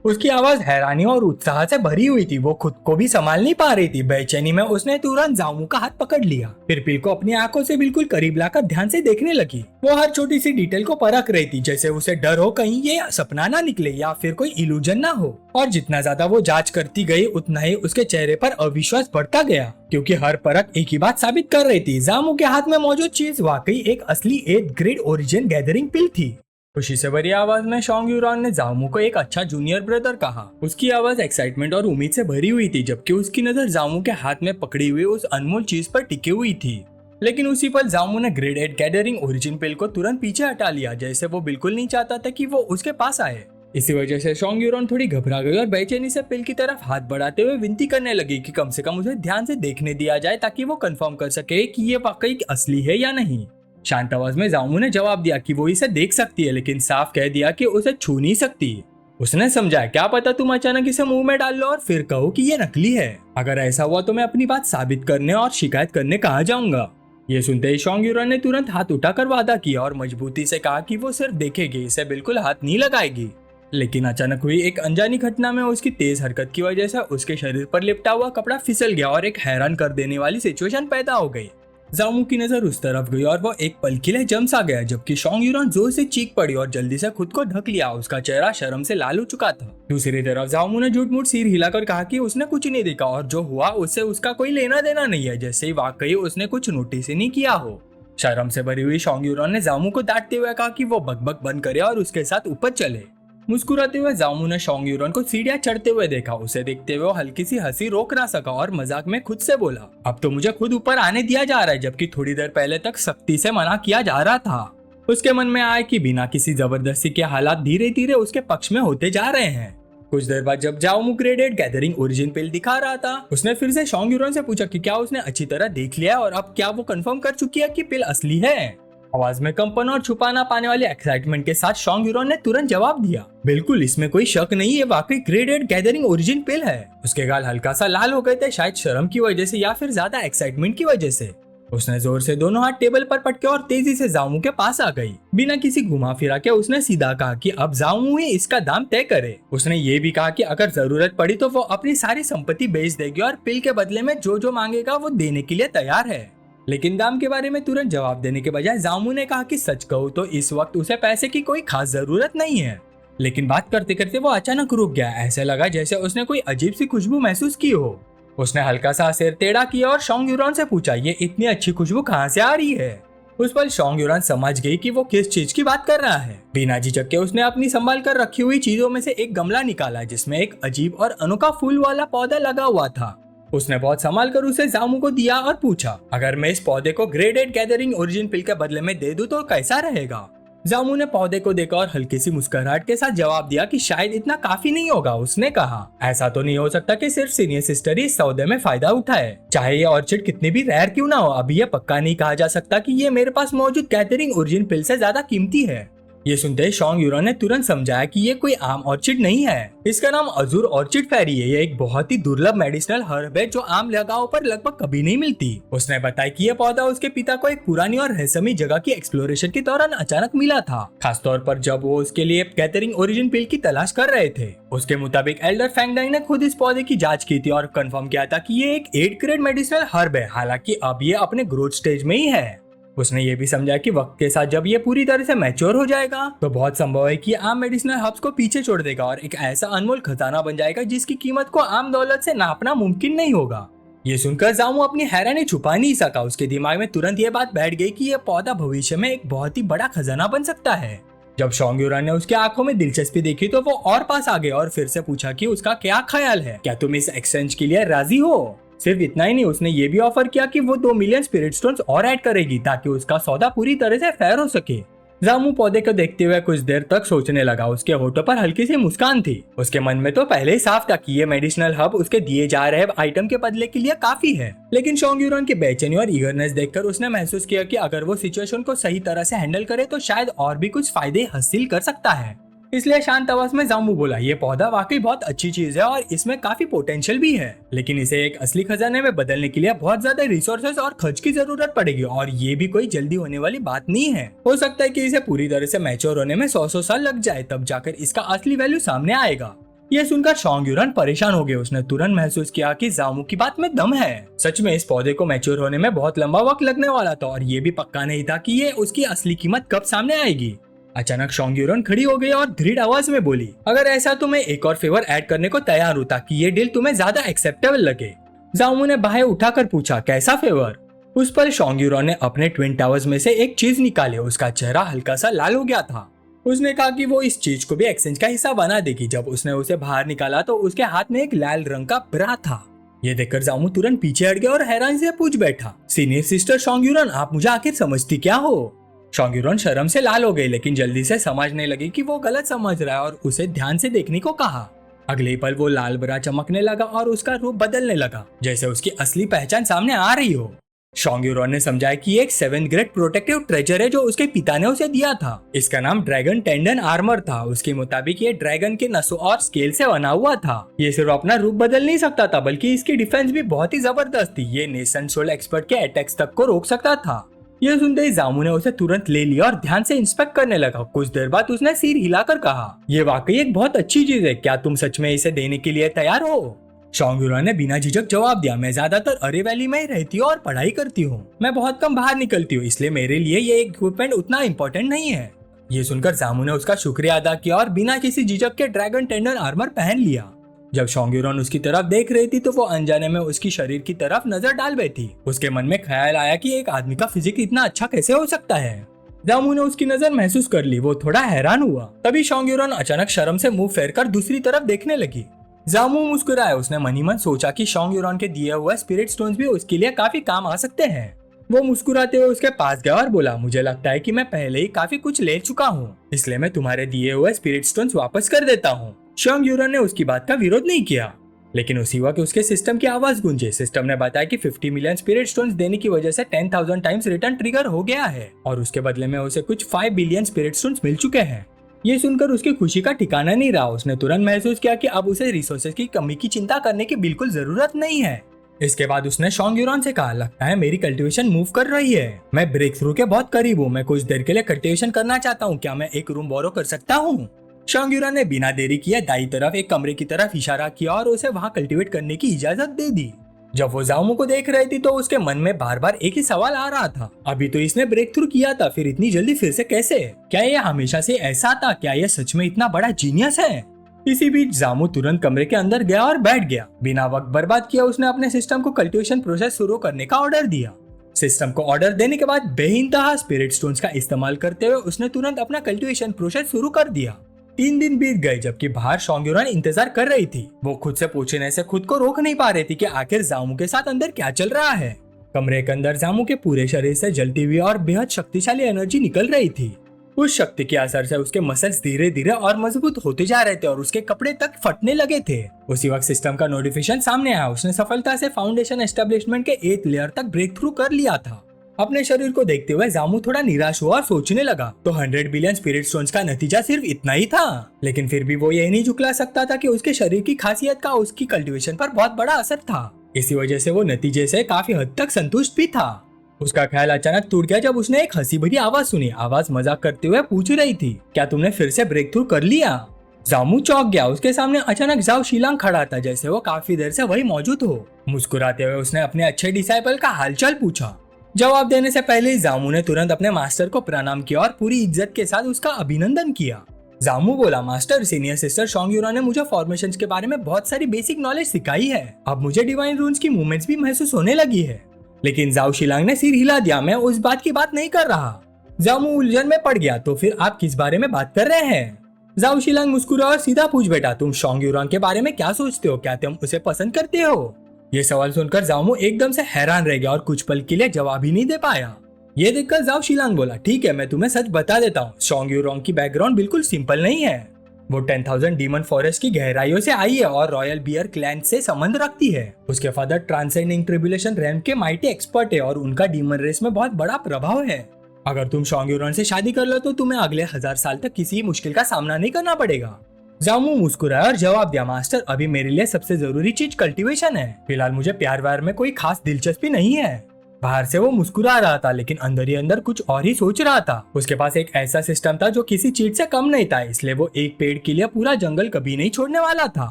उसकी आवाज हैरानी और उत्साह से भरी हुई थी। वो खुद को भी संभाल नहीं पा रही थी। बेचैनी में उसने तुरंत जामू का हाथ पकड़ लिया। फिर पिल को अपनी आंखों से बिल्कुल करीब लाकर ध्यान से देखने लगी। वो हर छोटी सी डिटेल को परख रही थी, जैसे उसे डर हो कहीं ये सपना ना निकले या फिर कोई इल्यूजन ना हो। और जितना ज्यादा वो जांच करती गई, उतना ही उसके चेहरे पर अविश्वास बढ़ता गया, क्योंकि हर परख एक ही बात साबित कर रही थी, जामू के हाथ में मौजूद चीज वाकई एक असली 8 ग्रेड ओरिजिन गैदरिंग पिल थी। खुशी से भरी आवाज में शोंग यूरोंग ने जामू को एक अच्छा जूनियर ब्रदर कहा। उसकी आवाज एक्साइटमेंट और उम्मीद से भरी हुई थी, जबकि उसकी नजर जामू के हाथ में पकड़ी हुई उस अनमोल चीज पर टिकी हुई थी। लेकिन उसी पल जामू ने ग्रेड 8 गैदरिंग ओरिजिन पिल को तुरंत पीछे हटा लिया, जैसे वो बिल्कुल नहीं चाहता था कि वो उसके पास आए। इसी वजह से शोंग यूरोंग थोड़ी घबरा गई और बेचैनी से पिल की तरफ हाथ बढ़ाते हुए विनती करने लगी कि कम से कम उसे ध्यान से देखने दिया जाए, ताकि वो कंफर्म कर सके कि ये वाकई असली है या नहीं। शांत आवाज में जामू ने जवाब दिया कि वो इसे देख सकती है, लेकिन साफ कह दिया कि उसे छू नहीं सकती। उसने समझाया, क्या पता तुम अचानक इसे मुंह में डाल लो और फिर कहो कि ये नकली है। अगर ऐसा हुआ तो मैं अपनी बात साबित करने और शिकायत करने कहाँ जाऊंगा। ये सुनते ही शोंग यूरोंग ने तुरंत हाथ उठाकर वादा किया और मजबूती से कहा कि वो सिर्फ देखेगी, इसे बिल्कुल हाथ नहीं लगाएगी। लेकिन अचानक हुई एक अनजानी घटना में उसकी तेज हरकत की वजह से उसके शरीर पर लिपटा हुआ कपड़ा फिसल गया और एक हैरान कर देने वाली सिचुएशन पैदा हो गई। जामू की नजर उस तरफ गई और वो एक पल के लिए जम सा गया, जबकि शोंग यूरोंग जोर से चीख पड़ी और जल्दी से खुद को ढक लिया। उसका चेहरा शर्म से लाल हो चुका था। दूसरी तरफ जामू ने झूठ मूठ सिर हिलाकर कहा कि उसने कुछ नहीं देखा और जो हुआ उससे उसका कोई लेना देना नहीं है, जैसे ही वाकई उसने कुछ नोटिस ही नहीं किया हो। शर्म से भरी हुई शोंग यूरोंग ने जामू को डांटते हुए कहा कि वो बकबक बंद करे और उसके साथ ऊपर चले। मुस्कुराते हुए जामू ने शोंग यूरोंग को सीढ़ियां चढ़ते हुए देखा। उसे देखते हुए वो हल्की सी हंसी रोक ना सका और मजाक में खुद से बोला, अब तो मुझे खुद ऊपर आने दिया जा रहा है, जबकि थोड़ी देर पहले तक सख्ती से मना किया जा रहा था। उसके मन में आया कि बिना किसी जबरदस्ती के हालात धीरे धीरे उसके पक्ष में होते जा रहे हैं। कुछ देर बाद जब जामू ग्रेड 8 गैदरिंग ओरिजिन पिल दिखा रहा था, उसने फिर से शोंग यूरोंग से पूछा कि क्या उसने अच्छी तरह देख लिया और अब क्या वो कंफर्म कर चुकी है कि पिल असली है। आवाज में कंपन और छुपाना पाने वाली एक्साइटमेंट के साथ शोंग यूरोंग ने तुरंत जवाब दिया, बिल्कुल, इसमें कोई शक नहीं, ये वाकई ग्रेड 8 गैदरिंग ओरिजिन पिल है। उसके गाल हल्का सा लाल हो गए थे, शायद शर्म की वजह से या फिर ज्यादा एक्साइटमेंट की वजह से। उसने जोर से दोनों हाथ टेबल पर पटके और तेजी से जामू के पास आ गई। बिना किसी घुमा फिरा के उसने सीधा कहा कि अब जामू ही इसका दाम तय करे। उसने ये भी कहा कि अगर जरूरत पड़ी तो वो अपनी सारी संपत्ति बेच देगी और पिल के बदले में जो जो मांगेगा वो देने के लिए तैयार है। लेकिन दाम के बारे में तुरंत जवाब देने के बजाय जामू ने कहा कि सच कहूँ तो इस वक्त उसे पैसे की कोई खास जरूरत नहीं है। लेकिन बात करते करते वो अचानक रुक गया। ऐसे लगा जैसे उसने कोई अजीब सी खुशबू महसूस की हो। उसने हल्का सा सिर टेढ़ा किया और शोंग यूरोंग से पूछा, ये इतनी अच्छी खुशबू कहाँ से आ रही है? उस पर शोंग यूरान समझ गई कि वो किस चीज की बात कर रहा है। बिना झिझक के उसने अपनी संभाल कर रखी हुई चीजों में से एक गमला निकाला जिसमें एक अजीब और अनोखा फूल वाला पौधा लगा हुआ था। उसने बहुत संभाल कर उसे जामू को दिया और पूछा, अगर मैं इस पौधे को ग्रेडेड गैदरिंग ओरिजिन पिल के बदले में दे दूं तो कैसा रहेगा। जामू ने पौधे को देखा और हल्की सी मुस्कुराहट के साथ जवाब दिया कि शायद इतना काफी नहीं होगा। उसने कहा, ऐसा तो नहीं हो सकता कि सिर्फ सीनियर सिस्टर ही इस सौदे में फायदा उठाए, चाहे ये ऑर्चिड कितनी भी रेयर क्यों ना हो। अभी ये पक्का नहीं कहा जा सकता कि ये मेरे पास मौजूद गैदरिंग ओरिजिन पिल से ज्यादा कीमती है। ये सुनते ही शोंग यूरान ने तुरंत समझाया कि ये कोई आम ऑर्चिड नहीं है, इसका नाम अजूर ऑर्चिड फेरी है। ये एक बहुत ही दुर्लभ मेडिसिनल हर्ब है जो आम जगहों पर लगभग कभी नहीं मिलती। उसने बताया कि यह पौधा उसके पिता को एक पुरानी और रहस्यमयी जगह की एक्सप्लोरेशन के दौरान अचानक मिला था, खासतौर पर जब वो उसके लिए गैदरिंग ओरिजिन पिल की तलाश कर रहे थे। उसके मुताबिक एल्डर फैंगडाई ने खुद इस पौधे की जांच की थी और कंफर्म किया था कि ये एक 8 ग्रेड मेडिसिनल हर्ब है, हालांकि अब ये अपने ग्रोथ स्टेज में ही है। उसने ये भी समझा कि वक्त के साथ जब ये पूरी तरह से मैच्योर हो जाएगा तो बहुत संभव है कि आम मेडिसिनल हर्ब्स को पीछे छोड़ देगा और एक ऐसा अनमोल खजाना बन जाएगा जिसकी कीमत को आम दौलत से नापना मुमकिन नहीं होगा। ये सुनकर जामू अपनी हैरानी छुपा नहीं सका। उसके दिमाग में तुरंत ये बात बैठ गई कि यह पौधा भविष्य में एक बहुत ही बड़ा खजाना बन सकता है। जब शोंग यूरान ने उसकी आंखों में दिलचस्पी देखी तो वो और पास आ गए और फिर से पूछा कि उसका क्या ख्याल है, क्या तुम इस एक्सचेंज के लिए राजी हो। सिर्फ इतना ही नहीं, उसने ये भी ऑफर किया कि वो 2 मिलियन स्पिरिट स्टोन्स और ऐड करेगी ताकि उसका सौदा पूरी तरह से फेयर हो सके। जामू पौधे को देखते हुए कुछ देर तक सोचने लगा। उसके होठों पर हल्की सी मुस्कान थी। उसके मन में तो पहले ही साफ था कि ये मेडिसिनल हर्ब उसके दिए जा रहे आइटम के बदले के लिए काफी है, लेकिन शोंग यूरान की बेचैनी और ईगरनेस देखकर उसने महसूस किया कि अगर वो सिचुएशन को सही तरह से हैंडल करे तो शायद और भी कुछ फायदे हासिल कर सकता है। इसलिए शांत आवाज में जामू बोला, ये पौधा वाकई बहुत अच्छी चीज है और इसमें काफी पोटेंशियल भी है, लेकिन इसे एक असली खजाने में बदलने के लिए बहुत ज्यादा रिसोर्सेज और खर्च की जरूरत पड़ेगी और ये भी कोई जल्दी होने वाली बात नहीं है। हो सकता है कि इसे पूरी तरह से मैच्योर होने में 100 साल लग जाए, तब जाकर इसका असली वैल्यू सामने आएगा। ये सुनकर शोंग यूरान परेशान हो गए। उसने तुरंत महसूस किया कि जामू की बात में दम है। सच में इस पौधे को मैच्योर होने में बहुत लंबा वक्त लगने वाला था और ये भी पक्का नहीं था कि ये उसकी असली कीमत कब सामने आएगी। अचानक शोंग यूरान खड़ी हो गई और दृढ़ आवाज में बोली, अगर ऐसा तो मैं एक और फेवर ऐड करने को तैयार हूँ ताकि ये डील तुम्हें ज्यादा एक्सेप्टेबल लगे। जामू ने बाहें उठाकर पूछा, कैसा फेवर। उस पर शोंग यूरान ने अपने ट्विन टावर्स में से एक चीज निकाली। उसका चेहरा हल्का सा लाल हो गया था। उसने कहा कि वो इस चीज को भी एक्सचेंज का हिस्सा बना देगी। जब उसने उसे बाहर निकाला तो उसके हाथ में एक लाल रंग का ब्रा था। ये देखकर जामू तुरंत पीछे हट गया और हैरान से पूछ बैठा, सीनियर सिस्टर शोंग यूरान, आप मुझे आखिर समझती क्या हो। शोंग यूरान शर्म से लाल हो गई, लेकिन जल्दी से समझने लगी कि वो गलत समझ रहा है और उसे ध्यान से देखने को कहा। अगले पल वो लाल ब्रा चमकने लगा और उसका रूप बदलने लगा, जैसे उसकी असली पहचान सामने आ रही हो। शोंग यूरान ने समझाया कि एक 7th ग्रेड प्रोटेक्टिव ट्रेजर है जो उसके पिता ने उसे दिया था। इसका नाम ड्रैगन टेंडन आर्मर था। उसके मुताबिक ये ड्रैगन के नसों और स्केल से बना हुआ था। ये सिर्फ अपना रूप बदल नहीं सकता था, बल्कि इसकी डिफेंस भी बहुत ही जबरदस्त थी। ये नेशन सोल एक्सपर्ट के अटैक्स तक को रोक सकता था। यह सुनते ही जामू ने उसे तुरंत ले लिया और ध्यान से इंस्पेक्ट करने लगा। कुछ देर बाद उसने सिर हिलाकर कहा, ये वाकई एक बहुत अच्छी चीज है, क्या तुम सच में इसे देने के लिए तैयार हो। शोंग यूरान ने बिना झिझक जवाब दिया, मैं ज्यादातर अरे वैली में ही रहती हूँ और पढ़ाई करती हूँ। मैं बहुत कम बाहर निकलती हूँ, इसलिए मेरे लिए ये इक्विपमेंट उतना इम्पोर्टेंट नहीं है। ये सुनकर जामू ने उसका शुक्रिया अदा किया और बिना किसी झिझक के ड्रैगन टेंडन आर्मर पहन लिया। जब शोंग यूरान उसकी तरफ देख रही थी तो वो अनजाने में उसकी शरीर की तरफ नजर डाल बैठी। उसके मन में ख्याल आया कि एक आदमी का फिजिक इतना अच्छा कैसे हो सकता है। जामू ने उसकी नजर महसूस कर ली। वो थोड़ा हैरान हुआ। तभी शोंग यूरान अचानक शर्म से मुंह फेरकर दूसरी तरफ देखने लगी। जामू मुस्कुराया। उसने मन ही मन सोचा कि शोंग यूरान के दिए हुए स्पिरिट स्टोन्स भी उसके लिए काफी काम आ सकते हैं। वो मुस्कुराते हुए उसके पास गया और बोला, मुझे लगता है कि मैं पहले ही काफी कुछ ले चुका हूँ, इसलिए मैं तुम्हारे दिए हुए स्पिरिट स्टोन्स वापस कर देता हूँ। शोंग यूरान ने उसकी बात का विरोध नहीं किया, लेकिन उसी वक्त उसके सिस्टम की आवाज गूंजे। सिस्टम ने बताया कि 50 मिलियन स्पिरिट स्टोन्स देने की वजह से 10,000 टाइम्स रिटर्न ट्रिगर हो गया है और उसके बदले में उसे कुछ 5 बिलियन स्पिरिट स्टोन्स मिल चुके हैं। ये सुनकर उसकी खुशी का ठिकाना नहीं रहा। उसने तुरंत महसूस किया कि अब उसे रिसोर्सेज की कमी की चिंता करने की बिल्कुल जरूरत नहीं है। इसके बाद उसने शोंग यूरान से कहा, लगता है मेरी कल्टीवेशन मूव कर रही है। मैं ब्रेक थ्रू के बहुत करीब हूँ। मैं कुछ देर के लिए कल्टीवेशन करना चाहता हूँ। क्या मैं एक रूम बोरो कर सकता हूँ। शोंग यूरान ने बिना देरी किए दाई तरफ एक कमरे की तरफ इशारा किया और उसे वहाँ कल्टीवेट करने की इजाजत दे दी। जब वो जामू को देख रही थी तो उसके मन में बार बार एक ही सवाल आ रहा था, अभी तो इसने ब्रेक थ्रू किया था, फिर इतनी जल्दी फिर से कैसे। क्या ये हमेशा से ऐसा था। क्या ये सच में इतना बड़ा जीनियस है। इसी बीच जामू तुरंत कमरे के अंदर गया और बैठ गया। बिना वक्त बर्बाद किया उसने अपने सिस्टम को कल्टीवेशन प्रोसेस शुरू करने का ऑर्डर दिया। सिस्टम को ऑर्डर देने के बाद बेइंतहा स्पिरिट स्टोन्स का इस्तेमाल करते हुए उसने तुरंत अपना कल्टीवेशन प्रोसेस शुरू कर दिया। 3 दिन बीत गए जबकि बाहर शोंग्युरान इंतजार कर रही थी। वो खुद से पूछने से खुद को रोक नहीं पा रही थी कि आखिर जामू के साथ अंदर क्या चल रहा है। कमरे के अंदर जामू के पूरे शरीर से जलती हुई और बेहद शक्तिशाली एनर्जी निकल रही थी। उस शक्ति के असर से उसके मसल्स धीरे धीरे और मजबूत होते जा रहे थे और उसके कपड़े तक फटने लगे थे। उसी वक्त सिस्टम का नोटिफिकेशन सामने आया। उसने सफलता से फाउंडेशन एस्टेब्लिशमेंट के 8th लेयर तक ब्रेक थ्रू कर लिया था। अपने शरीर को देखते हुए जामू थोड़ा निराश हुआ और सोचने लगा तो 100 बिलियन स्पिरिट स्टोन्स का नतीजा सिर्फ इतना ही था। लेकिन फिर भी वो यही नहीं झुकला सकता था कि उसके शरीर की खासियत का उसकी कल्टीवेशन पर बहुत बड़ा असर था। इसी वजह से वो नतीजे से काफी हद तक संतुष्ट भी था। उसका ख्याल अचानक टूट गया जब उसने एक हंसी भरी आवाज सुनी। आवाज मजाक करते हुए पूछ रही थी, क्या तुमने फिर से ब्रेक थ्रू कर लिया? जामू चौंक गया। उसके सामने अचानक जाओ शिलांग खड़ा था, जैसे वो काफी देर से वही मौजूद हो। मुस्कुराते हुए उसने अपने अच्छे डिसाइपल का हालचाल पूछा। जवाब देने से पहले ही जामू ने तुरंत अपने मास्टर को प्रणाम किया और पूरी इज्जत के साथ उसका अभिनंदन किया। जामू बोला, मास्टर, सीनियर सिस्टर शोंग्युरान ने मुझे फॉर्मेशंस के बारे में बहुत सारी बेसिक नॉलेज सिखाई है। अब मुझे डिवाइन रून्स की मूवमेंट्स भी महसूस होने लगी है। लेकिन जाओ शिलांग ने सिर हिला दिया। मैं उस बात की बात नहीं कर रहा। जामू उलझन में पड़ गया। तो फिर आप किस बारे में बात कर रहे हैं? जाओ शिलांग मुस्कुरा और सीधा पूछ बैठा, तुम शोंग्युरान के बारे में क्या सोचते हो? क्या तुम उसे पसंद करते हो? ये सवाल सुनकर जामू एकदम से हैरान रह गया और कुछ पल के लिए जवाब ही नहीं दे पाया। ये देखकर जाओ शिलांग बोला, ठीक है, मैं तुम्हें सच बता देता हूँ। शोंग्युरान की बैकग्राउंड बिल्कुल सिंपल नहीं है। वो 10,000 डीमन फॉरेस्ट की गहराइयों से आई है और रॉयल बियर क्लैन से संबंध रखती है। उसके फादर ट्रांसेंडिंग ट्रिब्यूलेशन रैम के माइटी एक्सपर्ट है और उनका डीमन रेस में बहुत बड़ा प्रभाव है। अगर तुम शोंग्युरान से शादी कर लो तो तुम्हें अगले 1000 साल तक किसी मुश्किल का सामना नहीं करना पड़ेगा। जामू मुस्कुराया और जवाब दिया, मास्टर, अभी मेरे लिए सबसे जरूरी चीज कल्टीवेशन है। फिलहाल मुझे प्यार व्यार में कोई खास दिलचस्पी नहीं है। बाहर से वो मुस्कुरा रहा था लेकिन अंदर ही अंदर कुछ और ही सोच रहा था। उसके पास एक ऐसा सिस्टम था जो किसी चीज से कम नहीं था, इसलिए वो एक पेड़ के लिए पूरा जंगल कभी नहीं छोड़ने वाला था।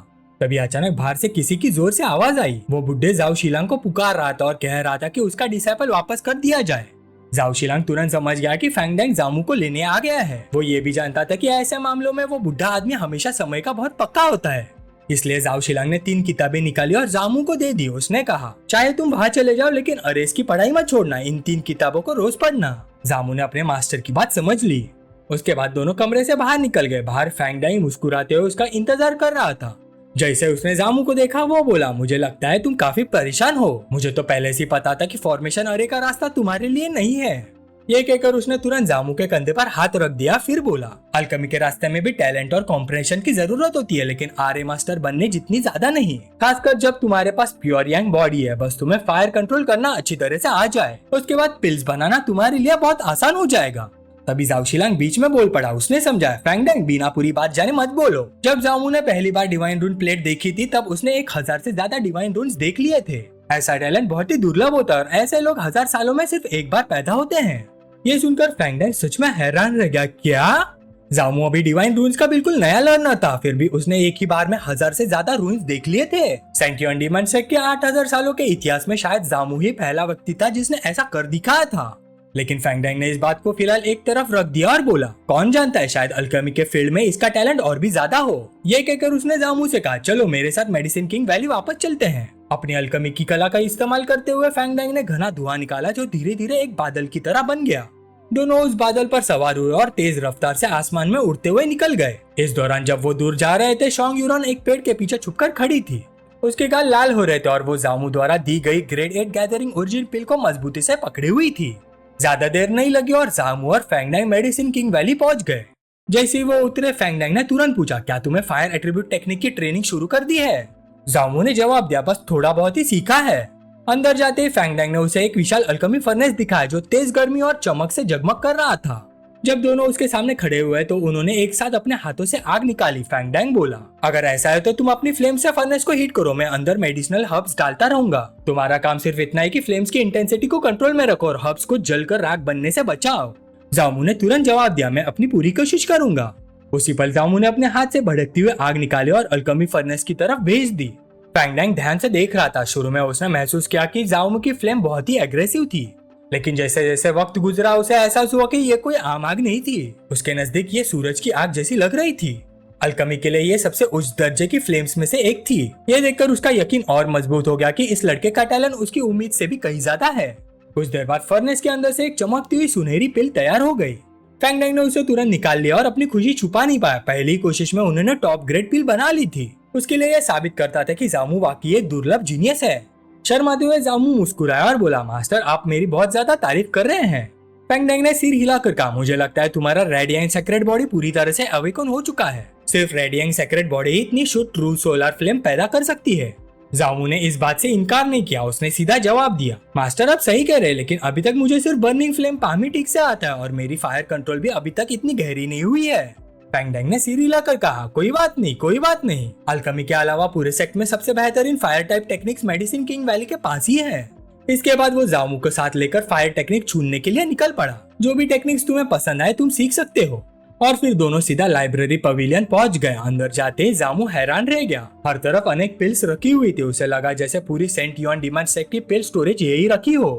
तभी अचानक बाहर से किसी की जोर से आवाज आई। वो बुड्ढे जाओ शिलांग को पुकार रहा था और कह रहा था कि उसका डिसाइपल वापस कर दिया जाए। जाओ शिलांग तुरंत समझ गया कि फैंगडैंग जामू को लेने आ गया है। वो ये भी जानता था कि ऐसे मामलों में वो बुढ़ा आदमी हमेशा समय का बहुत पक्का होता है। इसलिए जाओ शिलांग ने 3 किताबें निकाली और जामू को दे दी। उसने कहा, चाहे तुम वहाँ चले जाओ लेकिन अरेस की पढ़ाई मत छोड़ना। इन 3 किताबों को रोज पढ़ना। जामू ने अपने मास्टर की बात समझ ली। उसके बाद दोनों कमरे से बाहर निकल गए। बाहर फैंगडैंग मुस्कुराते हुए उसका इंतजार कर रहा था। जैसे उसने जामू को देखा वो बोला, मुझे लगता है तुम काफी परेशान हो। मुझे तो पहले से पता था कि फॉर्मेशन अरे का रास्ता तुम्हारे लिए नहीं है। ये कहकर उसने तुरंत जामू के कंधे पर हाथ रख दिया। फिर बोला, अल्केमी के रास्ते में भी टैलेंट और कॉम्प्रेशन की जरूरत होती है, लेकिन आर्य मास्टर बनने जितनी ज्यादा नहीं। खासकर जब तुम्हारे पास प्योर यांग बॉडी है। बस तुम्हें फायर कंट्रोल करना अच्छी तरह से आ जाए, उसके बाद पिल्स बनाना तुम्हारे लिए बहुत आसान हो जाएगा। तभी जाओ शिलांग बीच में बोल पड़ा। उसने समझाया, फैंगडैंग, बिना पूरी बात जाने मत बोलो। जब जामू ने पहली बार डिवाइन रून प्लेट देखी थी तब उसने 1000 से ज्यादा डिवाइन रून्स देख लिए थे। ऐसा टैलेंट बहुत ही दुर्लभ होता है और ऐसे लोग 1000 सालों में सिर्फ एक बार पैदा होते हैं। ये सुनकर फैंगडैंग सच में हैरान रह गया। क्या? जामू अभी डिवाइन रून्स का बिल्कुल नया लर्नर था, फिर भी उसने एक ही बार में 1000 से ज्यादा रून्स देख लिए थे। सेंटियन डीमन सेक्ट के 8000 सालों के इतिहास में शायद जामू ही पहला व्यक्ति था जिसने ऐसा कर दिखाया था। लेकिन फैंगडैंग ने इस बात को फिलहाल एक तरफ रख दिया और बोला, कौन जानता है, शायद अल्केमी के फील्ड में इसका टैलेंट और भी ज्यादा हो। ये कहकर उसने जामू से कहा, चलो मेरे साथ मेडिसिन किंग वैली वापस चलते हैं। अपनी अल्केमी की कला का इस्तेमाल करते हुए फैंगडैंग ने घना धुआं निकाला जो धीरे धीरे एक बादल की तरह बन गया। दोनों उस बादल पर सवार हुए और तेज रफ्तार से आसमान में उड़ते हुए निकल गए। इस दौरान जब वो दूर जा रहे थे, शोंग्युरान एक पेड़ के पीछे छुपकर खड़ी थी। उसके गाल लाल हो रहे थे और वो जामू द्वारा दी गई ग्रेड 8 गैदरिंग ओरिजिन पिल को मजबूती से पकड़ी हुई थी। ज्यादा देर नहीं लगी और जामू और फैंगडैंग मेडिसिन किंग वैली पहुंच गए। जैसे ही वो उतरे, फैंगडैंग ने तुरंत पूछा, क्या तुम्हें फायर एट्रीब्यूट टेक्निक की ट्रेनिंग शुरू कर दी है? जामू ने जवाब दिया, बस थोड़ा बहुत ही सीखा है। अंदर जाते ही फैंगडैंग ने उसे एक विशाल अल्केमी फर्नेस दिखाया जो तेज गर्मी और चमक से जगमग कर रहा था। जब दोनों उसके सामने खड़े हुए तो उन्होंने एक साथ अपने हाथों से आग निकाली। फैंगडैंग बोला, अगर ऐसा है तो तुम अपनी फ्लेम से फर्नेस को हीट करो, मैं अंदर मेडिसिनल हर्ब्स डालता रहूंगा। तुम्हारा काम सिर्फ इतना है कि फ्लेम्स की इंटेंसिटी को कंट्रोल में रखो और हर्ब्स को जलकर राख बनने से बचाओ। जामू ने तुरंत जवाब दिया, मैं अपनी पूरी कोशिश करूंगा। उसी पल जामू ने अपने हाथ से भड़कती हुई आग निकाली और अल्केमी फर्नेस की तरफ भेज दी। फैंगडैंग ध्यान से देख रहा था। शुरू में उसने महसूस किया कि जामू की फ्लेम बहुत ही एग्रेसिव थी, लेकिन जैसे जैसे वक्त गुजरा उसे एहसास हुआ कि ये कोई आम आग नहीं थी। उसके नजदीक ये सूरज की आग जैसी लग रही थी। अल्केमी के लिए ये सबसे उच्च दर्जे की फ्लेम्स में से एक थी। ये देखकर उसका यकीन और मजबूत हो गया कि इस लड़के का टैलेंट उसकी उम्मीद से भी कहीं ज्यादा है। कुछ देर बाद फर्नेस के अंदर से एक चमकती हुई सुनहरी पिल तैयार हो गई। फैंग डैंग ने उसे तुरंत निकाल लिया और अपनी खुशी छुपा नहीं पाया। पहली कोशिश में उन्होंने टॉप ग्रेड पिल बना ली थी। उसके लिए यह साबित करता था कि जामू वाकई एक दुर्लभ जीनियस है। शर्माते हुए जामू मुस्कुराया और बोला, मास्टर आप मेरी बहुत ज्यादा तारीफ कर रहे हैं। फैंग डैंग ने सिर हिलाकर कहा, मुझे लगता है तुम्हारा रेडिएंट सेक्रेट बॉडी पूरी तरह से अवेकन हो चुका है। सिर्फ रेडिएंट सेक्रेट बॉडी ही इतनी शुद्ध ट्रू सोलर फ्लेम पैदा कर सकती है। जामू ने इस बात से इनकार नहीं किया। उसने सीधा जवाब दिया, मास्टर आप सही कह रहे हैं, लेकिन अभी तक मुझे सिर्फ बर्निंग फ्लेम पाम ही ठीक से आता है और मेरी फायर कंट्रोल भी अभी तक इतनी गहरी नहीं हुई है। फैंग डैंग ने सिर हिलाकर कहा, कोई बात नहीं, कोई बात नहीं। अल्केमी के अलावा पूरे सेक्ट में सबसे बेहतरीन fire type techniques medicine king valley के पास ही है। इसके बाद वो जामू को साथ लेकर फायर टेक्निक छूने के लिए निकल पड़ा। जो भी टेक्निक्स तुम्हें पसंद आए तुम सीख सकते हो। और फिर दोनों सीधा लाइब्रेरी पवेलियन पहुंच गए। अंदर जाते ही जामू हैरान रह गया। हर तरफ अनेक पिल्स रखी हुई थी। उसे लगा जैसे पूरी सेंट युआन डिमांड सेक्ट की पिल स्टोरेज यही रखी हो।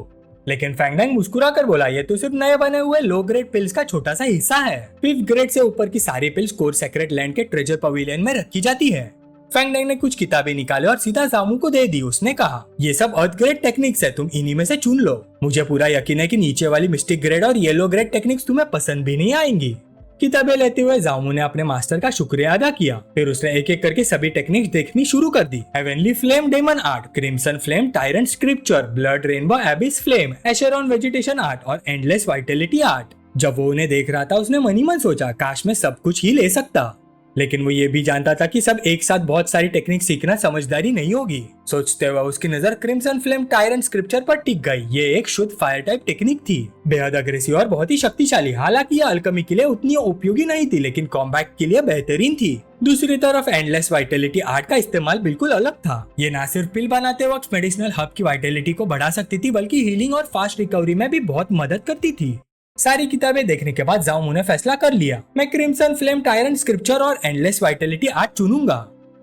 लेकिन फैंग डैंग मुस्कुरा कर बोला, ये तो सिर्फ नए बने हुए लो ग्रेड पिल्स का छोटा सा हिस्सा है। 5th ग्रेड से ऊपर की सारी पिल्स कोर सेक्रेट लैंड के ट्रेजर पवेलियन में रखी जाती है। फैंग डैंग ने कुछ किताबें निकाले और सीधा जामू को दे दी। उसने कहा, ये सब अर्थ ग्रेड टेक्निक्स है, तुम इन्हीं में से चुन लो। मुझे पूरा यकीन है कि नीचे वाली मिस्टिक ग्रेड और येलो ग्रेड टेक्निक्स तुम्हें पसंद भी नहीं आएंगी। किताबें लेते हुए जामू ने अपने मास्टर का शुक्रिया अदा किया। फिर उसने एक एक करके सभी टेक्निक्स देखनी शुरू कर दी। Heavenly flame demon art, crimson flame tyrant scripture, blood rainbow abyss flame, एशेरॉन वेजिटेशन आर्ट और एंडलेस वाइटलिटी आर्ट। जब वो उन्हें देख रहा था उसने मन ही मन सोचा, काश मैं सब कुछ ही ले सकता। लेकिन वो ये भी जानता था कि सब एक साथ बहुत सारी टेक्निक सीखना समझदारी नहीं होगी। सोचते हुए उसकी नजर क्रिम्सन फ्लेम टायरेंट स्क्रिप्चर पर टिक गई। ये एक शुद्ध फायर टाइप टेक्निक थी, बेहद अग्रेसिव और बहुत ही शक्तिशाली। हालांकि यह अल्केमी के लिए उतनी उपयोगी नहीं थी, लेकिन कॉम्बैट के लिए बेहतरीन थी। दूसरी तरफ एंडलेस वाइटलिटी आर्ट का इस्तेमाल बिल्कुल अलग था। ये न सिर्फ पिल बनाते वक्त मेडिसिनल हब की वाइटलिटी को बढ़ा सकती थी, बल्कि हीलिंग और फास्ट रिकवरी में भी बहुत मदद करती थी। सारी किताबें देखने के बाद जामू ने फैसला कर लिया, मैं क्रिम्सन फ्लेम टायरेंट स्क्रिप्चर और एंडलेस वाइटलिटी आर्ट चुनूंगा।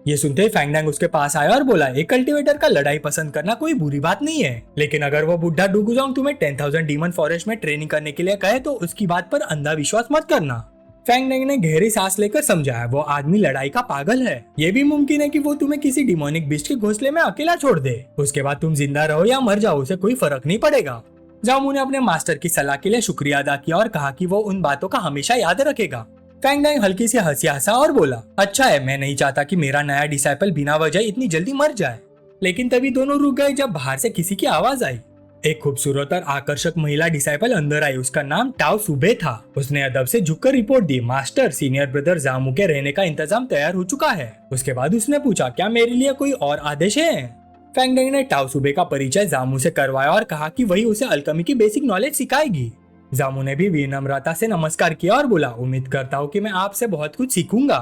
ये सुनते ही फैंग डैंग उसके पास आया और बोला, एक कल्टीवेटर का लड़ाई पसंद करना कोई बुरी बात नहीं है, लेकिन अगर वो बुढ़ा डुगुजोंग तुम्हें 10,000 डीमन फॉरेस्ट में ट्रेनिंग करने के लिए कहे तो उसकी बात पर अंधा विश्वास मत करना। फैंग डैंग ने गहरी सांस लेकर समझाया, वो आदमी लड़ाई का पागल है। ये भी मुमकिन है कि वो तुम्हें किसी डिमोनिक बीस्ट के घोंसले में अकेला छोड़ दे। उसके बाद तुम जिंदा रहो या मर जाओ, उसे कोई फर्क नहीं पड़ेगा। जामू ने अपने मास्टर की सलाह के लिए शुक्रिया अदा किया और कहा कि वो उन बातों का हमेशा याद रखेगा। फैंग डैंग हल्की सी हंसी हंसा और बोला, अच्छा है, मैं नहीं चाहता कि मेरा नया डिसाइपल बिना वजह इतनी जल्दी मर जाए। लेकिन तभी दोनों रुक गए जब बाहर से किसी की आवाज आई। एक खूबसूरत और आकर्षक महिला डिसाइपल अंदर आई। उसका नाम टाओ सुबे था। उसने अदब से झुककर रिपोर्ट दी, मास्टर सीनियर ब्रदर जामू के रहने का इंतजाम तैयार हो चुका है। उसके बाद उसने पूछा, क्या मेरे लिए कोई और आदेश है? फैंग डैंग ने टाओ सुबे का परिचय जामू से करवाया और कहा कि वही उसे अल्केमी की बेसिक नॉलेज सिखाएगी। जामू ने भी विनम्रता से नमस्कार किया और बोला, उम्मीद करता हूँ कि मैं आपसे बहुत कुछ सीखूंगा।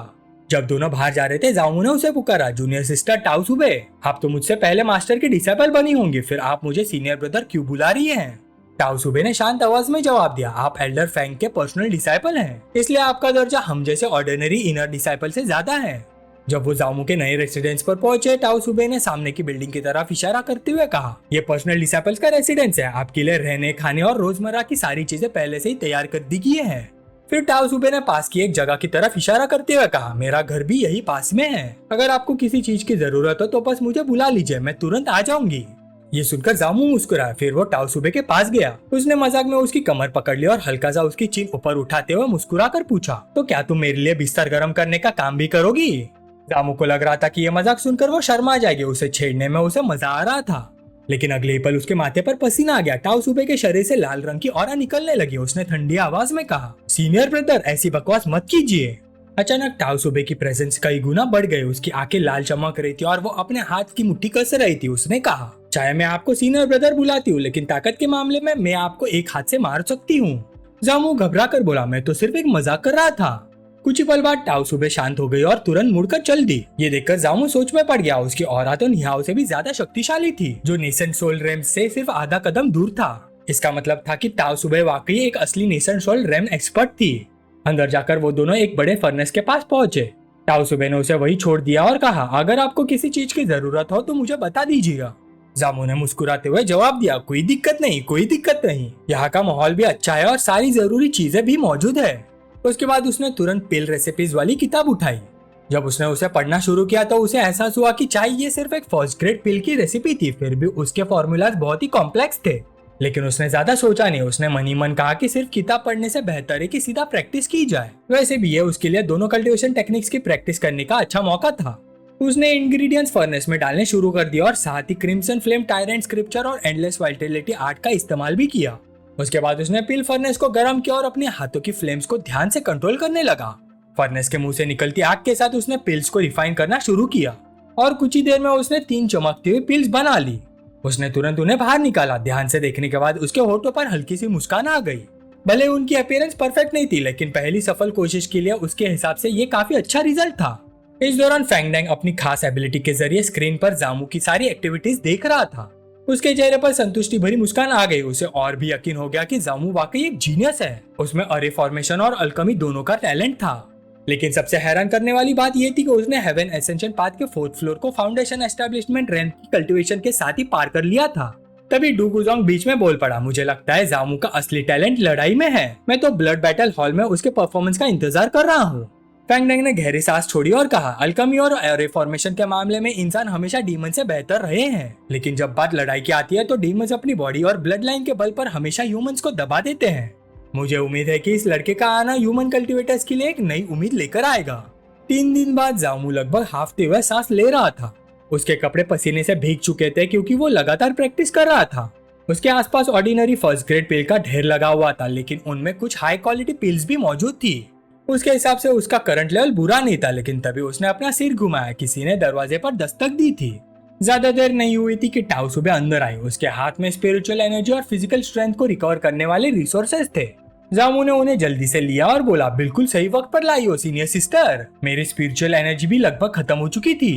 जब दोनों बाहर जा रहे थे जामू ने उसे पुकारा, जूनियर सिस्टर टाओ सुबे, आप तो मुझसे पहले मास्टर की डिसाइपल बनी होंगी, फिर आप मुझे सीनियर ब्रदर क्यों बुला रही हैं? टाओ सुबे ने शांत आवाज में जवाब दिया, आप एल्डर फैंग के पर्सनल डिसाइपल हैं, इसलिए आपका दर्जा हम जैसे ऑर्डिनरी इनर डिसाइपल से ज्यादा है। जब वो जामू के नए रेसिडेंस पर पहुंचे, टाओ सुबे ने सामने की बिल्डिंग की तरफ इशारा करते हुए कहा, ये पर्सनल डिसाइपल्स का रेसिडेंस है, आपके लिए रहने खाने और रोजमर्रा की सारी चीजें पहले से ही तैयार कर दी गई है। फिर टाओ सुबे ने पास की एक जगह की तरफ इशारा करते हुए कहा, मेरा घर भी यही पास में है, अगर आपको किसी चीज की जरूरत हो तो बस मुझे बुला लीजिए, मैं तुरंत आ जाऊंगी। ये सुनकर जामू मुस्कुराया। फिर वो टाओ सुबे के पास गया। उसने मजाक में उसकी कमर पकड़ ली और हल्का सा उसकी चीन ऊपर उठाते हुए मुस्कुरा कर पूछा, तो क्या तुम मेरे लिए बिस्तर गर्म करने का काम भी करोगी? जामू को लग रहा था कि ये मजाक सुनकर वो शर्मा जाएगी। उसे छेड़ने में उसे मजा आ रहा था, लेकिन अगले ही पल उसके माथे पर पसीना आ गया। टाओ सुबे के शरीर से लाल रंग की ऑरा निकलने लगी। उसने ठंडी आवाज में कहा, सीनियर ब्रदर ऐसी बकवास मत कीजिए। अचानक टाओ सुबे की प्रेजेंस कई गुना बढ़ गई। उसकी आंखें लाल चमक रही थी और वो अपने हाथ की मुट्ठी कस रही थी। उसने कहा, चाहे मैं आपको सीनियर ब्रदर बुलाती हूँ, लेकिन ताकत के मामले में मैं आपको एक हाथ से मार सकती हूँ। जामू घबरा कर बोला, मैं तो सिर्फ एक मजाक कर रहा था। कुछ ही पल बाद टाओ सुबे शांत हो गई और तुरंत मुड़कर चल दी। ये देखकर जामू सोच में पड़ गया। उसकी ऑरा तो निहाओ से भी ज्यादा शक्तिशाली थी, जो नेसेंट सोल रेम से सिर्फ आधा कदम दूर था। इसका मतलब था कि टाओ सुबे वाकई एक असली नेसेंट सोल रेम एक्सपर्ट थी। अंदर जाकर वो दोनों एक बड़े फर्नेस के पास पहुंचे। टाओ सुबे ने उसे वही छोड़ दिया और कहा, अगर आपको किसी चीज की जरूरत हो तो मुझे बता दीजिएगा। जामू ने मुस्कुराते हुए जवाब दिया, कोई दिक्कत नहीं, कोई दिक्कत नहीं, यहाँ का माहौल भी अच्छा है और सारी जरूरी चीजें भी मौजूद है। उसके बाद उसने तुरंत पिल रेसिपीज वाली किताब उठाई। जब उसने उसे पढ़ना शुरू किया तो उसे एहसास हुआ कि चाहे ये सिर्फ एक फर्स्ट ग्रेड पिल की रेसिपी थी, फिर भी उसके फॉर्मूलाज बहुत ही कॉम्प्लेक्स थे। लेकिन उसने ज्यादा सोचा नहीं। उसने मन ही मन कहा कि सिर्फ किताब पढ़ने से बेहतर है कि सीधा प्रैक्टिस की जाए। वैसे भी ये उसके लिए दोनों कल्टीवेशन टेक्निक्स की प्रैक्टिस करने का अच्छा मौका था। उसने इंग्रेडिएंट्स फर्नेस में डालने शुरू कर दिया और साथ ही क्रिम्सन फ्लेम, टायरेंट स्क्रिप्चर और एंडलेस वाइटलिटी आर्ट का इस्तेमाल भी किया। उसके बाद उसने पिल फर्नेस को गर्म किया और अपने हाथों की फ्लेम्स को ध्यान से कंट्रोल करने लगा। फर्नेस के मुंह से निकलती आग के साथ उसने पिल्स को रिफाइन करना शुरू किया और कुछ ही देर में उसने 3 चमकती हुई पिल्स बना ली। उसने तुरंत उन्हें बाहर निकाला। ध्यान से देखने के बाद उसके होठों पर हल्की सी मुस्कान आ गई। भले उनकी अपीयरेंस परफेक्ट नहीं थी, लेकिन पहली सफल कोशिश के लिए उसके हिसाब से ये काफी अच्छा रिजल्ट था। इस दौरान फैंग डैंग अपनी खास एबिलिटी के जरिए स्क्रीन पर जामू की सारी एक्टिविटीज देख रहा था। उसके चेहरे पर संतुष्टि भरी मुस्कान आ गई। उसे और भी यकीन हो गया कि जामू वाकई एक जीनियस है। उसमें अरे फॉर्मेशन और अल्केमी दोनों का टैलेंट था। लेकिन सबसे हैरान करने वाली बात यह थी कि उसने हेवन एसेंशन पाथ के 4th फ्लोर को फाउंडेशन एस्टेब्लिशमेंट रैंप की कल्टीवेशन के साथ ही पार कर लिया था। तभी डू गुजोंग बीच में बोल पड़ा, मुझे लगता है जामू का असली टैलेंट लड़ाई में है। मैं तो ब्लड बैटल हॉल में उसके परफॉर्मेंस का इंतजार कर रहा हूँ। फैंग डैंग ने गहरी सांस छोड़ी और कहा, अल्केमी और एरे फॉर्मेशन के मामले में इंसान हमेशा डीमन से बेहतर रहे हैं, लेकिन जब बात लड़ाई की आती है तो डीमंस अपनी बॉडी और ब्लड लाइन के बल पर हमेशा ह्यूमंस को दबा देते हैं। मुझे उम्मीद है कि इस लड़के का आना ह्यूमन कल्टीवेटर्स के लिए एक नई उम्मीद लेकर आएगा। 3 दिन बाद जामू लगभग हाफते हुए सांस ले रहा था। उसके कपड़े पसीने से भीग चुके थे क्योंकि वो लगातार प्रैक्टिस कर रहा था। उसके आसपास ऑर्डिनरी फर्स्ट ग्रेड पिल का ढेर लगा हुआ था, लेकिन उनमें कुछ हाई क्वालिटी पिल्स भी मौजूद थी। उसके हिसाब से उसका करंट लेवल बुरा नहीं था, लेकिन तभी उसने अपना सिर घुमाया। किसी ने दरवाजे पर दस्तक दी थी। ज्यादा देर नहीं हुई थी कि टाओ सुबह अंदर आई। उसके हाथ में स्पिरिचुअल एनर्जी और फिजिकल स्ट्रेंथ को रिकवर करने वाले रिसोर्सेज थे। जामू ने उन्हें जल्दी से लिया और बोला, बिल्कुल सही वक्त पर लाई हो सीनियर सिस्टर। मेरी स्पिरिचुअल एनर्जी भी लगभग खत्म हो चुकी थी।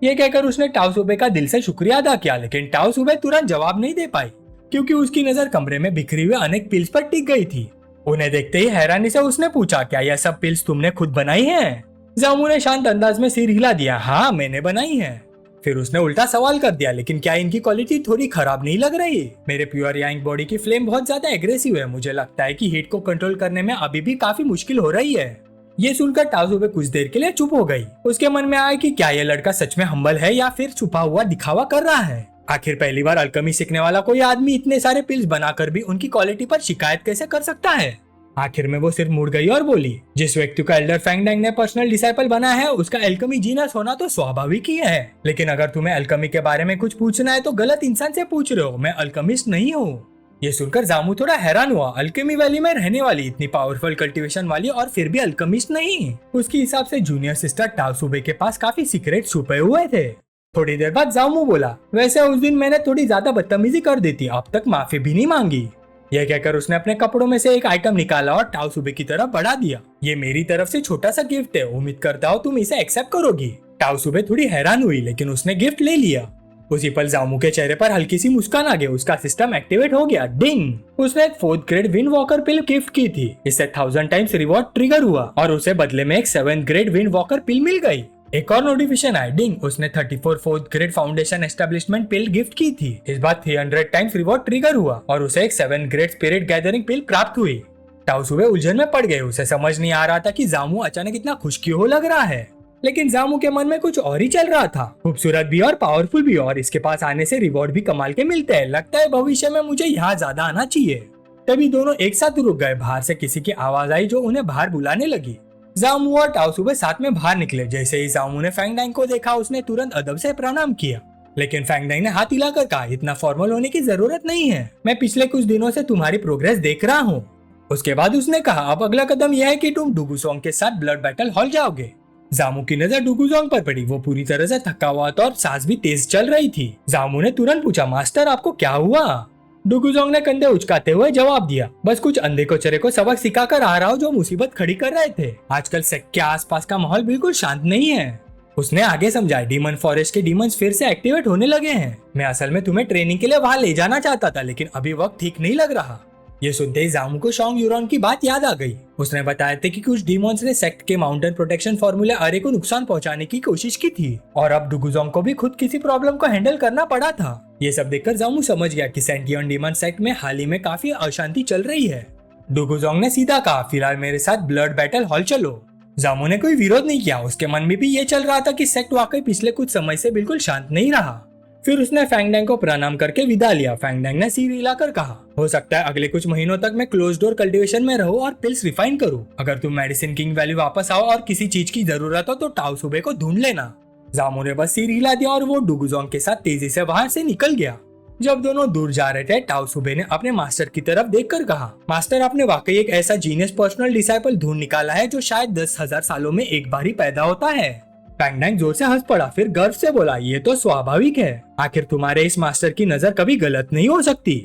ये कहकर उसने टाओ सुबह का दिल से शुक्रिया अदा किया, लेकिन टाओ सुबह तुरंत जवाब नहीं दे पाई क्योंकि उसकी नजर कमरे में बिखरी हुई अनेक पिल्स पर टिक गई थी। उन्हें देखते ही हैरानी से उसने पूछा, क्या यह सब पिल्स तुमने खुद बनाई हैं? जामू ने शांत अंदाज में सिर हिला दिया, हाँ मैंने बनाई है। फिर उसने उल्टा सवाल कर दिया, लेकिन क्या इनकी क्वालिटी थोड़ी खराब नहीं लग रही? मेरे प्योर यांग बॉडी की फ्लेम बहुत ज्यादा एग्रेसिव है। मुझे लगता है कि हीट को कंट्रोल करने में अभी भी काफी मुश्किल हो रही है। ये सुनकर टाओ कुछ देर के लिए चुप हो गई। उसके मन में आया कि क्या यह लड़का सच में हम्बल है या फिर छुपा हुआ दिखावा कर रहा है। आखिर पहली बार अल्केमी सीखने वाला कोई आदमी इतने सारे पिल्स बनाकर भी उनकी क्वालिटी पर शिकायत कैसे कर सकता है? आखिर में वो सिर्फ मुड़ गई और बोली, जिस व्यक्ति को एल्डर फैंग डैंग ने पर्सनल डिसाइपल बनाया है उसका अल्केमी जीनियस होना तो स्वाभाविक ही है। लेकिन अगर तुम्हें अल्केमी के बारे में कुछ पूछना है तो गलत इंसान से पूछ रहे हो। मैं अल्केमिस्ट नहीं हूँ। ये सुनकर जामू थोड़ा हैरान हुआ। अल्केमी वैली में रहने वाली, इतनी पावरफुल कल्टीवेशन वाली और फिर भी अल्केमिस्ट नहीं। उसके हिसाब से जूनियर सिस्टर टाओ सुबह के पास काफी सीक्रेट छुपे हुए थे। थोड़ी देर बाद जामू बोला, वैसे उस दिन मैंने थोड़ी ज्यादा बदतमीजी कर दी थी, अब तक माफी भी नहीं मांगी। यह कहकर उसने अपने कपड़ों में से एक आइटम निकाला और टाओ सुबह की तरफ बढ़ा दिया। ये मेरी तरफ से छोटा सा गिफ्ट है, उम्मीद करता हूँ तुम इसे एक्सेप्ट करोगी। टाओ सुबह थोड़ी हैरान हुई, लेकिन उसने गिफ्ट ले लिया। उसी पल जामू के चेहरे पर हल्की सी मुस्कान आ गई। उसका सिस्टम एक्टिवेट हो गया। डिंग! उसने एक 4th ग्रेड विंड वॉकर पिल गिफ्ट की थी। इससे 1000 टाइम्स रिवॉर्ड ट्रिगर हुआ और उसे बदले में एक 7th ग्रेड विंड वॉकर पिल मिल गई। एक और नोटिफिकेशन आई, डिंग! उसने 34 4th ग्रेड फाउंडेशन एस्टेब्लिशमेंट पिल गिफ्ट की थी। इस बार 300 टाइम्स रिवॉर्ड ट्रिगर हुआ और उसे एक 7th ग्रेड स्पिरिट गैदरिंग पिल प्राप्त हुई। टाओ सुबह उलझन में पड़ गए। उसे समझ नहीं आ रहा था कि जामू अचानक इतना खुश क्यों हो लग रहा है, लेकिन जामू के मन में कुछ और ही चल रहा था। खूबसूरत भी और पावरफुल भी, और इसके पास आने से रिवॉर्ड भी कमाल के मिलते हैं। लगता है भविष्य में मुझे यहाँ ज्यादा आना चाहिए। तभी दोनों एक साथ रुक गए। बाहर से किसी की आवाज आई जो उन्हें बाहर बुलाने लगी। जामू और टाओ सुबह साथ में बाहर निकले। जैसे ही जामू ने फैंग डैंग को देखा उसने तुरंत अदब से प्रणाम किया, लेकिन फैंग डैंग ने हाथ हिलाकर कहा, इतना फॉर्मल होने की जरूरत नहीं है। मैं पिछले कुछ दिनों से तुम्हारी प्रोग्रेस देख रहा हूँ। उसके बाद उसने कहा, अब अगला कदम यह है कि तुम डुगुसोंग के साथ ब्लड बैटल हॉल जाओगे। जामू की नजर डुगुसोंग पर पड़ी। वो पूरी तरह से थका हुआ था और सांस भी तेज चल रही थी। जामू ने तुरंत पूछा, मास्टर आपको क्या हुआ? डुगुसोंग ने कंधे उचकाते हुए जवाब दिया, बस कुछ अंधे कोचरे को सबक सिखाकर आ रहा हूँ जो मुसीबत खड़ी कर रहे थे। आजकल सेक्ट के आसपास का माहौल बिल्कुल शांत नहीं है। उसने आगे समझाया, डीमन फॉरेस्ट के डीमंस फिर से एक्टिवेट होने लगे हैं। मैं असल में तुम्हें ट्रेनिंग के लिए वहाँ ले जाना चाहता था, लेकिन अभी वक्त ठीक नहीं लग रहा। ये सुनते ही जामू को शॉन्ग यूरॉन की बात याद आ गई। उसने बताया था कि कुछ डीमॉन्स ने सेक्ट के माउंटेन प्रोटेक्शन फॉर्मूले अरे को नुकसान पहुंचाने की कोशिश की थी और अब डुगुजोंग को भी खुद किसी प्रॉब्लम को हैंडल करना पड़ा था। ये सब देखकर जामू समझ गया कि सेंटियन डीमन सेक्ट में हाल ही में काफी अशांति चल रही है। डुगुजोंग ने सीधा कहा, फिलहाल मेरे साथ ब्लड बैटल हॉल चलो। जामू ने कोई विरोध नहीं किया। उसके मन में भी ये चल रहा था कि सेक्ट वाकई पिछले कुछ समय से बिल्कुल शांत नहीं रहा। फिर उसने फैंगडैंग को प्रणाम करके विदा लिया। फैंगडैंग ने सिर हिलाकर कहा, हो सकता है अगले कुछ महीनों तक मैं क्लोज डोर कल्टीवेशन में रहूं और पिल्स रिफाइन करूं। अगर तुम मेडिसिन किंग वैली वापस आओ और किसी चीज की जरूरत हो तो टाओ सुबे को ढूंढ लेना। जामू ने बस सिर हिला दिया और वो डुगुजोंग के साथ तेजी से वहां से निकल गया। जब दोनों दूर जा रहे थे, टाओ सुबे ने अपने मास्टर की तरफ देखकर कहा, मास्टर, आपने वाकई एक ऐसा जीनियस पर्सनल डिसाइपल ढूंढ निकाला है जो शायद 10,000 सालों में एक बार ही पैदा होता है। फैंगडैंग जोर से हंस पड़ा, फिर गर्व से बोला, ये तो स्वाभाविक है। आखिर तुम्हारे इस मास्टर की नजर कभी गलत नहीं हो सकती।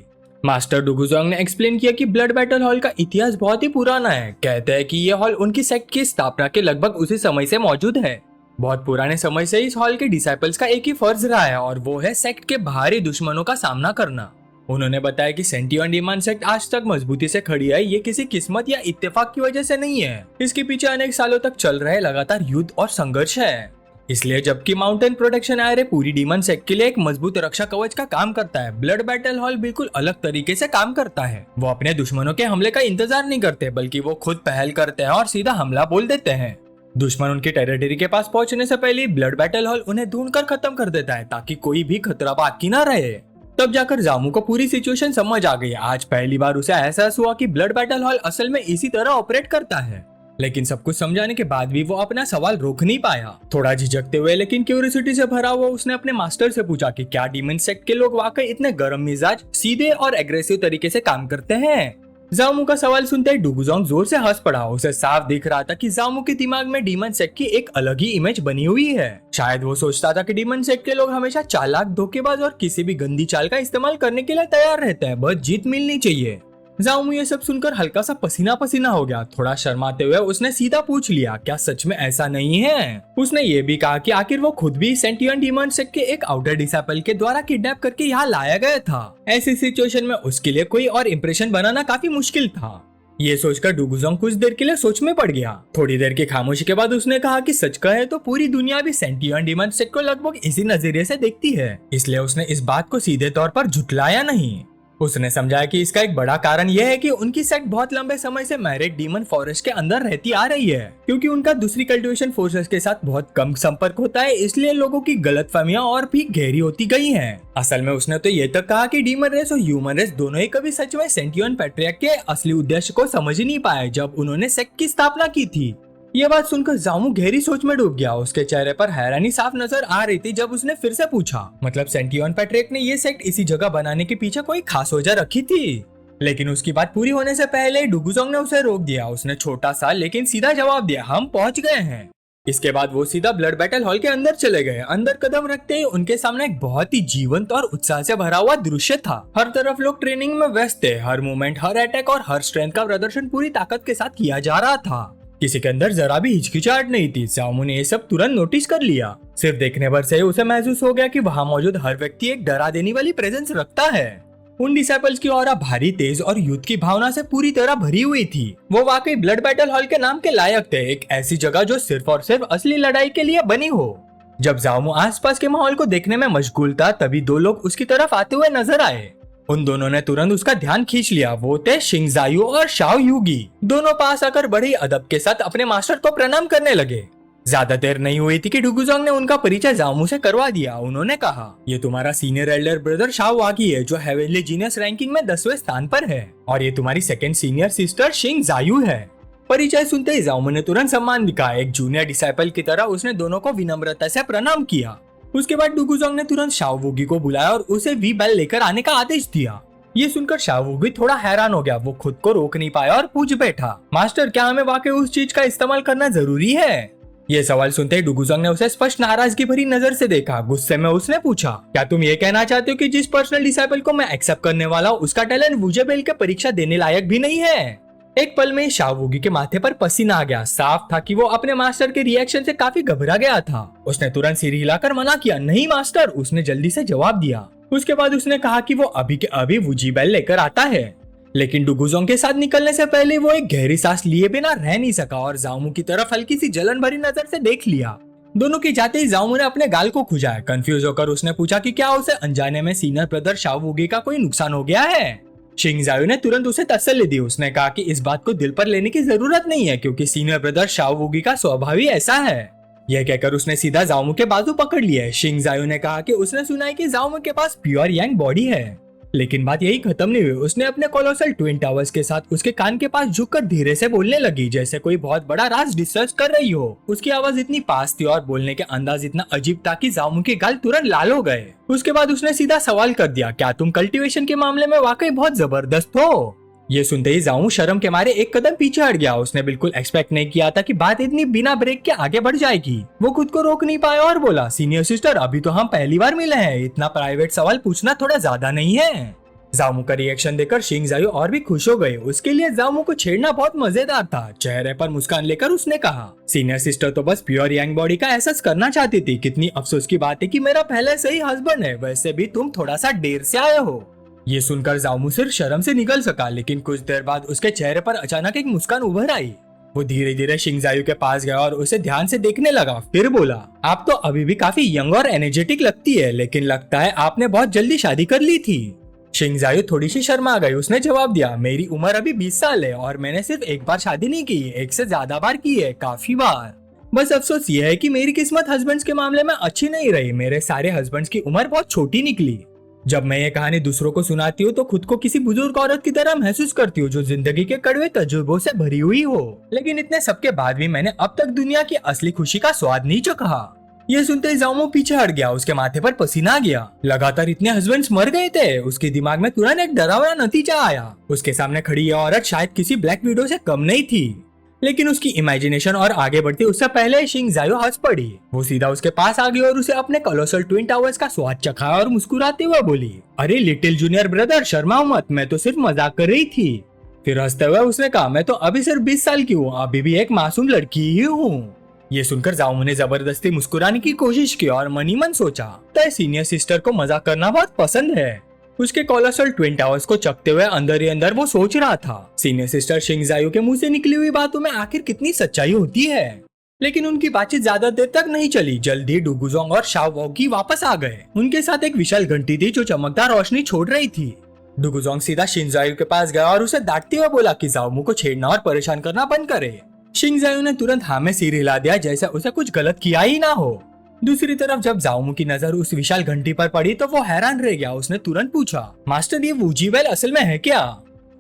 मास्टर डुगुजोंग ने एक्सप्लेन किया कि ब्लड बैटल हॉल का इतिहास बहुत ही पुराना है। कहते हैं कि ये हॉल उनकी सेक्ट की स्थापना के लगभग उसी समय से मौजूद है। बहुत पुराने समय से इस हॉल के डिसाइपल्स का एक ही फर्ज रहा है और वो है सेक्ट के बाहरी दुश्मनों का सामना करना। उन्होंने बताया कि सेंटियन डीमन सेक्ट आज तक मजबूती से खड़ी है, ये किसी किस्मत या इत्तेफाक की वजह से नहीं है। इसके पीछे अनेक सालों तक चल रहे लगातार युद्ध और संघर्ष है। इसलिए जबकि माउंटेन प्रोटेक्शन आयर पूरी डीमन सेक्ट के लिए एक मजबूत रक्षा कवच का काम करता है, ब्लड बैटल हॉल बिल्कुल अलग तरीके से काम करता है। वो अपने दुश्मनों के हमले का इंतजार नहीं करते, बल्कि वो खुद पहल करते हैं और सीधा हमला बोल देते हैं। दुश्मन उनकी टेरिटरी के पास पहुंचने से पहले ब्लड बैटल हॉल उन्हें ढूंढकर खत्म कर देता है, ताकि कोई भी खतरा बाकी ना रहे। तब जाकर जामू को पूरी सिचुएशन समझ आ गई। आज पहली बार उसे एहसास हुआ कि ब्लड बैटल हॉल असल में इसी तरह ऑपरेट करता है। लेकिन सब कुछ समझाने के बाद भी वो अपना सवाल रोक नहीं पाया। थोड़ा झिझकते हुए लेकिन क्यूरियोसिटी से भरा हुआ उसने अपने मास्टर से पूछा कि क्या डीमन सेक्ट के लोग वाकई इतने गर्म मिजाज, सीधे और एग्रेसिव तरीके से काम करते हैं। जामू का सवाल सुनते ही डुगुजोंग जोर से हंस पड़ा। उसे साफ दिख रहा था कि जामू के दिमाग में डीमन सेक्ट की एक अलग ही इमेज बनी हुई है। शायद वो सोचता था कि डीमन सेक्ट के लोग हमेशा चालाक, धोखेबाज और किसी भी गंदी चाल का इस्तेमाल करने के लिए तैयार रहते हैं, बस जीत मिलनी चाहिए। जामू ये सब सुनकर हल्का सा पसीना पसीना हो गया। थोड़ा शर्माते हुए उसने सीधा पूछ लिया, क्या सच में ऐसा नहीं है। उसने ये भी कहा कि आखिर वो खुद भी सेंटियन डीमन सेक्ट के एक आउटर डिसाइपल के द्वारा किडनैप करके यहाँ लाया गया था। ऐसी सिचुएशन में उसके लिए कोई और इम्प्रेशन बनाना काफी मुश्किल था। ये सोचकर डुगुजोंग कुछ देर के लिए सोच में पड़ गया। थोड़ी देर की खामोशी के बाद उसने कहा कि सच कहे तो पूरी दुनिया भी सेंटियन डीमन सेक्ट को लगभग इसी नजरिए से देखती है, इसलिए उसने इस बात को सीधे तौर पर झुठलाया नहीं। उसने समझाया कि इसका एक बड़ा कारण यह है कि उनकी सेक्ट बहुत लंबे समय से मैरेट डीमन फॉरेस्ट के अंदर रहती आ रही है। क्योंकि उनका दूसरी कल्टीवेशन फोर्सेस के साथ बहुत कम संपर्क होता है, इसलिए लोगों की गलतफहमियां और भी गहरी होती गई हैं। असल में उसने तो ये तक कहा कि डीमन रेस और ह्यूमन रेस दोनों ही कभी सच में सेंटियन पैट्रियार्क के असली उद्देश्य को समझ ही नहीं पाए जब उन्होंने सेक्ट की स्थापना की थी। ये बात सुनकर जामू गहरी सोच में डूब गया। उसके चेहरे पर हैरानी साफ नजर आ रही थी जब उसने फिर से पूछा, मतलब सेंटियन पैट्रियार्क ने ये सेक्ट इसी जगह बनाने के पीछे कोई खास वजह रखी थी? लेकिन उसकी बात पूरी होने से पहले डुगुजोंग ने उसे रोक दिया। उसने छोटा सा लेकिन सीधा जवाब दिया, हम पहुंच गए हैं। इसके बाद वो सीधा ब्लड बैटल हॉल के अंदर चले गए। अंदर कदम रखते ही उनके सामने एक बहुत ही जीवंत और उत्साह से भरा हुआ दृश्य था। हर तरफ लोग ट्रेनिंग में व्यस्त थे। हर मूवमेंट, हर अटैक और हर स्ट्रेंथ का प्रदर्शन पूरी ताकत के साथ किया जा रहा था। किसी के अंदर जरा भी हिचकिचाहट नहीं थी। जामू ने ये सब तुरंत नोटिस कर लिया। सिर्फ देखने भर से ही उसे महसूस हो गया कि वहाँ मौजूद हर व्यक्ति एक डरा देने वाली प्रेजेंस रखता है। उन डिसाइपल्स की ऑरा भारी, तेज और युद्ध की भावना से पूरी तरह भरी हुई थी। वो वाकई ब्लड बैटल हॉल के नाम के लायक थे, एक ऐसी जगह जो सिर्फ और सिर्फ असली लड़ाई के लिए बनी हो। जब जामू आसपास के माहौल को देखने में मशगूल था, तभी दो लोग उसकी तरफ आते हुए नजर आए। उन दोनों ने तुरंत उसका ध्यान खींच लिया। वो थे शिंग जायू और शाओ यूगी। दोनों पास आकर बड़े अदब के साथ अपने मास्टर को प्रणाम करने लगे। ज्यादा देर नहीं हुई थी कि डुगुजोंग ने उनका परिचय जामू से करवा दिया। उन्होंने कहा, ये तुम्हारा सीनियर एल्डर ब्रदर शाओ वागी है, जो हेवेनली जीनियस रैंकिंग में 10वें स्थान पर है, और ये तुम्हारी सेकंड सीनियर सिस्टर शिंग जायू है। परिचय सुनते ही जामू ने तुरंत सम्मान दिखाया। एक जूनियर डिसाइपल की तरह उसने दोनों को विनम्रता से प्रणाम किया। उसके बाद डुगुजोंग ने तुरंत शाओ वूगी को बुलाया और उसे वी बेल लेकर आने का आदेश दिया। ये सुनकर शाओ वूगी थोड़ा हैरान हो गया। वो खुद को रोक नहीं पाया और पूछ बैठा, मास्टर, क्या हमें वाकई उस चीज का इस्तेमाल करना जरूरी है? ये सवाल सुनते ही डुगुजोंग ने उसे स्पष्ट नाराजगी भरी नजर से देखा। गुस्से में उसने पूछा, क्या तुम ये कहना चाहते हो कि जिस पर्सनल डिसाइपल को मैं एक्सेप्ट करने वाला हूँ, उसका टैलेंट वुजेबेल के परीक्षा देने लायक भी नहीं है? एक पल में शाओ वूगी के माथे पर पसीना आ गया। साफ था कि वो अपने मास्टर के रिएक्शन से काफी घबरा गया था। उसने तुरंत सिर हिलाकर मना किया, नहीं मास्टर, उसने जल्दी से जवाब दिया। उसके बाद उसने कहा कि वो अभी के अभी वुजेबेल लेकर आता है। लेकिन डुगुजोंग के साथ निकलने से पहले वो एक गहरी सांस लिए बिना रह नहीं सका और जामू की तरफ हल्की सी जलन भरी नजर से देख लिया। दोनों के जाते ही जामू ने अपने गाल को खुजाया। कंफ्यूज होकर उसने पूछा कि क्या उसे अनजाने में सीनियर ब्रदर शाओ वूगी का कोई नुकसान हो गया है? शिंग जायू ने तुरंत उसे तसल्ली दी। उसने कहा कि इस बात को दिल पर लेने की जरूरत नहीं है, क्योंकि सीनियर ब्रदर शाओ वूगी का स्वभाव ही ऐसा है। यह कहकर उसने सीधा जाओमू के बाजू पकड़ लिया। शिंग जायो ने कहा कि उसने सुना है कि जाओमू के पास प्योर यांग बॉडी है, लेकिन बात यही खत्म नहीं हुई। उसने अपने कोलोसल ट्विन टावर्स के साथ उसके कान के पास झुककर धीरे से बोलने लगी, जैसे कोई बहुत बड़ा राज डिस्कस कर रही हो। उसकी आवाज इतनी पास थी और बोलने के अंदाज इतना अजीब था कि जाओमू के गाल तुरंत लाल हो गए। उसके बाद उसने सीधा सवाल कर दिया, क्या तुम कल्टीवेशन के मामले में वाकई बहुत जबरदस्त हो? ये सुनते ही जाओमू शर्म के मारे एक कदम पीछे हट गया। उसने बिल्कुल एक्सपेक्ट नहीं किया था कि बात इतनी बिना ब्रेक के आगे बढ़ जाएगी। वो खुद को रोक नहीं पाया और बोला, सीनियर सिस्टर, अभी तो हम पहली बार मिले हैं, इतना प्राइवेट सवाल पूछना थोड़ा ज्यादा नहीं है? जाओमू का रिएक्शन देखकर शिंग जायो और भी खुश हो गए। उसके लिए जाओमू को छेड़ना बहुत मजेदार था। चेहरे पर मुस्कान लेकर उसने कहा, सीनियर सिस्टर तो बस प्योर यांग बॉडी का एहसास करना चाहती थी। कितनी अफसोस की बात है कि मेरा पहले से ही हस्बैंड है, वैसे भी तुम थोड़ा सा देर से आए हो। ये सुनकर जाओमू सिर्फ शर्म से निकल सका, लेकिन कुछ देर बाद उसके चेहरे पर अचानक एक मुस्कान उभर आई। वो धीरे धीरे शिंग जायो के पास गया और उसे ध्यान से देखने लगा। फिर बोला, आप तो अभी भी काफी यंग और एनर्जेटिक लगती है, लेकिन लगता है आपने बहुत जल्दी शादी कर ली थी। शिंग जायो थोड़ी सी शर्मा गई। उसने जवाब दिया, मेरी उम्र अभी 20 साल है और मैंने सिर्फ एक बार शादी नहीं की, एक से ज्यादा बार की है, काफी बार। बस अफसोस ये है कि मेरी किस्मत हस्बैंड्स के मामले में अच्छी नहीं रही। मेरे सारे हस्बैंड्स की उम्र बहुत छोटी निकली। जब मैं ये कहानी दूसरों को सुनाती हूँ तो खुद को किसी बुजुर्ग औरत की तरह महसूस करती हूँ जो जिंदगी के कड़वे तजुर्बों से भरी हुई हो, लेकिन इतने सबके बाद भी मैंने अब तक दुनिया की असली खुशी का स्वाद नहीं चखा। ये सुनते ही जाओमू पीछे हट गया। उसके माथे पर पसीना आ गया। लगातार इतने हस्बैंड्स मर गए थे। उसके दिमाग में तुरंत एक डरावना नतीजा आया। उसके सामने खड़ी यह औरत शायद किसी ब्लैक विडो से कम नहीं थी, लेकिन उसकी इमेजिनेशन और आगे बढ़ती उससे पहले शिंग जायो हंस पड़ी। वो सीधा उसके पास आ गई और उसे अपने कोलोसल ट्विन टावर्स का स्वाद चखाया और मुस्कुराते हुए बोली, अरे लिटिल जूनियर ब्रदर, शर्माओ मत, मैं तो सिर्फ मजाक कर रही थी। फिर हंसते हुए उसने कहा, मैं तो अभी सिर्फ 20 साल की हूँ, अभी भी एक मासूम लड़की ही हूँ। ये सुनकर जाओमू ने जबरदस्ती मुस्कुराने की कोशिश की और मन ही मन सोचा, तय सीनियर सिस्टर को मजाक करना बहुत पसंद है। उसके कोलोसल ट्विन टावर्स को चकते हुए अंदर ही अंदर वो सोच रहा था, सीनियर सिस्टर शिंग जायो के मुंह से निकली हुई बातों में आखिर कितनी सच्चाई होती है। लेकिन उनकी बातचीत ज्यादा देर तक नहीं चली। जल्दी डुगुजोंग और शाओवॉगी वापस आ गए। उनके साथ एक विशाल घंटी थी जो चमकदार रोशनी छोड़ रही थी। डुगुजोंग सीधा शिंग जायो के पास गया और उसे डांटते हुए बोला कि जाओमू को छेड़ना और परेशान करना बंद करे। शिंग जायो ने तुरंत हाँ में सिर हिला दिया, जैसे उसे कुछ गलत किया ही ना हो। दूसरी तरफ जब जाओमू की नजर उस विशाल घंटी पर पड़ी तो वो हैरान रह गया। उसने तुरंत पूछा, मास्टर, ये वूजी बेल असल में है क्या?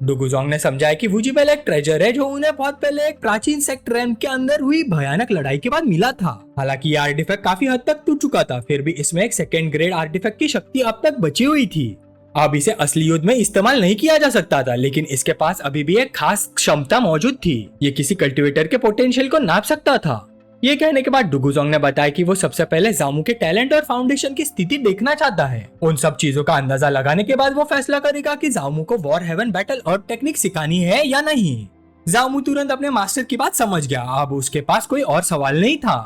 डुगुजोंग ने समझाया कि वूजी बेल एक ट्रेजर है जो उन्हें बहुत पहले एक प्राचीन सेक्ट रैम के अंदर हुई भयानक लड़ाई के बाद मिला था। हालांकि ये आर्टिफैक्ट काफी हद तक टूट चुका था, फिर भी इसमें एक सेकेंड ग्रेड आर्टिफैक्ट की शक्ति अब तक बची हुई थी। अब इसे असली युद्ध में इस्तेमाल नहीं किया जा सकता था, लेकिन इसके पास अभी भी एक खास क्षमता मौजूद थी। ये किसी कल्टीवेटर के पोटेंशियल को नाप सकता था। ये कहने के बाद डुगुजोंग ने बताया कि वो सबसे पहले जाओमू के टैलेंट और फाउंडेशन की स्थिति देखना चाहता है। उन सब चीजों का अंदाजा लगाने के बाद वो फैसला करेगा कि जाओमू को वॉर हेवन बैटल और टेक्निक सिखानी है या नहीं। जाओमू तुरंत अपने मास्टर की बात समझ गया। अब उसके पास कोई और सवाल नहीं था।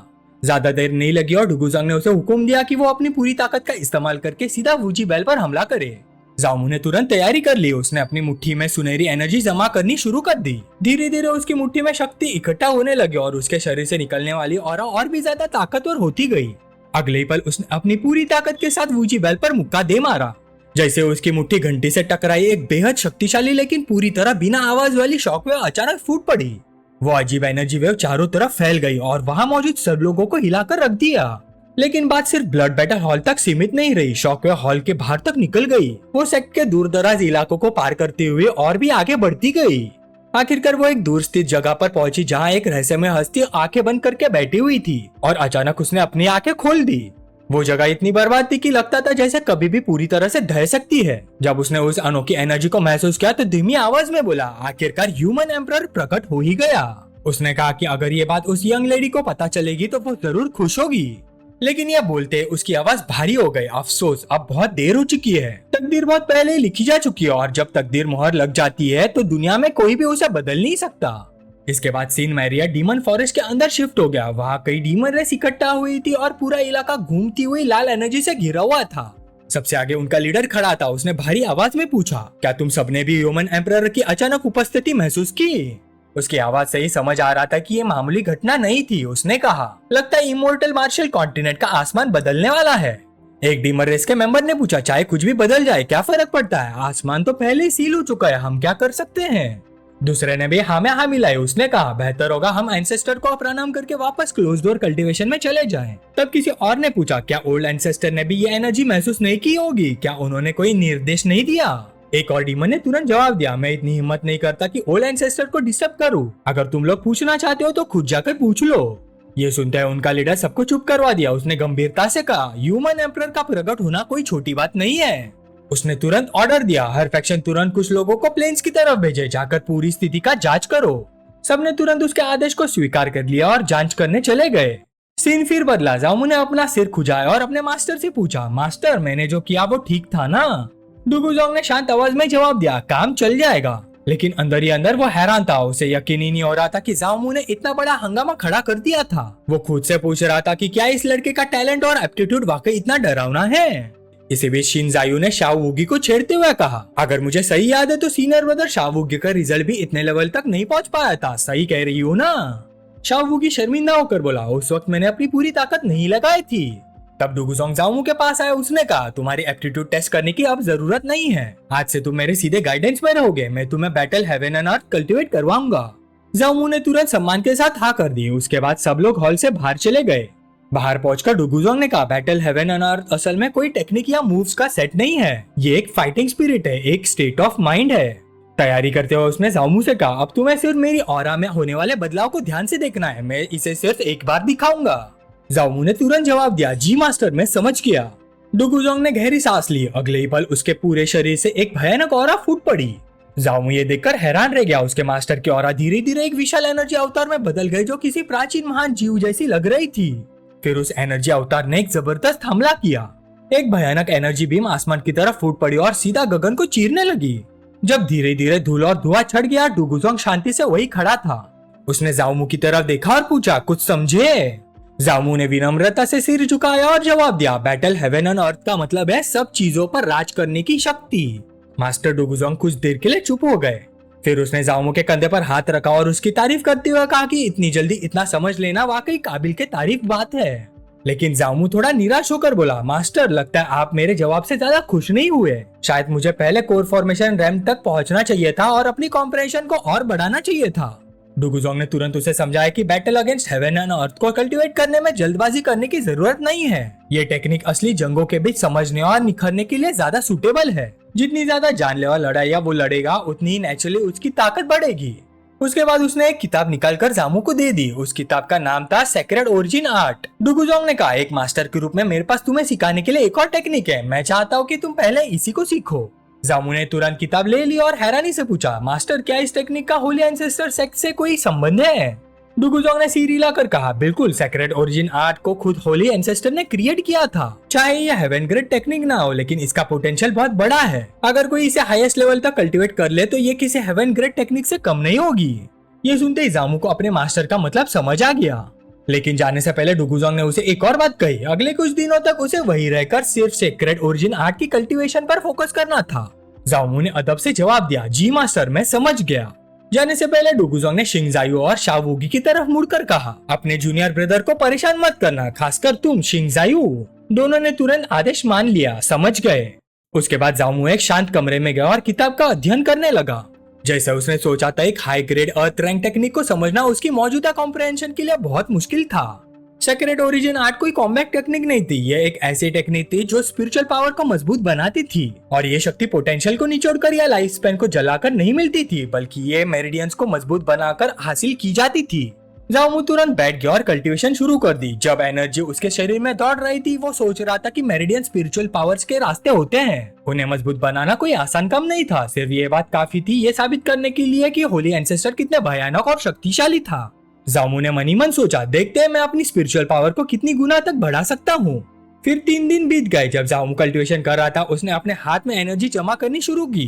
ज्यादा देर नहीं लगी और डुगुजोंग ने उसे हुक्म दिया कि वो अपनी पूरी ताकत का इस्तेमाल करके सीधा वूजी बेल पर हमला करे। जाओमू ने तुरंत तैयारी कर ली। उसने अपनी मुट्ठी में सुनहरी एनर्जी जमा करनी शुरू कर दी। धीरे धीरे उसकी मुट्ठी में शक्ति इकट्ठा होने लगी और उसके शरीर से निकलने वाली ऑरा और भी ज्यादा ताकतवर होती गई। अगले ही पल उसने अपनी पूरी ताकत के साथ वूजी बेल पर मुक्का दे मारा। जैसे उसकी मुट्ठी घंटी से टकराई, एक बेहद शक्तिशाली लेकिन पूरी तरह बिना आवाज वाली शॉकवेव अचानक फूट पड़ी। वो अजीब एनर्जी वेव चारों तरफ फैल गई और वहां मौजूद सब लोगों को हिलाकर रख दिया। लेकिन बात सिर्फ ब्लड बैटल हॉल तक सीमित नहीं रही। शॉकवेव हॉल के बाहर तक निकल गई। वो सेक्ट के दूर दराज इलाकों को पार करते हुए और भी आगे बढ़ती गई। आखिरकार वो एक दूर स्थित जगह पर पहुंची जहां एक रहस्यमय हस्ती आंखें बंद करके बैठी हुई थी और अचानक उसने अपनी आंखें खोल दी। वो जगह इतनी बर्बाद थी कि लगता था जैसे कभी भी पूरी तरह से ढह सकती है। जब उसने उस अनोखी एनर्जी को महसूस किया तो धीमी आवाज में बोला, आखिरकार ह्यूमन एम्परर प्रकट हो ही गया। उसने कहा कि अगर ये बात उस यंग लेडी को पता चलेगी तो वो जरूर खुश होगी। लेकिन यह बोलते उसकी आवाज भारी हो गई। अफसोस, अब बहुत देर हो चुकी है। तकदीर बहुत पहले लिखी जा चुकी है और जब तकदीर मोहर लग जाती है तो दुनिया में कोई भी उसे बदल नहीं सकता। इसके बाद सीन मैरिया डीमन फॉरेस्ट के अंदर शिफ्ट हो गया। वहाँ कई डीमन रेस इकट्ठा हुई थी और पूरा इलाका घूमती हुई लाल एनर्जी से घिरा हुआ था। सबसे आगे उनका लीडर खड़ा था। उसने भारी आवाज में पूछा, क्या तुम सबने भी ह्यूमन एम्परर की अचानक उपस्थिति महसूस की? उसकी आवाज से ही समझ आ रहा था कि ये मामूली घटना नहीं थी। उसने कहा, लगता है इमोर्टल मार्शल कॉन्टिनेंट का आसमान बदलने वाला है। एक डीमन रेस के मेंबर ने पूछा, चाहे कुछ भी बदल जाए क्या फर्क पड़ता है? आसमान तो पहले ही सील हो चुका है, हम क्या कर सकते हैं? दूसरे ने भी हाँ में हाँ मिलाई। उसने कहा बेहतर होगा हम एंसेस्टर को प्रणाम करके वापस क्लोज डोर कल्टीवेशन में चले जाएं। तब किसी और ने पूछा क्या ओल्ड एंसेस्टर ने भी ये एनर्जी महसूस नहीं की होगी, क्या उन्होंने कोई निर्देश नहीं दिया। एक और डीमन ने तुरंत जवाब दिया मैं इतनी हिम्मत नहीं करता कि ओल्ड एंसेस्टर को डिस्टर्ब करूं। अगर तुम लोग पूछना चाहते हो तो खुद जाकर पूछ लो। ये सुनते हैं उनका लीडर सबको चुप करवा दिया। उसने गंभीरता से कहा ह्यूमन एम्परर का प्रकट होना कोई छोटी बात नहीं है। उसने तुरंत ऑर्डर दिया हर फैक्शन तुरंत कुछ लोगों को प्लेन्स की तरफ भेजे, जाकर पूरी स्थिति का जांच करो। सबने तुरंत उसके आदेश को स्वीकार कर लिया और जांच करने चले गए। सीन फिर बदला। जामू ने अपना सिर खुजाया और अपने मास्टर से पूछा मास्टर मैंने जो किया वो ठीक था ना। डुगुजोंग ने शांत आवाज में जवाब दिया काम चल जाएगा। लेकिन अंदर ही अंदर वो हैरान था। उसे यकीन ही नहीं हो रहा था कि जामू ने इतना बड़ा हंगामा खड़ा कर दिया था। वो खुद से पूछ रहा था कि क्या इस लड़के का टैलेंट और एप्टीट्यूड वाकई इतना डरावना है। इसी बीच शिनजायू ने शाओ वूगी को छेड़ते हुए कहा अगर मुझे सही याद है तो सीनियर ब्रदर शाओ वूगी का रिजल्ट भी इतने लेवल तक नहीं पहुंच पाया था, सही कह रही हो ना। शाओ वूगी शर्मिंदा होकर बोला उस वक्त मैंने अपनी पूरी ताकत नहीं लगाई थी। तब डुगुजोंग जामू के पास आया। उसने कहा तुम्हारी एप्टीट्यूड टेस्ट करने की अब जरूरत नहीं है, आज से तुम मेरे सीधे गाइडेंस में रहोगे। मैं तुम्हें battle heaven and earth cultivate करवाऊंगा। जामू ने तुरंत सम्मान के साथ हाँ कर दी। उसके बाद सब लोग हॉल से बाहर चले गए। बाहर पहुंचकर डुगुजोंग ने कहा बैटल हेवन एंड अर्थ असल में कोई टेक्निक या मूव्स का सेट नहीं है, ये एक फाइटिंग स्पिरिट है, एक स्टेट ऑफ माइंड है। तैयारी करते हुए उसने जामू से कहा अब तुम्हें सिर्फ मेरी ऑरा में होने वाले बदलाव को ध्यान से देखना है, मैं इसे सिर्फ एक बार दिखाऊंगा। जामू ने तुरंत जवाब दिया जी मास्टर मैं समझ गया। डुगुजोंग ने गहरी सांस ली। अगले ही पल उसके पूरे शरीर से एक भयानक ऑरा फूट पड़ी। जामू ये देखकर हैरान रह गया। उसके मास्टर की ऑरा धीरे धीरे एक विशाल एनर्जी अवतार में बदल गई जो किसी प्राचीन महान जीव जैसी लग रही थी। फिर उस एनर्जी अवतार ने एक जबरदस्त हमला किया। एक भयानक एनर्जी बीम आसमान की तरफ फूट पड़ी और सीधा गगन को चीरने लगी। जब धीरे धीरे धूल और धुआं छट गया डुगुजोंग शांति से वही खड़ा था। उसने जामू की तरफ देखा और पूछा कुछ समझे। जामू ने विनम्रता से सिर झुकाया और जवाब दिया बैटल हेवन एंड अर्थ का मतलब है सब चीजों पर राज करने की शक्ति। मास्टर डुगुजोंग कुछ देर के लिए चुप हो गए। फिर उसने जामू के कंधे पर हाथ रखा और उसकी तारीफ करते हुए कहा कि इतनी जल्दी इतना समझ लेना वाकई काबिल के तारीफ बात है। लेकिन जामू थोड़ा निराश होकर बोला मास्टर लगता है आप मेरे जवाब से ज्यादा खुश नहीं हुए। शायद मुझे पहले कोर फॉर्मेशन रैम तक पहुंचना चाहिए था और अपनी कॉम्प्रेशन को और बढ़ाना चाहिए था। डुगुजोंग ने तुरंत उसे समझाया कि battle against heaven and earth को कल्टीवेट करने में जल्दबाजी करने की जरूरत नहीं है। ये टेक्निक असली जंगों के बीच समझने और निखरने के लिए ज्यादा सूटेबल है। जितनी ज्यादा जानलेवा लड़ाइयाँ वो लड़ेगा उतनी ही नेचुरली उसकी ताकत बढ़ेगी। उसके बाद उसने एक किताब निकालकर जामू को दे दी। उस किताब का नाम था सेक्रेड ओरिजिन आर्ट। डुगुजोंग ने कहा एक मास्टर के रूप में मेरे पास तुम्हें सिखाने के लिए एक और टेक्निक है, मैं चाहता हूँ कि तुम पहले इसी को सीखो। जामू ने तुरंत किताब ले ली और हैरानी से पूछा मास्टर क्या इस टेक्निक का होली एंसेस्टर सेक्ट से कोई संबंध है। डुगुजोंग ने सिर हिलाकर कहा बिल्कुल, सेक्रेड ओरिजिन आर्ट को खुद होली एंसेस्टर ने क्रिएट किया था। चाहे यह हेवन ग्रेड टेक्निक ना हो लेकिन इसका पोटेंशियल बहुत बड़ा है। अगर कोई इसे हाईएस्ट लेवल तक कल्टीवेट कर ले तो ये किसी हेवन ग्रेड टेक्निक से कम नहीं होगी। ये सुनते ही जामू को अपने मास्टर का मतलब समझ आ गया। लेकिन जाने से पहले डुगुजोंग ने उसे एक और बात कही। अगले कुछ दिनों तक उसे वही रहकर सिर्फ सेक्रेड ओरिजिन आर्ट की कल्टीवेशन पर फोकस करना था। जामू ने अदब से जवाब दिया जी मास्टर मैं समझ गया। जाने से पहले डुगुजोंग ने शिंगजायू और शाओवूगी की तरफ मुड़कर कहा अपने जूनियर ब्रदर को परेशान मत करना, खासकर तुम शिंगजायू। दोनों ने तुरंत आदेश मान लिया, समझ गए। उसके बाद जामू एक शांत कमरे में गया और किताब का अध्ययन करने लगा। जैसे उसने सोचा था एक हाई ग्रेड अर्थ रैंक टेक्निक को समझना उसकी मौजूदा कॉम्प्रहेंशन के लिए बहुत मुश्किल था। सेक्रेड ओरिजिन आर्ट कोई कॉम्बैट टेक्निक नहीं थी, ये एक ऐसी टेक्निक थी जो स्पिरिचुअल पावर को मजबूत बनाती थी। और ये शक्ति पोटेंशियल को निचोड़कर या लाइफ स्पैन को जलाकर नहीं मिलती थी, बल्कि ये मेरिडियंस को मजबूत बनाकर हासिल की जाती थी। जामू तुरंत बैठ गया और कल्टीवेशन शुरू कर दी। जब एनर्जी उसके शरीर में दौड़ रही थी वो सोच रहा था कि मेरिडियन स्पिरिचुअल पावर्स के रास्ते होते हैं। उन्हें मजबूत बनाना कोई आसान काम नहीं था। सिर्फ ये बात काफी थी ये साबित करने के लिए कि होली एंसेस्टर कितने भयानक और शक्तिशाली था। जामू ने मनी मन सोचा देखते हैं मैं अपनी स्पिरिचुअल पावर को कितनी गुना तक बढ़ा सकता हूँ। फिर 3 दिन बीत गए। जब जामू कल्टीवेशन कर रहा था उसने अपने हाथ में एनर्जी जमा करनी शुरू की।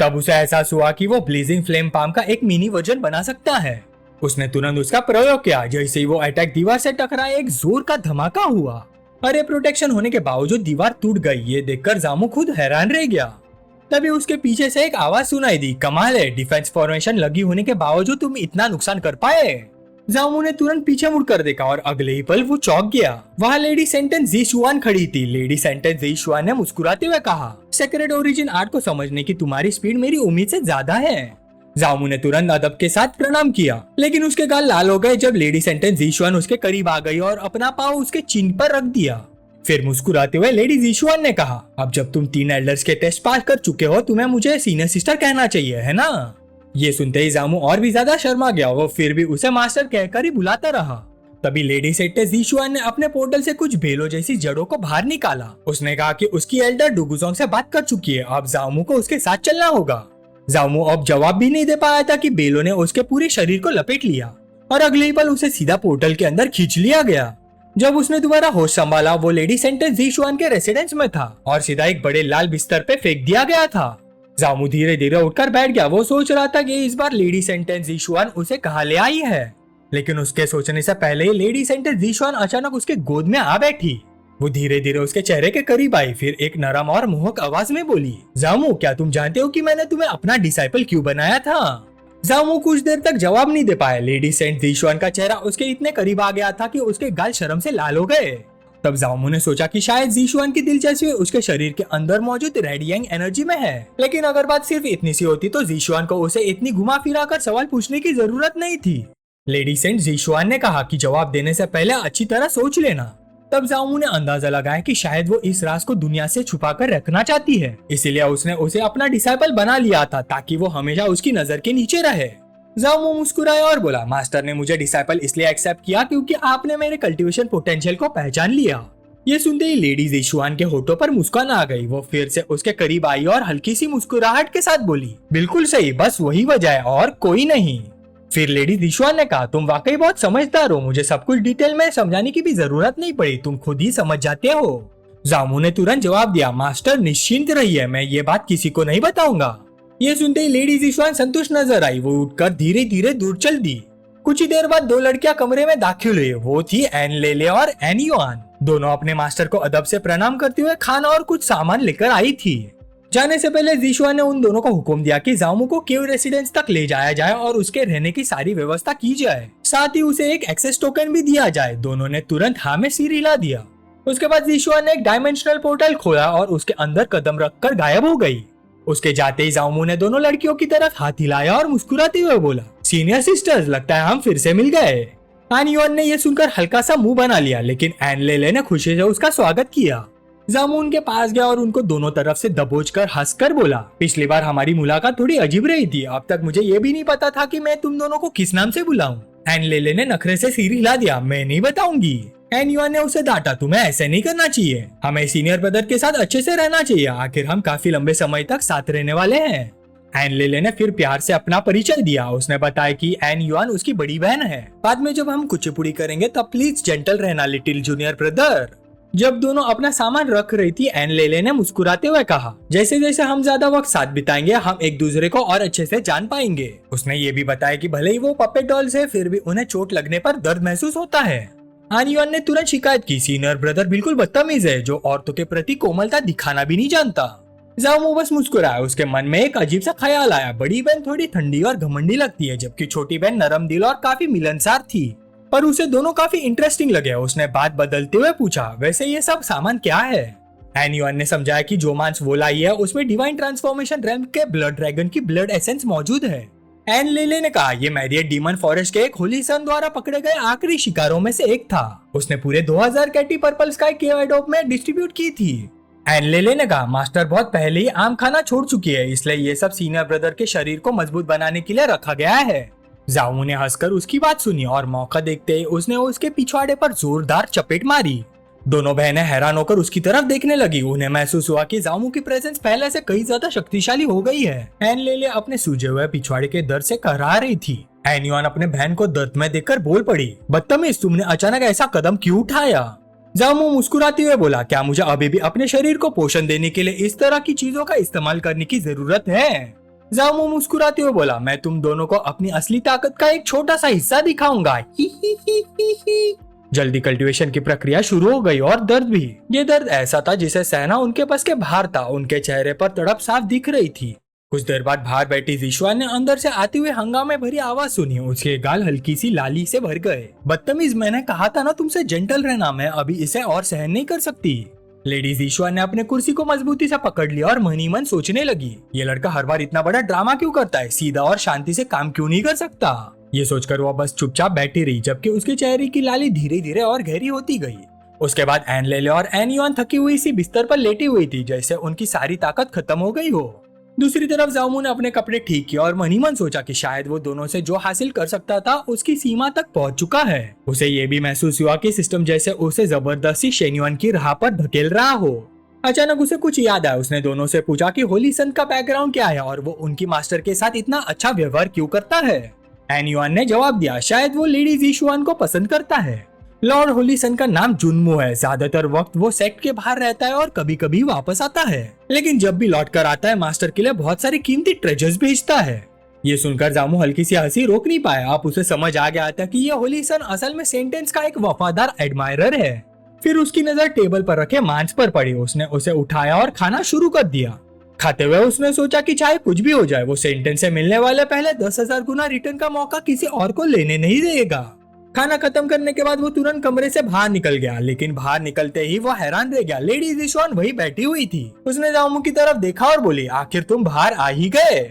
तब उसे एहसास हुआ कि वो ब्लीजिंग फ्लेम पाम का एक मिनी वर्जन बना सकता है। उसने तुरंत उसका प्रयोग किया। जैसे ही वो अटैक दीवार से टकराया एक जोर का धमाका हुआ। अरे प्रोटेक्शन होने के बावजूद दीवार टूट गई। ये देखकर जामू खुद हैरान रह गया। तभी उसके पीछे से एक आवाज सुनाई दी, कमाल है, डिफेंस फॉर्मेशन लगी होने के बावजूद तुम इतना नुकसान कर पाए। जामू ने तुरंत पीछे मुड़कर देखा और अगले ही पल वो चौंक गया। वहाँ लेडी सेंटेंस जी शुआन खड़ी थी। लेडी सेंटेंस जी शुआन ने मुस्कुराते हुए कहा सेक्रेड ओरिजिन आर्ट को समझने की तुम्हारी स्पीड मेरी उम्मीद से ज्यादा है। जामू ने तुरंत अदब के साथ प्रणाम किया, लेकिन उसके गाल लाल हो गए जब लेडी सेंटेंस जीशुआन उसके करीब आ गई और अपना पाँव उसके चिन पर रख दिया। फिर मुस्कुराते हुए लेडी जीशुआन ने कहा, अब जब तुम 3 एल्डर्स के टेस्ट पास कर चुके हो, तुम्हें मुझे सीनियर सिस्टर कहना चाहिए, है ना? ये सुनते ही जामू और भी ज्यादा शर्मा गया। वो फिर भी उसे मास्टर कहकर ही बुलाता रहा। तभी लेडी सेंटेंस जीशुआन ने अपने पोर्टल से कुछ बेलों जैसी जड़ों को बाहर निकाला। उसने कहा कि उसकी एल्डर डुगुजोंग से बात कर चुकी है, अब जामू को उसके साथ चलना होगा। जामू अब जवाब भी नहीं दे पाया था कि बेलों ने उसके पूरे शरीर को लपेट लिया और अगले ही पल उसे सीधा पोर्टल के अंदर खींच लिया गया। जब उसने दोबारा होश संभाला, वो लेडी सेंटेंस जीशुआन के रेसिडेंस में था और सीधा एक बड़े लाल बिस्तर पे फेंक दिया गया था। जामू धीरे धीरे उठकर बैठ गया। वो सोच रहा था कि इस बार लेडी सेंटेंस जीशुआन उसे कहाँ ले आई है, लेकिन उसके सोचने से पहले ही लेडी सेंटेंस जीशुआन अचानक उसके गोद में आ बैठी। वो धीरे धीरे उसके चेहरे के करीब आई, फिर एक नरम और मोहक आवाज में बोली, जामू, क्या तुम जानते हो कि मैंने तुम्हें अपना डिसाइपल क्यों बनाया था? जामू कुछ देर तक जवाब नहीं दे पाया। लेडी सेंट जीशुआन का चेहरा उसके इतने करीब आ गया था कि उसके गाल शर्म से लाल हो गए। तब जामू ने सोचा कि शायद जीशुआन की दिलचस्पी उसके शरीर के अंदर मौजूद रेडियंग एनर्जी में है, लेकिन अगर बात सिर्फ इतनी सी होती तो जीशुआन को उसे इतनी घुमा फिरा कर सवाल पूछने की जरूरत नहीं थी। लेडी सेंट जीशुआन ने कहा कि जवाब देने से पहले अच्छी तरह सोच लेना। तब जामू ने अंदाजा लगाया कि शायद वो इस राज को दुनिया से छुपा कर रखना चाहती है, इसीलिए उसने उसे अपना डिसाइपल बना लिया था ताकि वो हमेशा उसकी नजर के नीचे रहे। जामू मुस्कुराया और बोला, मास्टर ने मुझे डिसाइपल इसलिए एक्सेप्ट किया क्योंकि आपने मेरे कल्टीवेशन पोटेंशियल को पहचान लिया। ये सुनते ही लेडी जीशुआन के होठों पर मुस्कान आ गई। वो फिर से उसके करीब आई और हल्की सी मुस्कुराहट के साथ बोली, बिल्कुल सही, बस वही वजह है और कोई नहीं। फिर लेडी जीशुआन ने कहा, तुम वाकई बहुत समझदार हो, मुझे सब कुछ डिटेल में समझाने की भी जरूरत नहीं पड़ी, तुम खुद ही समझ जाते हो। जामू ने तुरंत जवाब दिया, मास्टर निश्चिंत रहिए, मैं ये बात किसी को नहीं बताऊंगा। ये सुनते ही लेडी जीशुआन संतुष्ट नजर आई। वो उठकर धीरे धीरे दूर चल दी। कुछ ही देर बाद 2 लड़कियां कमरे में दाखिल हुई। वो थी एन लेले और एन युआन। दोनों अपने मास्टर को अदब से प्रणाम करते हुए खाना और कुछ सामान लेकर आई थी। जाने से पहले जीशुआन ने उन दोनों को हुक्म दिया कि जामू को केव रेसिडेंस तक ले जाया जाए और उसके रहने की सारी व्यवस्था की जाए, साथ ही उसे एक एक्सेस टोकन भी दिया जाए। दोनों ने तुरंत हाँ में सिर हिला दिया। उसके बाद जीशुआन ने एक डायमेंशनल पोर्टल खोला और उसके अंदर कदम रखकर गायब हो गई। उसके जाते ही जामू ने दोनों लड़कियों की तरफ हाथ हिलाया और मुस्कुराते हुए बोला, सीनियर सिस्टर्स, लगता है हम फिर से मिल गए। एन युआन ने यह सुनकर हल्का सा मुंह बना लिया, लेकिन एन लेले ने खुशी से उसका स्वागत किया। जामू उनके पास गया और उनको दोनों तरफ से दबोचकर हंसकर बोला, पिछली बार हमारी मुलाकात थोड़ी अजीब रही थी, अब तक मुझे ये भी नहीं पता था कि मैं तुम दोनों को किस नाम से बुलाऊं। एन लेले ने नखरे से सिर हिला दिया, मैं नहीं बताऊंगी। एन युआन ने उसे डांटा, तुम्हें ऐसे नहीं करना चाहिए, हमें सीनियर ब्रदर के साथ अच्छे से रहना चाहिए, आखिर हम काफी लंबे समय तक साथ रहने वाले हैं। एन लेले ने फिर प्यार से अपना परिचय दिया। उसने बताया कि एन युआन उसकी बड़ी बहन है। बाद में जब हम कुचिपुड़ी करेंगे तब प्लीज जेंटल रहना लिटिल जूनियर ब्रदर। जब दोनों अपना सामान रख रही थी, एन लेले ने मुस्कुराते हुए कहा, जैसे जैसे हम ज्यादा वक्त साथ बिताएंगे हम एक दूसरे को और अच्छे से जान पाएंगे। उसने ये भी बताया कि भले ही वो पपेट डॉल्स है, फिर भी उन्हें चोट लगने पर दर्द महसूस होता है। एन युआन ने तुरंत शिकायत की, सीनियर ब्रदर बिल्कुल बदतमीज है, जो औरतों के प्रति कोमलता दिखाना भी नहीं जानता। जामू बस मुस्कुराया। उसके मन में एक अजीब सा ख्याल आया, बड़ी बहन थोड़ी ठंडी और घमंडी लगती है, जबकि छोटी बहन नरम दिल और काफी मिलनसार थी, पर उसे दोनों काफी इंटरेस्टिंग लगे। उसने बात बदलते हुए पूछा, वैसे ये सब सामान क्या है? एन युआन ने समझाया कि जो मांस वो लाई है उसमें डिवाइन ट्रांसफॉर्मेशन रैम के ब्लड ड्रैगन की ब्लड एसेंस मौजूद है। एन लेले ने कहा, ये मैरियट डीमन फॉरेस्ट के एक होली सन द्वारा पकड़े गए आखिरी शिकारों में से एक था। उसने पूरे 2000 कैटी पर्पल स्काई केव एडोप में डिस्ट्रीब्यूट की थी। एन लेले ने कहा, मास्टर बहुत पहले ही आम खाना छोड़ चुकी है, इसलिए ये सब सीनियर ब्रदर के शरीर को मजबूत बनाने के लिए रखा गया है। जामू ने हंसकर उसकी बात सुनी और मौका देखते ही उसने उसके पिछवाड़े पर जोरदार चपेट मारी। दोनों बहनें हैरान होकर उसकी तरफ देखने लगी। उन्हें महसूस हुआ कि जामू की प्रेजेंस पहले से कई ज्यादा शक्तिशाली हो गई है। एन लेले अपने सूजे हुए पिछवाड़े के दर्द से कराह रही थी। एन युआन अपने बहन को दर्द में देखकर बोल पड़ी, बदतमीज, तुमने अचानक ऐसा कदम क्यों उठाया? जामू मुस्कुराते हुए बोला, क्या मुझे अभी भी अपने शरीर को पोषण देने के लिए इस तरह की चीजों का इस्तेमाल करने की जरूरत है? जामू मुस्कुराते हुए बोला, मैं तुम दोनों को अपनी असली ताकत का एक छोटा सा हिस्सा दिखाऊंगा। जल्दी कल्टीवेशन की प्रक्रिया शुरू हो गई और दर्द भी। ये दर्द ऐसा था जिसे सहना उनके बस के बाहर था। उनके चेहरे पर तड़प साफ दिख रही थी। कुछ देर बाद बाहर बैठी जीशुआन ने अंदर से आते हुए हंगामे भरी आवाज सुनी। उसके गाल हल्की सी लाली से भर गए। बदतमीज, मैंने कहा था ना तुमसे जेंटल रहना, मैं अभी इसे और सहन नहीं कर सकती। लेडी जीशुआन ने अपने कुर्सी को मजबूती से पकड़ लिया और मन ही मन सोचने लगी, ये लड़का हर बार इतना बड़ा ड्रामा क्यों करता है, सीधा और शांति से काम क्यों नहीं कर सकता। ये सोचकर वो बस चुपचाप बैठी रही, जबकि उसके चेहरे की लाली धीरे धीरे और गहरी होती गई। उसके बाद एन लेले और एन युआन थकी हुई सी बिस्तर पर लेटी हुई थी, जैसे उनकी सारी ताकत खत्म हो गई हो। दूसरी तरफ जाओमू ने अपने कपड़े ठीक किया और मन ही मन सोचा कि शायद वो दोनों से जो हासिल कर सकता था उसकी सीमा तक पहुंच चुका है। उसे ये भी महसूस हुआ कि सिस्टम जैसे उसे जबरदस्ती शेन्युआन की राह पर धकेल रहा हो। अचानक उसे कुछ याद आया। उसने दोनों से पूछा कि होली सन का बैकग्राउंड क्या है और वो उनकी मास्टर के साथ इतना अच्छा व्यवहार क्यों करता है। एन युआन ने जवाब दिया, शायद वो लेडी जीशुआन को पसंद करता है। लॉर्ड होली सन का नाम जुनमो है। ज्यादातर वक्त वो सेक्ट के बाहर रहता है और कभी कभी वापस आता है, लेकिन जब भी लौट कर आता है मास्टर के लिए बहुत सारी कीमती ट्रेजर्स भेजता है। ये सुनकर जामू हल्की सी हंसी रोक नहीं पाया। आप उसे समझ आ गया था कि ये होली सन असल में सेंटेंस का एक वफादार एडमायरर है। फिर उसकी नजर टेबल पर रखे मांस पर पड़ी। उसने उसे उठाया और खाना शुरू कर दिया। खाते हुए उसने सोचा कि चाहे कुछ भी हो जाए, वो सेंटेंस से मिलने वाले पहले 10,000 गुना रिटर्न का मौका किसी और को लेने नहीं देगा। खाना खत्म करने के बाद वो तुरंत कमरे से बाहर निकल गया, लेकिन बाहर निकलते ही वो हैरान रह गया। लेडी जीशुआन वही बैठी हुई थी। उसने जाओमू की तरफ देखा और बोली, आखिर तुम बाहर आ ही गए।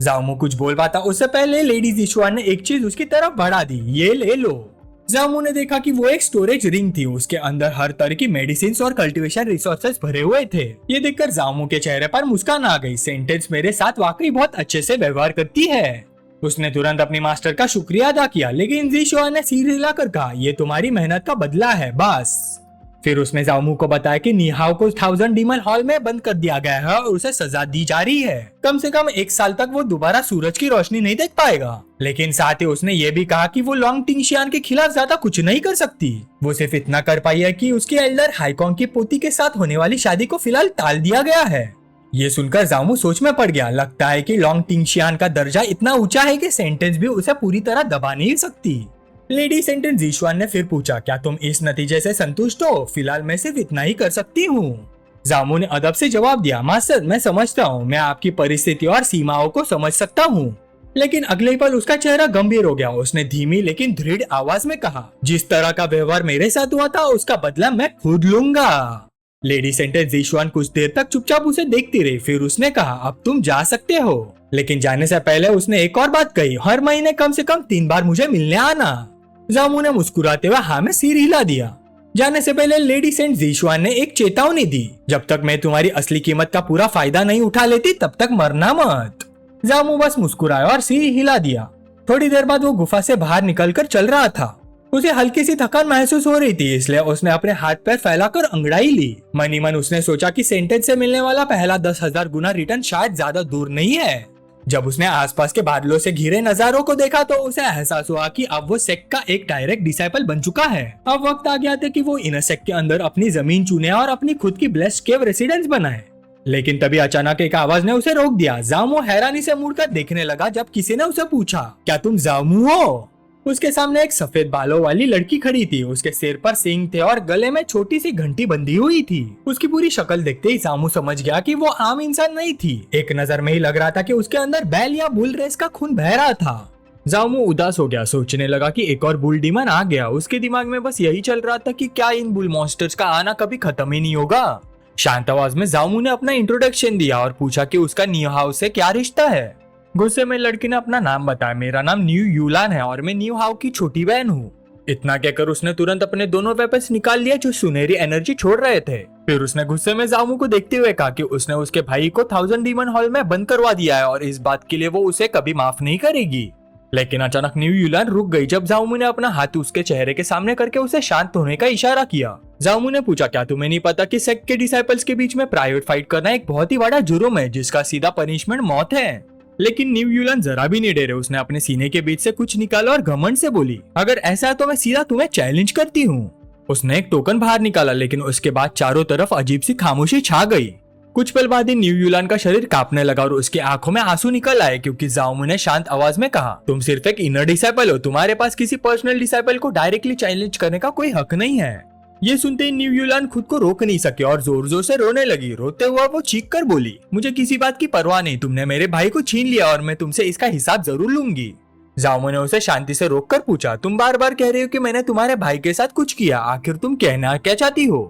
जाओमू कुछ बोल पाता उससे पहले लेडी जीशुआन ने एक चीज उसकी तरफ बढ़ा दी, ये ले लो। जाओमू ने देखा कि वो एक स्टोरेज रिंग थी। उसके अंदर हर तरह की मेडिसिन और कल्टीवेशन रिसोर्सेज भरे हुए थे। ये देखकर जाओमू के चेहरे पर मुस्कान आ गई। सेंटेंस मेरे साथ वाकई बहुत अच्छे से व्यवहार करती है। उसने तुरंत अपनी मास्टर का शुक्रिया अदा किया, लेकिन जीशुआन ने सिर हिलाकर कहा, ये तुम्हारी मेहनत का बदला है बस। फिर उसने जाओमू को बताया कि निहाओ को 1000 डीमन हॉल में बंद कर दिया गया है और उसे सजा दी जा रही है। कम से कम 1 साल तक वो दोबारा सूरज की रोशनी नहीं देख पाएगा। लेकिन साथ ही उसने ये भी कहा कि वो लॉन्ग टिंगशियान के खिलाफ ज्यादा कुछ नहीं कर सकती। वो सिर्फ इतना कर पाई है कि उसके एल्डर हाईकॉन्ग की पोती के साथ होने वाली शादी को फिलहाल टाल दिया गया है। ये सुनकर जाओमू सोच में पड़ गया। लगता है कि लॉन्ग टिंगशियान का दर्जा इतना ऊंचा है कि सेंटेंस भी उसे पूरी तरह दबा नहीं सकती। लेडी सेंटेंस जीशुआन ने फिर पूछा, क्या तुम इस नतीजे से संतुष्ट हो? फिलहाल मैं सिर्फ इतना ही कर सकती हूँ। जामू ने अदब से जवाब दिया, मास्टर मैं समझता हूँ, मैं आपकी परिस्थिति और सीमाओं को समझ सकता हूँ। लेकिन अगले पल उसका चेहरा गंभीर हो गया। उसने धीमी लेकिन दृढ़ आवाज में कहा, जिस तरह का व्यवहार मेरे साथ हुआ था उसका बदला मैं खुद लूंगा। लेडी सेंटेंस जीशुआन कुछ देर तक चुपचाप उसे देखती रही। फिर उसने कहा, अब तुम जा सकते हो। लेकिन जाने से पहले उसने एक और बात कही, हर महीने कम से कम 3 बार मुझे मिलने आना। जामू ने मुस्कुराते हुए हाँ में सिर हिला दिया। जाने से पहले लेडी सेंट जीशुआन ने एक चेतावनी दी, जब तक मैं तुम्हारी असली कीमत का पूरा फायदा नहीं उठा लेती तब तक मरना मत। जामू बस मुस्कुराया और सिर हिला दिया। थोड़ी देर बाद वो गुफा से बाहर निकलकर चल रहा था। उसे हल्की सी थकान महसूस हो रही थी, इसलिए उसने अपने हाथ पैर फैलाकर अंगड़ाई ली। मन ही मन उसने सोचा कि सेंटेंस से मिलने वाला पहला 10,000 गुना रिटर्न शायद ज्यादा दूर नहीं है। जब उसने आसपास के बादलों से घिरे नजारों को देखा तो उसे एहसास हुआ कि अब वो सेक्ट का एक डायरेक्ट डिसाइपल बन चुका है। अब वक्त आ गया था कि वो इनर सेक्ट के अंदर अपनी जमीन चुने और अपनी खुद की ब्लेस्ड केव रेसिडेंस बनाए। लेकिन तभी अचानक एक आवाज ने उसे रोक दिया। जामू हैरानी से मुड़कर देखने लगा जब किसी ने उसे पूछा, क्या तुम जामू हो? उसके सामने एक सफेद बालों वाली लड़की खड़ी थी। उसके सिर पर सींग थे और गले में छोटी सी घंटी बंधी हुई थी। उसकी पूरी शक्ल देखते ही जामू समझ गया कि वो आम इंसान नहीं थी। एक नजर में ही लग रहा था कि उसके अंदर बैल या बुल रेस का खून बह रहा था। जामू उदास हो गया, सोचने लगा कि एक और बुल डीमन आ गया। उसके दिमाग में बस यही चल रहा था कि क्या इन बुल मॉन्स्टर्स का आना कभी खत्म ही नहीं होगा। शांत आवाज में जामू ने अपना इंट्रोडक्शन दिया और पूछा कि उसका न्यूहाउ से क्या रिश्ता है। गुस्से में लड़की ने अपना नाम बताया, मेरा नाम न्यू यूलान है और मैं न्यूहाउ की छोटी बहन हूँ। इतना कहकर उसने तुरंत अपने दोनों वेपन्स निकाल लिया जो सुनहरी एनर्जी छोड़ रहे थे। फिर उसने गुस्से में जामू को देखते हुए कहा कि उसने उसके भाई को 1000 डीमन हॉल में बंद करवा दिया है और इस बात के लिए वो उसे कभी माफ नहीं करेगी। लेकिन अचानक न्यू यूलान रुक गई जब जामू ने अपना हाथ उसके चेहरे के सामने करके उसे शांत होने का इशारा किया। जामू ने पूछा, क्या तुम्हें नहीं पता कि सेक्ट के डिसाइपल्स के बीच में प्राइवेट फाइट करना एक बहुत ही बड़ा जुर्म है जिसका सीधा पनिशमेंट मौत है। लेकिन न्यू यूलान जरा भी नहीं डरे। उसने अपने सीने के बीच से कुछ निकाला और घमंड से बोली, अगर ऐसा है तो मैं सीधा तुम्हें चैलेंज करती हूँ। उसने एक टोकन बाहर निकाला, लेकिन उसके बाद चारों तरफ अजीब सी खामोशी छा गई। कुछ पल बाद ही न्यू यूलान का शरीर कांपने लगा और उसकी आंखों में आंसू निकल आए, क्योंकि जाओमू ने शांत आवाज में कहा, तुम सिर्फ एक इनर डिसाइपल हो, तुम्हारे पास किसी पर्सनल डिसाइपल को डायरेक्टली चैलेंज करने का कोई हक नहीं है। ये सुनते ही न्यू यूलान खुद को रोक नहीं सके और जोर जोर से रोने लगी। रोते हुआ वो चीख कर बोली, मुझे किसी बात की परवाह नहीं, तुमने मेरे भाई को छीन लिया और मैं तुमसे इसका हिसाब जरूर लूंगी। जाओमू ने उसे शांति से रोककर पूछा, तुम बार बार कह रहे हो कि मैंने तुम्हारे भाई के साथ कुछ किया, आखिर तुम कहना क्या चाहती हो?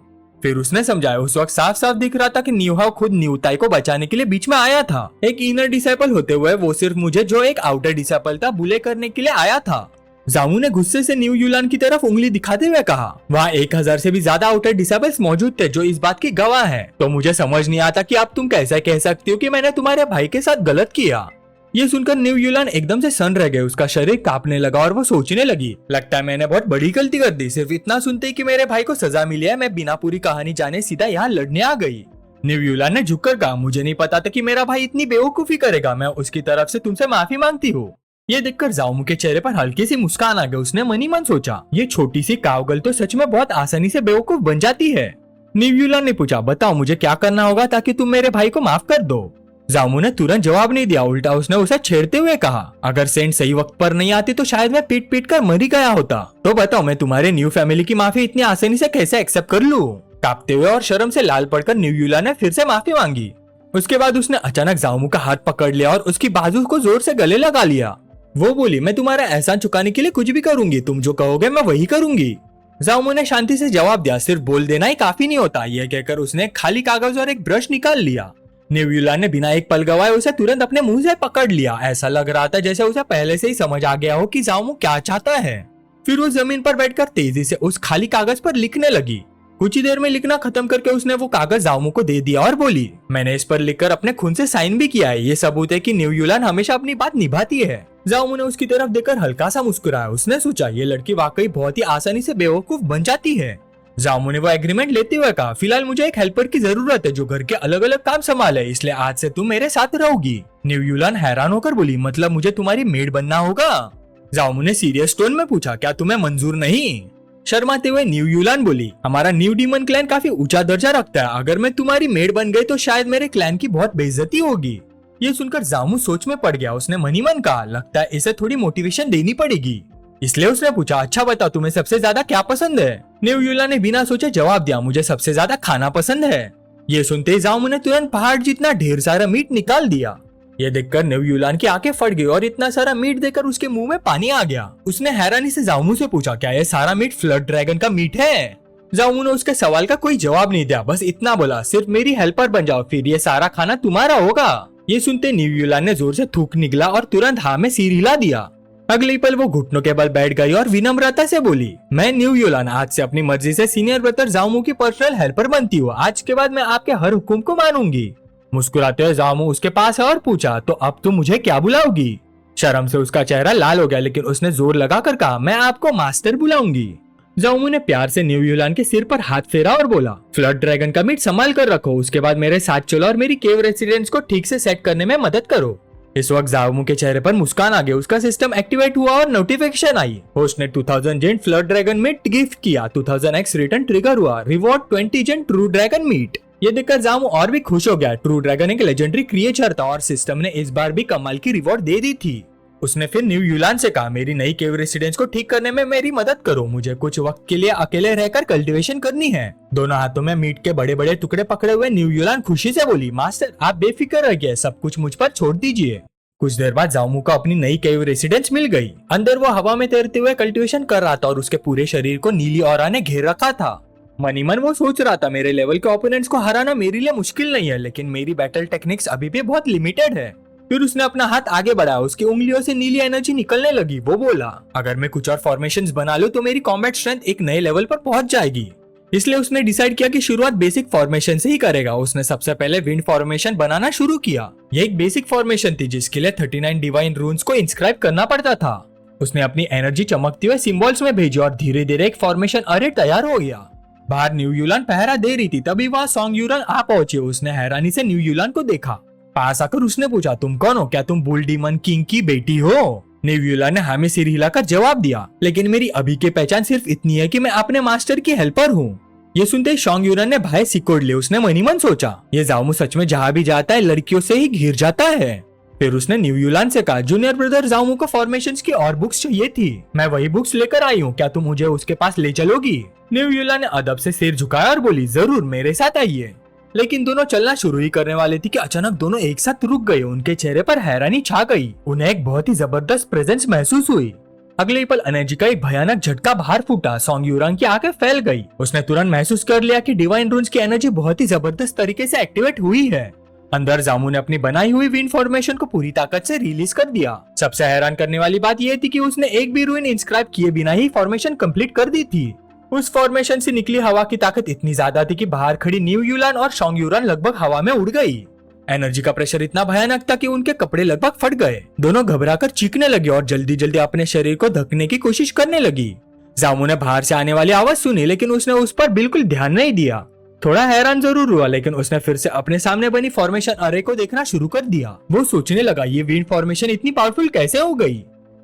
फिर उसने समझाया उस वक्त साफ साफ दिख रहा था कि न्यूहाओ खुद न्यूताई को बचाने के लिए बीच में आया था। एक इनर डिसाइपल होते हुए वो सिर्फ मुझे जो एक आउटर डिसाइपल था बुले करने के लिए आया था। जामू ने गुस्से से न्यू यूलान की तरफ उंगली दिखाते हुए कहा, वहाँ 1000 से भी ज्यादा आउटर डिसाइपल्स मौजूद थे जो इस बात की गवाह हैं। तो मुझे समझ नहीं आता कि अब तुम कैसे कह सकती हो कि मैंने तुम्हारे भाई के साथ गलत किया। ये सुनकर न्यू यूलान एकदम से सन्न रह गए, उसका शरीर कांपने लगा और वो सोचने लगी, लगता है मैंने बहुत बड़ी गलती कर दी। सिर्फ इतना सुनते ही कि मेरे भाई को सजा मिली है, मैं बिना पूरी कहानी जाने सीधा यहाँ लड़ने आ गई। न्यू यूलान ने झुककर कहा, मुझे नहीं पता था कि मेरा भाई इतनी बेवकूफी करेगा, मैं उसकी तरफ से तुमसे माफी मांगती हूँ। ये देखकर जाओमू के चेहरे पर हल्की सी मुस्कान आ गई। उसने मन ही मन सोचा, ये छोटी सी कावगल तो सच में बहुत आसानी से बेवकूफ बन जाती है। न्यू यूलान ने पूछा, बताओ मुझे क्या करना होगा ताकि तुम मेरे भाई को माफ कर दो। जामू ने तुरंत जवाब नहीं दिया, उल्टा उसने उसे छेड़ते हुए कहा, अगर सेंट सही वक्त पर नहीं आती तो शायद मैं पीट पीट कर मर ही गया होता। तो बताओ मैं तुम्हारे न्यू फैमिली की माफी इतनी आसानी से कैसे एक्सेप्ट कर लूं? कांपते हुए और शर्म से लाल पड़कर न्यू यूलान ने फिर से माफी मांगी। उसके बाद उसने अचानक जामू का हाथ पकड़ लिया और उसकी बाजू को जोर से गले लगा लिया। वो बोली, मैं तुम्हारा एहसान चुकाने के लिए कुछ भी करूंगी, तुम जो कहोगे मैं वही करूंगी। जामू ने शांति से जवाब दिया, सिर्फ बोल देना ही काफी नहीं होता। यह कहकर उसने खाली कागज और एक ब्रश निकाल लिया। न्यू यूलान ने बिना एक पल गवाए उसे तुरंत अपने मुंह से पकड़ लिया। ऐसा लग रहा था जैसे उसे पहले से ही समझ आ गया हो कि जामू क्या चाहता है। फिर वो जमीन पर बैठकर तेजी से उस खाली कागज पर लिखने लगी। कुछ ही देर में लिखना खत्म करके उसने वो कागज जामू को दे दिया और बोली, मैंने इस पर लिखकर अपने खून से साइन भी किया है। ये सबूत है कि न्यू यूलान हमेशा अपनी बात निभाती है। जामू ने उसकी तरफ देखकर हल्का सा मुस्कुराया। उसने सोचा, ये लड़की वाकई बहुत ही आसानी से बेवकूफ बन जाती है। जामू ने वो एग्रीमेंट लेते हुए कहा, फिलहाल मुझे एक हेल्पर की जरूरत है जो घर के अलग अलग काम संभाले, इसलिए आज से तुम मेरे साथ रहोगी। न्यू यूलान हैरान होकर बोली, मतलब मुझे तुम्हारी मेड बनना होगा? जामू ने सीरियस टोन में पूछा, क्या तुम्हें मंजूर नहीं? शर्माते हुए न्यू यूलान बोली, हमारा न्यू डीमन क्लैन काफी ऊंचा दर्जा रखता है, अगर मैं तुम्हारी मेड बन गई तो शायद मेरे क्लैन की बहुत बेइज्जती होगी। ये सुनकर जामू सोच में पड़ गया। उसने मन ही मन कहा, लगता है इसे थोड़ी मोटिवेशन देनी पड़ेगी। इसलिए उसने पूछा, अच्छा बताओ तुम्हें सबसे ज्यादा क्या पसंद है? न्यू यूलान ने बिना सोचे जवाब दिया, मुझे सबसे ज्यादा खाना पसंद है। ये सुनते ही जामू ने तुरंत पहाड़ जितना ढेर सारा मीट निकाल दिया। ये देखकर न्यू यूलान की आंखें फट गई और इतना सारा मीट देखकर उसके मुंह में पानी आ गया। उसने हैरानी से जामू से पूछा, क्या ये सारा मीट फ्लड ड्रैगन का मीट है? जामू ने उसके सवाल का कोई जवाब नहीं दिया, बस इतना बोला, सिर्फ मेरी हेल्पर बन जाओ, फिर ये सारा खाना तुम्हारा होगा। ये सुनते न्यू यूलान ने जोर से थूक निकला और तुरंत हाँ में सिर हिला दिया। अगले पल वो घुटनों के बल बैठ गई और विनम्रता से बोली, मैं न्यू यूलान आज से अपनी मर्जी से सीनियर ब्रदर जामू की पर्सनल हेल्पर बनती हूँ। आज के बाद मैं आपके हर हुक्म को मानूंगी। मुस्कुराते हुए जामू उसके पास है और पूछा, तो अब तुम मुझे क्या बुलाओगी? शर्म से उसका चेहरा लाल हो गया, लेकिन उसने जोर लगाकर कहा, मैं आपको मास्टर बुलाऊंगी। जामू ने प्यार से न्यू यूलान के सिर पर हाथ फेरा और बोला, फ्लड ड्रैगन का मीट संभाल कर रखो, उसके बाद मेरे साथ चलो और मेरी केव रेसिडेंस को ठीक से सेट करने में मदद करो। इस वक्त जामू के चेहरे पर मुस्कान आ गई। उसका सिस्टम एक्टिवेट हुआ और नोटिफिकेशन आई, होस्ट ने 2000 जेंट फ्लड ड्रैगन मीट गिफ्ट किया। 2000x रिटर्न ट्रिगर हुआ, रिवॉर्ड 20 जेंट ट्रू ड्रैगन मीट। ये देखकर जामू और भी खुश हो गया। ट्रू ड्रैगन एक लेजेंडरी क्रिएचर था और सिस्टम ने इस बार भी कमाल की रिवॉर्ड दे दी थी। उसने फिर न्यू यूलान से कहा, मेरी नई केव रेसिडेंस को ठीक करने में मेरी मदद करो, मुझे कुछ वक्त के लिए अकेले रहकर कल्टीवेशन करनी है। दोनों हाथों में मीट के बड़े बड़े टुकड़े पकड़े हुए न्यू यूलान खुशी से बोली, मास्टर आप बेफिक्र रहिए, सब कुछ मुझ पर छोड़ दीजिए। कुछ देर बाद जामू को अपनी नई केव रेसिडेंस मिल गई। अंदर वो हवा में तैरते हुए कल्टीवेशन कर रहा था और उसके पूरे शरीर को नीली ऑरा ने घेर रखा था। मनी मन वो सोच रहा था, मेरे लेवल के ओपोनेंट्स को हराना मेरे लिए मुश्किल नहीं है, लेकिन मेरी बैटल टेक्निक्स अभी भी बहुत लिमिटेड है। फिर उसने अपना हाथ आगे बढ़ाया, उसकी उंगलियों से नीली एनर्जी निकलने लगी। वो बोला, अगर मैं कुछ और फॉर्मेशंस बना लूं तो मेरी कॉम्बैट स्ट्रेंथ एक नए लेवल पर पहुंच जाएगी। इसलिए उसने डिसाइड किया कि शुरुआत बेसिक फॉर्मेशन से ही करेगा। उसने सबसे पहले विंड फॉर्मेशन बनाना शुरू किया। ये एक बेसिक फॉर्मेशन थी जिसके लिए 39 डिवाइन रून्स को इंस्क्राइब करना पड़ता था। उसने अपनी एनर्जी चमकते हुए सिंबल्स में भेजी और धीरे धीरे एक फॉर्मेशन अरे तैयार हो गया। बाहर न्यू यूलान पहरा दे रही थी, तभी वहाँ सॉन्ग यूरन आ पहुंचे। उसने हैरानी से न्यू यूलान को देखा। पास आकर उसने पूछा, तुम कौन हो? क्या तुम बुल डीमन किंग की बेटी हो? न्यू यूलान ने हमें सिर हिलाकर जवाब दिया, लेकिन मेरी अभी की पहचान सिर्फ इतनी है कि मैं अपने मास्टर की हेल्पर हूँ। ये सुनते सॉन्ग यूरन ने भाई सिकोड़ लिए। उसने मनी मन सोचा, ये जामू सच में जहाँ भी जाता है लड़कियों से ही घिर जाता है। फिर उसने न्यू यूलान से कहा, जूनियर ब्रदर जामू को फॉर्मेशंस की और बुक्स चाहिए थी, मैं वही बुक्स लेकर आई हूँ, क्या तुम मुझे उसके पास ले चलोगी? न्यू यूलान ने अदब से सिर झुकाया और बोली, जरूर मेरे साथ आइए। लेकिन दोनों चलना शुरू ही करने वाले थे कि अचानक दोनों एक साथ रुक गए। उनके चेहरे पर हैरानी छा गई। उन्हें एक बहुत ही जबरदस्त प्रेजेंस महसूस हुई। अगले ही पल एनर्जी का एक भयानक झटका बाहर फूटा। सोंग यूरांग की आंखें फैल गई। उसने तुरंत महसूस कर लिया कि डिवाइन रून्स की एनर्जी बहुत ही जबरदस्त तरीके से एक्टिवेट हुई है। अंदर जामू ने अपनी बनाई हुई विंड फॉर्मेशन को पूरी ताकत से रिलीज कर दिया। सबसे हैरान करने वाली बात यह थी कि उसने एक भी रूइन इंस्क्राइब किए बिना ही फॉर्मेशन कंप्लीट कर दी थी। उस फॉर्मेशन से निकली हवा की ताकत इतनी ज्यादा थी कि बाहर खड़ी न्यू यूलान और सोंग यूरान लगभग हवा में उड़ गई। एनर्जी का प्रेशर इतना भयानक था कि उनके कपड़े लगभग फट गए। दोनों घबराकर चीखने लगे और जल्दी जल्दी अपने शरीर को ढकने की कोशिश करने लगी। जामू ने बाहर से आने वाली आवाज सुनी, लेकिन उसने उस पर बिल्कुल ध्यान नहीं दिया। थोड़ा हैरान जरूर हुआ, लेकिन उसने फिर से अपने सामने बनी फॉर्मेशन अरे को देखना शुरू कर दिया। वो सोचने लगा ये विंड फॉर्मेशन इतनी पावरफुल कैसे हो गई।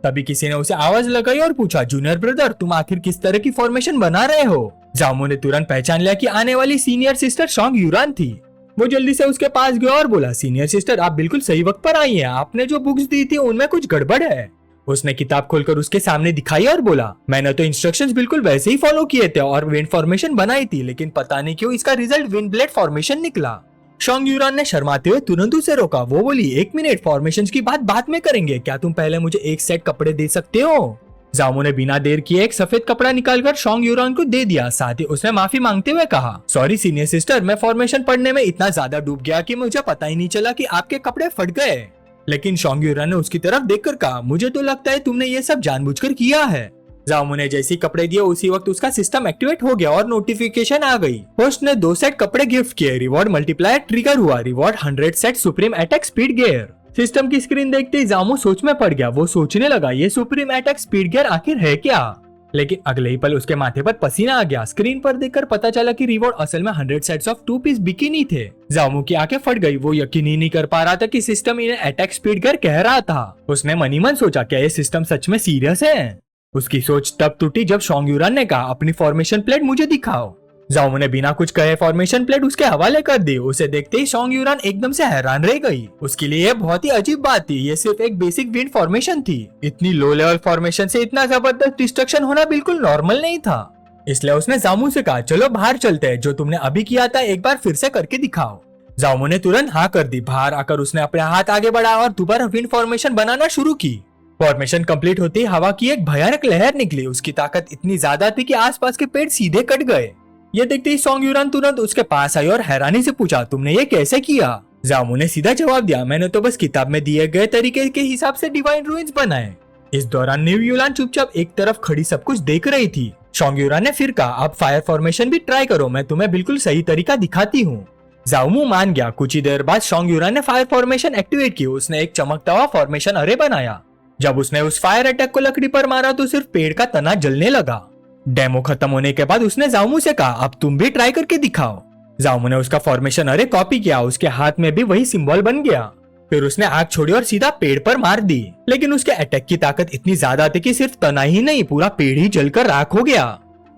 तभी किसी ने उसे आवाज लगाई और पूछा, जूनियर ब्रदर तुम आखिर किस तरह की फॉर्मेशन बना रहे हो। जामू ने तुरंत पहचान लिया कि आने वाली सीनियर सिस्टर सोंग यूरान थी। वो जल्दी से उसके पास गया और बोला, सीनियर सिस्टर आप बिल्कुल सही वक्त पर आई हैं। आपने जो बुक्स दी थी उनमें कुछ गड़बड़ है। उसने किताब खोलकर उसके सामने दिखाई और बोला, मैंने तो इंस्ट्रक्शंस बिल्कुल वैसे ही फॉलो किए थे और विंड फॉर्मेशन बनाई थी, लेकिन पता नहीं क्यों इसका रिजल्ट विंड ब्लेड फॉर्मेशन निकला। सोंग यूरान ने शर्माते हुए तुरंत उसे रोका। वो बोली, एक मिनट, फॉर्मेशन की बात बाद में करेंगे, क्या तुम पहले मुझे एक सेट कपड़े दे सकते हो। जामू ने बिना देर किए एक सफेद कपड़ा निकालकर सोंग यूरान को दे दिया। साथ ही उसने माफी मांगते हुए कहा, सॉरी सीनियर सिस्टर, मैं फॉर्मेशन पढ़ने में इतना ज्यादा डूब गया कि मुझे पता ही नहीं चला कि आपके कपड़े फट गए। लेकिन सोंग यूरान ने उसकी तरफ देखकर कहा, मुझे तो लगता है तुमने ये सब जानबूझकर किया है। जामू ने जैसे ही कपड़े दिए उसी वक्त उसका सिस्टम एक्टिवेट हो गया और नोटिफिकेशन आ गई। होस्ट ने 2 सेट कपड़े गिफ्ट किए। रिवॉर्ड मल्टीप्लायर ट्रिगर हुआ। Reward 100 set supreme attack speed gear. System की स्क्रीन देखते ही जामू सोच में पड़ गया। वो सोचने लगा, ये सुप्रीम अटैक स्पीड गियर आखिर है क्या। लेकिन अगले ही पल उसके माथे पर पसीना आ गया। स्क्रीन पर देखकर पता चला कि रिवॉर्ड असल में 100 सेट्स ऑफ 2 पीस बिकिनी थे। जामू की आंखें फट गई। वो यकीन ही नहीं कर पा रहा था कि सिस्टम इन्हें अटैक स्पीड गियर कह रहा था। उसने मन ही मन सोचा, क्या ये सिस्टम सच में सीरियस है। उसकी सोच तब टूटी जब सोंग यूरान ने कहा, अपनी फॉर्मेशन प्लेट मुझे दिखाओ। जामू ने बिना कुछ कहे फॉर्मेशन प्लेट उसके हवाले कर दी। उसे देखते ही सोंग यूरान एकदम से हैरान रह गई। उसके लिए यह बहुत ही अजीब बात थी। ये सिर्फ एक बेसिक विंड फॉर्मेशन थी। इतनी लो लेवल फॉर्मेशन से इतना जबरदस्त डिस्ट्रक्शन होना बिल्कुल नॉर्मल नहीं था। इसलिए उसने जामू से कहा, चलो बाहर चलते हैं, जो तुमने अभी किया था एक बार फिर से करके दिखाओ। जामू ने तुरंत हाँ कर दी। बाहर आकर उसने अपने हाथ आगे बढ़ाया और दोबारा विंड फॉर्मेशन बनाना शुरू की। फॉर्मेशन कंप्लीट होते ही हवा की एक भयानक लहर निकली। उसकी ताकत इतनी ज्यादा थी कि आसपास के पेड़ सीधे कट गए। ये देखते ही सोंग यूरान तुरंत उसके पास आई और हैरानी से पूछा, तुमने ये कैसे किया। जामू ने सीधा जवाब दिया, मैंने तो बस किताब में दिए गए तरीके के हिसाब से डिवाइन रूइंस बनाए। इस दौरान न्यू यूलान चुपचाप एक तरफ खड़ी सब कुछ देख रही थी। सोंग यूरान ने फिर कहा, अब फायर फॉर्मेशन भी ट्राई करो, मैं तुम्हें बिल्कुल सही तरीका दिखाती हूँ। जामू मान गया। कुछ ही देर बाद सोंग यूरान ने फायर फॉर्मेशन एक्टिवेट की। उसने एक चमकता हुआ फॉर्मेशन अरे बनाया। जब उसने उस फायर अटैक को लकड़ी पर मारा तो सिर्फ पेड़ का तना जलने लगा। डेमो खत्म होने के बाद उसने जामू से कहा, अब तुम भी ट्राई करके दिखाओ। जामू ने उसका फॉर्मेशन अरे कॉपी किया। उसके हाथ में भी वही सिंबल बन गया। फिर उसने आग छोड़ी और सीधा पेड़ पर मार दी। लेकिन उसके अटैक की ताकत इतनी ज्यादा थी कि सिर्फ तना ही नहीं, पूरा पेड़ ही जलकर राख हो गया।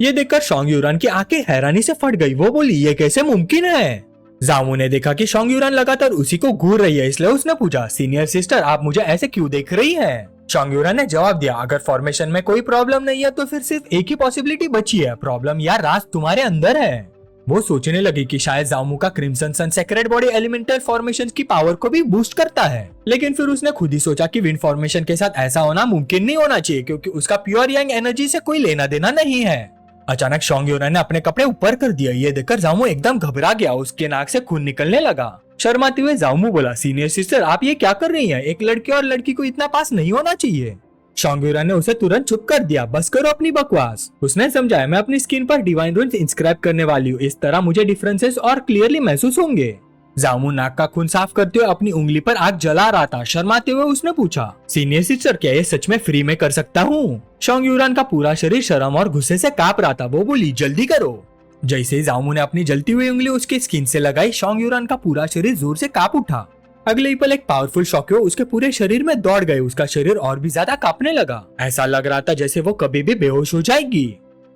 ये देखकर सोंग यूरान की आंखें हैरानी से फट गई। वो बोली, ये कैसे मुमकिन है। जामू ने देखा कि सोंग यूरान लगातार उसी को घूर रही है, इसलिए उसने पूछा, सीनियर सिस्टर आप मुझे ऐसे क्यों देख रही है। सोंग यूरान ने जवाब दिया, अगर फॉर्मेशन में कोई प्रॉब्लम नहीं है तो फिर सिर्फ एक ही पॉसिबिलिटी बची है, प्रॉब्लम या राज तुम्हारे अंदर है। वो सोचने लगी कि शायद जामू का क्रिम्सन सन सेक्रेट बॉडी एलिमेंटल फॉर्मेशन की पावर को भी बूस्ट करता है। लेकिन फिर उसने खुद ही सोचा कि विंड फॉर्मेशन के साथ ऐसा होना मुमकिन नहीं होना चाहिए, क्योंकि उसका प्योर यांग एनर्जी से कोई लेना देना नहीं है। अचानक सोंग यूरान ने अपने कपड़े ऊपर कर दिया। ये देखकर जामू एकदम घबरा गया। उसके नाक से खून निकलने लगा। शर्माते हुए जामू बोला, सीनियर सिस्टर आप ये क्या कर रही हैं? एक लड़के और लड़की को इतना पास नहीं होना चाहिए। सोंग यूरान ने उसे तुरंत चुप कर दिया। बस करो अपनी बकवास। उसने समझाया, मैं अपनी स्किन पर डिवाइन रून्स इंस्क्राइब करने वाली हूँ, इस तरह मुझे डिफरेंसेस और क्लियरली महसूस होंगे। जामू नाक का खून साफ करते हुए अपनी उंगली पर आग जला रहा था। शर्माते हुए उसने पूछा, सीनियर सिस्टर क्या ये सच में फ्री में कर सकता हूँ? सोंग यूरान का पूरा शरीर शर्म और गुस्से से कांप रहा था। वो बोली, जल्दी करो। जैसे ही जामू ने अपनी जलती हुई उंगली उसकी स्किन से लगाई, सोंग यूरान का पूरा शरीर जोर से कांप उठा। अगले ही पल एक पावरफुल शॉकवेव उसके पूरे शरीर में दौड़ गए। उसका शरीर और भी ज्यादा कांपने लगा। ऐसा लग रहा था जैसे वो कभी भी बेहोश हो जाएगी।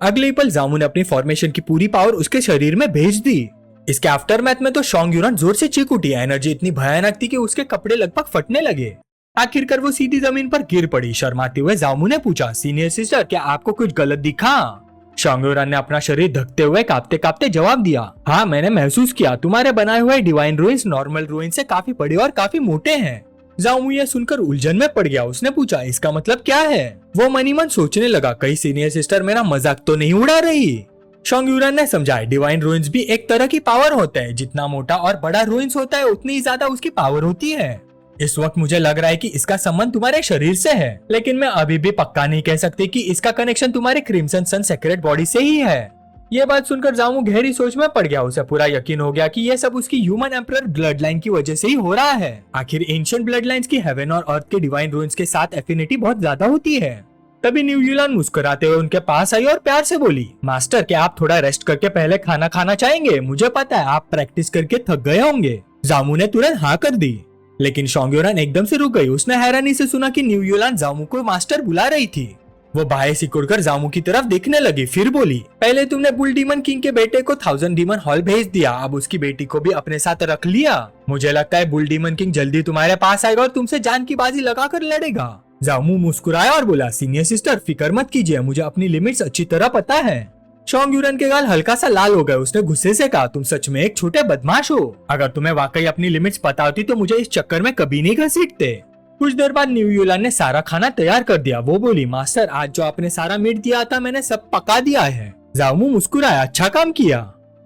अगले ही पल जामू ने अपनी फॉर्मेशन की पूरी पावर उसके शरीर में भेज दी। इसके आफ्टरमैथ में तो सोंग यूरान जोर से चीख उठी। एनर्जी इतनी भयानक थी कि उसके कपड़े लगभग फटने लगे। आखिरकार वो सीधी जमीन पर गिर पड़ी। शर्माते हुए जामू ने पूछा, सीनियर सिस्टर क्या आपको कुछ गलत दिखा? सोंग यूरान ने अपना शरीर ढकते हुए कांपते कांपते जवाब दिया, हाँ मैंने महसूस किया तुम्हारे बनाए हुए डिवाइन रूइंस नॉर्मल रूइंस से काफी बड़े और काफी मोटे हैं। जामू ये सुनकर उलझन में पड़ गया। उसने पूछा इसका मतलब क्या है। वो मनी मन सोचने लगा कहीं सीनियर सिस्टर मेरा मजाक तो नहीं उड़ा रही। शोंग यूरन ने समझाया डिवाइन रूइंस भी एक तरह की पावर होता है, जितना मोटा और बड़ा रूइंस होता है उतनी ही ज्यादा उसकी पावर होती है। इस वक्त मुझे लग रहा है कि इसका संबंध तुम्हारे शरीर से है, लेकिन मैं अभी भी पक्का नहीं कह सकती कि इसका कनेक्शन तुम्हारे क्रिम्सन सन सेक्रेट बॉडी से ही है। ये बात सुनकर जामू गहरी सोच में पड़ गया। उसे पूरा यकीन हो गया कि यह सब उसकी ह्यूमन एम्परर ब्लड लाइन की वजह से ही हो रहा है। आखिर एंशिएंट ब्लड लाइन्स की हेवन और अर्थ के डिवाइन रूइंस के साथ एफिनिटी बहुत ज्यादा होती है। तभी न्यू यूलान मुस्कुराते हुए उनके पास आई और प्यार से बोली, मास्टर क्या आप थोड़ा रेस्ट करके पहले खाना खाना चाहेंगे? मुझे पता है आप प्रैक्टिस करके थक गए होंगे। जामू ने तुरंत हाँ कर दी, लेकिन शोंग यूरन एकदम से रुक गई। उसने हैरानी से सुना कि न्यू यूलान जामू को मास्टर बुला रही थी। वो बाहें सिकुड़कर जामू की तरफ देखने लगी, फिर बोली, पहले तुमने बुल डीमन किंग के बेटे को 1000 डीमन हॉल भेज दिया, अब उसकी बेटी को भी अपने साथ रख लिया। मुझे लगता है बुल डीमन किंग जल्दी तुम्हारे पास आएगा और तुमसे जान की बाजी लगाकर लड़ेगा। जामू मुस्कुराया और बोला, सीनियर सिस्टर फिक्र मत कीजिए, मुझे अपनी लिमिट्स अच्छी तरह पता है। शोंग यूरन के गाल हल्का सा लाल हो गए। उसने गुस्से से कहा, तुम सच में एक छोटे बदमाश हो। अगर तुम्हें वाकई अपनी लिमिट्स पता होती तो मुझे इस चक्कर में कभी नहीं घसीटते। कुछ देर बाद न्यू यूलान ने सारा खाना तैयार कर दिया। वो बोली, मास्टर आज जो आपने सारा मीट दिया था मैंने सब पका दिया है। जामू मुस्कुराया, अच्छा काम किया।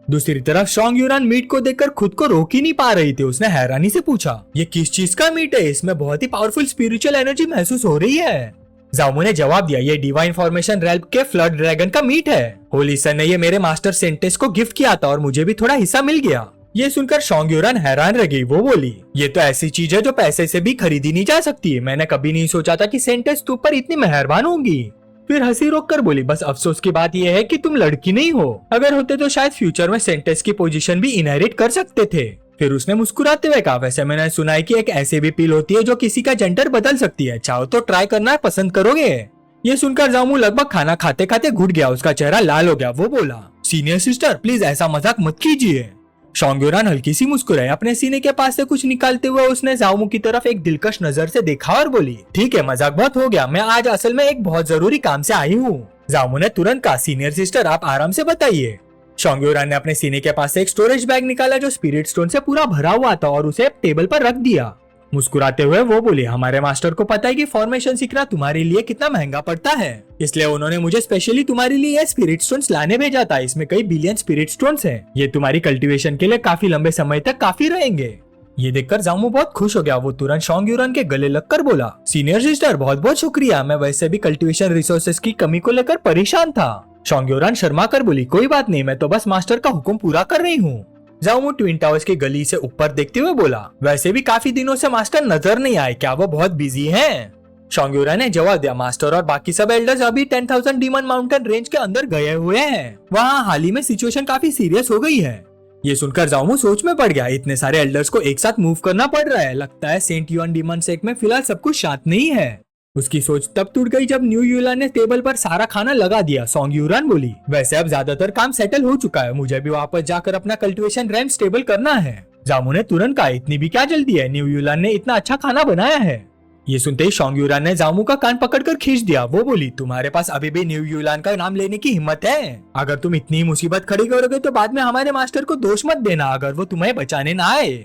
दूसरी तरफ शोंग यूरन मीट को देखकर खुद को रोक ही नहीं पा रही थी। उसने हैरानी से पूछा, ये किस चीज का मीट है? इसमें बहुत ही पावरफुल स्पिरिचुअल एनर्जी महसूस हो रही है। जामू ने जवाब दिया, ये डिवाइन फॉर्मेशन रेल्म के फ्लड ड्रैगन का मीट है। होली सन ने ये मेरे मास्टर सेंटेस को गिफ्ट किया था और मुझे भी थोड़ा हिस्सा मिल गया। ये सुनकर शोंग यूरन हैरान रह गई। वो बोली, ये तो ऐसी चीज है जो पैसे से भी खरीदी नहीं जा सकती। मैंने कभी नहीं सोचा था कि सेंटेस तुम पर इतनी मेहरबान होंगी। फिर हंसी रोक कर बोली, बस अफसोस की बात यह है कि तुम लड़की नहीं हो। अगर होते तो शायद फ्यूचर में सेंटेस की पोजीशन भी इनहेरिट कर सकते थे। फिर उसने मुस्कुराते हुए कहा, वैसे मैंने सुना है कि एक ऐसी भी पील होती है जो किसी का जेंडर बदल सकती है, चाहो तो ट्राई करना पसंद करोगे? ये सुनकर जामू लगभग खाना खाते खाते घुट गया। उसका चेहरा लाल हो गया। वो बोला, सीनियर सिस्टर प्लीज ऐसा मजाक मत कीजिए। शोंग यूरन हल्की सी मुस्कुराई। अपने सीने के पास से कुछ निकालते हुए उसने जामू की तरफ एक दिलकश नजर से देखा और बोली, ठीक है मजाक बहुत हो गया, मैं आज असल में एक बहुत जरूरी काम से आई हूँ। जामू ने तुरंत कहा, सीनियर सिस्टर आप आराम से बताइए। शोंग यूरन ने अपने सीने के पास से एक स्टोरेज बैग निकाला जो स्पिरिट स्टोन से पूरा भरा हुआ था और उसे टेबल पर रख दिया। मुस्कुराते हुए वो बोली, हमारे मास्टर को पता है कि फॉर्मेशन सीखना तुम्हारे लिए कितना महंगा पड़ता है, इसलिए उन्होंने मुझे स्पेशली तुम्हारे लिए ये स्पिरिट स्टोन्स लाने भेजा था। इसमें कई बिलियन स्पिरिट स्टोन्स हैं। ये तुम्हारी कल्टीवेशन के लिए काफी लंबे समय तक काफी रहेंगे। ये देखकर जामू बहुत खुश हो गया। वो तुरंत शोंग यूरन के गले लगकर बोला, सीनियर सिस्टर बहुत बहुत शुक्रिया, मैं वैसे भी कल्टीवेशन रिसोर्सेज की कमी को लेकर परेशान था। शोंग यूरन शर्मा कर बोली, कोई बात नहीं, मैं तो बस मास्टर का हुक्म पूरा कर रही हूँ। जामू ट्विन टावर्स की गली से ऊपर देखते हुए बोला, वैसे भी काफी दिनों से मास्टर नजर नहीं आए, क्या वो बहुत बिजी हैं? शोंग यूरन ने जवाब दिया, मास्टर और बाकी सब एल्डर्स अभी 10,000 डीमन माउंटेन रेंज के अंदर गए हुए हैं। वहाँ हाल ही में सिचुएशन काफी सीरियस हो गई है। ये सुनकर जामू सोच में पड़ गया। इतने सारे एल्डर्स को एक साथ मूव करना पड़ रहा है। लगता है सेंट युआन डीमन सेक्ट में फिलहाल सब कुछ शांत नहीं है। उसकी सोच तब टूट गई जब न्यू यूलान ने टेबल पर सारा खाना लगा दिया। शोंग यूरन बोली, वैसे अब ज्यादातर काम सेटल हो चुका है, मुझे भी वापस जाकर अपना कल्टीवेशन रैंक स्टेबल करना है। जामू ने तुरंत कहा, इतनी भी क्या जल्दी है, न्यू यूलान ने इतना अच्छा खाना बनाया है। ये सुनते ही शोंग यूरन ने जामू का कान पकड़कर खींच दिया। वो बोली, तुम्हारे पास अभी भी न्यू यूलान का नाम लेने की हिम्मत है? अगर तुम इतनी मुसीबत खड़ी करोगे तो बाद में हमारे मास्टर को दोष मत देना अगर वो तुम्हें बचाने ना आए।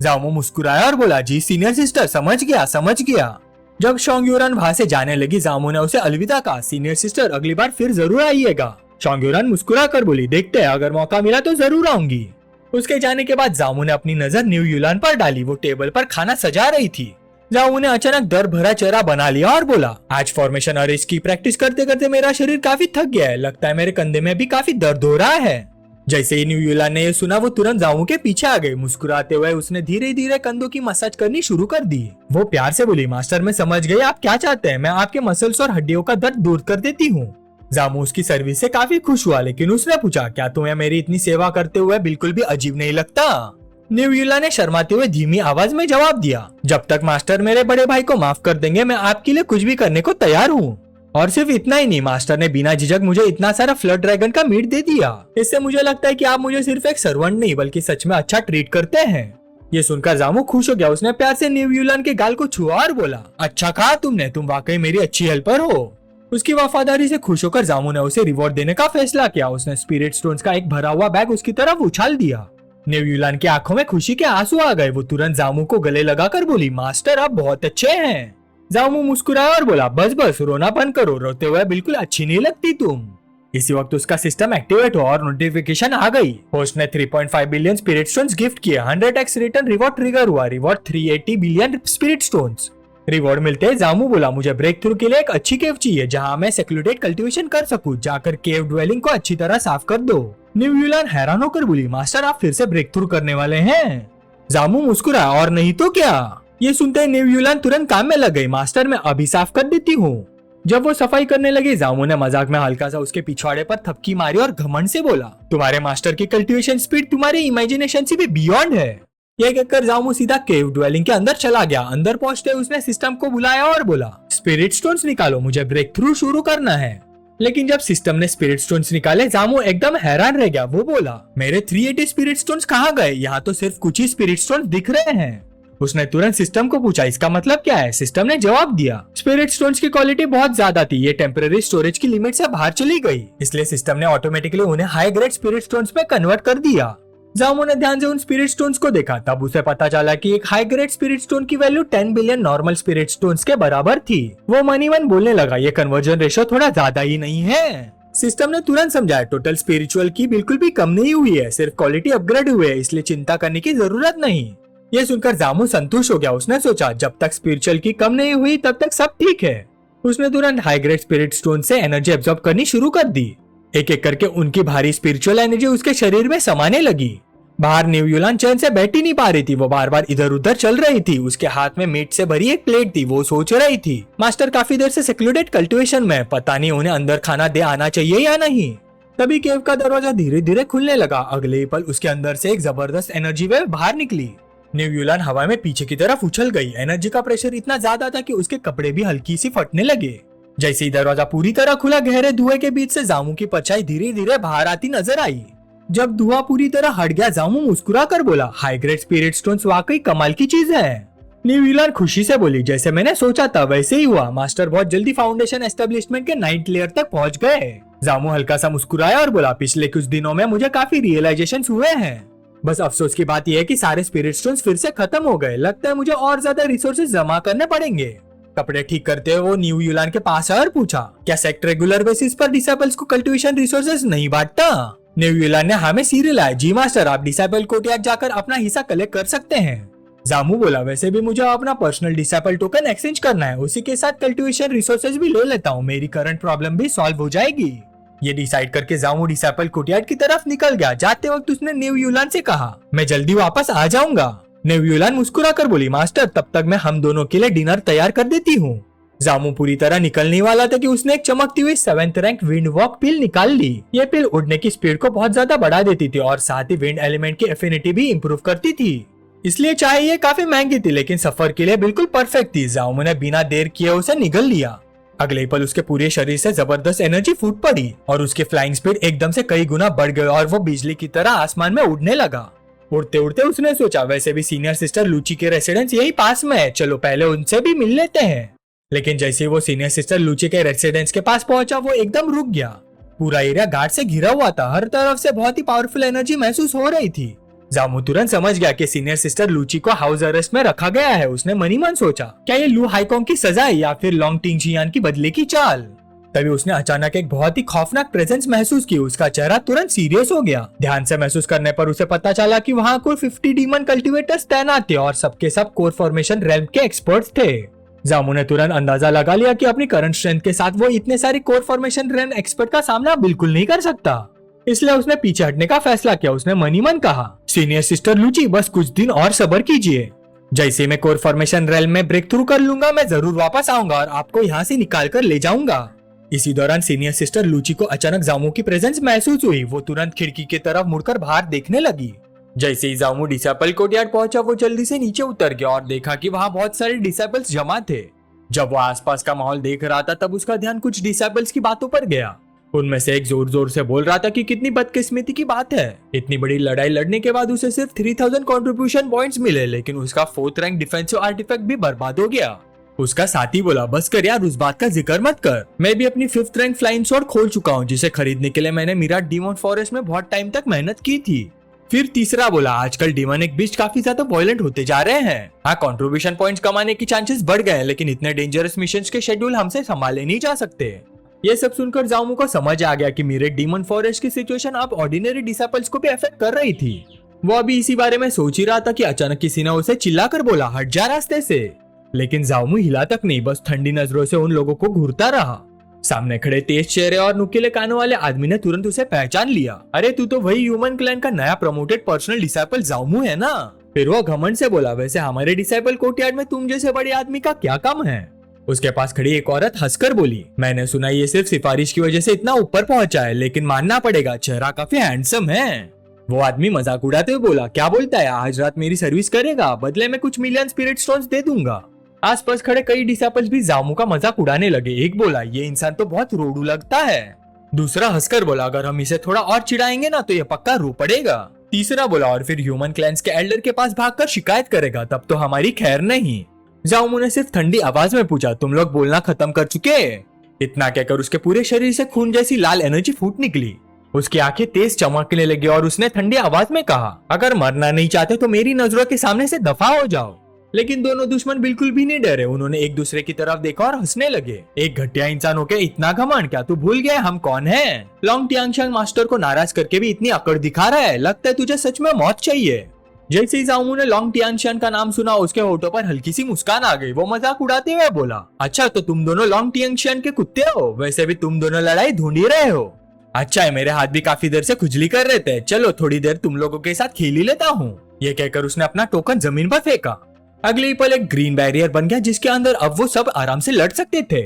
जामू मुस्कुराया और बोला, जी सीनियर सिस्टर, समझ गया। जब शोंग यूरन वहाँ से जाने लगी, जामू ने उसे अलविदा कहा, सीनियर सिस्टर अगली बार फिर जरूर आइएगा। शोंग यूरन मुस्कुरा कर बोली, देखते हैं, अगर मौका मिला तो जरूर आऊंगी। उसके जाने के बाद जामू ने अपनी नजर न्यू यूलान पर डाली। वो टेबल पर खाना सजा रही थी। जामू ने अचानक डर भरा चेहरा बना लिया और बोला, आज फॉर्मेशन अरेज की प्रैक्टिस करते करते मेरा शरीर काफी थक गया है, लगता है मेरे कंधे में भी काफी दर्द हो रहा है। जैसे ही न्यू यूलान ने यह सुना, वो तुरंत जामू के पीछे आ गई। मुस्कुराते हुए उसने धीरे धीरे कंधों की मसाज करनी शुरू कर दी। वो प्यार से बोली, मास्टर मैं समझ गई आप क्या चाहते हैं, मैं आपके मसल्स और हड्डियों का दर्द दूर कर देती हूँ। जामू उसकी सर्विस से काफी खुश हुआ, लेकिन उसने पूछा, क्या तुम्हें मेरी इतनी सेवा करते हुए बिल्कुल भी अजीब नहीं लगता? न्यू यूलान ने शर्माते हुए धीमी आवाज में जवाब दिया, जब तक मास्टर मेरे बड़े भाई को माफ कर देंगे मैं आपके लिए कुछ भी करने को तैयार हूँ। और सिर्फ इतना ही नहीं, मास्टर ने बिना झिझक मुझे इतना सारा फ्लड ड्रैगन का मीट दे दिया। इससे मुझे लगता है कि आप मुझे सिर्फ एक सर्वेंट नहीं बल्कि सच में अच्छा ट्रीट करते हैं। ये सुनकर जामू खुश हो गया। उसने प्यार से न्यू यूलान के गाल को छुआ और बोला, अच्छा कहा तुमने, तुम वाकई मेरी अच्छी हेल्पर हो। उसकी वफादारी से खुश होकर जामू ने उसे रिवॉर्ड देने का फैसला किया। उसने स्पिरिट स्टोन्स का एक भरा हुआ बैग उसकी तरफ उछाल दिया। नेव्यूलान की आंखों में खुशी के आंसू आ गए। वो तुरंत जामू को गले लगाकर बोली, मास्टर आप बहुत अच्छे हैं। जामू मुस्कुराया और बोला, बस बस रोना बंद करो, रोते हुए बिल्कुल अच्छी नहीं लगती तुम। इसी वक्त उसका सिस्टम एक्टिवेट हुआ और नोटिफिकेशन आ गई। होस्ट ने 3.5 बिलियन स्पिरिट स्टोन्स गिफ्ट किए। 100x रिटर्न रिवॉर्ड ट्रिगर हुआ। Reward 380 billion spirit stones. Reward मिलते हैं जामू बोला, मुझे ब्रेक थ्रू के लिए एक अच्छी केव चाहिए जहां मैं सेक्लूडेड कल्टीवेशन कर सकूं। जाकर केव ड्वेलिंग को अच्छी तरह साफ कर दो। नेव्यूलान हैरान होकर बोली, मास्टर आप फिर से ब्रेक थ्रू करने वाले हैं। जामू मुस्कुराया, और नहीं तो क्या। ये सुनते ही नेव्यूलान तुरंत काम में लग गई। मास्टर मैं अभी साफ कर देती हूँ। जब वो सफाई करने लगी, जामू ने मजाक में हल्का सा उसके पिछवाड़े पर थपकी मारी और घमंड से बोला, तुम्हारे मास्टर की कल्टीवेशन स्पीड तुम्हारी इमेजिनेशन से भी बियॉन्ड है। ये कहकर जामू सीधा केव ड्वेलिंग के अंदर चला गया। अंदर पहुंचते उसने सिस्टम को बुलाया और बोला, स्पिरिट स्टोन्स निकालो, मुझे ब्रेक थ्रू शुरू करना है। लेकिन जब सिस्टम ने स्पिरिट स्टोन्स निकाले, जामू एकदम हैरान रह गया। वो बोला, मेरे 380 स्पिरिट स्टोन्स कहाँ गए? यहाँ तो सिर्फ कुछ ही स्पिरिट स्टोन्स दिख रहे हैं। उसने तुरंत सिस्टम को पूछा, इसका मतलब क्या है? सिस्टम ने जवाब दिया, स्पिरिट स्टोन्स की क्वालिटी बहुत ज्यादा थी, ये टेम्पररी स्टोरेज की लिमिट से बाहर चली गई, इसलिए सिस्टम ने ऑटोमेटिकली उन्हें हाई ग्रेड स्पिरिट स्टोन्स में कन्वर्ट कर दिया। जामू ने ध्यान से उन स्पिरिट स्टोन्स को देखा। तब उसे पता चला कि एक हाई ग्रेड स्पिरिट स्टोन की value 10 billion normal spirit stones के बराबर थी। वो मनी मन बोलने लगा, ये कन्वर्जन रेशो थोड़ा ज्यादा ही नहीं है? सिस्टम ने तुरंत समझाया, टोटल स्पिरिचुअल की बिल्कुल भी कम नहीं हुई है, सिर्फ क्वालिटी अपग्रेड हुई है, इसलिए चिंता करने की जरूरत नहीं। ये सुनकर जामू संतुष्ट हो गया। उसने सोचा, जब तक स्पिरिचुअल की कम नहीं हुई तब तक सब ठीक है। उसने तुरंत हाई ग्रेड स्पिरिट स्टोन से एनर्जी एब्जॉर्ब करनी शुरू कर दी। एक एक करके उनकी भारी स्पिरिचुअल एनर्जी उसके शरीर में समाने लगी। बाहर नेव्यूलान चैन से बैठ ही नहीं पा रही थी। वो बार बार इधर उधर चल रही थी। उसके हाथ में मीट से भरी एक प्लेट थी। वो सोच रही थी, मास्टर काफी देर से सेक्लूडेड कल्टीवेशन में, पता नहीं उन्हें अंदर खाना दे आना चाहिए या नहीं। तभी केव का दरवाजा धीरे धीरे खुलने लगा। अगले ही पल उसके अंदर से एक जबरदस्त एनर्जी वेव बाहर निकली। नेव्यूलान हवा में पीछे की तरफ उछल गई। एनर्जी का प्रेशर इतना ज्यादा था कि उसके कपड़े भी हल्की सी फटने लगे। जैसे ही दरवाजा पूरी तरह खुला, गहरे धुएं के बीच से जामू की परछाई धीरे धीरे बाहर आती नजर आई। जब धुआं पूरी तरह हट गया, जामू मुस्कुरा कर बोला, हाई ग्रेड स्पिरिट स्टोन्स वाकई कमाल की चीज है। नेव्यूलान खुशी से बोली, जैसे मैंने सोचा था वैसे ही हुआ। मास्टर बहुत जल्दी फाउंडेशन एस्टेब्लिशमेंट के 9th लेयर तक पहुंच गए। जामू हल्का सा मुस्कुराया और बोला, पिछले कुछ दिनों में मुझे काफी रियलाइजेशन हुए हैं। बस अफसोस की बात यह है कि सारे स्पिरिट स्टोन्स फिर से खत्म हो गए। लगता है मुझे और ज्यादा रिसोर्सेज जमा करने पड़ेंगे। कपड़े ठीक करते हुए वो नेव्यूलान के पास आया और पूछा, क्या सेक्ट रेगुलर बेसिस पर डिसेबल्स को कल्टीवेशन रिसोर्सेज नहीं बांटता? नेव्यूलान ने हाँ में सिर हिलाया, जी मास्टर, आप डिसेबल कोर्टयार्ड जाकर अपना हिस्सा कलेक्ट कर सकते हैं। जामू बोला, वैसे भी मुझे अपना पर्सनल डिसेबल टोकन एक्सचेंज करना है, उसी के साथ कल्टीवेशन रिसोर्सेज भी ले लेता हूँ, मेरी करंट प्रॉब्लम भी सॉल्व हो जाएगी। ये डिसाइड करके जामू डिसेबल कोर्टयार्ड की तरफ निकल गया। जाते वक्त उसने नेव्यूलान से कहा, मैं जल्दी वापस आ जाऊंगा। नेव्यूलान मुस्कुरा कर बोली, मास्टर तब तक मैं हम दोनों के लिए डिनर तैयार कर देती हूँ। जामू पूरी तरह निकलने वाला था कि उसने एक चमकती हुई 7th रैंक विंड वॉक पिल निकाल ली। ये पिल उड़ने की स्पीड को बहुत ज्यादा बढ़ा देती थी और साथ ही विंड एलिमेंट की एफिनिटी भी इम्प्रूव करती थी। इसलिए चाहे ये काफी महंगी थी, लेकिन सफर के लिए बिल्कुल परफेक्ट थी। जामू ने बिना देर किए उसे निगल लिया। अगले पल उसके पूरे शरीर से जबरदस्त एनर्जी फूट पड़ी और उसकी फ्लाइंग स्पीड एकदम से कई गुना बढ़ गई और वो बिजली की तरह आसमान में उड़ने लगा। उड़ते उड़ते उसने सोचा, वैसे भी सीनियर सिस्टर लूची के रेसिडेंस यही पास में है, चलो पहले उनसे भी मिल लेते हैं। लेकिन जैसे ही वो सीनियर सिस्टर लूची के रेसिडेंस के पास पहुंचा, वो एकदम रुक गया। पूरा एरिया गार्ड से घिरा हुआ था। हर तरफ से बहुत ही पावरफुल एनर्जी महसूस हो रही थी। जामू तुरंत समझ गया कि सीनियर सिस्टर लूची को हाउस अरेस्ट में रखा गया है। उसने मनी मन सोचा, क्या ये लू हाईकोंग की सजा है या फिर लॉन्ग टिंगजियान की बदले की चाल? तभी उसने अचानक एक बहुत ही खौफनाक प्रेजेंस महसूस की। उसका चेहरा तुरंत सीरियस हो गया। ध्यान से महसूस करने पर उसे पता चला कि वहाँ कुल 50 डीमन कल्टीवेटर्स तैनात थे और सबके सब कोर फॉर्मेशन रेल्म के एक्सपर्ट्स थे। जामू ने तुरंत अंदाजा लगा लिया कि अपनी करंट स्ट्रेंथ के साथ वो इतने सारे कोर फॉर्मेशन रेल्म एक्सपर्ट का सामना बिल्कुल नहीं कर सकता। इसलिए उसने पीछे हटने का फैसला किया। उसने मनी मन कहा, सीनियर सिस्टर लूची, बस कुछ दिन और सब्र कीजिए। जैसे मैं कोर फॉर्मेशन रेल्म में ब्रेक थ्रू कर लूंगा, मैं जरूर वापस आऊंगा और आपको यहाँ से निकाल कर ले जाऊंगा। इसी दौरान सीनियर सिस्टर लूची को अचानक जामू की प्रेजेंस महसूस हुई। वो तुरंत खिड़की की तरफ मुड़कर बाहर देखने लगी। जैसे ही जामू डिसेबल कोर्टयार्ड पहुंचा, वो जल्दी से नीचे उतर गया और देखा कि वहाँ बहुत सारे डिसेबल्स जमा थे। जब वो आसपास का माहौल देख रहा था, तब उसका ध्यान कुछ डिसेबल्स की बातों पर गया। उनमें से एक जोर जोर से बोल रहा था कि कितनी बदकिस्मती की बात है, इतनी बड़ी लड़ाई लड़ने के बाद उसे सिर्फ 3000 कंट्रीब्यूशन पॉइंट्स मिले, लेकिन उसका 4th रैंक डिफेंसिव आर्टिफैक्ट भी बर्बाद हो गया। उसका साथी बोला, बस कर यार, उस बात का जिक्र मत कर। मैं भी अपनी 5th रैंक फ्लाइंग स्वॉर्ड खोल चुका हूँ, जिसे खरीदने के लिए मैंने मीराट डीमन फॉरेस्ट में बहुत टाइम तक मेहनत की थी। फिर तीसरा बोला, आजकल डिमोनिक बीस्ट काफी ज्यादा वॉयलेंट होते जा रहे हैं। हाँ, कंट्रीब्यूशन पॉइंट्स कमाने की चांसेस बढ़ गए, लेकिन इतने डेंजरस मिशंस के शेड्यूल हमसे संभाले नहीं जा सकते। ये सब सुनकर जामू को समझ आ गया कि मेरे डीमन फॉरेस्ट की सिचुएशन अब ऑर्डिनरी डिसाइपल्स को भी अफेक्ट कर रही थी। वो अभी इसी बारे में सोच ही रहा था कि अचानक किसी ने उसे चिल्लाकर बोला, हट जा रास्ते से। लेकिन जामू हिला तक नहीं, बस ठंडी नजरों से उन लोगों को घूरता रहा। सामने खड़े तेज चेहरे और नुकीले कानों वाले आदमी ने तुरंत उसे पहचान लिया। अरे तू तो वही ह्यूमन क्लैन का नया प्रमोटेड पर्सनल डिसाइपल जामू है ना। फिर वो घमंड से बोला, वैसे हमारे डिसाइपल कोर्टयार्ड में तुम जैसे बड़े आदमी का क्या काम है। उसके पास खड़ी एक औरत हंसकर बोली, मैंने सुना ये सिर्फ सिफारिश की वजह से इतना ऊपर पहुंचा है, लेकिन मानना पड़ेगा चेहरा काफी हैंडसम है। वो आदमी मजाक उड़ाते हुए बोला, क्या बोलता है, आज रात मेरी सर्विस करेगा, बदले में कुछ मिलियन स्पिरिट स्टोन्स दे दूंगा। आसपास खड़े कई डिसाइपल्स भी जामू का मजाक उड़ाने लगे। एक बोला, ये इंसान तो बहुत रोडू लगता है। दूसरा हंसकर बोला, अगर हम इसे थोड़ा और चिढ़ाएंगे ना तो ये पक्का रो पड़ेगा। तीसरा बोला, और फिर ह्यूमन क्लैंस के एल्डर के पास भागकर शिकायत करेगा, तब तो हमारी खैर नहीं। जामू ने सिर्फ ठंडी आवाज में पूछा, तुम लोग बोलना खत्म कर चुके? इतना कहकर उसके पूरे शरीर से खून जैसी लाल एनर्जी फूट निकली। उसकी आंखें तेज चमकने लगी और उसने ठंडी आवाज में कहा, अगर मरना नहीं चाहते तो मेरी नजरों के सामने से दफा हो जाओ। लेकिन दोनों दुश्मन बिल्कुल भी नहीं डरे। उन्होंने एक दूसरे की तरफ देखा और हंसने लगे। एक घटिया इंसान होके इतना घमंड, क्या तू भूल गया हम कौन हैं? लॉन्ग टियांगशांग मास्टर को नाराज करके भी इतनी अकड़ दिखा रहा है, लगता है तुझे सच में मौत चाहिए। जैसे ही जामू ने लॉन्ग टियांगशांग का नाम सुना, उसके होठों पर हल्की सी मुस्कान आ गई। वो मजाक उड़ाते हुए बोला, अच्छा तो तुम दोनों लॉन्ग टियांगशांग के कुत्ते हो? वैसे भी तुम दोनों लड़ाई ढूंढ ही रहे हो। अच्छा है, मेरे हाथ भी काफी देर से खुजली कर रहे थे, चलो थोड़ी देर तुम लोगों के साथ खेल ही लेता हूँ। ये कहकर उसने अपना टोकन जमीन पर फेंका। अगले पल एक ग्रीन बैरियर बन गया, जिसके अंदर अब वो सब आराम से लड़ सकते थे।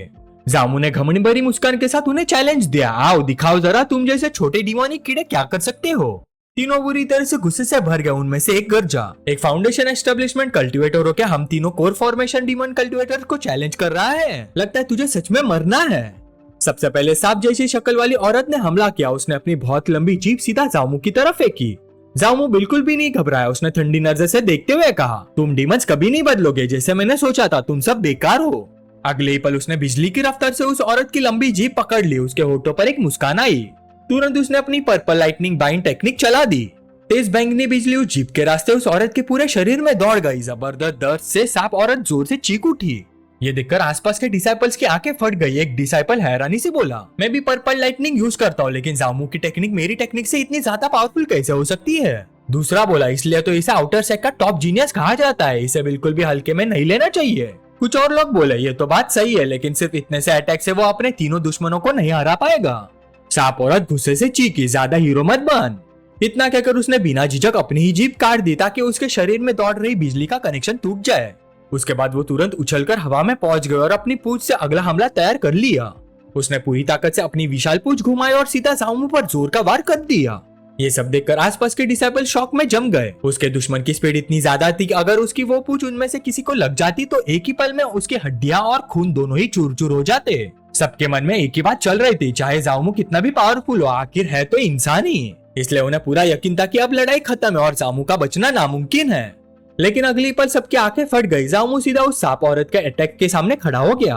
जामू ने घमंड भरी मुस्कान के साथ उन्हें चैलेंज दिया, आओ दिखाओ जरा तुम जैसे छोटे डिमोनिक कीड़े क्या कर सकते हो। तीनों बुरी तरह से गुस्से से भर गए। उनमें से एक गर्जा, एक फाउंडेशन एस्टेब्लिशमेंट कल्टीवेटर हो क्या हम तीनों कोर फॉर्मेशन डीमन कल्टीवेटर को चैलेंज कर रहा है? लगता है तुझे सच में मरना है। सबसे पहले सांप जैसी शक्ल वाली औरत ने हमला किया। उसने अपनी बहुत लंबी जीभ सीधा जामू की तरफ फेंकी। जामू बिल्कुल भी नहीं घबराया। उसने ठंडी नजर से देखते हुए कहा, तुम डीमंस कभी नहीं बदलोगे, जैसे मैंने सोचा था, तुम सब बेकार हो। अगले ही पल उसने बिजली की रफ्तार से उस औरत की लंबी जीभ पकड़ ली। उसके होठों पर एक मुस्कान आई। तुरंत उसने अपनी पर्पल लाइटनिंग बाइंड टेक्निक चला दी। तेज बैंगनी बिजली उस जीप के रास्ते उस औरत के पूरे शरीर में दौड़ गई। जबरदस्त दर्द से सांप औरत जोर से चीख उठी। ये देखकर आसपास के डिसाइपल्स की आंखें फट गई। एक डिसाइपल हैरानी से बोला, मैं भी पर्पल लाइटनिंग यूज करता हूँ, लेकिन जामू की टेक्निक मेरी टेक्निक से इतनी ज्यादा पावरफुल कैसे हो सकती है? दूसरा बोला, इसलिए तो इसे आउटर सेट का टॉप जीनियस कहा जाता है, इसे बिल्कुल भी हल्के में नहीं लेना चाहिए। कुछ और लोग बोले, ये तो बात सही है, लेकिन सिर्फ इतने से अटैक से वो अपने तीनों दुश्मनों को नहीं हरा पाएगा। सांप औरत गुस्से से चीखी, ज्यादा हीरो मत बन। इतना कहकर उसने बिना झिझक अपनी ही जीभ काट दी ताकि उसके शरीर में दौड़ रही बिजली का कनेक्शन टूट जाए। उसके बाद वो तुरंत उछलकर हवा में पहुंच गए और अपनी पूंछ से अगला हमला तैयार कर लिया। उसने पूरी ताकत से अपनी विशाल पूंछ घुमाई और सीधा जामू पर जोर का वार कर दिया। ये सब देखकर आसपास के डिसाइपल शॉक में जम गए। उसके दुश्मन की स्पीड इतनी ज्यादा थी कि अगर उसकी वो पूंछ उनमें से किसी को लग जाती तो एक ही पल में उसकी हड्डियां और खून दोनों ही चूर चूर हो जाते। सबके मन में एक ही बात चल रही थी, चाहे जामू कितना भी पावरफुल हो, आखिर है तो इंसान ही। इसलिए उन्हें पूरा यकीन था कि अब लड़ाई खत्म है और जामू का बचना नामुमकिन है। लेकिन अगली पल सबकी आंखें फट गई। जामू सीधा उस सांप औरत के अटैक के सामने खड़ा हो गया।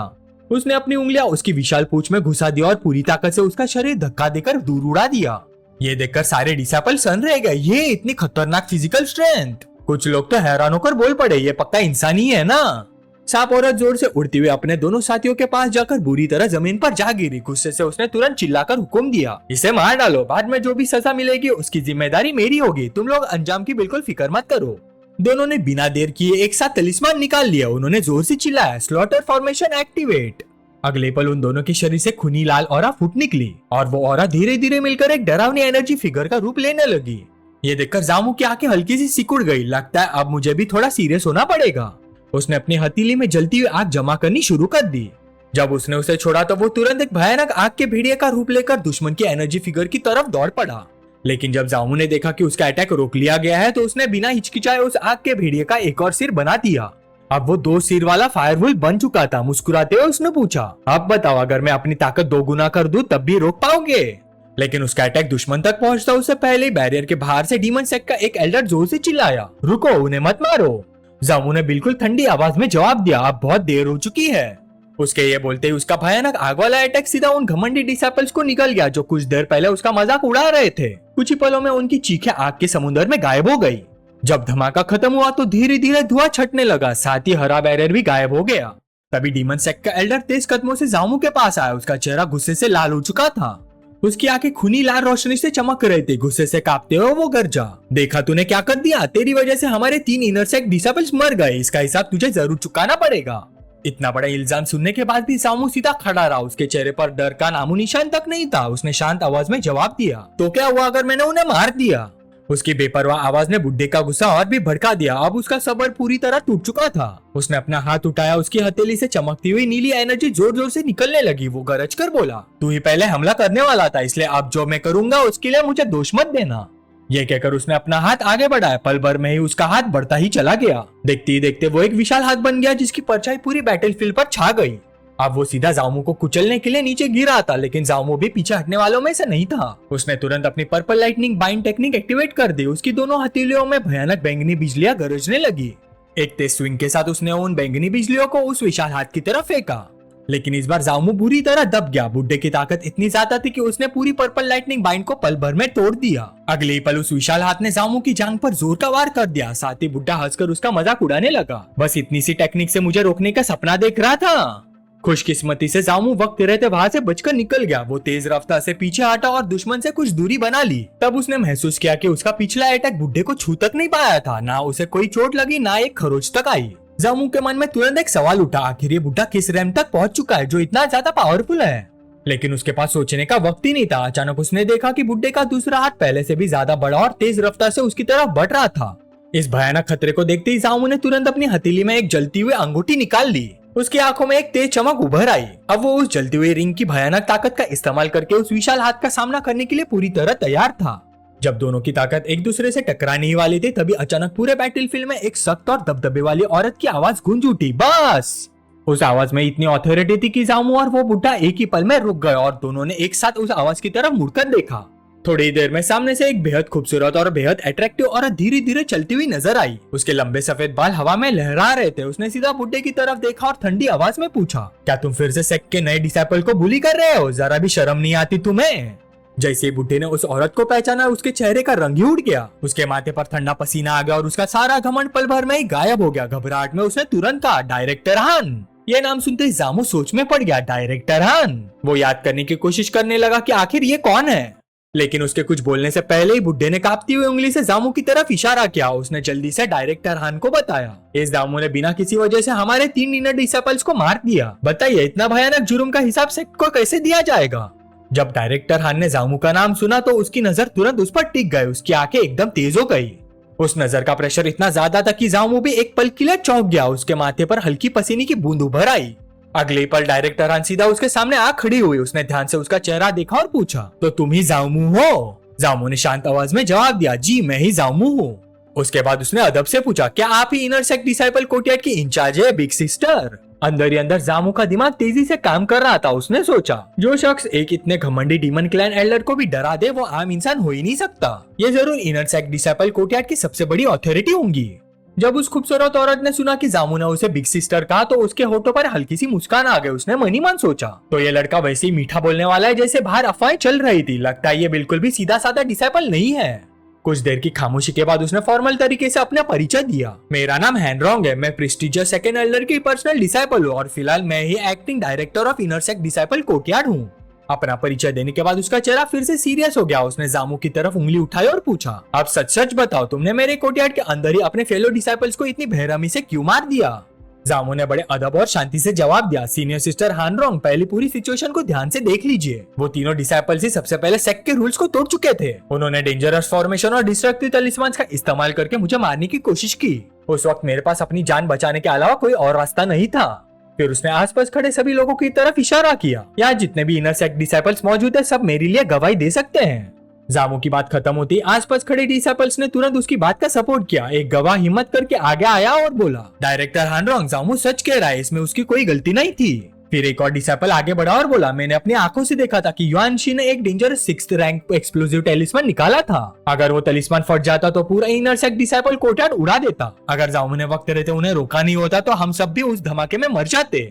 उसने अपनी उंगलियां उसकी विशाल पूंछ में घुसा दी और पूरी ताकत से उसका शरीर धक्का देकर दूर उड़ा दिया। ये देखकर सारे डिसाइपल सन रह गए। ये इतनी खतरनाक फिजिकल स्ट्रेंथ! कुछ लोग तो हैरान होकर बोल पड़े, ये पक्का इंसान ही है ना। सांप औरत जोर से उड़ती हुई अपने दोनों साथियों के पास जाकर बुरी तरह जमीन पर जा गिरी। गुस्से से उसने तुरंत चिल्लाकर हुक्म दिया, इसे मार डालो, बाद में जो भी सजा मिलेगी उसकी जिम्मेदारी मेरी होगी, तुम लोग अंजाम की बिल्कुल फिक्र मत करो। दोनों ने बिना देर किए एक साथ तलिस्मान निकाल लिया। उन्होंने जोर से चिल्लाया, स्लॉटर फॉर्मेशन एक्टिवेट। अगले पल उन दोनों के शरीर से खूनी लाल ऑरा फूट निकली और वो ऑरा धीरे धीरे मिलकर एक डरावनी एनर्जी फिगर का रूप लेने लगी। ये देखकर जामू की आंखें हल्की सी सिकुड़ गई। लगता है अब मुझे भी थोड़ा सीरियस होना पड़ेगा। उसने अपनी हथेली में जलती हुई आग जमा करनी शुरू कर दी। जब उसने उसे छोड़ा तो वो तुरंत एक भयानक आग के भेड़िए का रूप लेकर दुश्मन की एनर्जी फिगर की तरफ दौड़ पड़ा। लेकिन जब जामू ने देखा कि उसका अटैक रोक लिया गया है तो उसने बिना हिचकिचाए उस आग के भेड़िए का एक और सिर बना दिया। अब वो 2 सिर वाला फायरवुल्फ बन चुका था। मुस्कुराते हुए उसने पूछा, अब बताओ, अगर मैं अपनी ताकत 2 गुना कर दूं तब भी रोक पाओगे? लेकिन उसका अटैक दुश्मन तक पहुंचता उससे पहले बैरियर के बाहर से डीमन सेक्ट का एक एल्डर जोर से चिल्लाया, रुको, उन्हें मत मारो। जामू ने बिल्कुल ठंडी आवाज में जवाब दिया, अब बहुत देर हो चुकी है। उसके ये बोलते ही उसका भयानक आग वाला अटैक सीधा उन घमंडी डिसाइपल्स को निकल गया जो कुछ देर पहले उसका मजाक उड़ा रहे थे। कुछ ही पलों में उनकी चीखें आग के समुद्र में गायब हो गई। जब धमाका खत्म हुआ तो धीरे धीरे धुआं छटने लगा, साथ ही हरा बैरियर भी गायब हो गया। तभी डीमन सेक्ट का एल्डर तेज कदमों से जामू के पास आया। उसका चेहरा गुस्से से लाल हो चुका था। उसकी आंखें खूनी लाल रोशनी से चमक रही थी। गुस्से से कांपते हुए वो गरजा, देखा तूने क्या कर दिया? तेरी वजह से हमारे 3 इनर सेक्ट डिसेबल्स मर गए। इसका हिसाब तुझे जरूर चुकाना पड़ेगा। इतना बड़ा इल्जाम सुनने के बाद भी जामू सीधा खड़ा रहा। उसके चेहरे पर डर का नामो निशान तक नहीं था। उसने शांत आवाज में जवाब दिया, तो क्या हुआ अगर मैंने उन्हें मार दिया? उसकी बेपरवाह आवाज ने बुड्ढे का गुस्सा और भी भड़का दिया। अब उसका सब्र पूरी तरह टूट चुका था। उसने अपना हाथ उठाया। उसकी हथेली से चमकती हुई नीली एनर्जी जोर जोर से निकलने लगी। वो गरज कर बोला, तू ही पहले हमला करने वाला था, इसलिए अब जो मैं करूंगा उसके लिए मुझे दोष मत देना। ये कहकर उसने अपना हाथ आगे बढ़ाया। पल भर में ही उसका हाथ बढ़ता ही चला गया। देखते ही देखते वो एक विशाल हाथ बन गया जिसकी परछाई पूरी बैटलफील्ड पर छा गई। अब वो सीधा जामू को कुचलने के लिए नीचे गिरा था, लेकिन जामू भी पीछे हटने वालों में से नहीं था। उसने तुरंत अपनी purple lightning bind technique activate कर दी। उसकी दोनों हथेलियों में भयानक बैंगनी बिजलियां गरजने लगी। एक तेज स्विंग के साथ उसने उन बैंगनी बिजलियों को उस विशाल हाथ की तरफ फेंका, लेकिन इस बार जामू बुरी तरह दब गया। बुड्ढे की ताकत इतनी ज्यादा थी कि उसने पूरी पर्पल लाइटनिंग बाइंड को पल भर में तोड़ दिया। अगले ही पल उस विशाल हाथ ने जामू की जांघ पर जोर का वार कर दिया। साथ ही बुड्ढा हंसकर उसका मजाक उड़ाने लगा। बस इतनी सी टेक्निक से मुझे रोकने का सपना देख रहा था। खुशकिस्मती से जामू वक्त रहते वहां से बचकर निकल गया। वो तेज रफ्तार से पीछे हटा और दुश्मन से कुछ दूरी बना ली। तब उसने महसूस किया कि उसका पिछला अटैक बुड्ढे को छू तक नहीं पाया था। ना उसे कोई चोट लगी, ना एक खरोच तक आई। जामू के मन में तुरंत एक सवाल उठा, आखिर ये बुड्ढा किस रैंक तक पहुंच चुका है जो इतना ज्यादा पावरफुल है? लेकिन उसके पास सोचने का वक्त ही नहीं था। अचानक उसने देखा कि बुड्ढे का दूसरा हाथ पहले से भी ज्यादा बड़ा और तेज रफ्तार से उसकी तरफ बढ़ रहा था। इस भयानक खतरे को देखते ही जामू ने तुरंत अपनी हथेली में एक जलती हुई अंगूठी निकाल ली। उसकी आंखों में एक तेज चमक उभर आई। अब वो उस जलती हुई रिंग की भयानक ताकत का इस्तेमाल करके उस विशाल हाथ का सामना करने के लिए पूरी तरह तैयार था। जब दोनों की ताकत एक दूसरे से टकराने ही वाली थी, तभी अचानक पूरे बैटलफील्ड में एक सख्त और दबदबे वाली औरत की आवाज गूंज उठी, बस। उस आवाज में इतनी ऑथोरिटी थी कि जामू और वो बुड्ढा एक ही पल में रुक गए और दोनों ने एक साथ उस आवाज की तरफ मुड़कर देखा। थोड़ी देर में सामने से एक बेहद खूबसूरत और बेहद अट्रैक्टिव औरत धीरे धीरे चलती हुई नजर आई। उसके लंबे सफेद बाल हवा में लहरा रहे थे। उसने सीधा बुड्ढे की तरफ देखा और ठंडी आवाज में पूछा, क्या तुम फिर से सेक्ट के नए डिसाइपल को बुली कर रहे हो? जरा भी शर्म नहीं आती तुम्हें? जैसे ही बुड्ढे ने उस औरत को पहचाना, उसके चेहरे का रंग ही उड़ गया। उसके माथे पर ठंडा पसीना आ गया और उसका सारा घमंड पल भर में ही गायब हो गया। घबराहट में उसने तुरंत कहा, डायरेक्टर हान। यह नाम सुनते ही जामू सोच में पड़ गया। डायरेक्टर हान। वो याद करने की कोशिश करने लगा कि आखिर ये कौन है, लेकिन उसके कुछ बोलने से पहले ही बुड्ढे ने कांपती हुई उंगली से जामू की तरफ इशारा किया। उसने जल्दी से डायरेक्टर हान को बताया, इस जामू ने बिना किसी वजह से हमारे 3 इनर डिसेबल्स को मार दिया। बताइए इतना भयानक जुर्म का हिसाब सेक्ट को कैसे दिया जाएगा? जब डायरेक्टर हान ने जामू का नाम सुना तो उसकी नजर तुरंत उस पर टिक गई। उसकी आंखें एकदम तेज हो गई। उस नजर का प्रेशर इतना ज्यादा था कि जामू भी एक पल के लिए चौंक गया। उसके माथे पर हल्की पसीने की बूंद उभर आई। अगले पल डायरेक्टर हान सीधा उसके सामने आ खड़ी हुई। उसने ध्यान से उसका चेहरा देखा और पूछा, तो तुम ही जामू हो? जामू ने शांत आवाज में जवाब दिया, जी मैं ही जामू हूँ। उसके बाद उसने अदब से पूछा, क्या आप ही इनर सेक्ट डिसाइपल कोर्टयार्ड की इंचार्ज है बिग सिस्टर? अंदर ही अंदर जामू का दिमाग तेजी से काम कर रहा था। उसने सोचा, जो शख्स एक इतने घमंडी डीमन क्लैन एल्डर को भी डरा दे वो आम इंसान हो ही नहीं सकता। ये जरूर इनर सेक्ट डिसाइपल कोर्टयार्ड की सबसे बड़ी अथॉरिटी होंगी। जब उस खूबसूरत औरत ने सुना कि जामू ने उसे बिग सिस्टर कहा तो उसके होठों पर हल्की सी मुस्कान आ गई। उसने मनी मन सोचा, तो ये लड़का वैसे ही मीठा बोलने वाला है जैसे बाहर अफवाहें चल रही थी। लगता है ये बिल्कुल भी सीधा साधा डिसाइपल नहीं है। कुछ देर की खामोशी के बाद उसने फॉर्मल तरीके से अपना परिचय दिया, मेरा नाम हैनरोंग है, मैं प्रेस्टिजियस सेकंड एल्डर की पर्सनल डिसाइपल हूँ और फिलहाल मैं ही acting director of inner sect disciple courtyard हूँ। अपना परिचय देने के बाद उसका चेहरा फिर से सीरियस हो गया। उसने जामू की तरफ उंगली उठाई और पूछा, अब सच सच बताओ तुमने मेरे कोर्टयार्ड के अंदर ही अपने फेलो डिसाइपल्स को इतनी बेरहमी से क्यों मार दिया? जामू ने बड़े अदब और शांति से जवाब दिया, सीनियर सिस्टर हानरोंग पहले पूरी सिचुएशन को ध्यान से देख लीजिए। वो तीनों डिसाइपल्स ही सबसे पहले सेक्ट के रूल्स को तोड़ चुके थे। उन्होंने डेंजरस फॉर्मेशन और डिस्ट्रक्टिव तलिस्मान्स का इस्तेमाल करके मुझे मारने की कोशिश की। उस वक्त मेरे पास अपनी जान बचाने के अलावा कोई और रास्ता नहीं था। फिर उसने आसपास खड़े सभी लोगों की तरफ इशारा किया, यहाँ जितने भी इनर सेक्ट डिसाइपल्स मौजूद है सब मेरे लिए गवाही दे सकते हैं। जामू की बात खत्म होती आसपास खड़े डिसाइपल्स ने तुरंत उसकी बात का सपोर्ट किया। एक गवाह हिम्मत करके आगे आया और बोला, डायरेक्टर हानरोंग जामू सच कह रहा है, इसमें उसकी कोई गलती नहीं थी। फिर एक और डिसाइपल आगे बढ़ा और बोला, मैंने अपनी आंखों से देखा था कि युआनशी ने एक dangerous 6th rank explosive talisman निकाला था। अगर वो टेलिस्मान फट जाता तो पूरा इनर सेक्ट डिसाइपल कोर्टयार्ड उड़ा देता। अगर जामू ने वक्त रहते उन्हें रोका नहीं होता तो हम सब भी उस धमाके में मर जाते।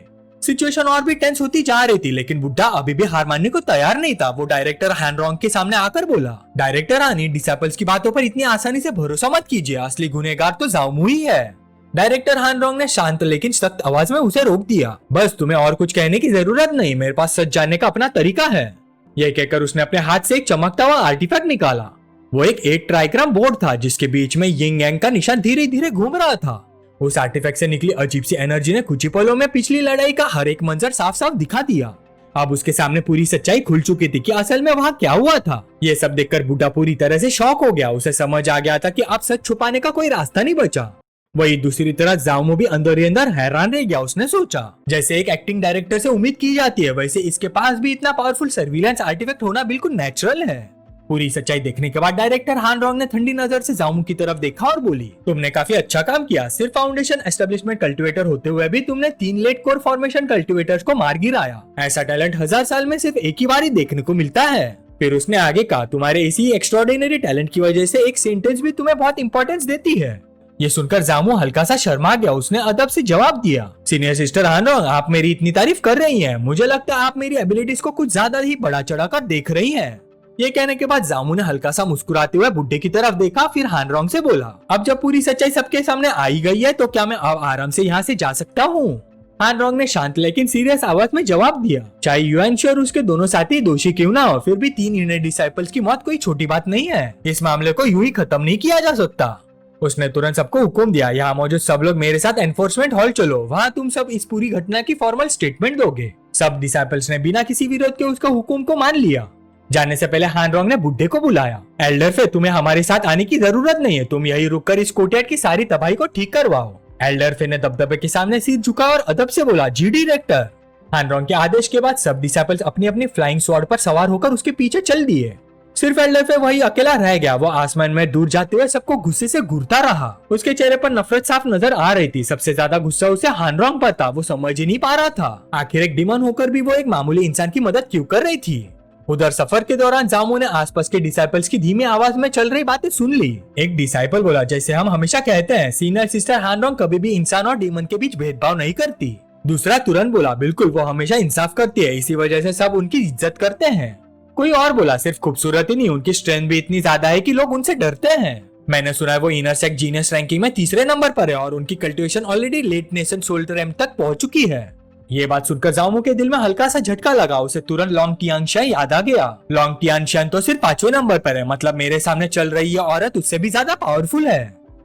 सिचुएशन और भी टेंस होती जा रही थी, लेकिन बुड्ढा अभी भी हार मानने को तैयार नहीं था। वो डायरेक्टर हानरोंग के सामने आकर बोला, डायरेक्टर आनी, डिसेबल्स की बातों पर इतनी आसानी से भरोसा मत कीजिए, असली गुनहगार तो जाओमू ही है। डायरेक्टर हानरोंग ने शांत लेकिन सख्त आवाज में उसे रोक दिया। बस तुम्हें और कुछ कहने की जरूरत नहीं, मेरे पास सच जानने का अपना तरीका है। यह कहकर उसने अपने हाथ से एक चमकता हुआ आर्टिफैक्ट निकाला। वो एक 8 ट्राइग्राम बोर्ड था जिसके बीच में यिंग यांग का निशान धीरे धीरे घूम रहा था। उस आर्टिफैक्ट से निकली अजीब सी एनर्जी ने कुछ ही पलों में पिछली लड़ाई का हर एक मंजर साफ साफ दिखा दिया। अब उसके सामने पूरी सच्चाई खुल चुकी थी कि असल में वहाँ क्या हुआ था। ये सब देखकर बुड्ढा पूरी तरह से शॉक हो गया। उसे समझ आ गया था कि अब सच छुपाने का कोई रास्ता नहीं बचा। वही दूसरी तरफ जाओमू भी अंदर ही अंदर हैरान रह गया। उसने सोचा, जैसे एक एक्टिंग डायरेक्टर से उम्मीद की जाती है, वैसे इसके पास भी इतना पावरफुल सर्विलेंस आर्टिफैक्ट होना बिल्कुल नेचुरल है। पूरी सच्चाई देखने के बाद डायरेक्टर हानरोंग ने ठंडी नजर से जाओमू की तरफ देखा और बोली, तुमने काफी अच्छा काम किया। सिर्फ फाउंडेशन एस्टेब्लिशमेंट कल्टीवेटर होते हुए भी तुमने 3 लेट कोर फॉर्मेशन कल्टीवेटर्स को मार गिराया। ऐसा टैलेंट 1000 साल में सिर्फ एक ही बार ही देखने को मिलता है। फिर उसने आगे कहा, तुम्हारे इसी एक्स्ट्राऑर्डिनरी टैलेंट की वजह से एक सेंटेंस भी तुम्हें बहुत इंपॉर्टेंस देती है। ये सुनकर जामू हल्का सा शर्मा गया। उसने अदब से जवाब दिया, सीनियर सिस्टर हानरोंग, आप मेरी इतनी तारीफ कर रही हैं। मुझे लगता है आप मेरी एबिलिटीज को कुछ ज्यादा ही बढ़ा चढ़ाकर देख रही हैं। ये कहने के बाद जामू ने हल्का सा मुस्कुराते हुए बुड्ढे की तरफ देखा, फिर हानरोंग से बोला, अब जब पूरी सच्चाई सबके सामने आई गई है तो क्या मैं अब आराम से यहाँ से जा सकता हूँ? हानरोंग ने शांत लेकिन सीरियस आवाज में जवाब दिया, चाहे युआनशी और उसके दोनों साथी दोषी क्यों ना हो, फिर भी 3 इनर डिसाइपल्स की मौत कोई छोटी बात नहीं है। इस मामले को यूं ही खत्म नहीं किया जा सकता। उसने तुरंत सबको हुक्म दिया, यहाँ मौजूद सब लोग मेरे साथ एनफोर्समेंट हॉल चलो, वहाँ तुम सब इस पूरी घटना की फॉर्मल स्टेटमेंट दोगे। सब डिसाइपल्स ने बिना किसी विरोध के उसका हुक्म को मान लिया। जाने से पहले हानरोंग ने बुड्ढे को बुलाया, एल्डर फे, तुम्हें हमारे साथ आने की जरूरत नहीं है, तुम यही रुककर इस कोर्टयार्ड की सारी तबाही को ठीक करवाओ। एल्डर फे ने दबदबे के सामने सिर झुका और अदब से बोला, जी डायरेक्टर। हानरोंग के आदेश के बाद सब डिसाइपल्स अपनी अपनी फ्लाइंग स्वॉर्ड पर सवार होकर उसके पीछे चल दिए। सिर्फ एल्डर फे वही अकेला रह गया। वो आसमान में दूर जाते हुए सबको गुस्से से घूरता रहा। उसके चेहरे पर नफरत साफ नजर आ रही थी। सबसे ज्यादा गुस्सा उसे हानरोंग पर था। वो समझ ही नहीं पा रहा था आखिर एक डिमन होकर भी वो एक मामूली इंसान की मदद क्यों कर रही थी। उधर सफर के दौरान जामू ने आसपास के डिसाइपल्स की धीमी आवाज में चल रही बातें सुन ली। एक डिसाइपल बोला, जैसे हम हमेशा कहते हैं, सीनियर सिस्टर हानरोंग कभी भी इंसान और डीमन के बीच भेदभाव नहीं करती। दूसरा तुरंत बोला, बिल्कुल, वो हमेशा इंसाफ करती है, इसी वजह से सब उनकी इज्जत करते हैं। कोई और बोला, सिर्फ खूबसूरत ही नहीं, उनकी स्ट्रेंथ भी इतनी ज्यादा है कि लोग उनसे डरते हैं। मैंने सुना है वो इनर सेक्ट जीनियस रैंकिंग में 3रे नंबर पर है और उनकी कल्टीवेशन ऑलरेडी लेट नेशन सोल्टर एम तक पहुंच चुकी है। ये बात सुनकर जामू के दिल में हल्का सा झटका लगा। उसे तुरंत लॉन्ग टियांगशान याद आ गया। लॉन्ग टियांगशान तो सिर्फ 5वें नंबर पर है, मतलब मेरे सामने चल रही है औरत उससे भी ज्यादा पावरफुल है।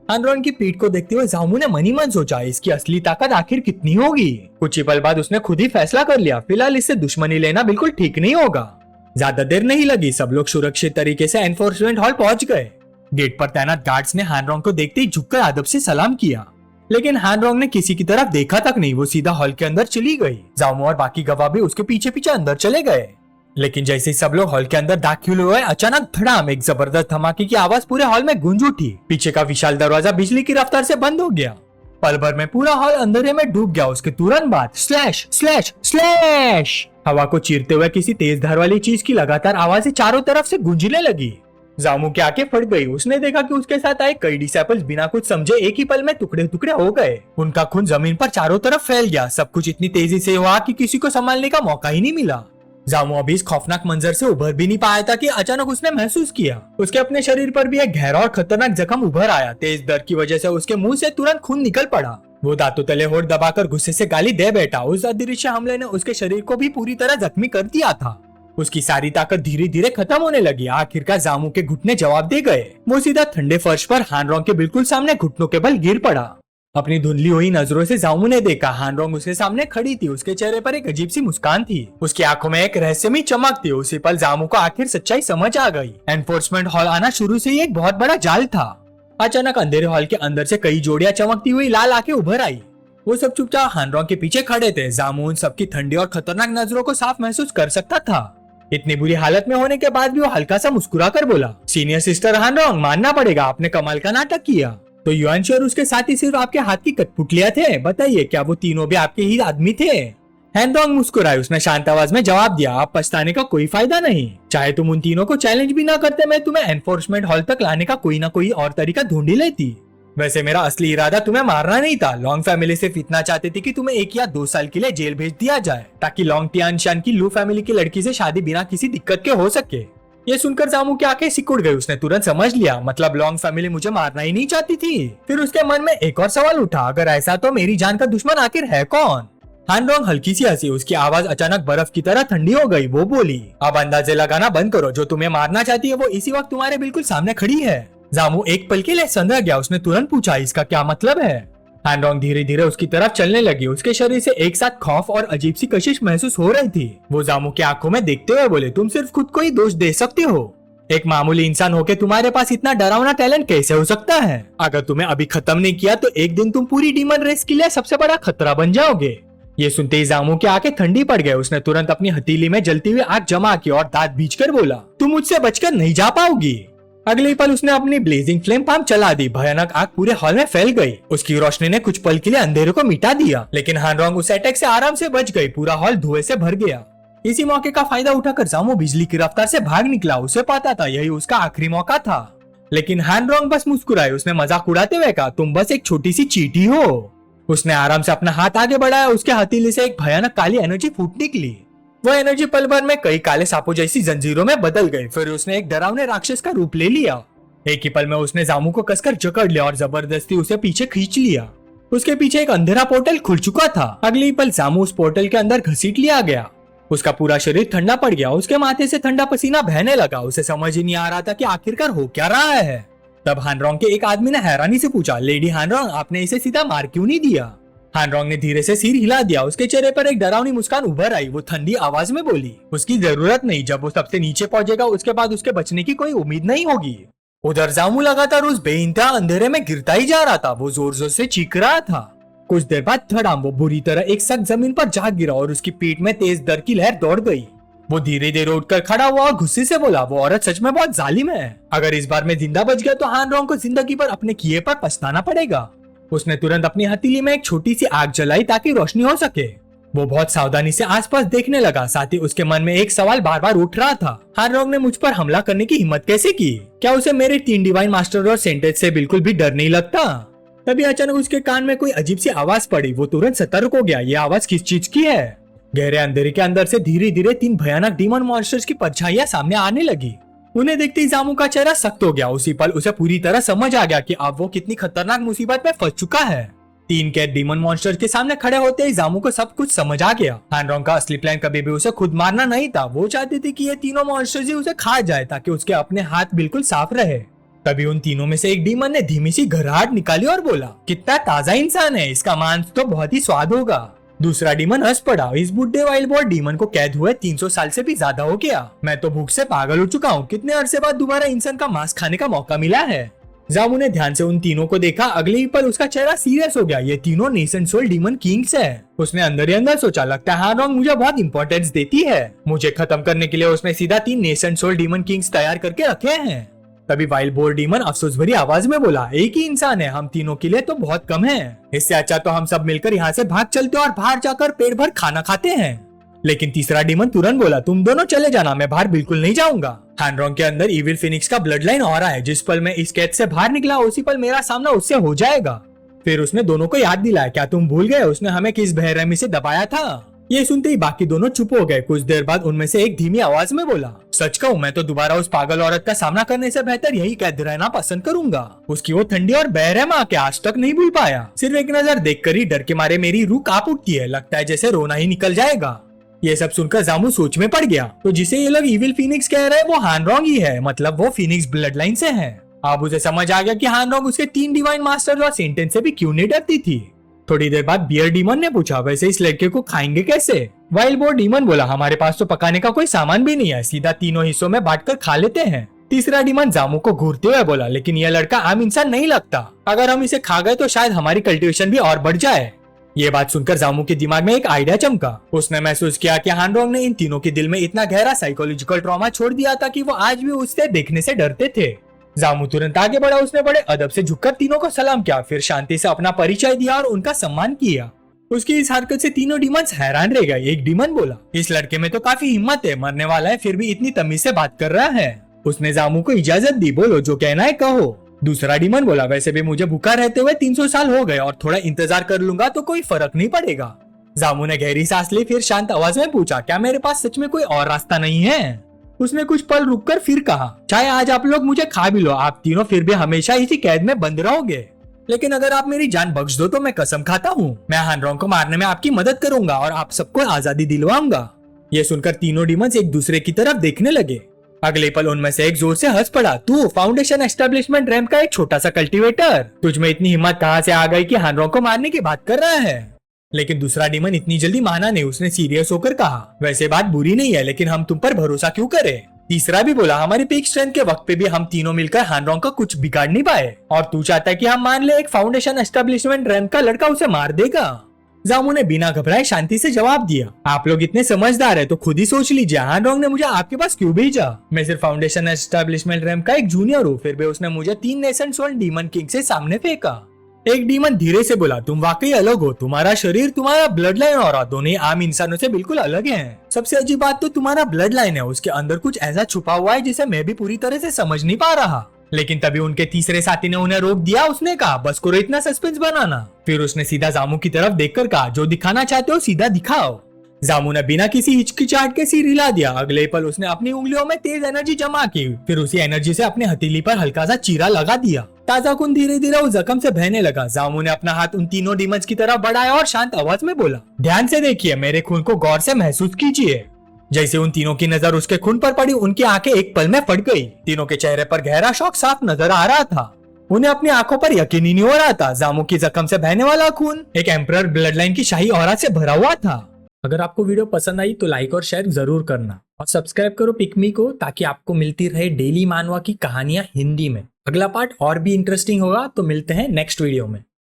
हानरोंग की पीठ को देखते हुए जामू ने मन ही मन सोचा, इसकी असली ताकत आखिर कितनी होगी। कुछ ही पल बाद उसने खुद ही फैसला कर लिया, फिलहाल इससे दुश्मनी लेना बिल्कुल ठीक नहीं होगा। ज्यादा देर नहीं लगी, सब लोग सुरक्षित तरीके से एनफोर्समेंट हॉल पहुंच गए। गेट पर तैनात गार्ड्स ने हानरोंग को देखते ही झुककर अदब से सलाम किया, लेकिन हानरोंग ने किसी की तरफ देखा तक नहीं। वो सीधा हॉल के अंदर चली गई। जामू और बाकी गवाह भी उसके पीछे पीछे अंदर चले गए। लेकिन जैसे ही सब लोग हॉल के अंदर दाखिल हुए, अचानक धड़ाम एक जबरदस्त धमाके की आवाज पूरे हॉल में गूंज उठी। पीछे का विशाल दरवाजा बिजली की रफ्तार से बंद हो गया। पल भर में पूरा हॉल अंधेरे में डूब गया। उसके तुरंत बाद स्लैश स्लैश स्लैश हवा को चीरते हुए किसी तेज धार वाली चीज की लगातार आवाजें चारों तरफ से गूंजने लगी। जामू की आंखें फट गई। उसने देखा कि उसके साथ आए कई डिसाइपल्स बिना कुछ समझे एक ही पल में टुकड़े टुकड़े हो गए। उनका खून जमीन पर चारों तरफ फैल गया। सब कुछ इतनी तेजी से हुआ कि किसी को संभालने का मौका ही नहीं मिला। जामू अभी इस खौफनाक मंजर से उभर भी नहीं पाया था कि अचानक उसने महसूस किया उसके अपने शरीर पर भी एक गहरा और खतरनाक जख्म उभर आया। तेज दर्द की वजह से उसके मुंह से तुरंत खून निकल पड़ा। वो दांतों तले होठ दबाकर गुस्से से गाली दे बैठा। उस अदृश्य हमले ने उसके शरीर को भी पूरी तरह जख्मी कर दिया था। उसकी सारी ताकत धीरे धीरे खत्म होने लगी। आखिरकार जामू के घुटने जवाब दे गए। वो सीधा ठंडे फर्श पर हानरोंग के बिल्कुल सामने घुटनों के बल गिर पड़ा। अपनी धुंधली हुई नजरों से जामू ने देखा हानरोंग उसके सामने खड़ी थी। उसके चेहरे पर एक अजीब सी मुस्कान थी। उसकी आंखों में एक रहस्यमयी चमक थी। उसी पल जामू को आखिर सच्चाई समझ आ गई। एनफोर्समेंट हॉल आना शुरू से ही एक बहुत बड़ा जाल था। अचानक अंधेरे हॉल के अंदर से कई जोड़ियां चमकती हुई लाल आंखें उभर आई। वो सब चुपचाप हानरोंग के पीछे खड़े थे। जामू उन सबकी ठंडी और खतरनाक नजरों को साफ महसूस कर सकता था। इतनी बुरी हालत में होने के बाद भी वो हल्का सा मुस्कुरा कर बोला, सीनियर सिस्टर हानरोंग, मानना पड़ेगा आपने कमाल का नाटक किया। तो युआनशी और उसके साथी सिर्फ आपके हाथ की कठपुतलियां थे? बताइए, क्या वो तीनों भी आपके ही आदमी थे? हानरोंग मुस्कुराए। उसने शांत आवाज में जवाब दिया, आप पछताने का कोई फायदा नहीं। चाहे तुम उन तीनों को चैलेंज भी ना करते, मैं तुम्हें एनफोर्समेंट हॉल तक लाने का कोई ना कोई और तरीका ढूंढ ही लेती। वैसे मेरा असली इरादा तुम्हें मारना नहीं था। लॉन्ग फैमिली सिर्फ इतना चाहती थी कि तुम्हें 1 या 2 साल के लिए जेल भेज दिया जाए ताकि लॉन्ग टियानशान की लू फैमिली की लड़की से शादी बिना किसी दिक्कत के हो सके। ये सुनकर जामू की आंखें सिकुड़ गई। उसने तुरंत समझ लिया, मतलब लॉन्ग फैमिली मुझे मारना ही नहीं चाहती थी। फिर उसके मन में एक और सवाल उठा, अगर ऐसा तो मेरी जान का दुश्मन आखिर है कौन? हान रोंग हल्की सी हंसी, उसकी आवाज अचानक बर्फ की तरह ठंडी हो गई। वो बोली, अब अंदाजे लगाना बंद करो, जो तुम्हें मारना चाहती है वो इसी वक्त तुम्हारे बिल्कुल सामने खड़ी है। जामू एक पल के लिए संदेह गया। उसने तुरंत पूछा, इसका क्या मतलब है? हान रोंग धीरे धीरे उसकी तरफ चलने लगी। उसके शरीर से एक साथ खौफ और अजीब सी कशिश महसूस हो रही थी। वो जामू की आंखों में देखते हुए बोले, तुम सिर्फ खुद को ही दोष दे सकते हो। एक मामूली इंसान होके तुम्हारे पास इतना डरावना टैलेंट कैसे हो सकता है? अगर तुम्हें अभी खत्म नहीं किया तो एक दिन तुम पूरी डीमन रेस के लिए सबसे बड़ा खतरा बन जाओगे। ये सुनते ही जामू की आंखें ठंडी पड़ गए। उसने तुरंत अपनी हथेली में जलती हुई आग जमा की और दांत भींचकर बोला, तुम मुझसे बचकर नहीं जा पाओगी। अगले पल उसने अपनी ब्लेजिंग फ्लेम पाम चला दी। भयानक आग पूरे हॉल में फैल गई। उसकी रोशनी ने कुछ पल के लिए अंधेरे को मिटा दिया, लेकिन हान रोंग उस अटैक से आराम से बच गई। पूरा हॉल धुएं से भर गया। इसी मौके का फायदा उठाकर जामू बिजली की रफ्तार से भाग निकला। उसे पता था यही उसका आखिरी मौका था, लेकिन हान रोंग बस मुस्कुराए। उसने मजाक उड़ाते हुए कहा, तुम बस एक छोटी सी चींटी हो। उसने आराम से अपना हाथ आगे बढ़ाया। उसके हथेली से एक भयानक काली एनर्जी फूट निकली। वो एनर्जी पल भर में कई काले सांपों जैसी जंजीरों में बदल गई। फिर उसने एक डरावने राक्षस का रूप ले लिया। एक ही पल में उसने जामू को कसकर जकड़ लिया और जबरदस्ती उसे पीछे खींच लिया। उसके पीछे एक अंधेरा पोर्टल खुल चुका था। अगले ही पल जामू उस पोर्टल के अंदर घसीट लिया गया। उसका पूरा शरीर ठंडा पड़ गया। उसके माथे से ठंडा पसीना बहने लगा। उसे समझ ही नहीं आ रहा था कि आखिरकार हो क्या रहा है। तब हान रोंग के एक आदमी ने हैरानी से पूछा, लेडी हान रोंग, आपने इसे सीधा मार क्यों नहीं दिया? हान रोंग ने धीरे से सिर हिला दिया। उसके चेहरे पर एक डरावनी मुस्कान उभर आई। वो ठंडी आवाज में बोली, उसकी जरूरत नहीं। जब वो सबसे नीचे पहुंचेगा उसके बाद उसके बचने की कोई उम्मीद नहीं होगी। उधर जामू लगातार उस बेइंतहा अंधेरे में गिरता ही जा रहा था। वो जोर जोर से चीख रहा था। कुछ देर बाद धड़ाम वो बुरी तरह एक सख्त जमीन पर जा गिरा और उसकी पीठ में तेज दर्द की लहर दौड़ गई। वो धीरे धीरे उठकर खड़ा हुआ और गुस्से से बोला, वो औरत सच में बहुत जालिम है। अगर इस बार मैं जिंदा बच गया तो हान रोंग को जिंदगी भर अपने किए पर पछताना पड़ेगा। उसने तुरंत अपनी हथेली में एक छोटी सी आग जलाई ताकि रोशनी हो सके। वो बहुत सावधानी से आसपास देखने लगा। साथ ही उसके मन में एक सवाल बार बार उठ रहा था, हान रोंग ने मुझ पर हमला करने की हिम्मत कैसे की? क्या उसे मेरे 3 डिवाइन मास्टर और सेंटेंस से बिल्कुल भी डर नहीं लगता? तभी अचानक उसके कान में कोई अजीब सी आवाज पड़ी। वो तुरंत सतर्क हो गया। ये आवाज किस चीज की है? गहरे अंधेरे के अंदर से धीरे धीरे 3 भयानक डीमन मॉन्स्टर्स की परछाइयां सामने आने लगी। उन्हें देखते ही जामू का चेहरा सख्त हो गया। उसी पल उसे पूरी तरह समझ आ गया कि अब वो कितनी खतरनाक मुसीबत में फंस चुका है। 3 कैद डीमन मॉन्स्टर्स के सामने खड़े होते ही जामू को सब कुछ समझ आ गया। हान रोंग का असली प्लान कभी भी उसे खुद मारना नहीं था। वो चाहती थी कि ये तीनों मॉन्स्टर्स ही उसे खा जाए ताकि उसके अपने हाथ बिल्कुल साफ रहे। तभी उन तीनों में से एक डीमन ने धीमी सी घरहाट निकाली और बोला, कितना ताजा इंसान है, इसका मांस तो बहुत ही स्वाद होगा। दूसरा डीमन हंस पड़ा, इस बुड्ढे वाइल्ड बोर डीमन को कैद हुए 300 साल से भी ज्यादा हो गया। मैं तो भूख से पागल हो चुका हूँ। कितने अरसे बाद दोबारा इंसान का मांस खाने का मौका मिला है। जामू ने ध्यान से उन तीनों को देखा। अगले ही पल उसका चेहरा सीरियस हो गया। ये तीनों नेसेंट सोल डीमन किंग्स है। उसने अंदर ही अंदर सोचा, लगता है हान रोंग मुझे बहुत इंपॉर्टेंस देती है। मुझे खत्म करने के लिए उसने सीधा 3 नेसेंट सोल डीमन किंग्स तैयार करके रखे हैं। तभी वाइल्ड बोर डीमन अफसोस भरी आवाज में बोला, एक ही इंसान है, हम तीनों के लिए तो बहुत कम है। इससे अच्छा तो हम सब मिलकर यहाँ से भाग चलते और बाहर जाकर पेट भर खाना खाते हैं। लेकिन तीसरा डीमन तुरंत बोला, तुम दोनों चले जाना, मैं बाहर बिल्कुल नहीं जाऊंगा। हान रोंग के अंदर इविल फिनिक्स का ब्लड लाइन हो रहा है। जिस पल मैं इस कैद से बाहर निकला उसी पल मेरा सामना उससे हो जाएगा। फिर उसने दोनों को याद दिलाया, क्या तुम भूल गए उसने हमें किस बेरहमी से दबाया था? ये सुनते ही बाकी दोनों चुप हो गए। कुछ देर बाद उनमें से एक धीमी आवाज में बोला, सच कहूँ मैं तो दोबारा उस पागल औरत का सामना करने से बेहतर यही कैद रहना पसंद करूंगा। उसकी वो ठंडी और बेरहम आंखें आज तक नहीं भूल पाया। सिर्फ एक नजर देखकर ही डर के मारे मेरी रूह कांप उठती है। लगता है जैसे रोना ही निकल जाएगा। ये सब सुनकर जामू सोच में पड़ गया। तो जिसे ये लोग इविल फिनिक्स कह रहे हैं वो हान रोंग ही है, मतलब वो फिनिक्स ब्लड लाइन से है। अब उसे समझ आ गया कि हान रोंग उसके 3 डिवाइन मास्टर और सेंटेंस से भी क्यों नहीं डरती थी। थोड़ी देर बाद बियर डीमन ने पूछा, वैसे इस लड़के को खाएंगे कैसे? वाइल्ड बोर डीमन बोला, हमारे पास तो पकाने का कोई सामान भी नहीं है, सीधा तीनों हिस्सों में बांटकर खा लेते हैं। तीसरा डीमन जामू को घूरते हुए बोला, लेकिन यह लड़का आम इंसान नहीं लगता। अगर हम इसे खा गए तो शायद हमारी कल्टीवेशन भी और बढ़ जाए। ये बात सुनकर जामू के दिमाग में एक आइडिया चमका। उसने महसूस किया कि हान रोंग ने इन तीनों के दिल में इतना गहरा साइकोलॉजिकल ट्रॉमा छोड़ दिया था कि वो आज भी उससे देखने से डरते थे। जामू तुरंत आगे बढ़ा। उसने बड़े अदब से झुककर तीनों को सलाम किया, फिर शांति से अपना परिचय दिया और उनका सम्मान किया। उसकी इस हरकत से तीनों डीमंस हैरान रह गए। एक डीमन बोला, इस लड़के में तो काफी हिम्मत है, मरने वाला है फिर भी इतनी तमीज से बात कर रहा है। उसने जामू को इजाजत दी, बोलो जो कहना है कहो। दूसरा डीमन बोला, वैसे भी मुझे भूखा रहते हुए 300 साल हो गए और थोड़ा इंतजार कर लूंगा तो कोई फर्क नहीं पड़ेगा। जामू ने गहरी सांस ली, फिर शांत आवाज में पूछा, क्या मेरे पास सच में कोई और रास्ता नहीं है? उसने कुछ पल रुककर फिर कहा, चाहे आज आप लोग मुझे खा भी लो, आप तीनों फिर भी हमेशा इसी कैद में बंद रहोगे। लेकिन अगर आप मेरी जान बख्श दो तो मैं कसम खाता हूँ मैं हानरोंग को मारने में आपकी मदद करूंगा और आप सबको आजादी दिलवाऊंगा। ये सुनकर तीनों डीमंस एक दूसरे की तरफ देखने लगे। अगले पल उनमें से एक जोर से हंस पड़ा, तू फाउंडेशन एस्टेब्लिशमेंट रैंप का एक छोटा सा कल्टीवेटर, तुझ में इतनी हिम्मत कहाँ से आ गई कि हानरोंग को मारने की बात कर रहा है? लेकिन दूसरा डीमन इतनी जल्दी माना नहीं, उसने सीरियस होकर कहा, वैसे बात बुरी नहीं है लेकिन हम तुम पर भरोसा क्यों करें? तीसरा भी बोला, हमारी पीक स्ट्रेंथ के वक्त पे भी हम तीनों मिलकर हानरोंग का कुछ बिगाड़ नहीं पाए और तू चाहता है कि हम मान ले एक फाउंडेशन एस्टेब्लिशमेंट रैंप का लड़का उसे मार देगा? जामू ने बिना घबराए शांति से जवाब दिया, आप लोग इतने समझदार है तो खुद ही सोच लीजिए हानरोंग ने मुझे आपके पास क्यों भेजा? मैं सिर्फ फाउंडेशन एस्टेब्लिशमेंट रैंप का एक जूनियर हूँ, फिर भी उसने मुझे 3 नेशंस वर्ल्ड डीमन किंग से सामने फेंका। एक डीमन धीरे से बोला, तुम वाकई अलग हो, तुम्हारा शरीर, तुम्हारा ब्लड लाइन और दोनों आम इंसानों से बिल्कुल अलग हैं। सबसे अजीब बात तो तुम्हारा ब्लड लाइन है, उसके अंदर कुछ ऐसा छुपा हुआ है जिसे मैं भी पूरी तरह से समझ नहीं पा रहा। लेकिन तभी उनके तीसरे साथी ने उन्हें रोक दिया। उसने कहा, बस करो इतना सस्पेंस बनाना। फिर उसने सीधा जामू की तरफ देखकर कहा, जो दिखाना चाहते हो सीधा दिखाओ। जामू ने बिना किसी हिचकिचाहट के सिर हिला दिया। अगले पल उसने अपनी उंगलियों में तेज एनर्जी जमा की, फिर उसी एनर्जी से अपने हथेली पर हल्का सा चीरा लगा दिया। ताजा खून धीरे धीरे उस जख्म से बहने लगा। जामू ने अपना हाथ उन तीनों डीमंस की तरफ बढ़ाया और शांत आवाज में बोला, ध्यान से देखिए, मेरे खून को गौर से महसूस कीजिए। जैसे उन तीनों की नजर उसके खून पर पड़ी, उनकी आंखें एक पल में फट गई। तीनों के चेहरे पर गहरा शौक साफ नजर आ रहा था। उन्हें अपनी आंखों पर यकीन ही नहीं हो रहा था। जामू की जख्म से बहने वाला खून एक एम्परर ब्लड लाइन की शाही औरा से भरा हुआ था। अगर आपको वीडियो पसंद आई तो लाइक और शेयर जरूर करना और सब्सक्राइब करो पिकमी को, ताकि आपको मिलती रहे डेली मानवा की कहानियां हिंदी में। अगला पार्ट और भी इंटरेस्टिंग होगा, तो मिलते हैं नेक्स्ट वीडियो में।